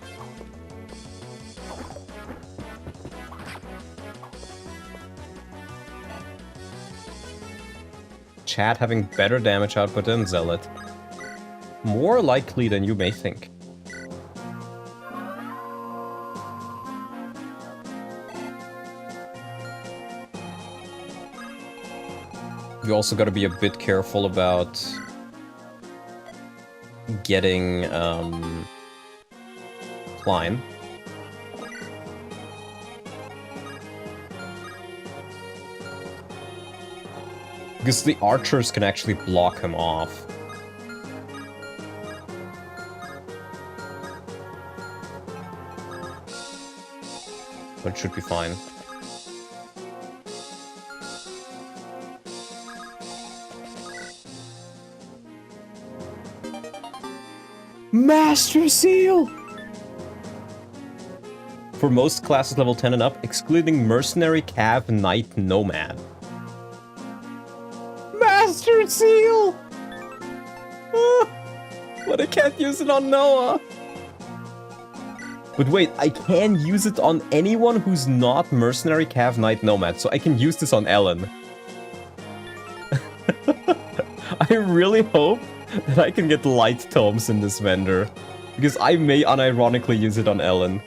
Chat having better damage output than Zealot. More likely than you may think. You also gotta be a bit careful about getting Klein. Because the archers can actually block him off. But it should be fine. Master Seal! For most classes level 10 and up, excluding Mercenary, Cav, Knight, Nomad. Master Seal! But I can't use it on Noah. But wait, I can use it on anyone who's not Mercenary, Cav, Knight, Nomad, so I can use this on Ellen. I really hope that I can get light tomes in this vendor, because I may unironically use it on Ellen.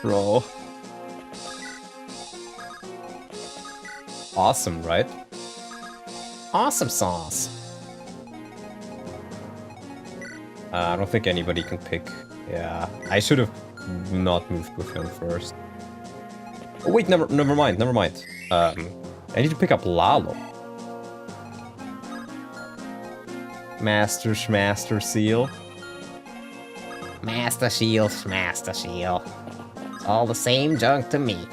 Bro. Awesome, right? Awesome sauce. I don't think anybody can pick. Yeah, I should have not moved with him first. Oh wait, never mind. I need to pick up Lalo. Master Seal. Master Shield, Master Shield. It's all the same junk to me.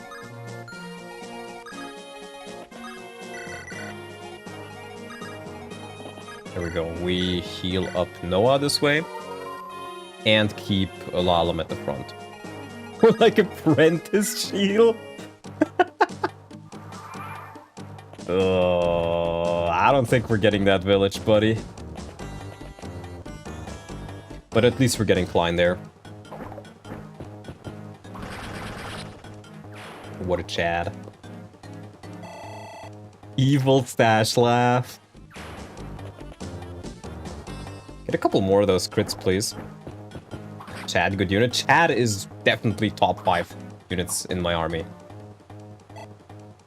There we go. We heal up Noah this way. And keep Lalum at the front. We're like Apprentice Shield. Oh, I don't think we're getting that village, buddy. But at least we're getting Klein there. What a Chad. Evil Stache laugh. Get a couple more of those crits, please. Chad, good unit. Chad is definitely top 5 units in my army.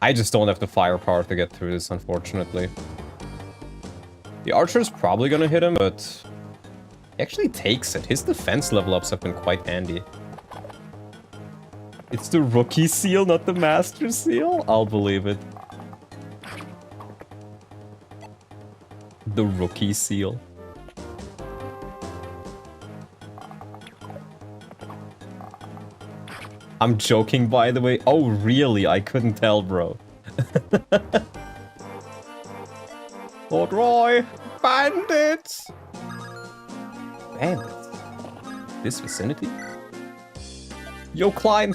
I just don't have the firepower to get through this, unfortunately. The archer's probably gonna hit him, but he actually takes it. His defense level ups have been quite handy. It's the rookie seal, not the master seal? I'll believe it. The rookie seal. I'm joking, by the way. Oh, really? I couldn't tell, bro. Lord Roy! Bandits! Bandits? This vicinity? Yo, Klein!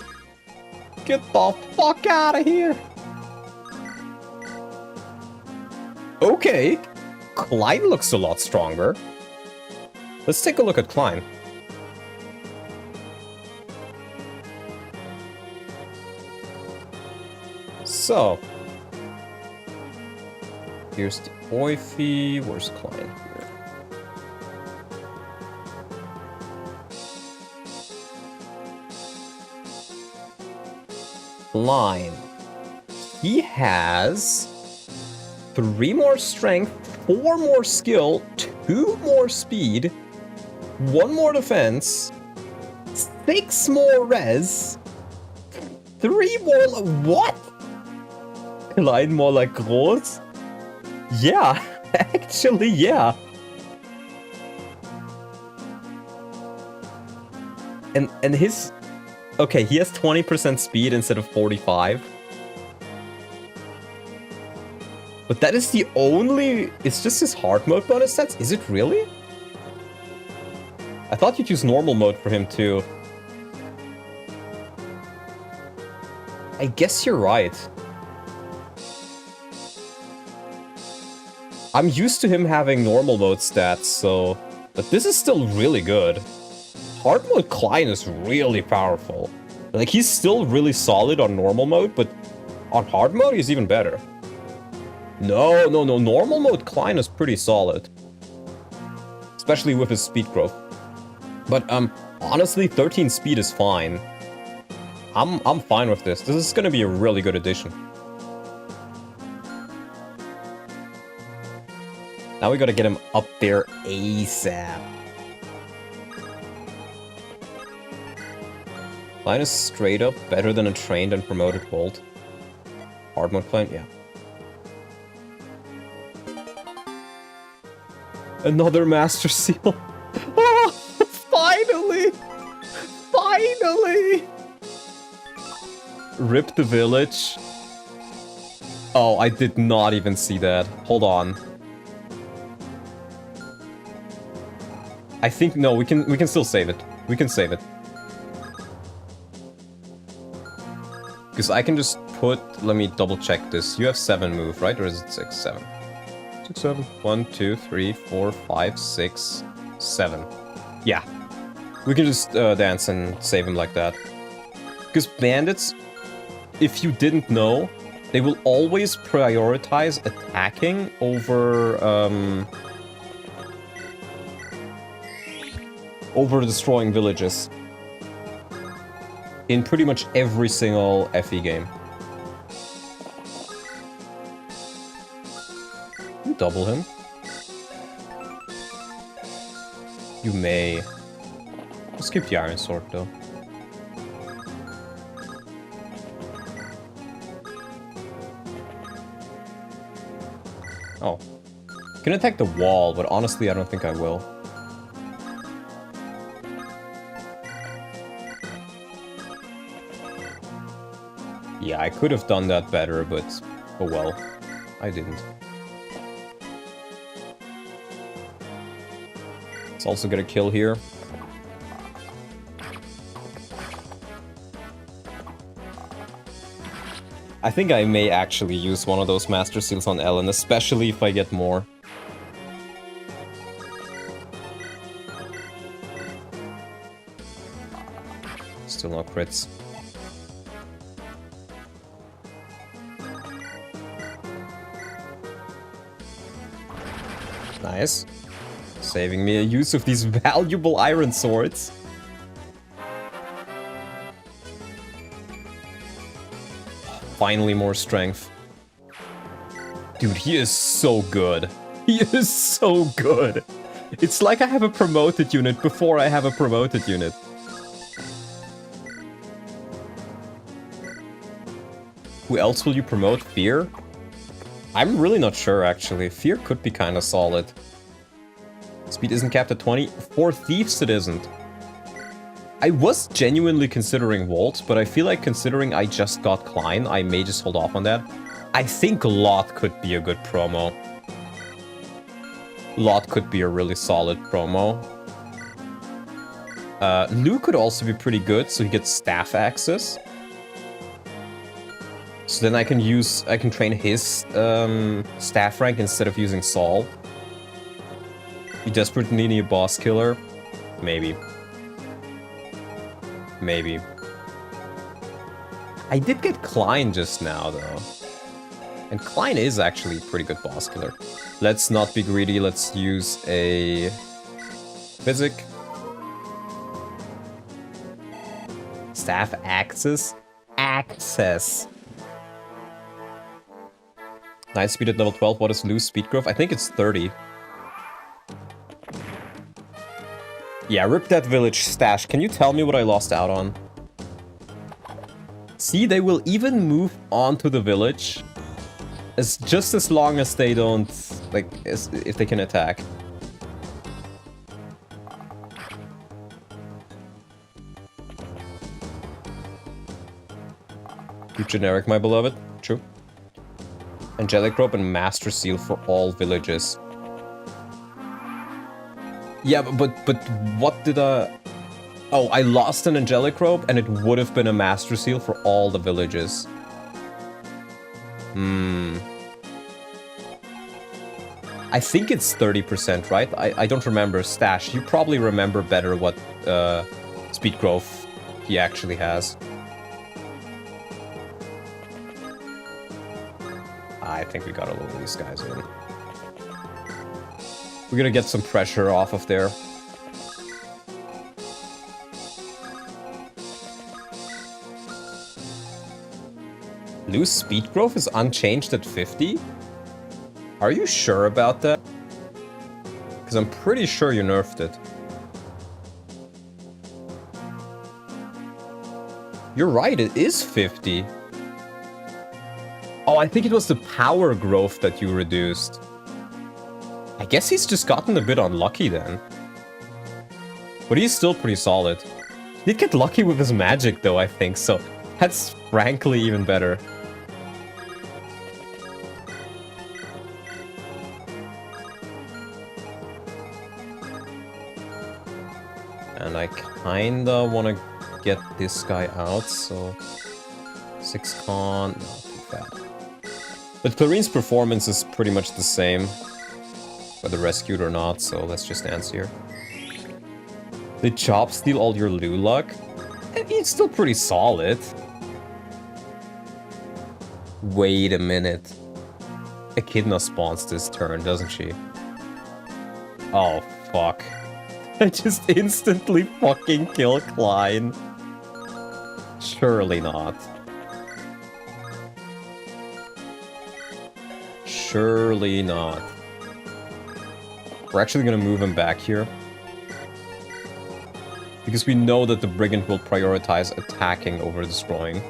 Get the fuck out of here! Okay. Klein looks a lot stronger. Let's take a look at Klein. So, here's the Oify. Where's Klein here? Klein. He has 3 more strength, 4 more skill, 2 more speed, 1 more defense, 6 more res, 3 more. What? Klein more like groß? Yeah, actually, yeah. And his... Okay, he has 20% speed instead of 45. But that is the only... It's just his hard mode bonus stats? Is it really? I thought you'd use normal mode for him too. I guess you're right. I'm used to him having normal mode stats, so... But this is still really good. Hard mode Klein is really powerful. Like, he's still really solid on normal mode, but on hard mode, he's even better. No. Normal mode Klein is pretty solid. Especially with his speed growth. But, honestly, 13 speed is fine. I'm fine with this. This is gonna be a really good addition. Now we gotta get him up there ASAP. Klein is straight up better than a trained and promoted Bolt. Hard mode Klein, yeah. Another Master Seal. Oh, finally! Finally! Rip the village. Oh, I did not even see that. Hold on. I think, no, we can still save it. We can save it. Because I can just put... Let me double check this. You have 7 move, right? Or is it 6? 7. 6, 7. 1, 2, 3, 4, 5, 6, 7. Yeah. We can just dance and save him like that. Because bandits, if you didn't know, they will always prioritize attacking over... over destroying villages. In pretty much every single FE game. You double him. You may. Just keep the Iron Sword though. Oh. You can attack the wall, but honestly I don't think I will. Yeah, I could have done that better, but oh well. I didn't. It's also gonna kill here. I think I may actually use one of those Master Seals on Ellen, especially if I get more. Still no crits. Nice. Saving me a use of these valuable iron swords. Finally more strength. Dude, he is so good. He is so good. It's like I have a promoted unit before I have a promoted unit. Who else will you promote? Fear? I'm really not sure, actually. Fear could be kind of solid. Speed isn't capped at 20. For Thieves, it isn't. I was genuinely considering Volt, but I feel like considering I just got Klein, I may just hold off on that. I think Lot could be a good promo. Lot could be a really solid promo. Lou could also be pretty good, so he gets staff access. So then I can train his staff rank instead of using Saul. You desperately need a boss killer? Maybe. Maybe. I did get Klein just now, though. And Klein is actually a pretty good boss killer. Let's not be greedy, let's use a Physic. Staff access? Access! 9 speed at level 12, what is Lou's speed growth? I think it's 30. Yeah, rip that village, Stache. Can you tell me what I lost out on? See, they will even move on to the village. Just as long as they don't, like, if they can attack. Keep generic, my beloved. True. Angelic Rope and Master Seal for all villages. Yeah, but what did I... Oh, I lost an Angelic Rope and it would have been a Master Seal for all the villages. I think it's 30%, right? I don't remember. Stache, you probably remember better what speed growth he actually has. I think we gotta lure these guys in. We're gonna get some pressure off of there. Lou's speed growth is unchanged at 50? Are you sure about that? Because I'm pretty sure you nerfed it. You're right, it is 50. Oh, I think it was the power growth that you reduced. I guess he's just gotten a bit unlucky then. But he's still pretty solid. He did get lucky with his magic though, I think, so that's frankly even better. And I kinda wanna get this guy out, so 6 con, no, too bad. But Clarine's performance is pretty much the same, whether rescued or not, so let's just answer here. Did Chop steal all your Lou luck? It's still pretty solid. Wait a minute. Echidna spawns this turn, doesn't she? Oh, fuck. I just instantly fucking kill Klein. Surely not. Surely not. We're actually gonna move him back here. Because we know that the Brigand will prioritize attacking over destroying.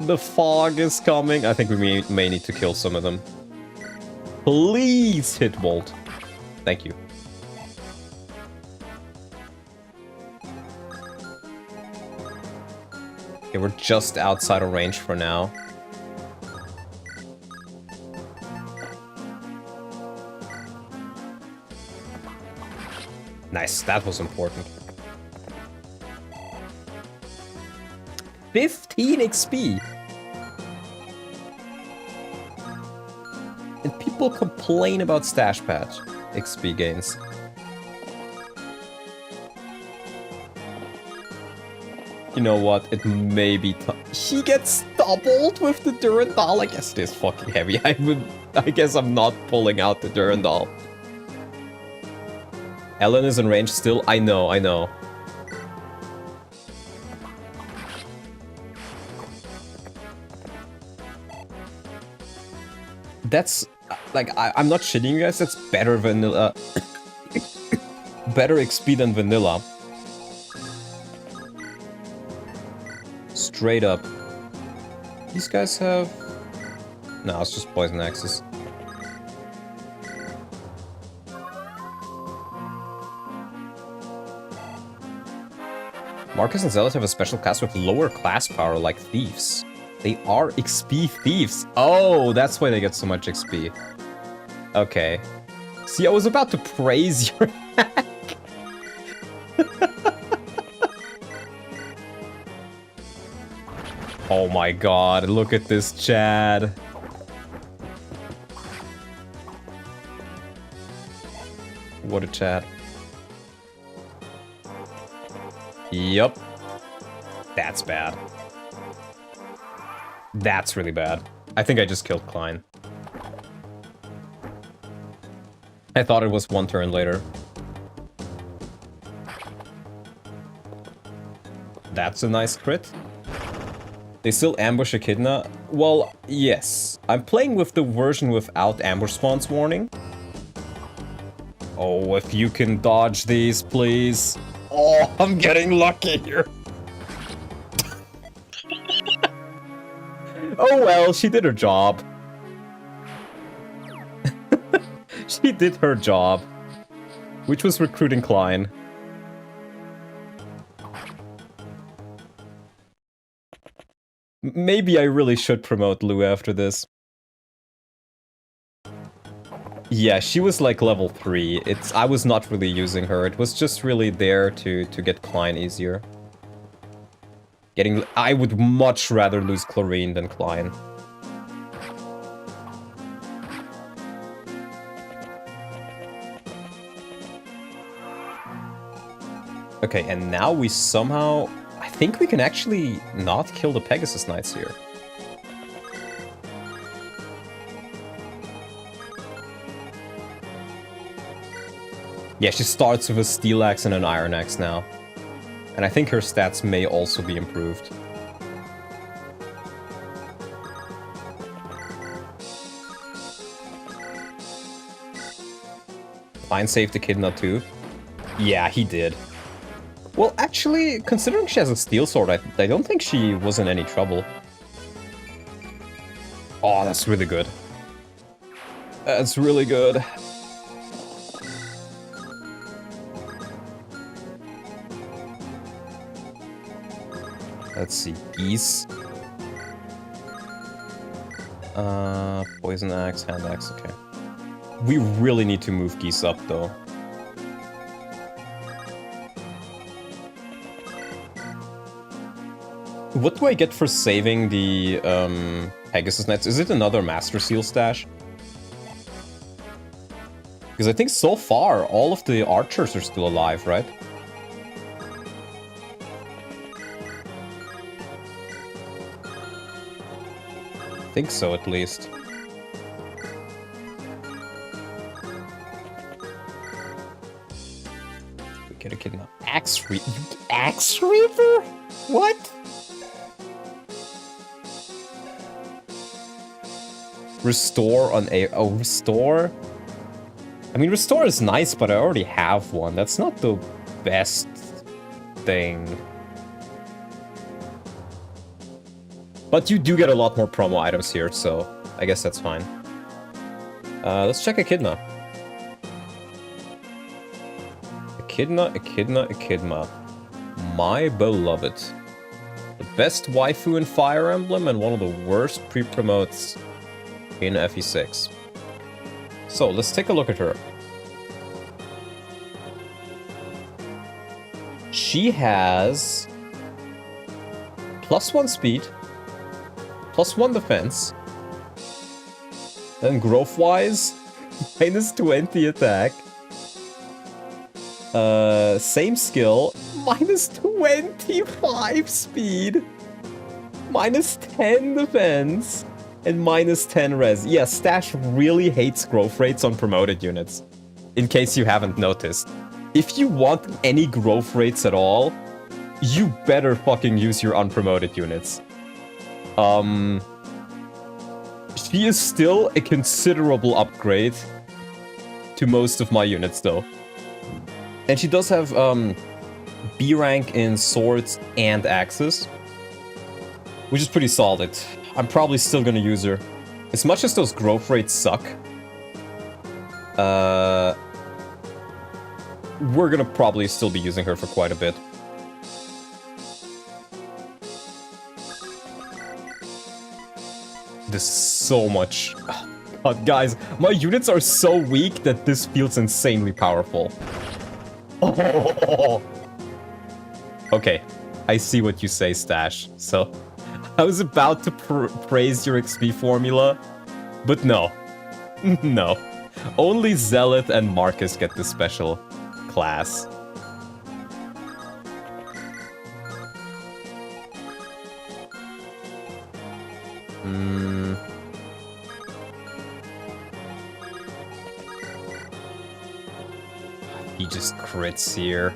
The fog is coming. I think we may need to kill some of them. Please hit Bolt. Thank you. Okay, we're just outside of range for now. Nice, that was important. 15 XP! And people complain about Stache Patch XP gains. You know what? It may be he gets doubled with the Durandal. I guess it is fucking heavy. I guess I'm not pulling out the Durandal. Ellen is in range still. I know. That's like I'm not shitting you guys. That's better vanilla. Better XP than vanilla. Straight up. These guys have... No, it's just poison axes. Marcus and Zealot have a special class with lower class power like thieves. They are XP thieves. Oh, that's why they get so much XP. Okay. See, I was about to praise your hack. Oh my god, look at this Chad. What a Chad. Yup. That's bad. That's really bad. I think I just killed Klein. I thought it was one turn later. That's a nice crit. They still ambush Echidna? Well, yes. I'm playing with the version without ambush spawns warning. Oh, if you can dodge these, please. Oh, I'm getting lucky here. Oh well, she did her job. She did her job. Which was recruiting Klein. Maybe I really should promote Lou after this. Yeah, she was like level 3. I was not really using her. It was just really there to get Klein easier. I would much rather lose Chlorine than Klein. Okay, and now we somehow... I think we can actually not kill the Pegasus Knights here. Yeah, she starts with a Steel Axe and an Iron Axe now. And I think her stats may also be improved. Klein saved Echidna too. Yeah, he did. Well, actually, considering she has a steel sword, I don't think she was in any trouble. Oh, that's really good. That's really good. Let's see, geese. Poison axe, hand axe, okay. We really need to move geese up, though. What do I get for saving the Pegasus Knights? Is it another Master Seal stash? Because I think so far, all of the archers are still alive, right? I think so, at least. We get a kidnap. Axe Reaver? Axe Reaver? What? Restore on a... Oh, restore? I mean, restore is nice, but I already have one. That's not the best thing. But you do get a lot more promo items here, so I guess that's fine. Let's check Echidna. Echidna. My beloved. The best waifu in Fire Emblem and one of the worst pre-promotes in FE6. So, let's take a look at her. She has +1 speed, +1 defense, then growth-wise, -20 attack, same skill, -25 speed, -10 defense, and -10 res. Yeah, Stache really hates growth rates on promoted units, in case you haven't noticed. If you want any growth rates at all, you better fucking use your unpromoted units. She is still a considerable upgrade to most of my units, though. And she does have B rank in swords and axes, which is pretty solid. I'm probably still gonna use her. As much as those growth rates suck, we're gonna probably still be using her for quite a bit. This is so much. God, guys, my units are so weak that this feels insanely powerful. Oh. Okay, I see what you say, Stache. So, I was about to praise your XP formula, but no. No. Only Zealot and Marcus get this special class. He just crits here.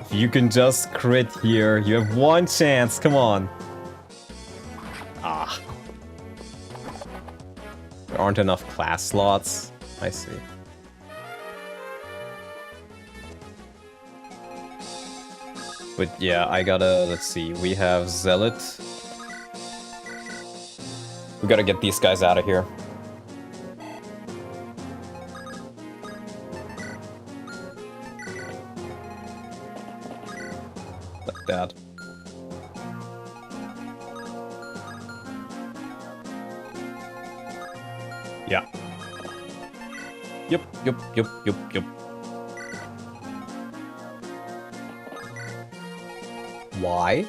If you can just crit here, you have one chance, come on. Ah. There aren't enough class slots. I see. But yeah, I gotta, let's see, we have Zealot. We gotta get these guys out of here. Like that. Yeah. Yep. Why?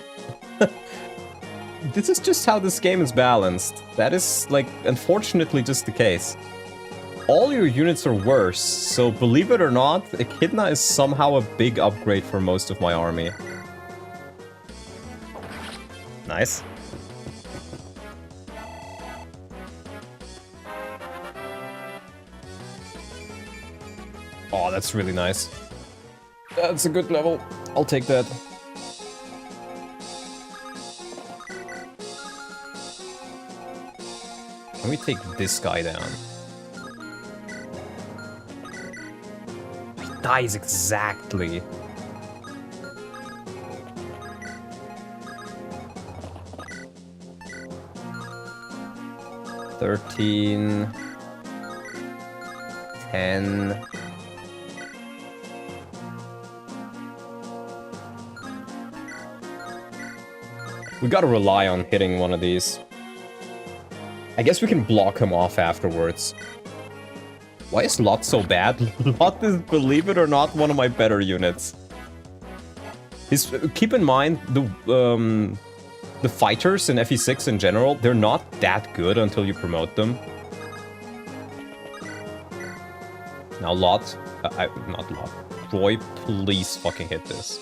This is just how this game is balanced. That is, like, unfortunately just the case. All your units are worse, so believe it or not, Echidna is somehow a big upgrade for most of my army. Nice. Oh, that's really nice. That's a good level. I'll take that. Can we take this guy down? He dies exactly. $13, $10. We gotta rely on hitting one of these. I guess we can block him off afterwards. Why is Lot so bad? Lot is, believe it or not, one of my better units. Keep in mind, the fighters in FE6 in general, they're not that good until you promote them. Now Lot, not Lot, Roy, please fucking hit this.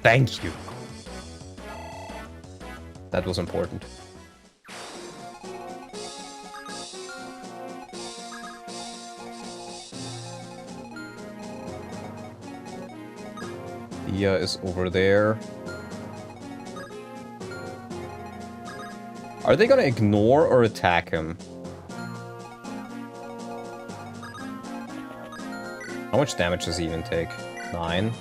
Thank you. That was important. Dia is over there. Are they gonna ignore or attack him? How much damage does he even take? 9.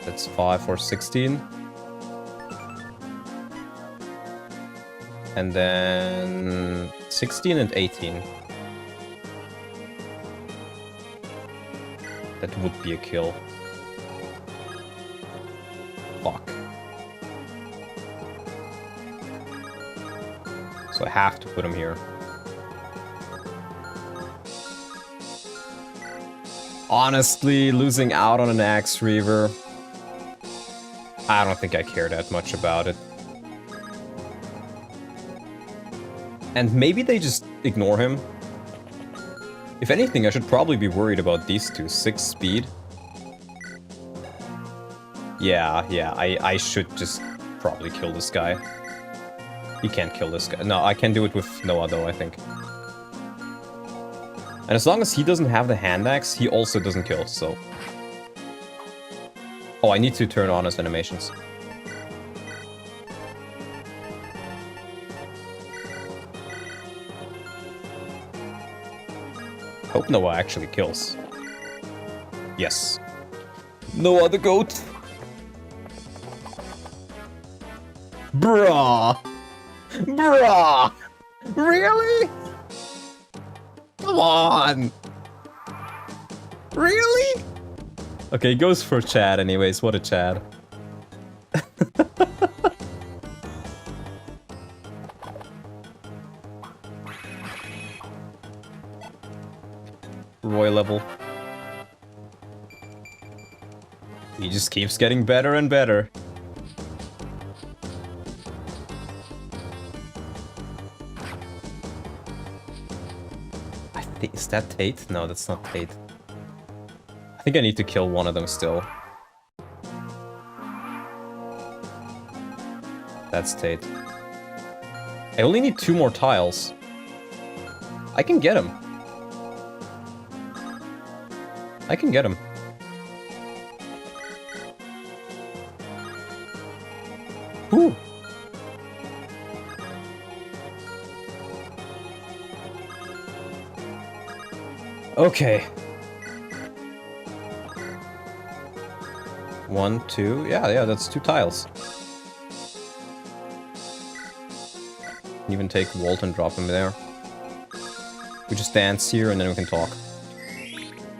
That's 5 for 16. And then 16 and 18. That would be a kill. Fuck. So I have to put him here. Honestly, losing out on an Axe Reaver, I don't think I care that much about it. And maybe they just ignore him. If anything, I should probably be worried about these two. 6 speed. Yeah, I should just probably kill this guy. He can't kill this guy. No, I can do it with Noah though, I think. And as long as he doesn't have the hand axe, he also doesn't kill, so... Oh, I need to turn on his animations. Hope Noah actually kills. Yes. Noah the goat! Bruh! Bruh! Really? Come on! Really? Okay, he goes for Chad anyways, what a Chad. Roy level. He just keeps getting better and better. Is that Tate? No, that's not Tate. I think I need to kill one of them still. That's Tate. I only need 2 more tiles. I can get him. I can get him. Whew. Okay. 1, 2. Yeah, that's 2 tiles. Even take Walt and drop him there. We just dance here and then we can talk.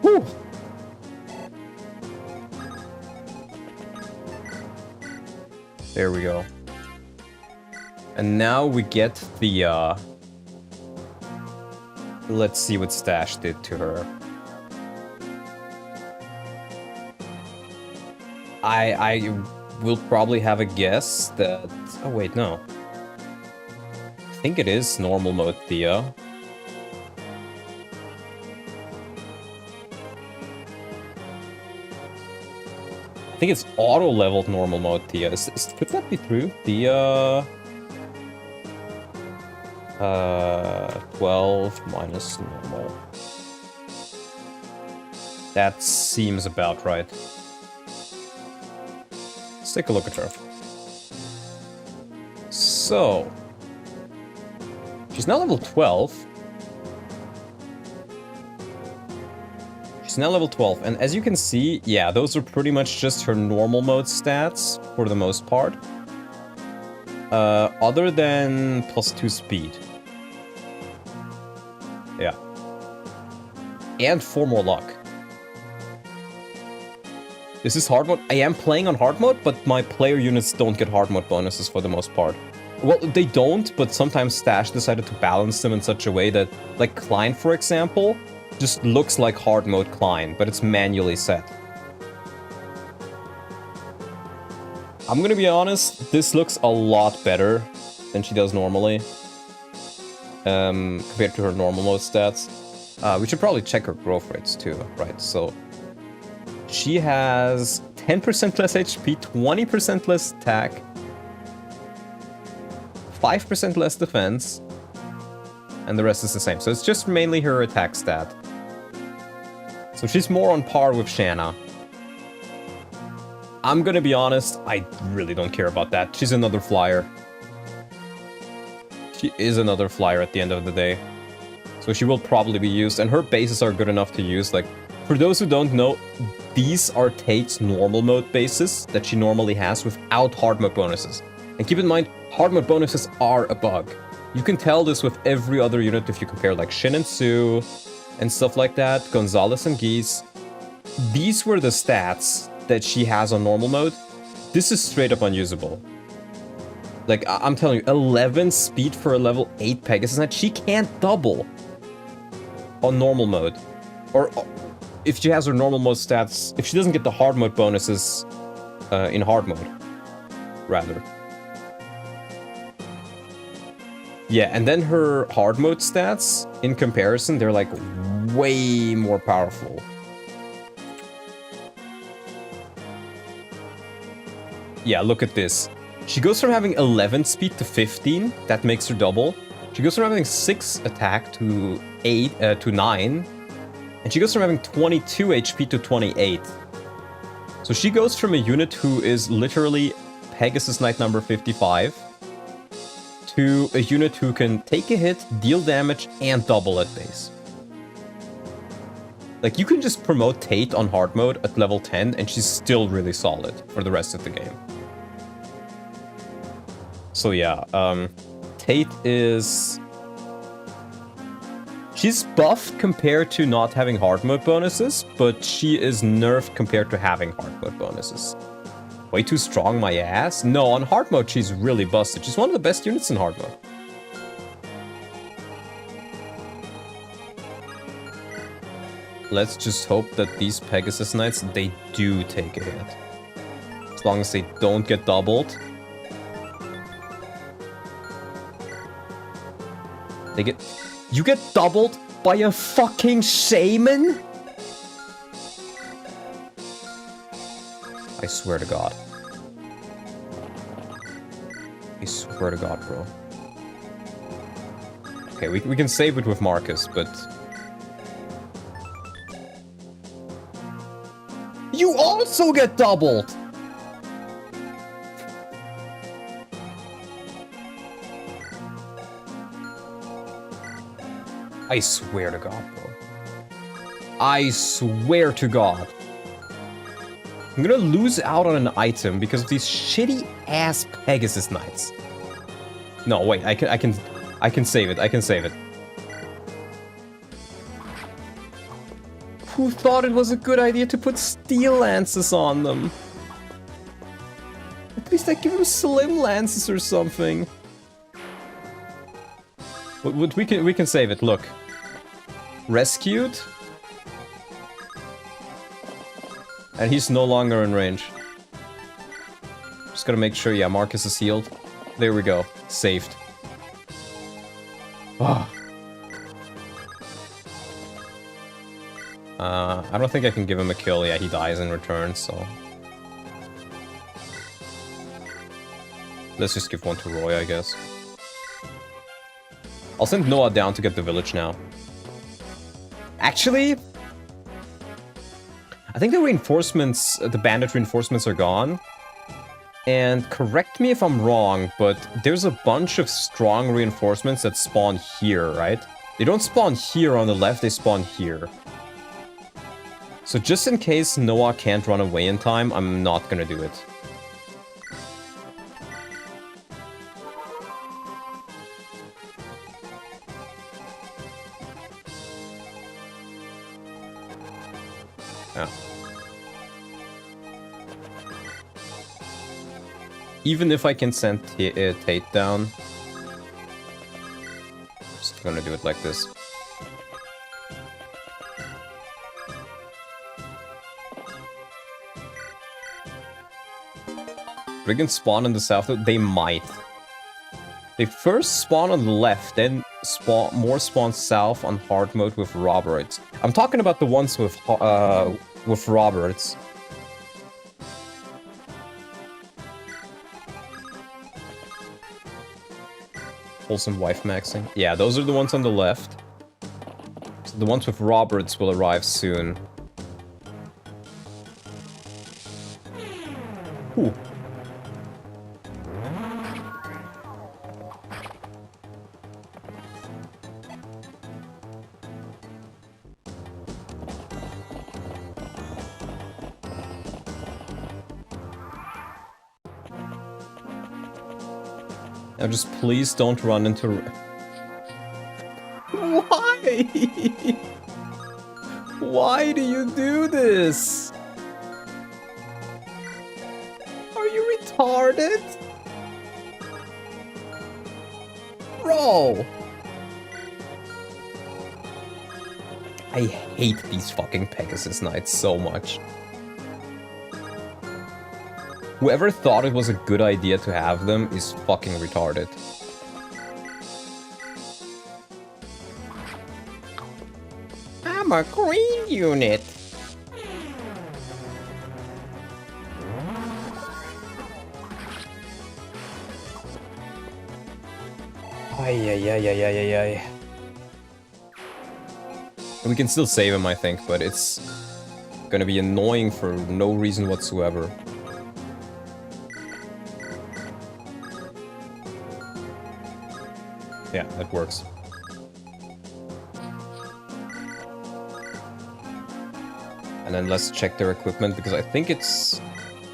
Woo! There we go. And now we get the, let's see what Stache did to her. I will probably have a guess that... Oh wait, no. I think it is normal mode Thea. I think it's auto-leveled normal mode Thea. Could that be true? Thea... 12 minus normal. That seems about right. Let's take a look at her. So... she's now level 12. She's now level 12, and as you can see, yeah, those are pretty much just her normal mode stats, for the most part. Other than +2 speed. Yeah. And 4 more luck. This is hard mode. I am playing on hard mode, but my player units don't get hard mode bonuses for the most part. Well, they don't, but sometimes Stache decided to balance them in such a way that, like Klein, for example, just looks like hard mode Klein, but it's manually set. I'm gonna be honest, this looks a lot better than she does normally. Compared to her normal mode stats. We should probably check her growth rates too, right? So, she has 10% less HP, 20% less attack, 5% less defense, and the rest is the same. So it's just mainly her attack stat. So she's more on par with Shanna. I'm gonna be honest, I really don't care about that. She's another flyer. She is another flyer at the end of the day. So she will probably be used, and her bases are good enough to use. Like, for those who don't know, these are Tate's normal mode bases that she normally has without hard mode bonuses. And keep in mind, hard mode bonuses are a bug. You can tell this with every other unit if you compare like Shin and Sue and stuff like that, Gonzalez and Geese. These were the stats that she has on normal mode. This is straight up unusable. Like, I'm telling you, 11 speed for a level 8 Pegasus Knight, she can't double on normal mode. Or if she has her normal mode stats, if she doesn't get the hard mode bonuses in hard mode, rather. Yeah, and then her hard mode stats, in comparison, they're like way more powerful. Yeah, look at this. She goes from having 11 speed to 15, that makes her double. She goes from having 6 attack to 9, and she goes from having 22 HP to 28. So she goes from a unit who is literally Pegasus Knight number 55 to a unit who can take a hit, deal damage, and double at base. Like, you can just promote Tate on hard mode at level 10, and she's still really solid for the rest of the game. So yeah, Tate is... She's buffed compared to not having hard mode bonuses, but she is nerfed compared to having hard mode bonuses. Way too strong, my ass? No, on hard mode she's really busted. She's one of the best units in hard mode. Let's just hope that these Pegasus Knights, they do take a hit. As long as they don't get doubled. They get... You get doubled by a fucking shaman? I swear to God. I swear to God, bro. Okay, we can save it with Marcus, but... You also get doubled! I swear to God, bro. I swear to God. I'm gonna lose out on an item because of these shitty ass Pegasus Knights. No, wait, I can save it. I can save it. Who thought it was a good idea to put steel lances on them? At least I give them slim lances or something. We can save it. Look. Rescued. And he's no longer in range. Just gotta make sure, yeah, Marcus is healed. There we go. Saved. Oh. I don't think I can give him a kill. Yeah, he dies in return, so... Let's just give one to Roy, I guess. I'll send Noah down to get the village now. Actually... I think the reinforcements, the bandit reinforcements are gone. And correct me if I'm wrong, but there's a bunch of strong reinforcements that spawn here, right? They don't spawn here on the left, they spawn here. So just in case Noah can't run away in time, I'm not gonna do it. Yeah. Even if I can send Tate down, I'm just gonna do it like this. Brigands spawn in the south? They might. They first spawn on the left, then more spawn south on hard mode with Roberts. I'm talking about the ones with Roberts. Wholesome wife maxing. Yeah, those are the ones on the left. So the ones with Roberts will arrive soon. Ooh. Now just please don't run into... Why? Why do you do this? Are you retarded? Bro! I hate these fucking Pegasus Knights so much. Whoever thought it was a good idea to have them is fucking retarded. I'm a green unit. Ay. We can still save him, I think, but it's gonna be annoying for no reason whatsoever. Yeah, that works. And then let's check their equipment, because I think it's...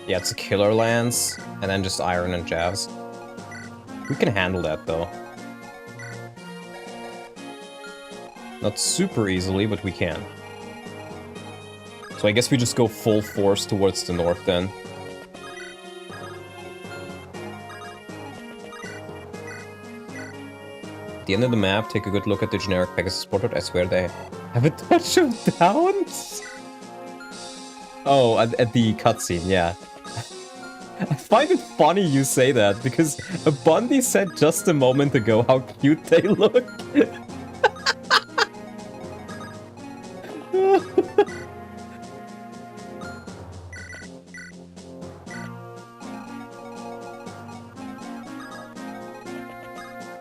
Yeah, it's a killer lance, and then just iron and jabs. We can handle that, though. Not super easily, but we can. So I guess we just go full force towards the north, then. At the end of the map, take a good look at the generic Pegasus portrait. I swear they have a touch of downs. Oh, at the cutscene, yeah. I find it funny you say that, because Bundy said just a moment ago how cute they look.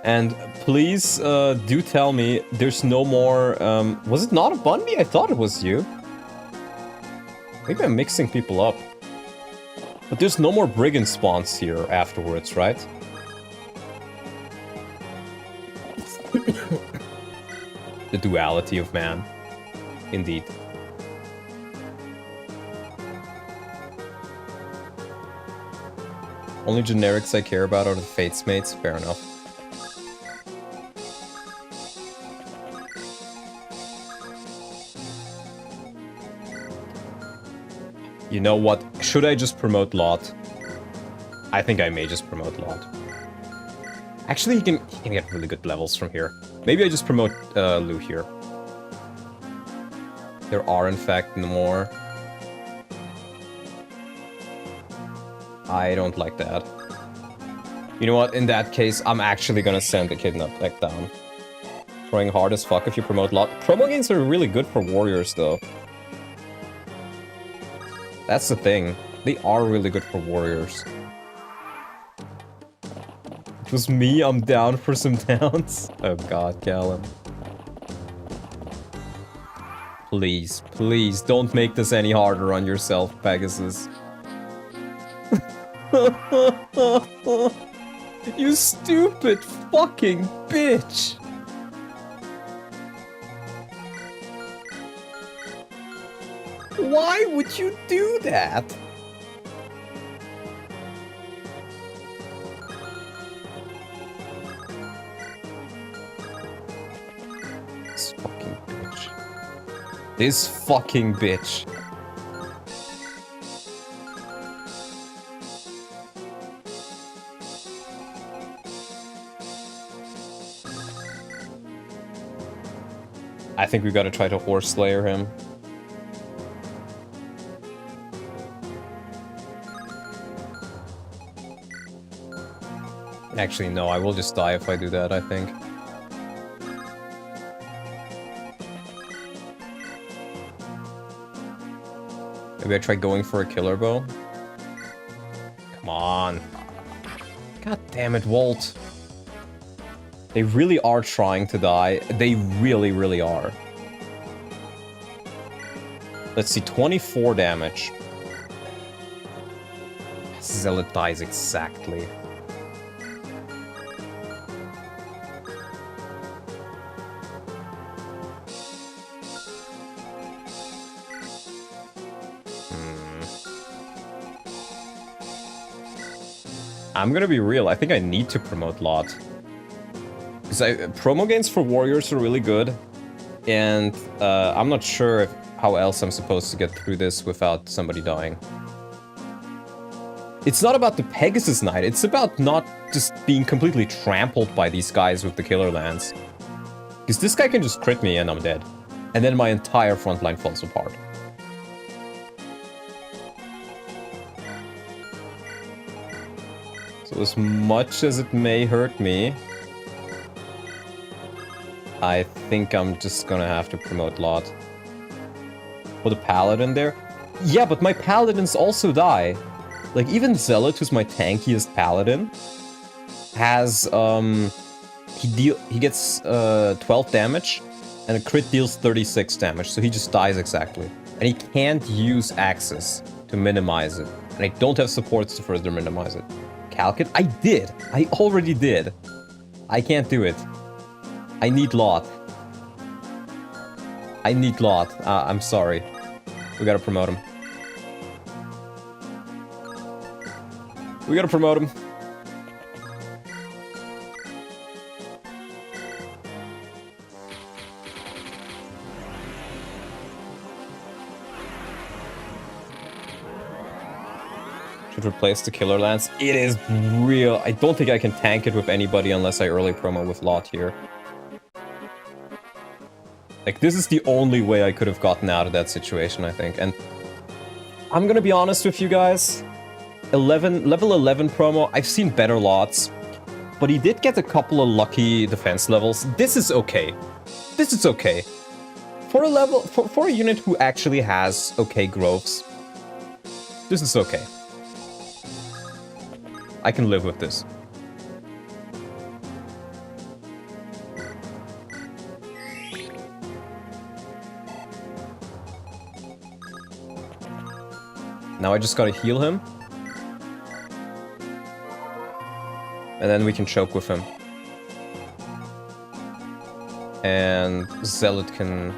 And please do tell me there's no more... was it not a Bundy? I thought it was you. Maybe I'm mixing people up. But there's no more brigand spawns here afterwards, right? The duality of man. Indeed. Only generics I care about are the Fates mates. Fair enough. You know what? Should I just promote Lot? I think I may just promote Lot. Actually, he can get really good levels from here. Maybe I just promote Lou here. There are, in fact, more. I don't like that. You know what? In that case, I'm actually gonna send the kidnap back down. Throwing hard as fuck if you promote Lot. Promo games are really good for warriors, though. That's the thing. They are really good for warriors. It was me, I'm down for some downs. Oh god, Callum. Please, please, don't make this any harder on yourself, Pegasus. You stupid fucking bitch! Why would you do that? This fucking bitch. This fucking bitch. I think we gotta try to horse slayer him. Actually, no, I will just die if I do that, I think. Maybe I try going for a killer bow? Come on. God damn it, Walt. They really are trying to die. They really, really are. Let's see, 24 damage. Zealot dies exactly. I'm gonna be real, I think I need to promote Lot. Because promo games for warriors are really good. And I'm not sure how else I'm supposed to get through this without somebody dying. It's not about the Pegasus Knight, it's about not just being completely trampled by these guys with the killer lance. Because this guy can just crit me and I'm dead. And then my entire front line falls apart. So as much as it may hurt me, I think I'm just gonna have to promote Lot. Put a Paladin there? Yeah, but my Paladins also die. Like, even Zealot, who's my tankiest Paladin, has, he gets 12 damage, and a crit deals 36 damage, so he just dies exactly. And he can't use Axis to minimize it. And I don't have supports to further minimize it. Calcit? I did! I already did! I can't do it. I need Lot. I need Lot. I'm sorry. We gotta promote him. We gotta promote him. Should replace the Killer Lance. It is real. I don't think I can tank it with anybody unless I early promo with Lot here. Like, this is the only way I could have gotten out of that situation, I think. And I'm gonna be honest with you guys. Level 11 promo, I've seen better Lots. But he did get a couple of lucky defense levels. This is okay. This is okay. For a level, for a unit who actually has okay growths, this is okay. I can live with this. Now I just gotta heal him. And then we can choke with him. And Zealot can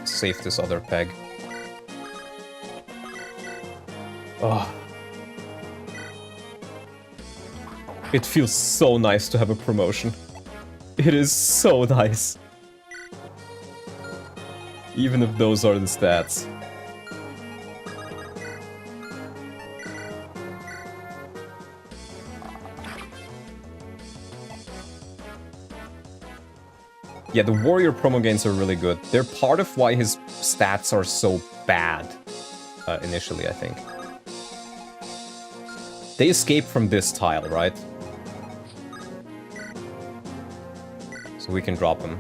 save this other peg. Oh. It feels so nice to have a promotion. It is so nice. Even if those are the stats. Yeah, the warrior promo gains are really good. They're part of why his stats are so bad, initially, I think. They escape from this tile, right? So we can drop him.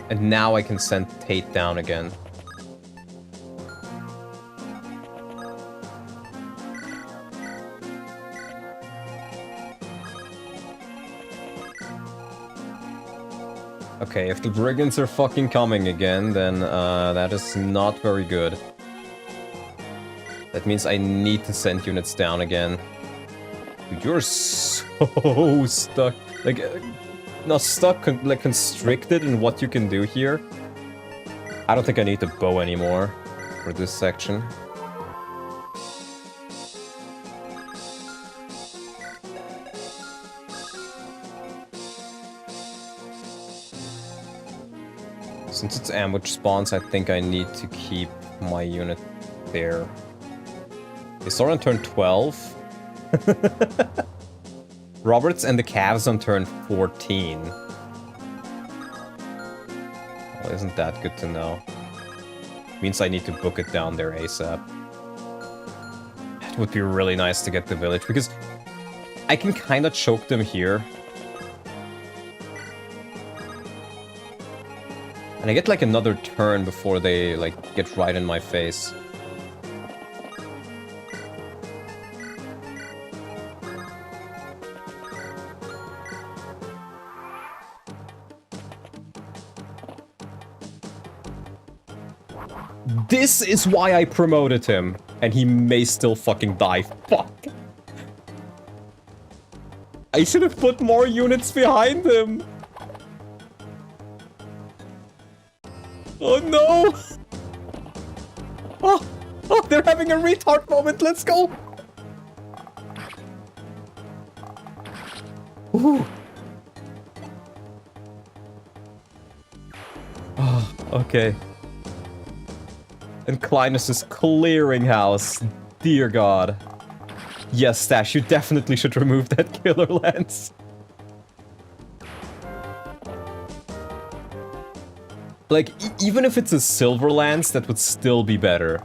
And now I can send Tate down again. Okay, if the brigands are fucking coming again, then that is not very good. That means I need to send units down again. Dude, you're so stuck. Like, not stuck, like constricted in what you can do here. I don't think I need the bow anymore for this section. Since it's ambush spawns, I think I need to keep my unit there. They start on turn 12. Roberts and the Cavs on turn 14. Well, isn't that good to know? Means I need to book it down there ASAP. It would be really nice to get the village, because I can kind of choke them here. And I get like another turn before they like get right in my face. This is why I promoted him. And he may still fucking die. Fuck. I should have put more units behind him. Oh no! Oh, they're having a retard moment. Let's go. Ooh. Oh, okay. And Clinus is clearing house. Dear God. Yes, Stache, you definitely should remove that killer lance. Like, even if it's a silver lance, that would still be better.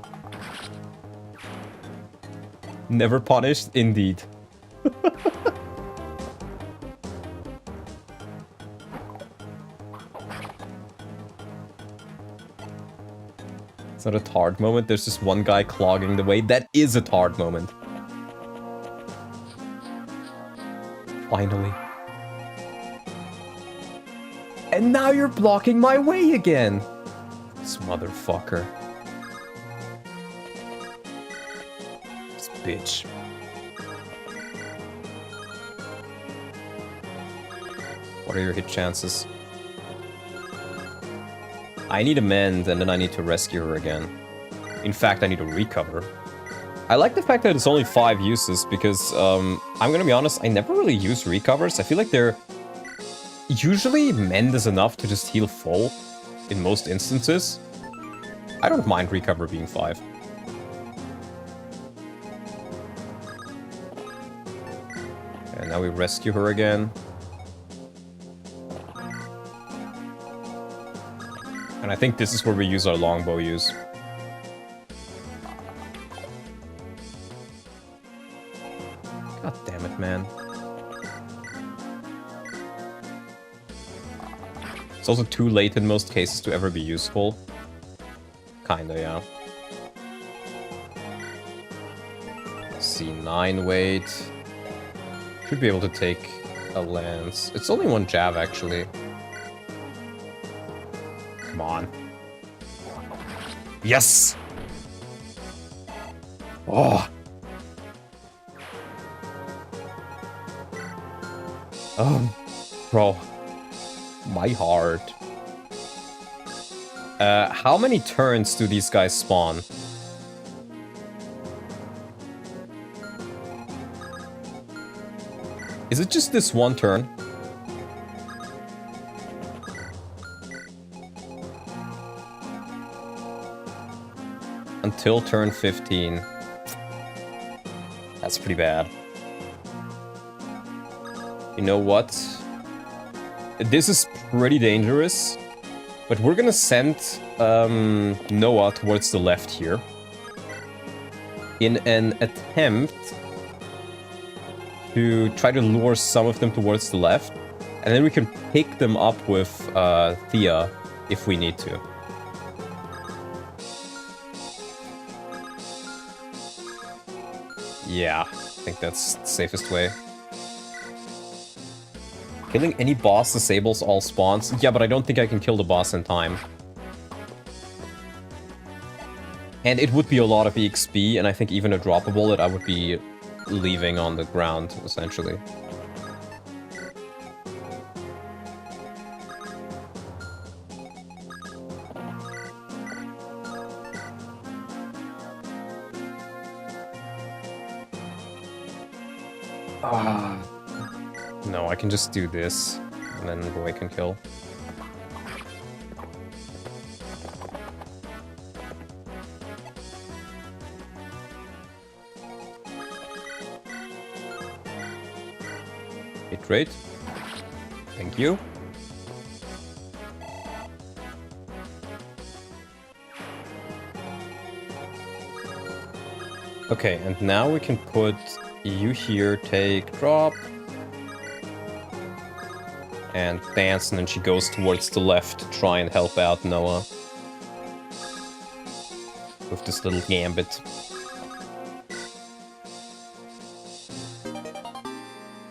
Never punished? Indeed. It's not a Tard moment, there's just one guy clogging the way. That is a Tard moment. Finally. And now you're blocking my way again! This motherfucker. This bitch. What are your hit chances? I need a mend, and then I need to rescue her again. In fact, I need to recover. I like the fact that it's only 5 uses, because, I'm gonna be honest, I never really use recovers. I feel like they're... Usually, mend is enough to just heal full, in most instances. I don't mind recover being 5. And now we rescue her again. And I think this is where we use our longbow use. God damn it, man. It's also too late in most cases to ever be useful. Kinda, yeah. C9 weight. Should be able to take a lance. It's only 1 jab, actually. Come on. Yes! Oh! Bro. My heart. How many turns do these guys spawn? Is it just this one turn? Until turn 15. That's pretty bad. You know what? This is pretty dangerous, but we're gonna send Noah towards the left here in an attempt to try to lure some of them towards the left, and then we can pick them up with Thea if we need to. Yeah, I think that's the safest way. Killing any boss disables all spawns. Yeah, but I don't think I can kill the boss in time. And it would be a lot of EXP, and I think even a drop a bullet I would be leaving on the ground, essentially. No, I can just do this, and then Roy can kill. Hit rate. Thank you. Okay, and now we can put you here, take drop. And dance, and then she goes towards the left to try and help out Noah. With this little gambit.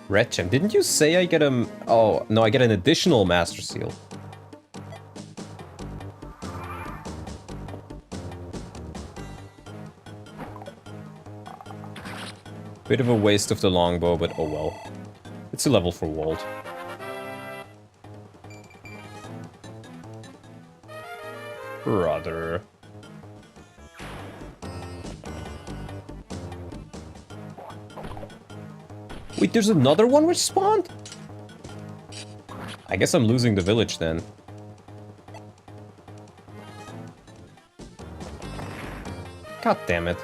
Red gem. Didn't you say I get a... Oh, no, I get an additional Master Seal. Bit of a waste of the longbow, but oh well. It's a level for Walt. Brother. Wait, there's another one which spawned? I guess I'm losing the village then. God damn it.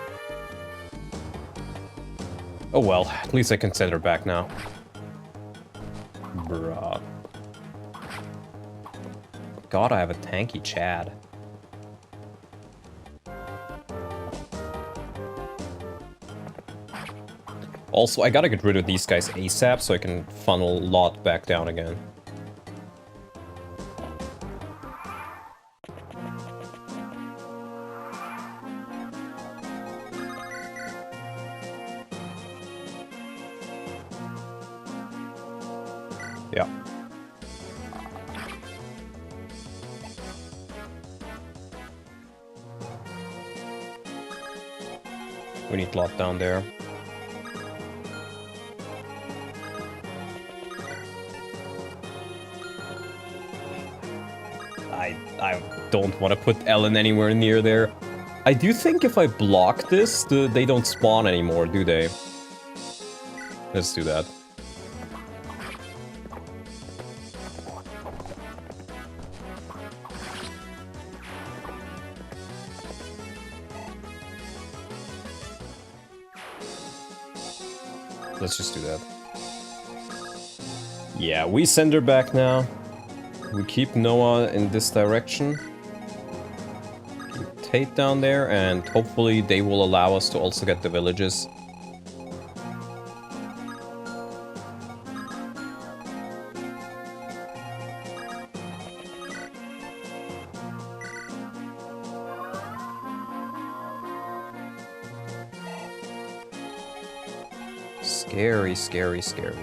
Oh well, at least I can send her back now. Bruh. God, I have a tanky Chad. Also, I gotta get rid of these guys ASAP so I can funnel Lot back down again. Yeah. We need Lot down there. I don't want to put Ellen anywhere near there. I do think if I block this, they don't spawn anymore, do they? Let's do that. Let's just do that. Yeah, we send her back now. We keep Noah in this direction. Keep Tate down there, and hopefully they will allow us to also get the villages. Scary, scary, scary.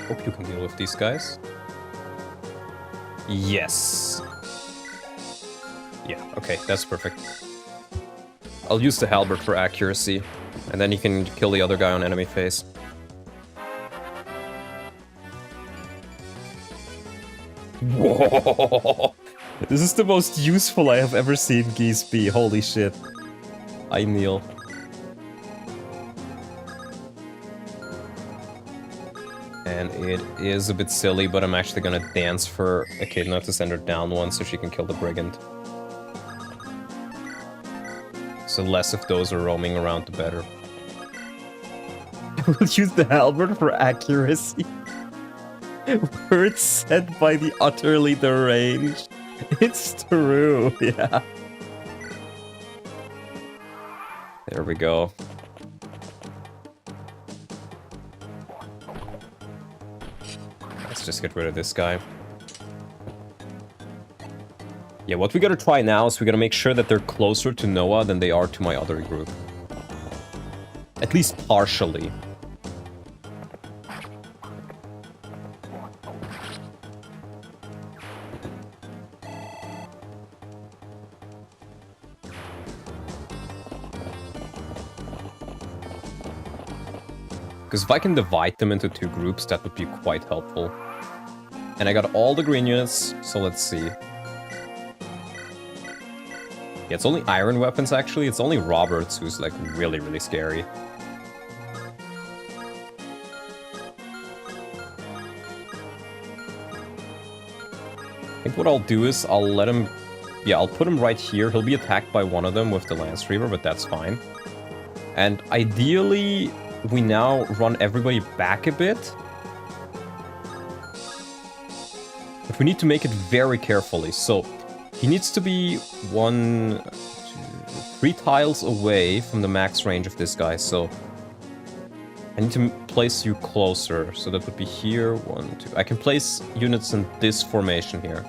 Hope you can deal with these guys. Yes. Yeah, okay, that's perfect. I'll use the halberd for accuracy, and then you can kill the other guy on enemy phase. Whoa! This is the most useful I have ever seen geese be. Holy shit. I kneel. And it is a bit silly, but I'm actually gonna dance for Echidna to send her down one so she can kill the brigand. So less of those are roaming around, the better. I will use the halberd for accuracy. Words said by the utterly deranged. It's true, yeah. There we go. Let's just get rid of this guy. Yeah, what we gotta try now is we gotta make sure that they're closer to Noah than they are to my other group. At least partially. Because if I can divide them into two groups, that would be quite helpful. And I got all the green units, so let's see. Yeah, it's only iron weapons, actually. It's only Roberts who's, like, really, really scary. I think what I'll do is I'll let him... Yeah, I'll put him right here. He'll be attacked by one of them with the Lance Reaver, but that's fine. And ideally... we now run everybody back a bit. But we need to make it very carefully. So, he needs to be 1, 2, 3 tiles away from the max range of this guy. So, I need to place you closer. So that would be here, 1, 2. I can place units in this formation here.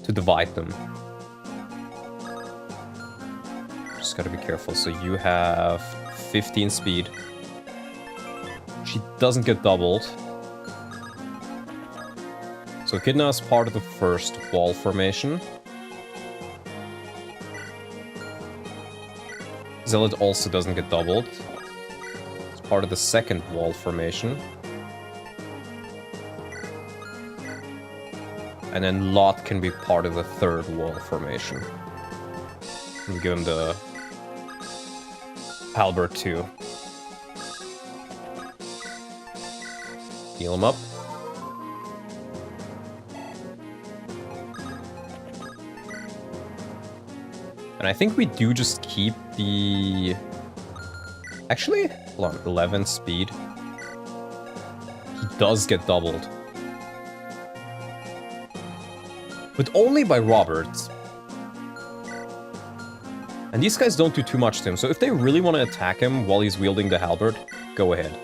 To divide them. Just gotta be careful. So you have... 15 speed. She doesn't get doubled. So Echidna is part of the first wall formation. Zealot also doesn't get doubled. It's part of the second wall formation. And then Lot can be part of the third wall formation. We'll give him the halberd too. Heal him up. And And I think we do just keep the... Actually, hold on, 11 speed. He does get doubled. But only by Roberts. And these guys don't do too much to him, so if they really want to attack him while he's wielding the halberd, go ahead.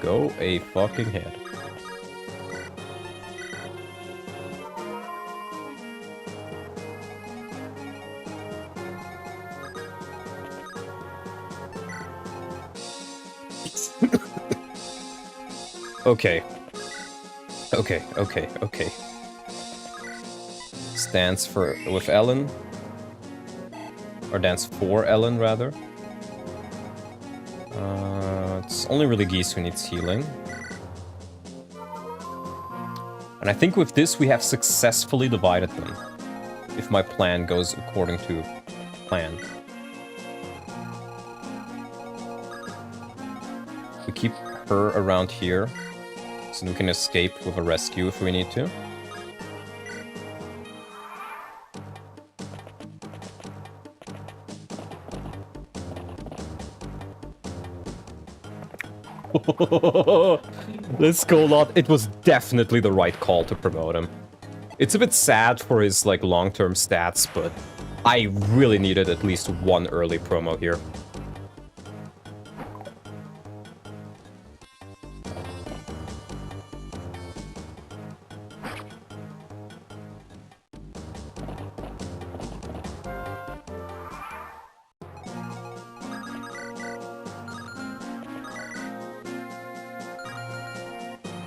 Go a fucking head. Okay. Okay. Dance for with Ellen. Or dance for Ellen, rather. It's only really Geese who needs healing. And I think with this we have successfully divided them. If my plan goes according to plan. We keep her around here. So we can escape with a rescue if we need to. Let's go, Lot. It was definitely the right call to promote him. It's a bit sad for his, like, long-term stats, but I really needed at least one early promo here.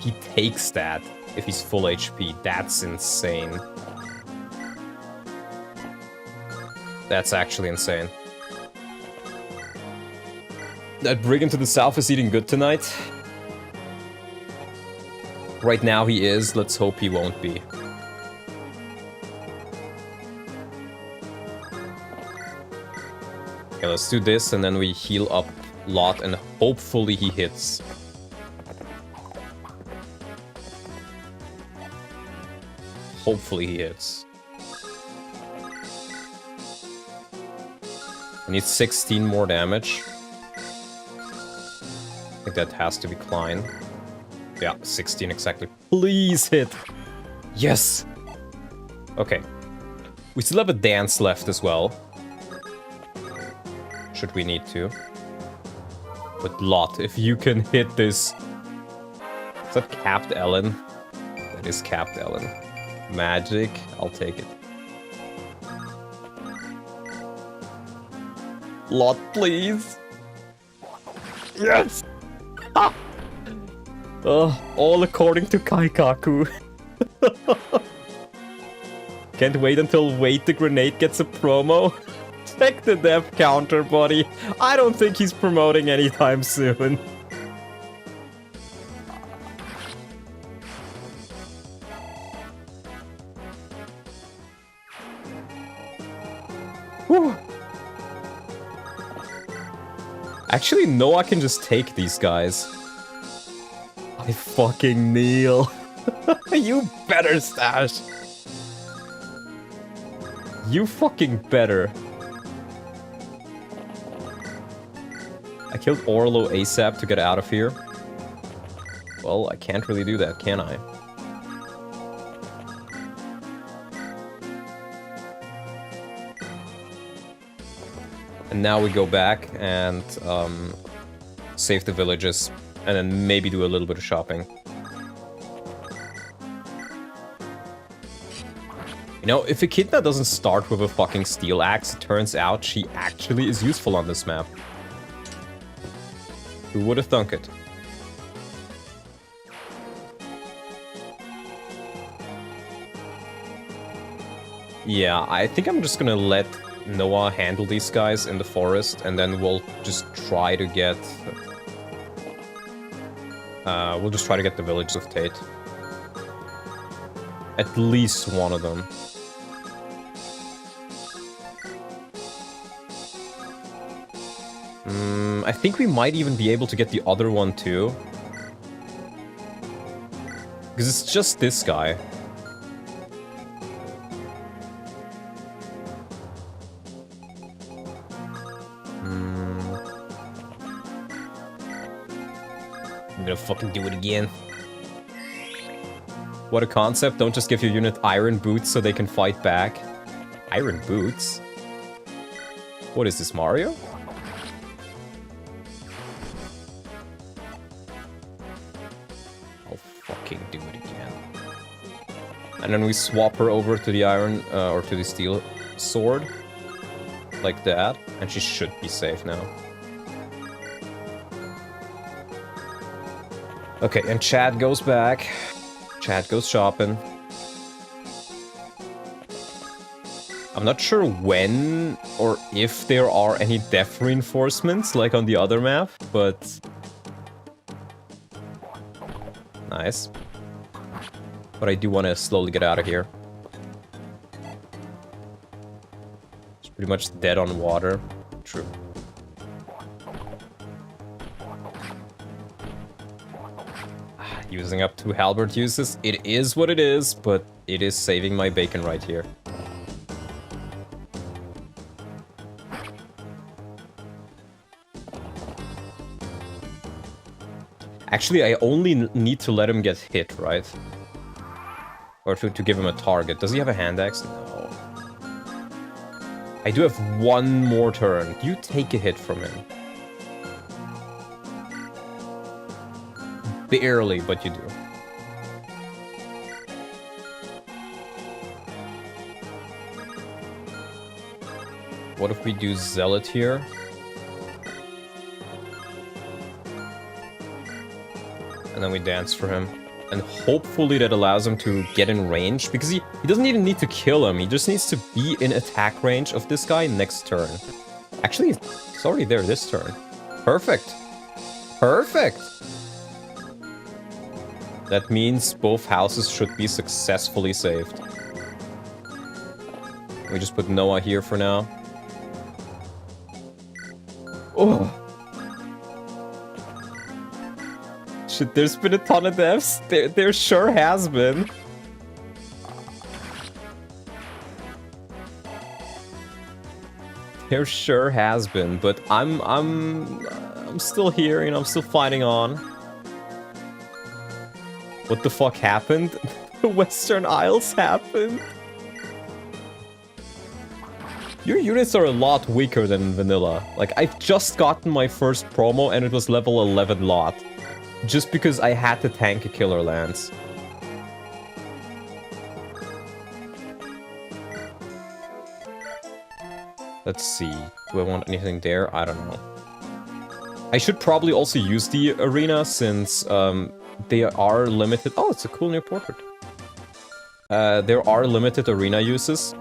He takes that if he's full HP. That's insane. That's actually insane. That brigand to the south is eating good tonight. Right now he is. Let's hope he won't be. Okay, let's do this and then we heal up Lot and hopefully he hits. Hopefully he hits. I need 16 more damage. I think that has to be Klein. Yeah, 16 exactly. Please hit! Yes! Okay. We still have a dance left as well. Should we need to. But Lot, if you can hit this... Is that capped Ellen? That is capped Ellen. Magic, I'll take it. Lot, please. Yes! Ah! All according to Kaikaku. Can't wait until Wait the Grenade gets a promo. Check the death counter, buddy. I don't think he's promoting anytime soon. Whew. Actually, no, I can just take these guys. I fucking kneel. You better, Stache. You fucking better. I killed Orlo ASAP to get out of here. Well, I can't really do that, can I? And now we go back and save the villages, and then maybe do a little bit of shopping. You know, if Echidna doesn't start with a fucking steel axe, it turns out she actually is useful on this map. Who would have thunk it? Yeah, I think I'm just gonna let Noah handle these guys in the forest, and then we'll just try to get... we'll just try to get the village of Tate. At least one of them. I think we might even be able to get the other one too. Because it's just this guy. I'm gonna fucking do it again. What a concept. Don't just give your unit iron boots so they can fight back. Iron boots? What is this, Mario? I'll fucking do it again. And then we swap her over to the iron, or to the steel sword. Like that. And she should be safe now. Okay, and Chad goes back. Chad goes shopping. I'm not sure when or if there are any def reinforcements like on the other map, but... Nice. But I do want to slowly get out of here. It's pretty much dead on water. True. Using up 2 halberd uses. It is what it is, but it is saving my bacon right here. Actually, I only need to let him get hit, right? Or to give him a target. Does he have a hand axe? No. I do have 1 more turn. You take a hit from him. Barely, but you do. What if we do Zealot here? And then we dance for him. And hopefully that allows him to get in range, because he doesn't even need to kill him, he just needs to be in attack range of this guy next turn. Actually, it's already there this turn. Perfect. Perfect! That means both houses should be successfully saved. We just put Noah here for now. Oh! Shit, there's been a ton of deaths. There sure has been. There sure has been, but I'm still here, you know, I'm still fighting on. What the fuck happened? The Western Isles happened? Your units are a lot weaker than vanilla. Like, I've just gotten my first promo and it was level 11 lot. Just because I had to tank a killer lance. Let's see. Do I want anything there? I don't know. I should probably also use the arena since they are limited. Oh, it's a cool new portrait. There are limited arena uses,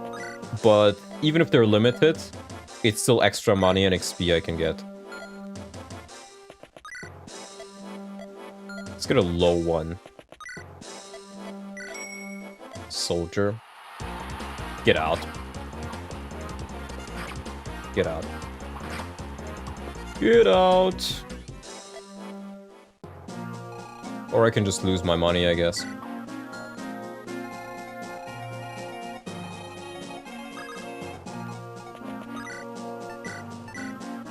but even if they're limited, it's still extra money and XP I can get. Let's get a low one. Soldier. Get out. Get out. Get out! Or I can just lose my money, I guess.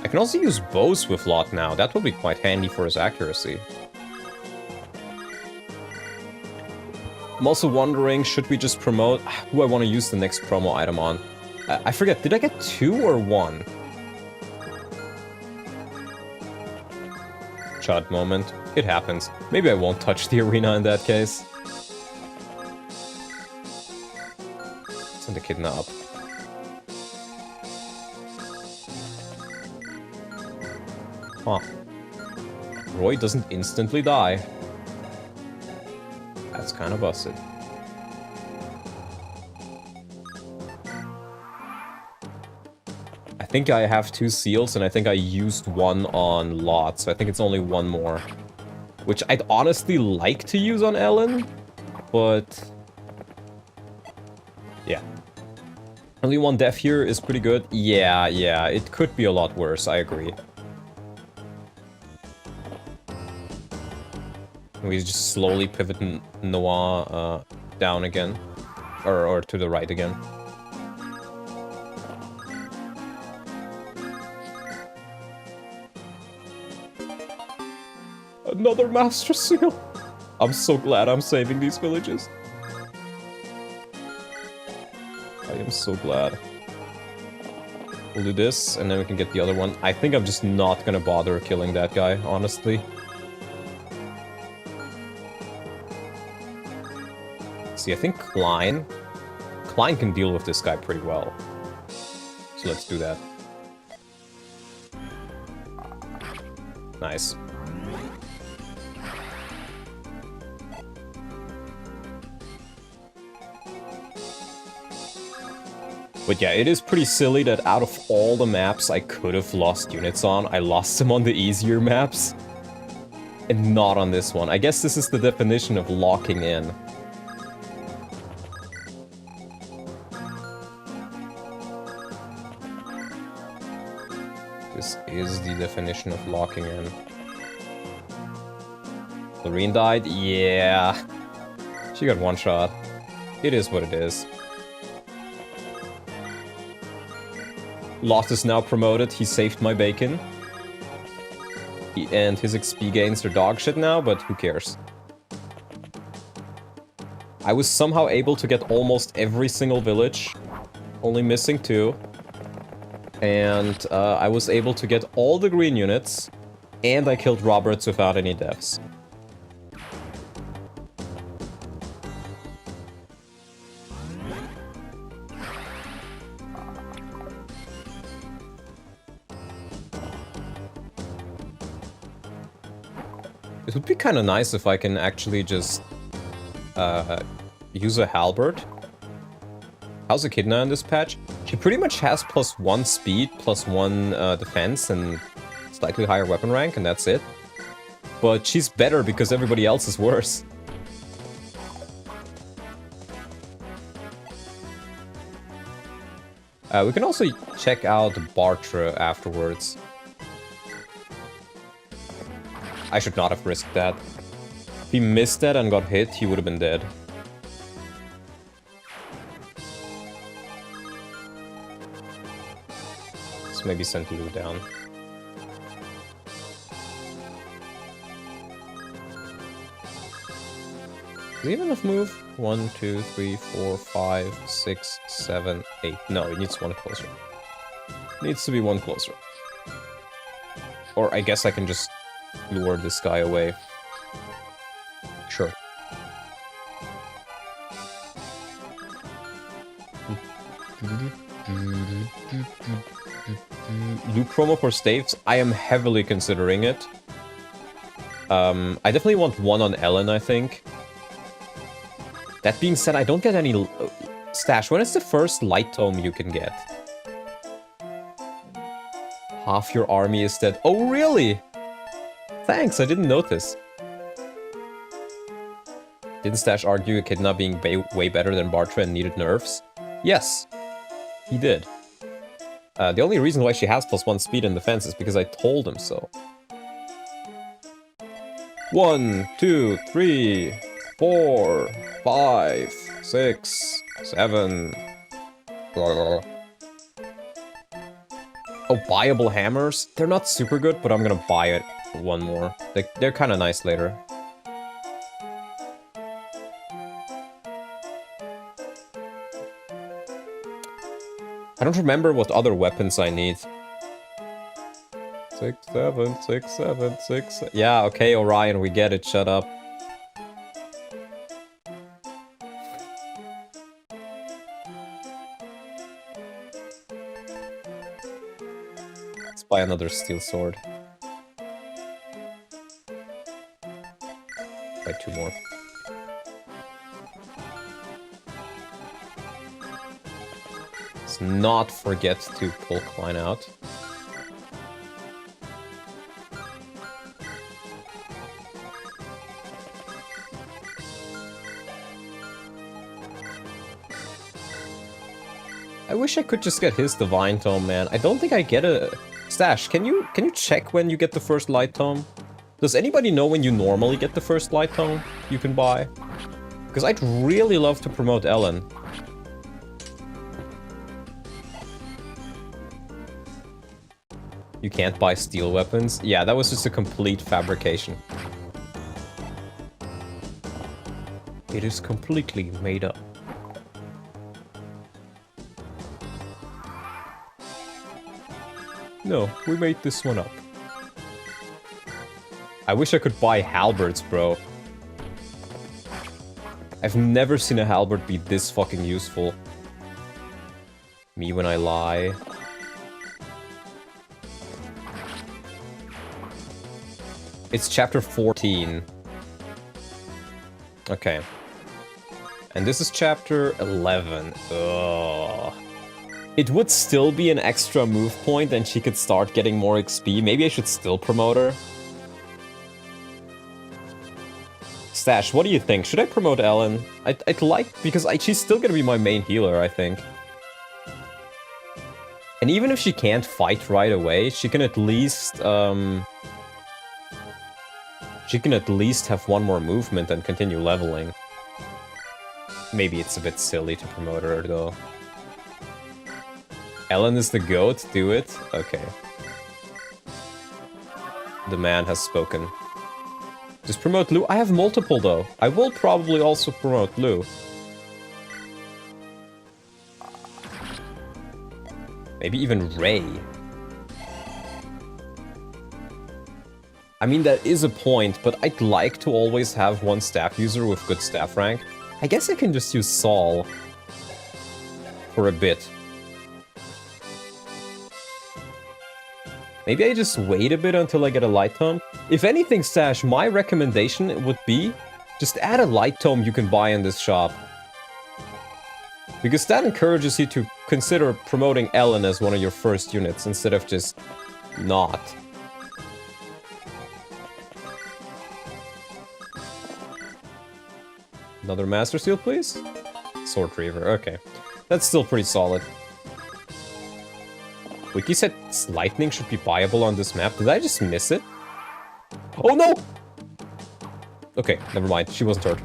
I can also use bows with Lot now. That will be quite handy for his accuracy. I'm also wondering, should we just promote... Who I want to use the next promo item on? I forget, did I get 2 or 1? Chud moment. It happens. Maybe I won't touch the arena in that case. Send the Echidna up. Huh. Roy doesn't instantly die. That's kind of busted. I think I have 2 seals, and I think I used 1 on Lot, so I think it's only 1 more. Which I'd honestly like to use on Ellen, but... yeah. Only 1 death here is pretty good. Yeah, it could be a lot worse, I agree. We just slowly pivot Noah down again. Or to the right again. another Master Seal! I'm so glad I'm saving these villages. I am so glad. We'll do this, and then we can get the other one. I think I'm just not gonna bother killing that guy, honestly. See, I think Klein can deal with this guy pretty well. So let's do that. Nice. But yeah, it is pretty silly that out of all the maps I could have lost units on, I lost them on the easier maps. And not on this one. I guess this is the definition of locking in. This is the definition of locking in. Lorene died? Yeah. She got one shot. It is what it is. Lot is now promoted. He saved my bacon. And his XP gains are dog shit now, but who cares? I was somehow able to get almost every single village. Only missing 2. And I was able to get all the green units. And I killed Roberts without any deaths. It would be kind of nice if I can actually just use a halberd. How's Echidna in this patch? She pretty much has +1 speed, +1 defense, and slightly higher weapon rank, and that's it. But she's better because everybody else is worse. We can also check out Bartra afterwards. I should not have risked that. If he missed that and got hit, he would have been dead. Let's maybe send Lou down. Does he have enough move? 1, 2, 3, 4, 5, 6, 7, 8. No, he needs one closer. Needs to be one closer. Or I guess I can just lure this guy away. Sure. Loot promo for staves? I am heavily considering it. I definitely want one on Ellen, I think. That being said, I don't get any... Stache, when is the first light tome you can get? Half your army is dead. Oh, really? Thanks, I didn't notice. Didn't Stache argue Echidna being way better than Bartra and needed nerfs? Yes, he did. The only reason why she has +1 speed and defense is because I told him so. 1, 2, 3, 4, 5, 6, 7... Oh, buyable hammers? They're not super good, but I'm gonna buy it. One more. They're kind of nice later. I don't remember what other weapons I need. 6, 7, 6, 7, 6... Yeah, okay, Orion, we get it. Shut up. Let's buy another steel sword. Buy 2 more. Let's not forget to pull Klein out. I wish I could just get his Divine Tome, man. I don't think I get a... Stache, can you check when you get the first Light Tome? Does anybody know when you normally get the first Light Tome you can buy? Because I'd really love to promote Ellen. You can't buy steel weapons? Yeah, that was just a complete fabrication. It is completely made up. No, we made this one up. I wish I could buy halberds, bro. I've never seen a halberd be this fucking useful. Me when I lie. It's chapter 14. Okay. And this is chapter 11. Ugh. It would still be an extra move point and she could start getting more XP. Maybe I should still promote her. Stache, what do you think? Should I promote Ellen? I'd like, because she's still gonna be my main healer, I think. And even if she can't fight right away, she can at least, have one more movement and continue leveling. Maybe it's a bit silly to promote her, though. Ellen is the GOAT, do it? Okay. The man has spoken. Just promote Lou. I have multiple, though. I will probably also promote Lou. Maybe even Ray. I mean, that is a point, but I'd like to always have one staff user with good staff rank. I guess I can just use Saul for a bit. Maybe I just wait a bit until I get a light tome. If anything, Stache, my recommendation would be just add a light tome you can buy in this shop. Because that encourages you to consider promoting Ellen as one of your first units instead of just not. Another Master Seal, please? Sword Reaver, okay. That's still pretty solid. Wiki said lightning should be buyable on this map. Did I just miss it? Oh no! Okay, never mind. She wasn't hurt.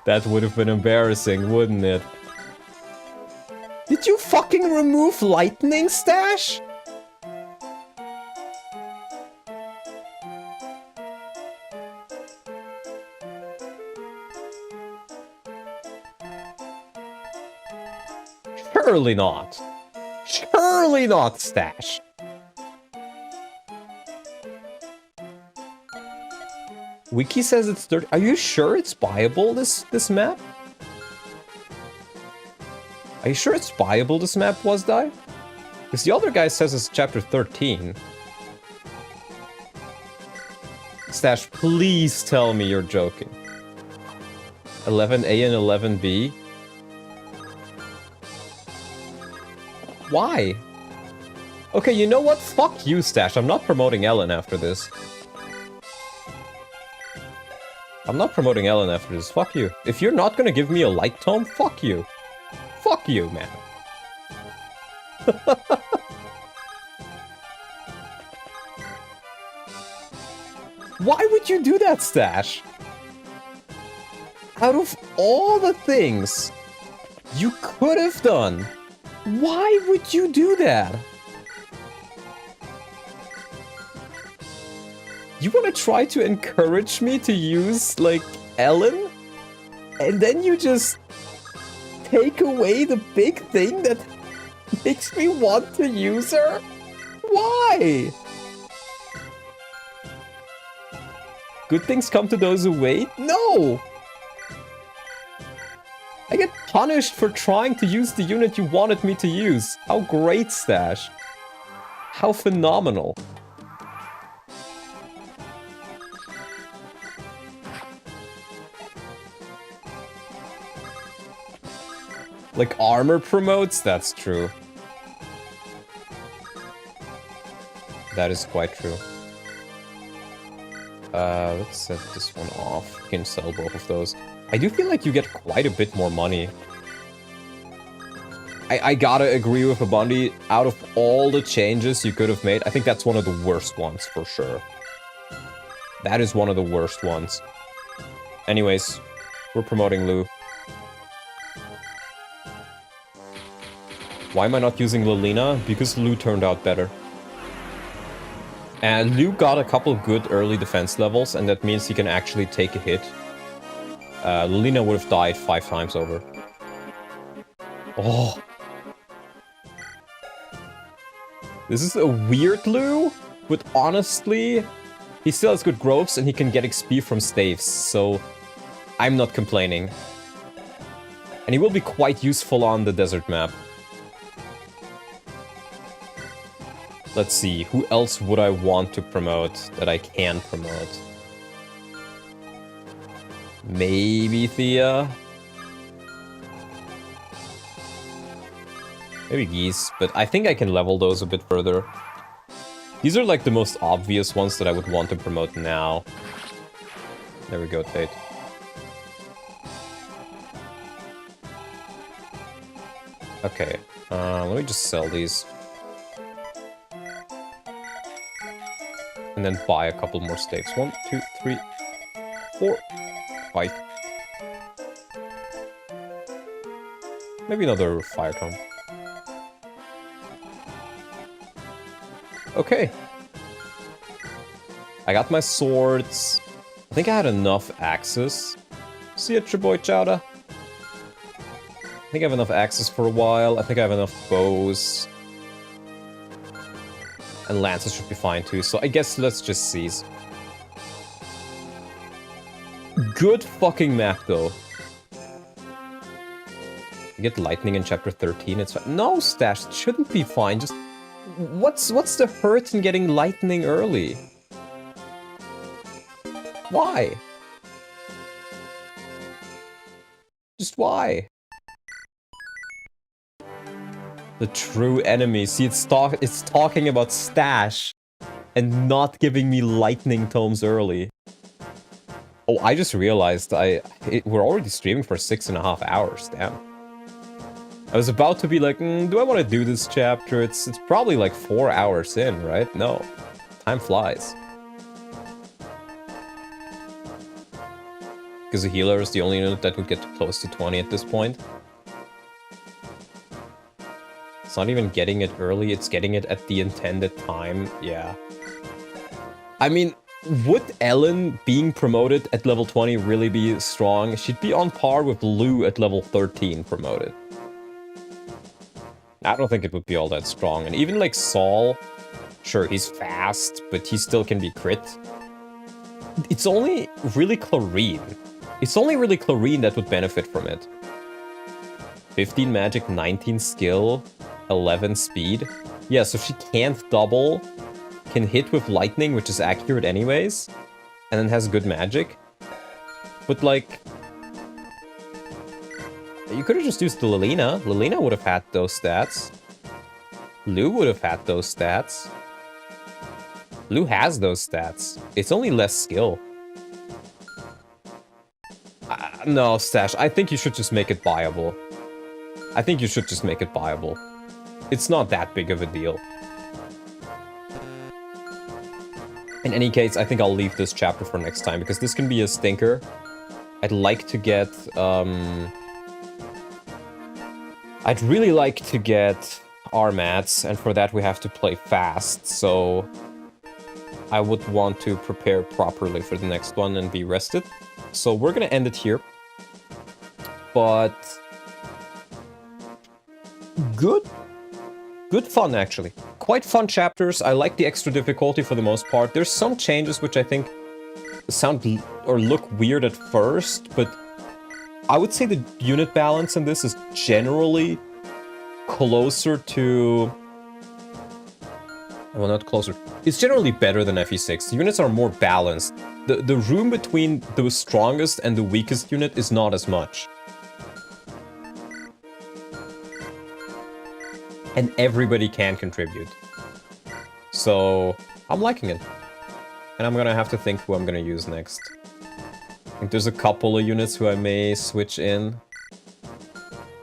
That would have been embarrassing, wouldn't it? Did you fucking remove lightning, Stache? Surely not. Surely not, Stache. Wiki says it's 30. Are you sure it's buyable, this map? Are you sure it's buyable, this map, was die? Because the other guy says it's chapter 13. Stache, please tell me you're joking. 11A and 11B? Why? Okay, you know what? Fuck you, Stache. I'm not promoting Ellen after this. I'm not promoting Ellen after this. Fuck you. If you're not gonna give me a light tome, fuck you. Fuck you, man. Why would you do that, Stache? Out of all the things you could have done, why would you do that? You want to try to encourage me to use, like, Ellen? And then you just take away the big thing that makes me want to use her? Why? Good things come to those who wait? No! I get punished for trying to use the unit you wanted me to use. How great, Stache. How phenomenal. Like, armor promotes? That's true. That is quite true. Let's set this one off. You can sell both of those. I do feel like you get quite a bit more money. I gotta agree with Abundi. Out of all the changes you could have made, I think that's one of the worst ones, for sure. That is one of the worst ones. Anyways, we're promoting Lou. Why am I not using Lilina? Because Lou turned out better. And Liu got a couple good early defense levels, and that means he can actually take a hit. Lilina would have died 5 times over. Oh. This is a weird Liu, but honestly, he still has good growths and he can get XP from staves, so I'm not complaining. And he will be quite useful on the desert map. Let's see, who else would I want to promote that I can promote? Maybe Thea? Maybe Geese, but I think I can level those a bit further. These are like the most obvious ones that I would want to promote now. There we go, Tate. Okay, let me just sell these. And then buy a couple more stakes. 1, 2, 3, 4, 5. Maybe another fire tome. Okay. I got my swords. I think I had enough axes. See ya, Triboy Chowda. I think I have enough axes for a while. I think I have enough bows. And lances should be fine too, so I guess let's just seize. Good fucking map though. You get lightning in chapter 13, it's fine. No, Stache, it shouldn't be fine. Just what's the hurt in getting lightning early? Why? Just why? The true enemy. See, it's talking about Stache and not giving me lightning tomes early. Oh, I just realized we're already streaming for 6.5 hours. Damn. I was about to be like, do I want to do this chapter? It's probably like 4 hours in, right? No. Time flies. Because the healer is the only unit that would get close to 20 at this point. It's not even getting it early, it's getting it at the intended time. Yeah. I mean, would Ellen being promoted at level 20 really be strong? She'd be on par with Lou at level 13 promoted. I don't think it would be all that strong. And even like Saul, sure, he's fast, but he still can be crit. It's only really Clarine. It's only really Clarine that would benefit from it. 15 magic, 19 skill, 11 speed. Yeah, so she can't double, can hit with lightning, which is accurate anyways, and then has good magic. But like, you could have just used the Lilina. Lilina would have had those stats. Lou would have had those stats. Lou has those stats. It's only less skill. No, Stache, I think you should just make it buyable. I think you should just make it buyable. It's not that big of a deal. In any case, I think I'll leave this chapter for next time, because this can be a stinker. I'd like to get, I'd really like to get Armats, and for that we have to play fast, so I would want to prepare properly for the next one and be rested. So we're gonna end it here. But good fun, actually. Quite fun chapters. I like the extra difficulty for the most part. There's some changes which I think sound or look weird at first, but I would say the unit balance in this is generally closer to... Well, not closer. It's generally better than FE6. The units are more balanced. The room between the strongest and the weakest unit is not as much. And everybody can contribute. So, I'm liking it. And I'm gonna have to think who I'm gonna use next. I think there's a couple of units who I may switch in.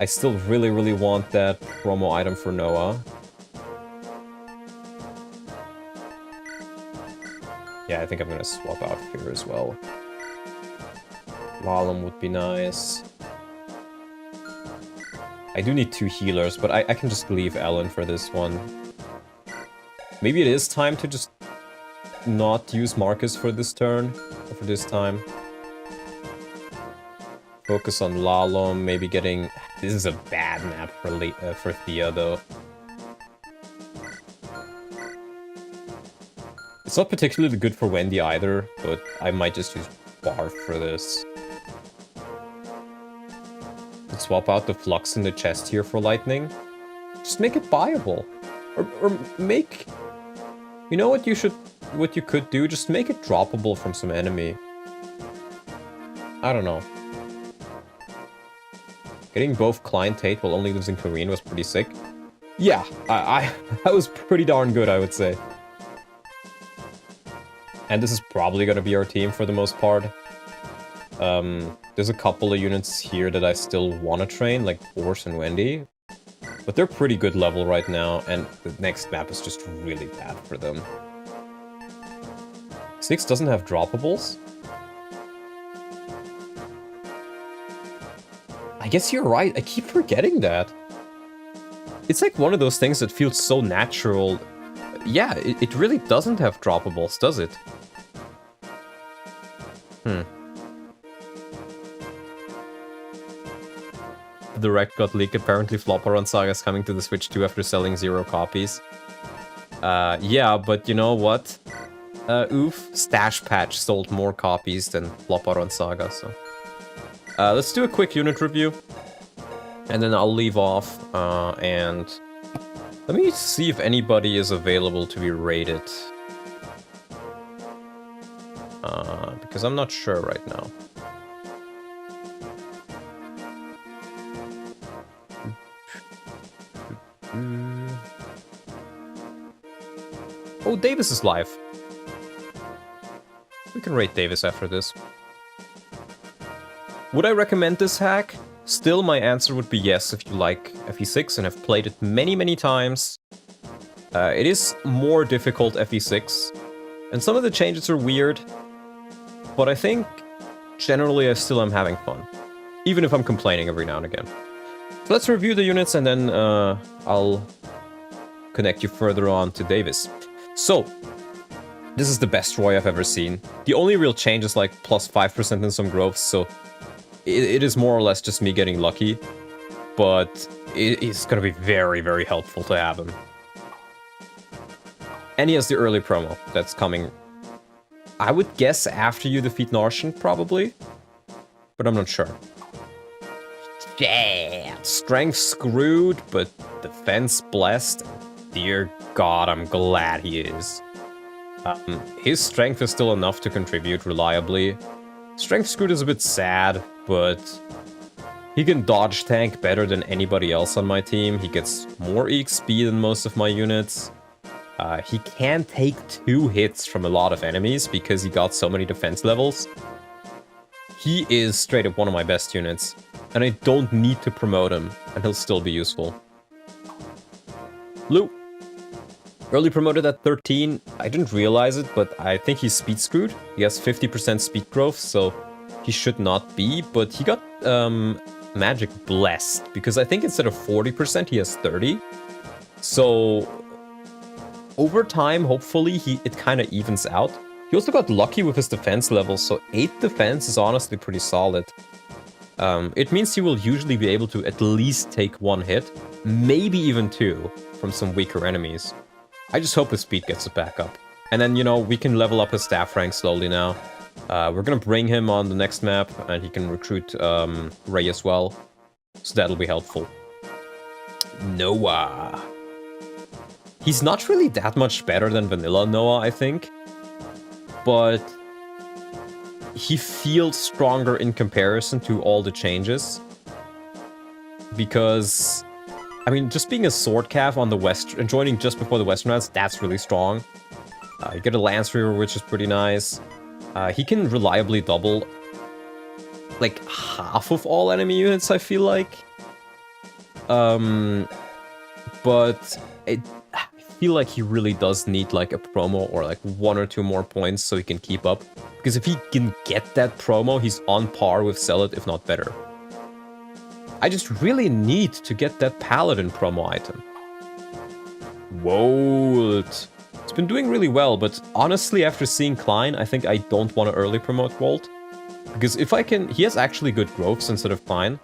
I still really, really want that promo item for Noah. Yeah, I think I'm gonna swap out here as well. Callum would be nice. I do need 2 healers, but I can just leave Ellen for this one. Maybe it is time to just not use Marcus for this turn, or for this time. Focus on Lalom, maybe getting... This is a bad map for Thea, though. It's not particularly good for Wendy either, but I might just use Barf for this. Could swap out the Flux in the chest here for Lightning. Just make it viable. Or make... You know what you could do? Just make it droppable from some enemy. I don't know. Getting both Client Tate while only losing Kareen was pretty sick. Yeah, that was pretty darn good, I would say. And this is probably gonna be our team for the most part. There's a couple of units here that I still want to train, like Force and Wendy. But they're pretty good level right now, and the next map is just really bad for them. 6 doesn't have droppables? I guess you're right, I keep forgetting that. It's like one of those things that feels so natural. Yeah, it really doesn't have droppables, does it? The rec got leaked. Apparently Floparon Saga is coming to the Switch 2 after selling 0 copies. Yeah, but you know what? Oof, Stache Patch sold more copies than Floparon Saga, so... let's do a quick unit review. And then I'll leave off, and... Let me see if anybody is available to be rated. Because I'm not sure right now. Oh, Davis is live. We can rate Davis after this. Would I recommend this hack? Still, my answer would be yes if you like FE6 and have played it many times. It is more difficult FE6, and some of the changes are weird, but I think generally I still am having fun, even if I'm complaining every now and again. So let's review the units and then I'll connect you further on to Davis. So, this is the best Roy I've ever seen. The only real change is like plus 5% in some growths, so it is more or less just me getting lucky, but it's gonna be very helpful to have him. And he has the early promo that's coming. I would guess after you defeat Narshan, probably, but I'm not sure. Yeah, strength screwed, but defense blessed. Dear God, I'm glad he is. His strength is still enough to contribute reliably. Strength screwed is a bit sad, but he can dodge tank better than anybody else on my team. He gets more EXP than most of my units. He can take 2 hits from a lot of enemies because he got so many defense levels. He is straight up one of my best units, and I don't need to promote him, and he'll still be useful. Lou. Early promoted at 13, I didn't realize it, but I think he's speed screwed. He has 50% speed growth, so he should not be, but he got magic blessed, because I think instead of 40%, he has 30. So, over time, hopefully, it kind of evens out. He also got lucky with his defense levels, so 8 defense is honestly pretty solid. It means he will usually be able to at least take 1 hit, maybe even 2, from some weaker enemies. I just hope his speed gets it back up. And then, you know, we can level up his staff rank slowly now. We're gonna bring him on the next map, and he can recruit Ray as well. So that'll be helpful. Noah. He's not really that much better than Vanilla Noah, I think. But he feels stronger in comparison to all the changes. Because, I mean, just being a sword calf on the west and joining just before the Western rounds, that's really strong. You get a Lance Reaver, which is pretty nice. He can reliably double like half of all enemy units, I feel like. But I feel like he really does need like a promo or like 1 or 2 more points so he can keep up. Because if he can get that promo, he's on par with Zealot, if not better. I just really need to get that Paladin promo item. Whoa! It's been doing really well, but honestly, after seeing Klein, I think I don't want to early promote Walt. Because if I can... He has actually good growths instead of Klein.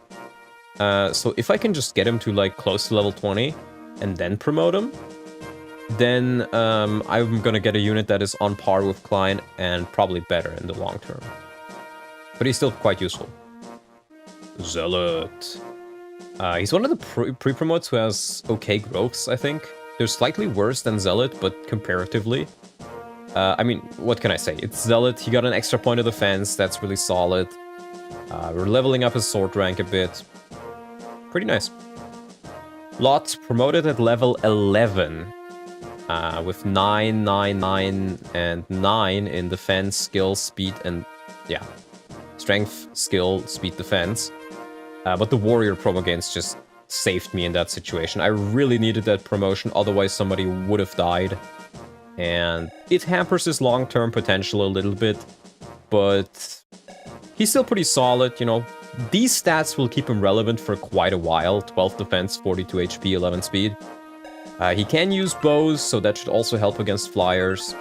So if I can just get him to, like, close to level 20, and then promote him, then I'm gonna get a unit that is on par with Klein, and probably better in the long term. But he's still quite useful. Zealot. He's one of the pre-promotes who has okay growths, I think. They're slightly worse than Zealot, but comparatively. I mean, what can I say? It's Zealot, he got an extra point of defense, that's really solid. We're leveling up his sword rank a bit. Pretty nice. Lot promoted at level 11. With 9, 9, 9, and 9 in defense, skill, speed, and... yeah. Strength, skill, speed, defense. But the warrior promo gains just saved me in that situation. I really needed that promotion, otherwise somebody would have died. And it hampers his long-term potential a little bit, but he's still pretty solid, you know. These stats will keep him relevant for quite a while. 12 defense, 42 HP, 11 speed. He can use bows, so that should also help against flyers.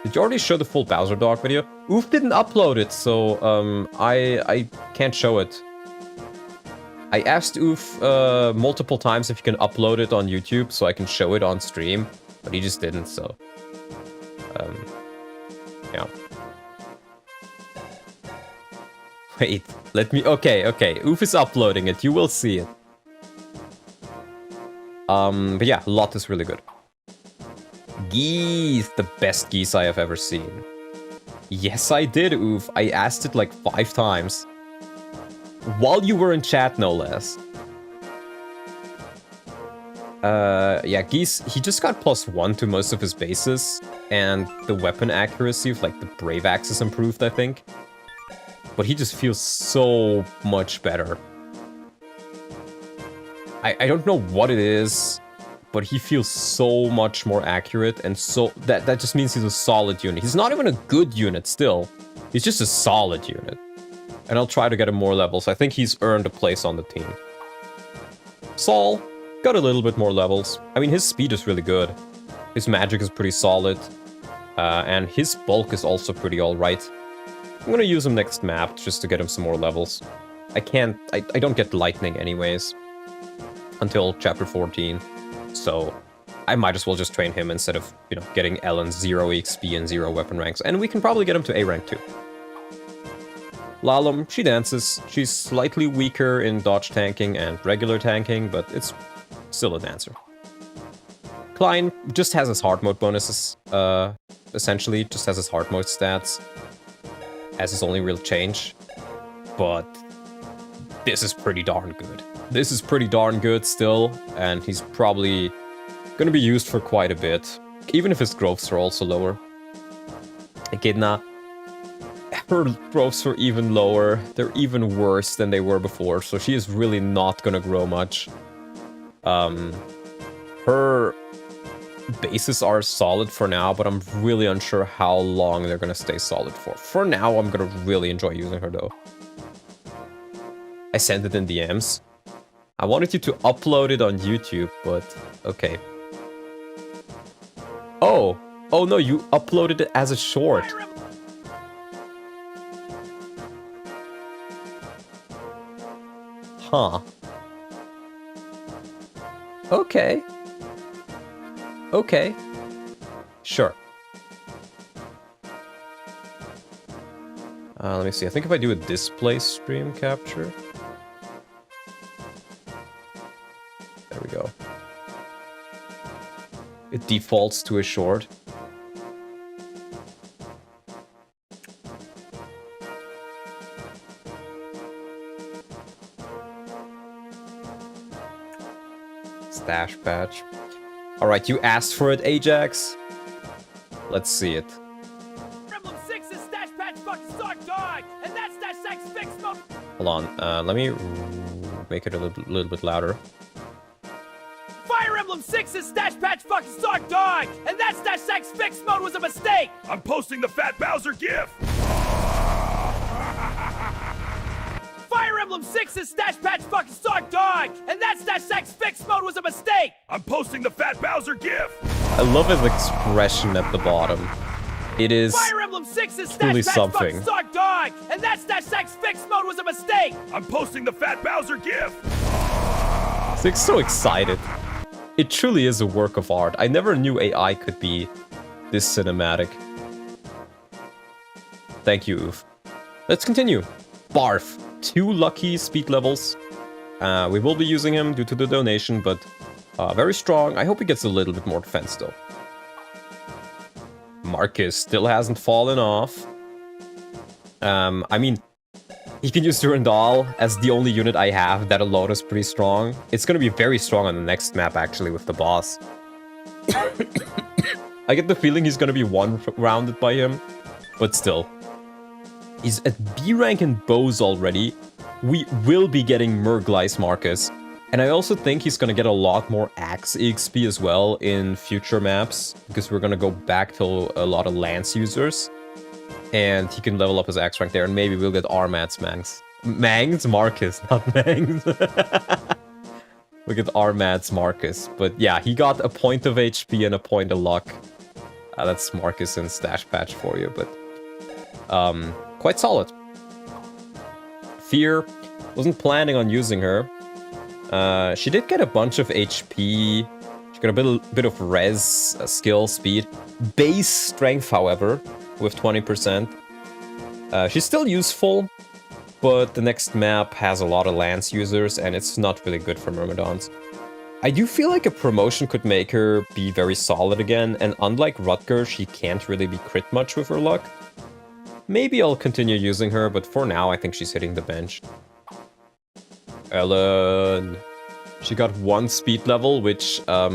Did you already show the full Bowser Dog video? Oof didn't upload it, so I can't show it. I asked Oof multiple times if he can upload it on YouTube so I can show it on stream, but he just didn't, so... yeah. Wait, let me... Okay. Oof is uploading it, you will see it. But yeah, Lot is really good. Geese, the best geese I have ever seen. Yes, I did, Oof. I asked it like 5 times. While you were in chat, no less. Yeah, Geese, he just got +1 to most of his bases, and the weapon accuracy of, like, the Brave Axe is improved, I think. But he just feels so much better. I don't know what it is, but he feels so much more accurate, and so... That just means he's a solid unit. He's not even a good unit still. He's just a solid unit. And I'll try to get him more levels. I think he's earned a place on the team. Saul got a little bit more levels. I mean, his speed is really good. His magic is pretty solid. And his bulk is also pretty alright. I'm gonna use him next map just to get him some more levels. I don't get lightning anyways. Until chapter 14. So I might as well just train him instead of, you know, getting Ellen 0 EXP and 0 weapon ranks. And we can probably get him to A rank too. Lalum, she dances. She's slightly weaker in dodge tanking and regular tanking, but it's still a dancer. Klein just has his hard mode bonuses, essentially, just has his hard mode stats as his only real change. But this is pretty darn good. This is pretty darn good still, and he's probably gonna be used for quite a bit, even if his growths are also lower. Echidna, her growths were even lower. They're even worse than they were before, so she is really not gonna grow much. Her bases are solid for now, but I'm really unsure how long they're gonna stay solid for. For now, I'm gonna really enjoy using her though. I sent it in DMs. I wanted you to upload it on YouTube, but okay. Oh no, you uploaded it as a short. Huh. Okay. Okay. Sure. Let me see. I think if I do a display stream capture... There we go. It defaults to a short. Stache patch. Alright, you asked for it, Ajax. Let's see it. Emblem 6 is Stache patch fucking start dog, and that's Stache fix mode. Hold on, let me make it a little bit louder. Fire Emblem 6 is Stache patch fucking start dog, and that Stache fix mode was a mistake. I'm posting the Fat Bowser gif. Fire Emblem 6 is Stache patch fucking start dog, and that Stache fix mode was a mistake. I'm posting the Fat Bowser gif. I love his expression at the bottom. It is Fire Emblem 6's truly Stache something. Start Dog, and that Stache fix mode was a mistake. I'm posting the Fat Bowser GIF! He's like so excited. It truly is a work of art. I never knew AI could be this cinematic. Thank you, Oof. Let's continue. Barf. 2 lucky speed levels. We will be using him due to the donation, but very strong. I hope he gets a little bit more defense, though. Marcus still hasn't fallen off. I mean, he can use Durandal as the only unit I have that alone is pretty strong. It's going to be very strong on the next map, actually, with the boss. I get the feeling he's going to be one-rounded by him, but still. He's at B rank in bows already. We will be getting Murglice Marcus. And I also think he's going to get a lot more Axe EXP as well in future maps, because we're going to go back to a lot of Lance users. And he can level up his Axe rank there, and maybe we'll get Armad's Mangs. Mangs? Marcus, not Mangs. We'll get Armad's Marcus. But yeah, he got a point of HP and a point of luck. That's Marcus and Stache Patch for you, but... quite solid. Fear. Wasn't planning on using her. She did get a bunch of HP. She got a bit of res, skill, speed. Base strength, however, with 20%. She's still useful, but the next map has a lot of Lance users, and it's not really good for Myrmidons. I do feel like a promotion could make her be very solid again, and unlike Rutger, she can't really be crit much with her luck. Maybe I'll continue using her, but for now, I think she's hitting the bench. Ellen. She got 1 speed level, which, I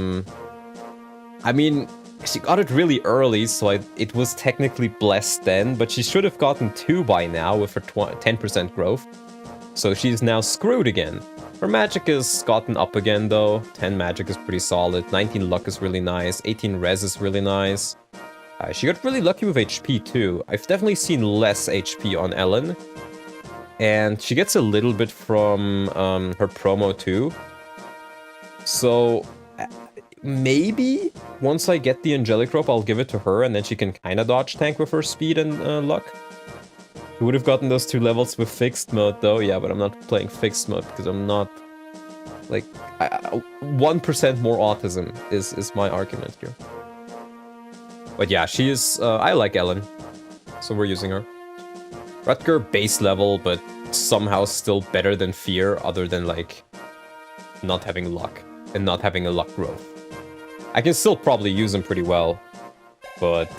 mean, she got it really early, so it was technically blessed then, but she should have gotten 2 by now with her 10% growth. So she's now screwed again. Her magic has gotten up again, though. 10 magic is pretty solid. 19 luck is really nice. 18 res is really nice. She got really lucky with HP too. I've definitely seen less HP on Ellen. And she gets a little bit from her promo too. So maybe once I get the Angelic Rope, I'll give it to her and then she can kind of dodge tank with her speed and luck. We would have gotten those 2 levels with fixed mode though. Yeah, but I'm not playing fixed mode because I'm not... Like, 1% more autism is my argument here. But yeah, she is... I like Ellen, so we're using her. Rutger, base level, but somehow still better than Fear, other than, like, not having luck, and not having a luck growth. I can still probably use him pretty well, but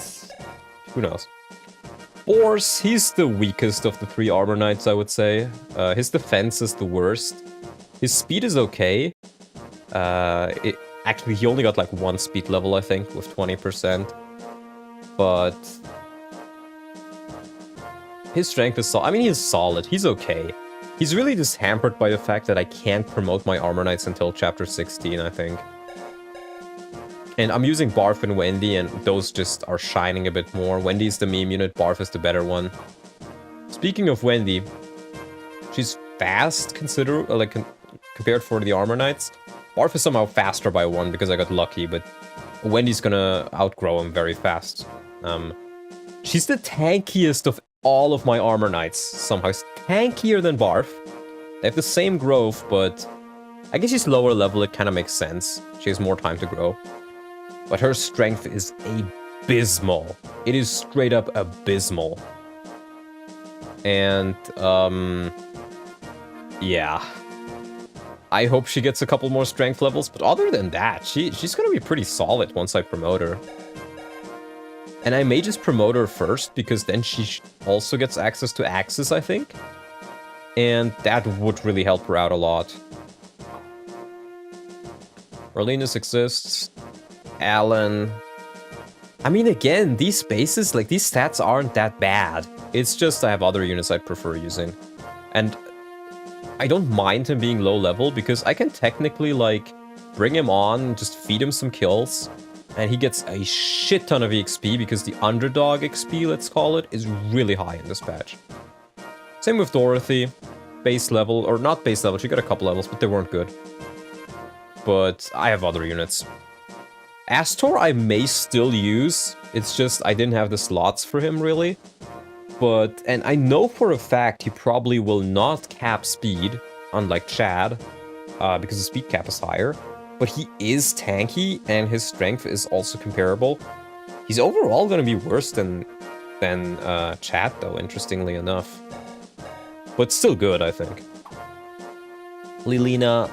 who knows. Boars, he's the weakest of the 3 Armor Knights, I would say. His defense is the worst. His speed is okay. Actually, he only got, like, 1 speed level, I think, with 20%. But his strength is solid. I mean, he's solid. He's okay. He's really just hampered by the fact that I can't promote my Armor Knights until Chapter 16, I think. And I'm using Barf and Wendy, and those just are shining a bit more. Wendy's the meme unit, Barf is the better one. Speaking of Wendy, she's fast compared for the Armor Knights. Barf is somehow faster by 1 because I got lucky, but Wendy's gonna outgrow him very fast. She's the tankiest of all of my Armor Knights, somehow. She's tankier than Barf. They have the same growth, but I guess she's lower level, it kind of makes sense. She has more time to grow. But her strength is abysmal. It is straight up abysmal. And, yeah. I hope she gets a couple more strength levels, but other than that, she's gonna be pretty solid once I promote her. And I may just promote her first, because then she also gets access to Axes, I think. And that would really help her out a lot. Marlenus exists. Alan. I mean, again, these bases, like, these stats aren't that bad. It's just I have other units I prefer using. And I don't mind him being low level, because I can technically, like, bring him on, just feed him some kills, and he gets a shit ton of EXP, because the underdog XP, let's call it, is really high in this patch. Same with Dorothy. Base level, or not base level, she got a couple levels, but they weren't good. But I have other units. Astor I may still use. It's just I didn't have the slots for him, really. But, and I know for a fact he probably will not cap speed, unlike Chad, because the speed cap is higher. But he is tanky, and his strength is also comparable. He's overall going to be worse than Chad, though, interestingly enough. But still good, I think. Lilina,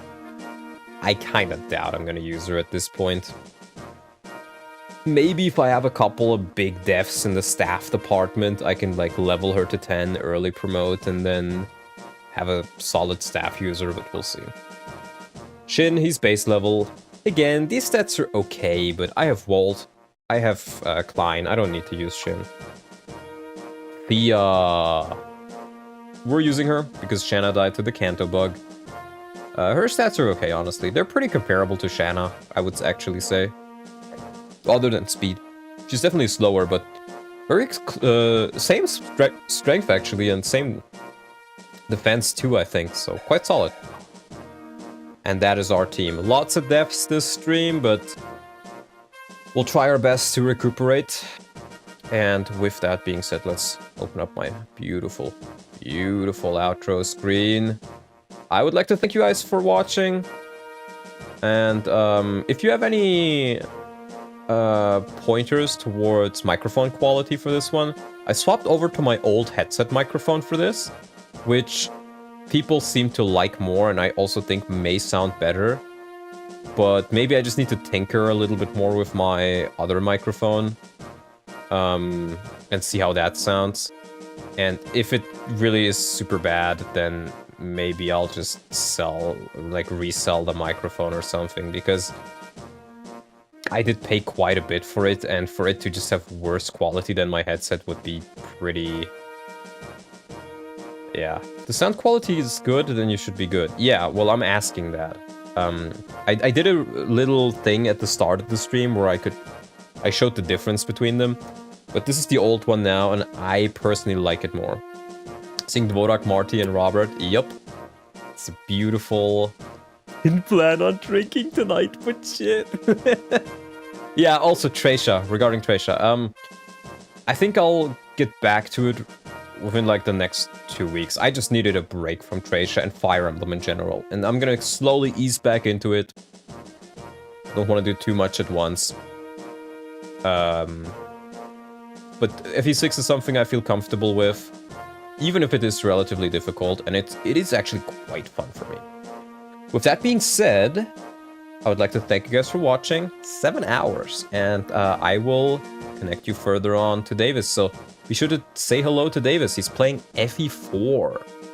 I kind of doubt I'm going to use her at this point. Maybe if I have a couple of big deaths in the staff department, I can like level her to 10, early promote, and then have a solid staff user, but we'll see. Shin, he's base level. Again, these stats are okay, but I have Walt, I have Klein, I don't need to use Shin. We're using her because Shanna died to the Kanto bug. Her stats are okay, honestly. They're pretty comparable to Shanna, I would actually say. Other than speed. She's definitely slower, but very same strength, actually, and same defense, too, I think. So, quite solid. And that is our team. Lots of deaths this stream, but we'll try our best to recuperate. And with that being said, let's open up my beautiful, beautiful outro screen. I would like to thank you guys for watching. And if you have any pointers towards microphone quality for this one, I swapped over to my old headset microphone for this, which people seem to like more, and I also think may sound better. But maybe I just need to tinker a little bit more with my other microphone, and see how that sounds. And if it really is super bad, then maybe I'll just resell the microphone or something, because I did pay quite a bit for it, and for it to just have worse quality than my headset would be pretty... Yeah. If the sound quality is good, then you should be good. Yeah, well, I'm asking that. I did a little thing at the start of the stream where I showed the difference between them, but this is the old one now, and I personally like it more. Seeing Dvorak, Marty, and Robert, yep. It's a beautiful... Didn't plan on drinking tonight, but shit. Yeah, also Tresha, regarding Tresha. I think I'll get back to it within like the next 2 weeks. I just needed a break from Tresha and Fire Emblem in general, and I'm gonna slowly ease back into it. Don't want to do too much at once. But FE6 is something I feel comfortable with, even if it is relatively difficult, and it is actually quite fun for me. With that being said, I would like to thank you guys for watching. 7 hours, and I will connect you further on to Davis. So be sure to say hello to Davis. He's playing FE4.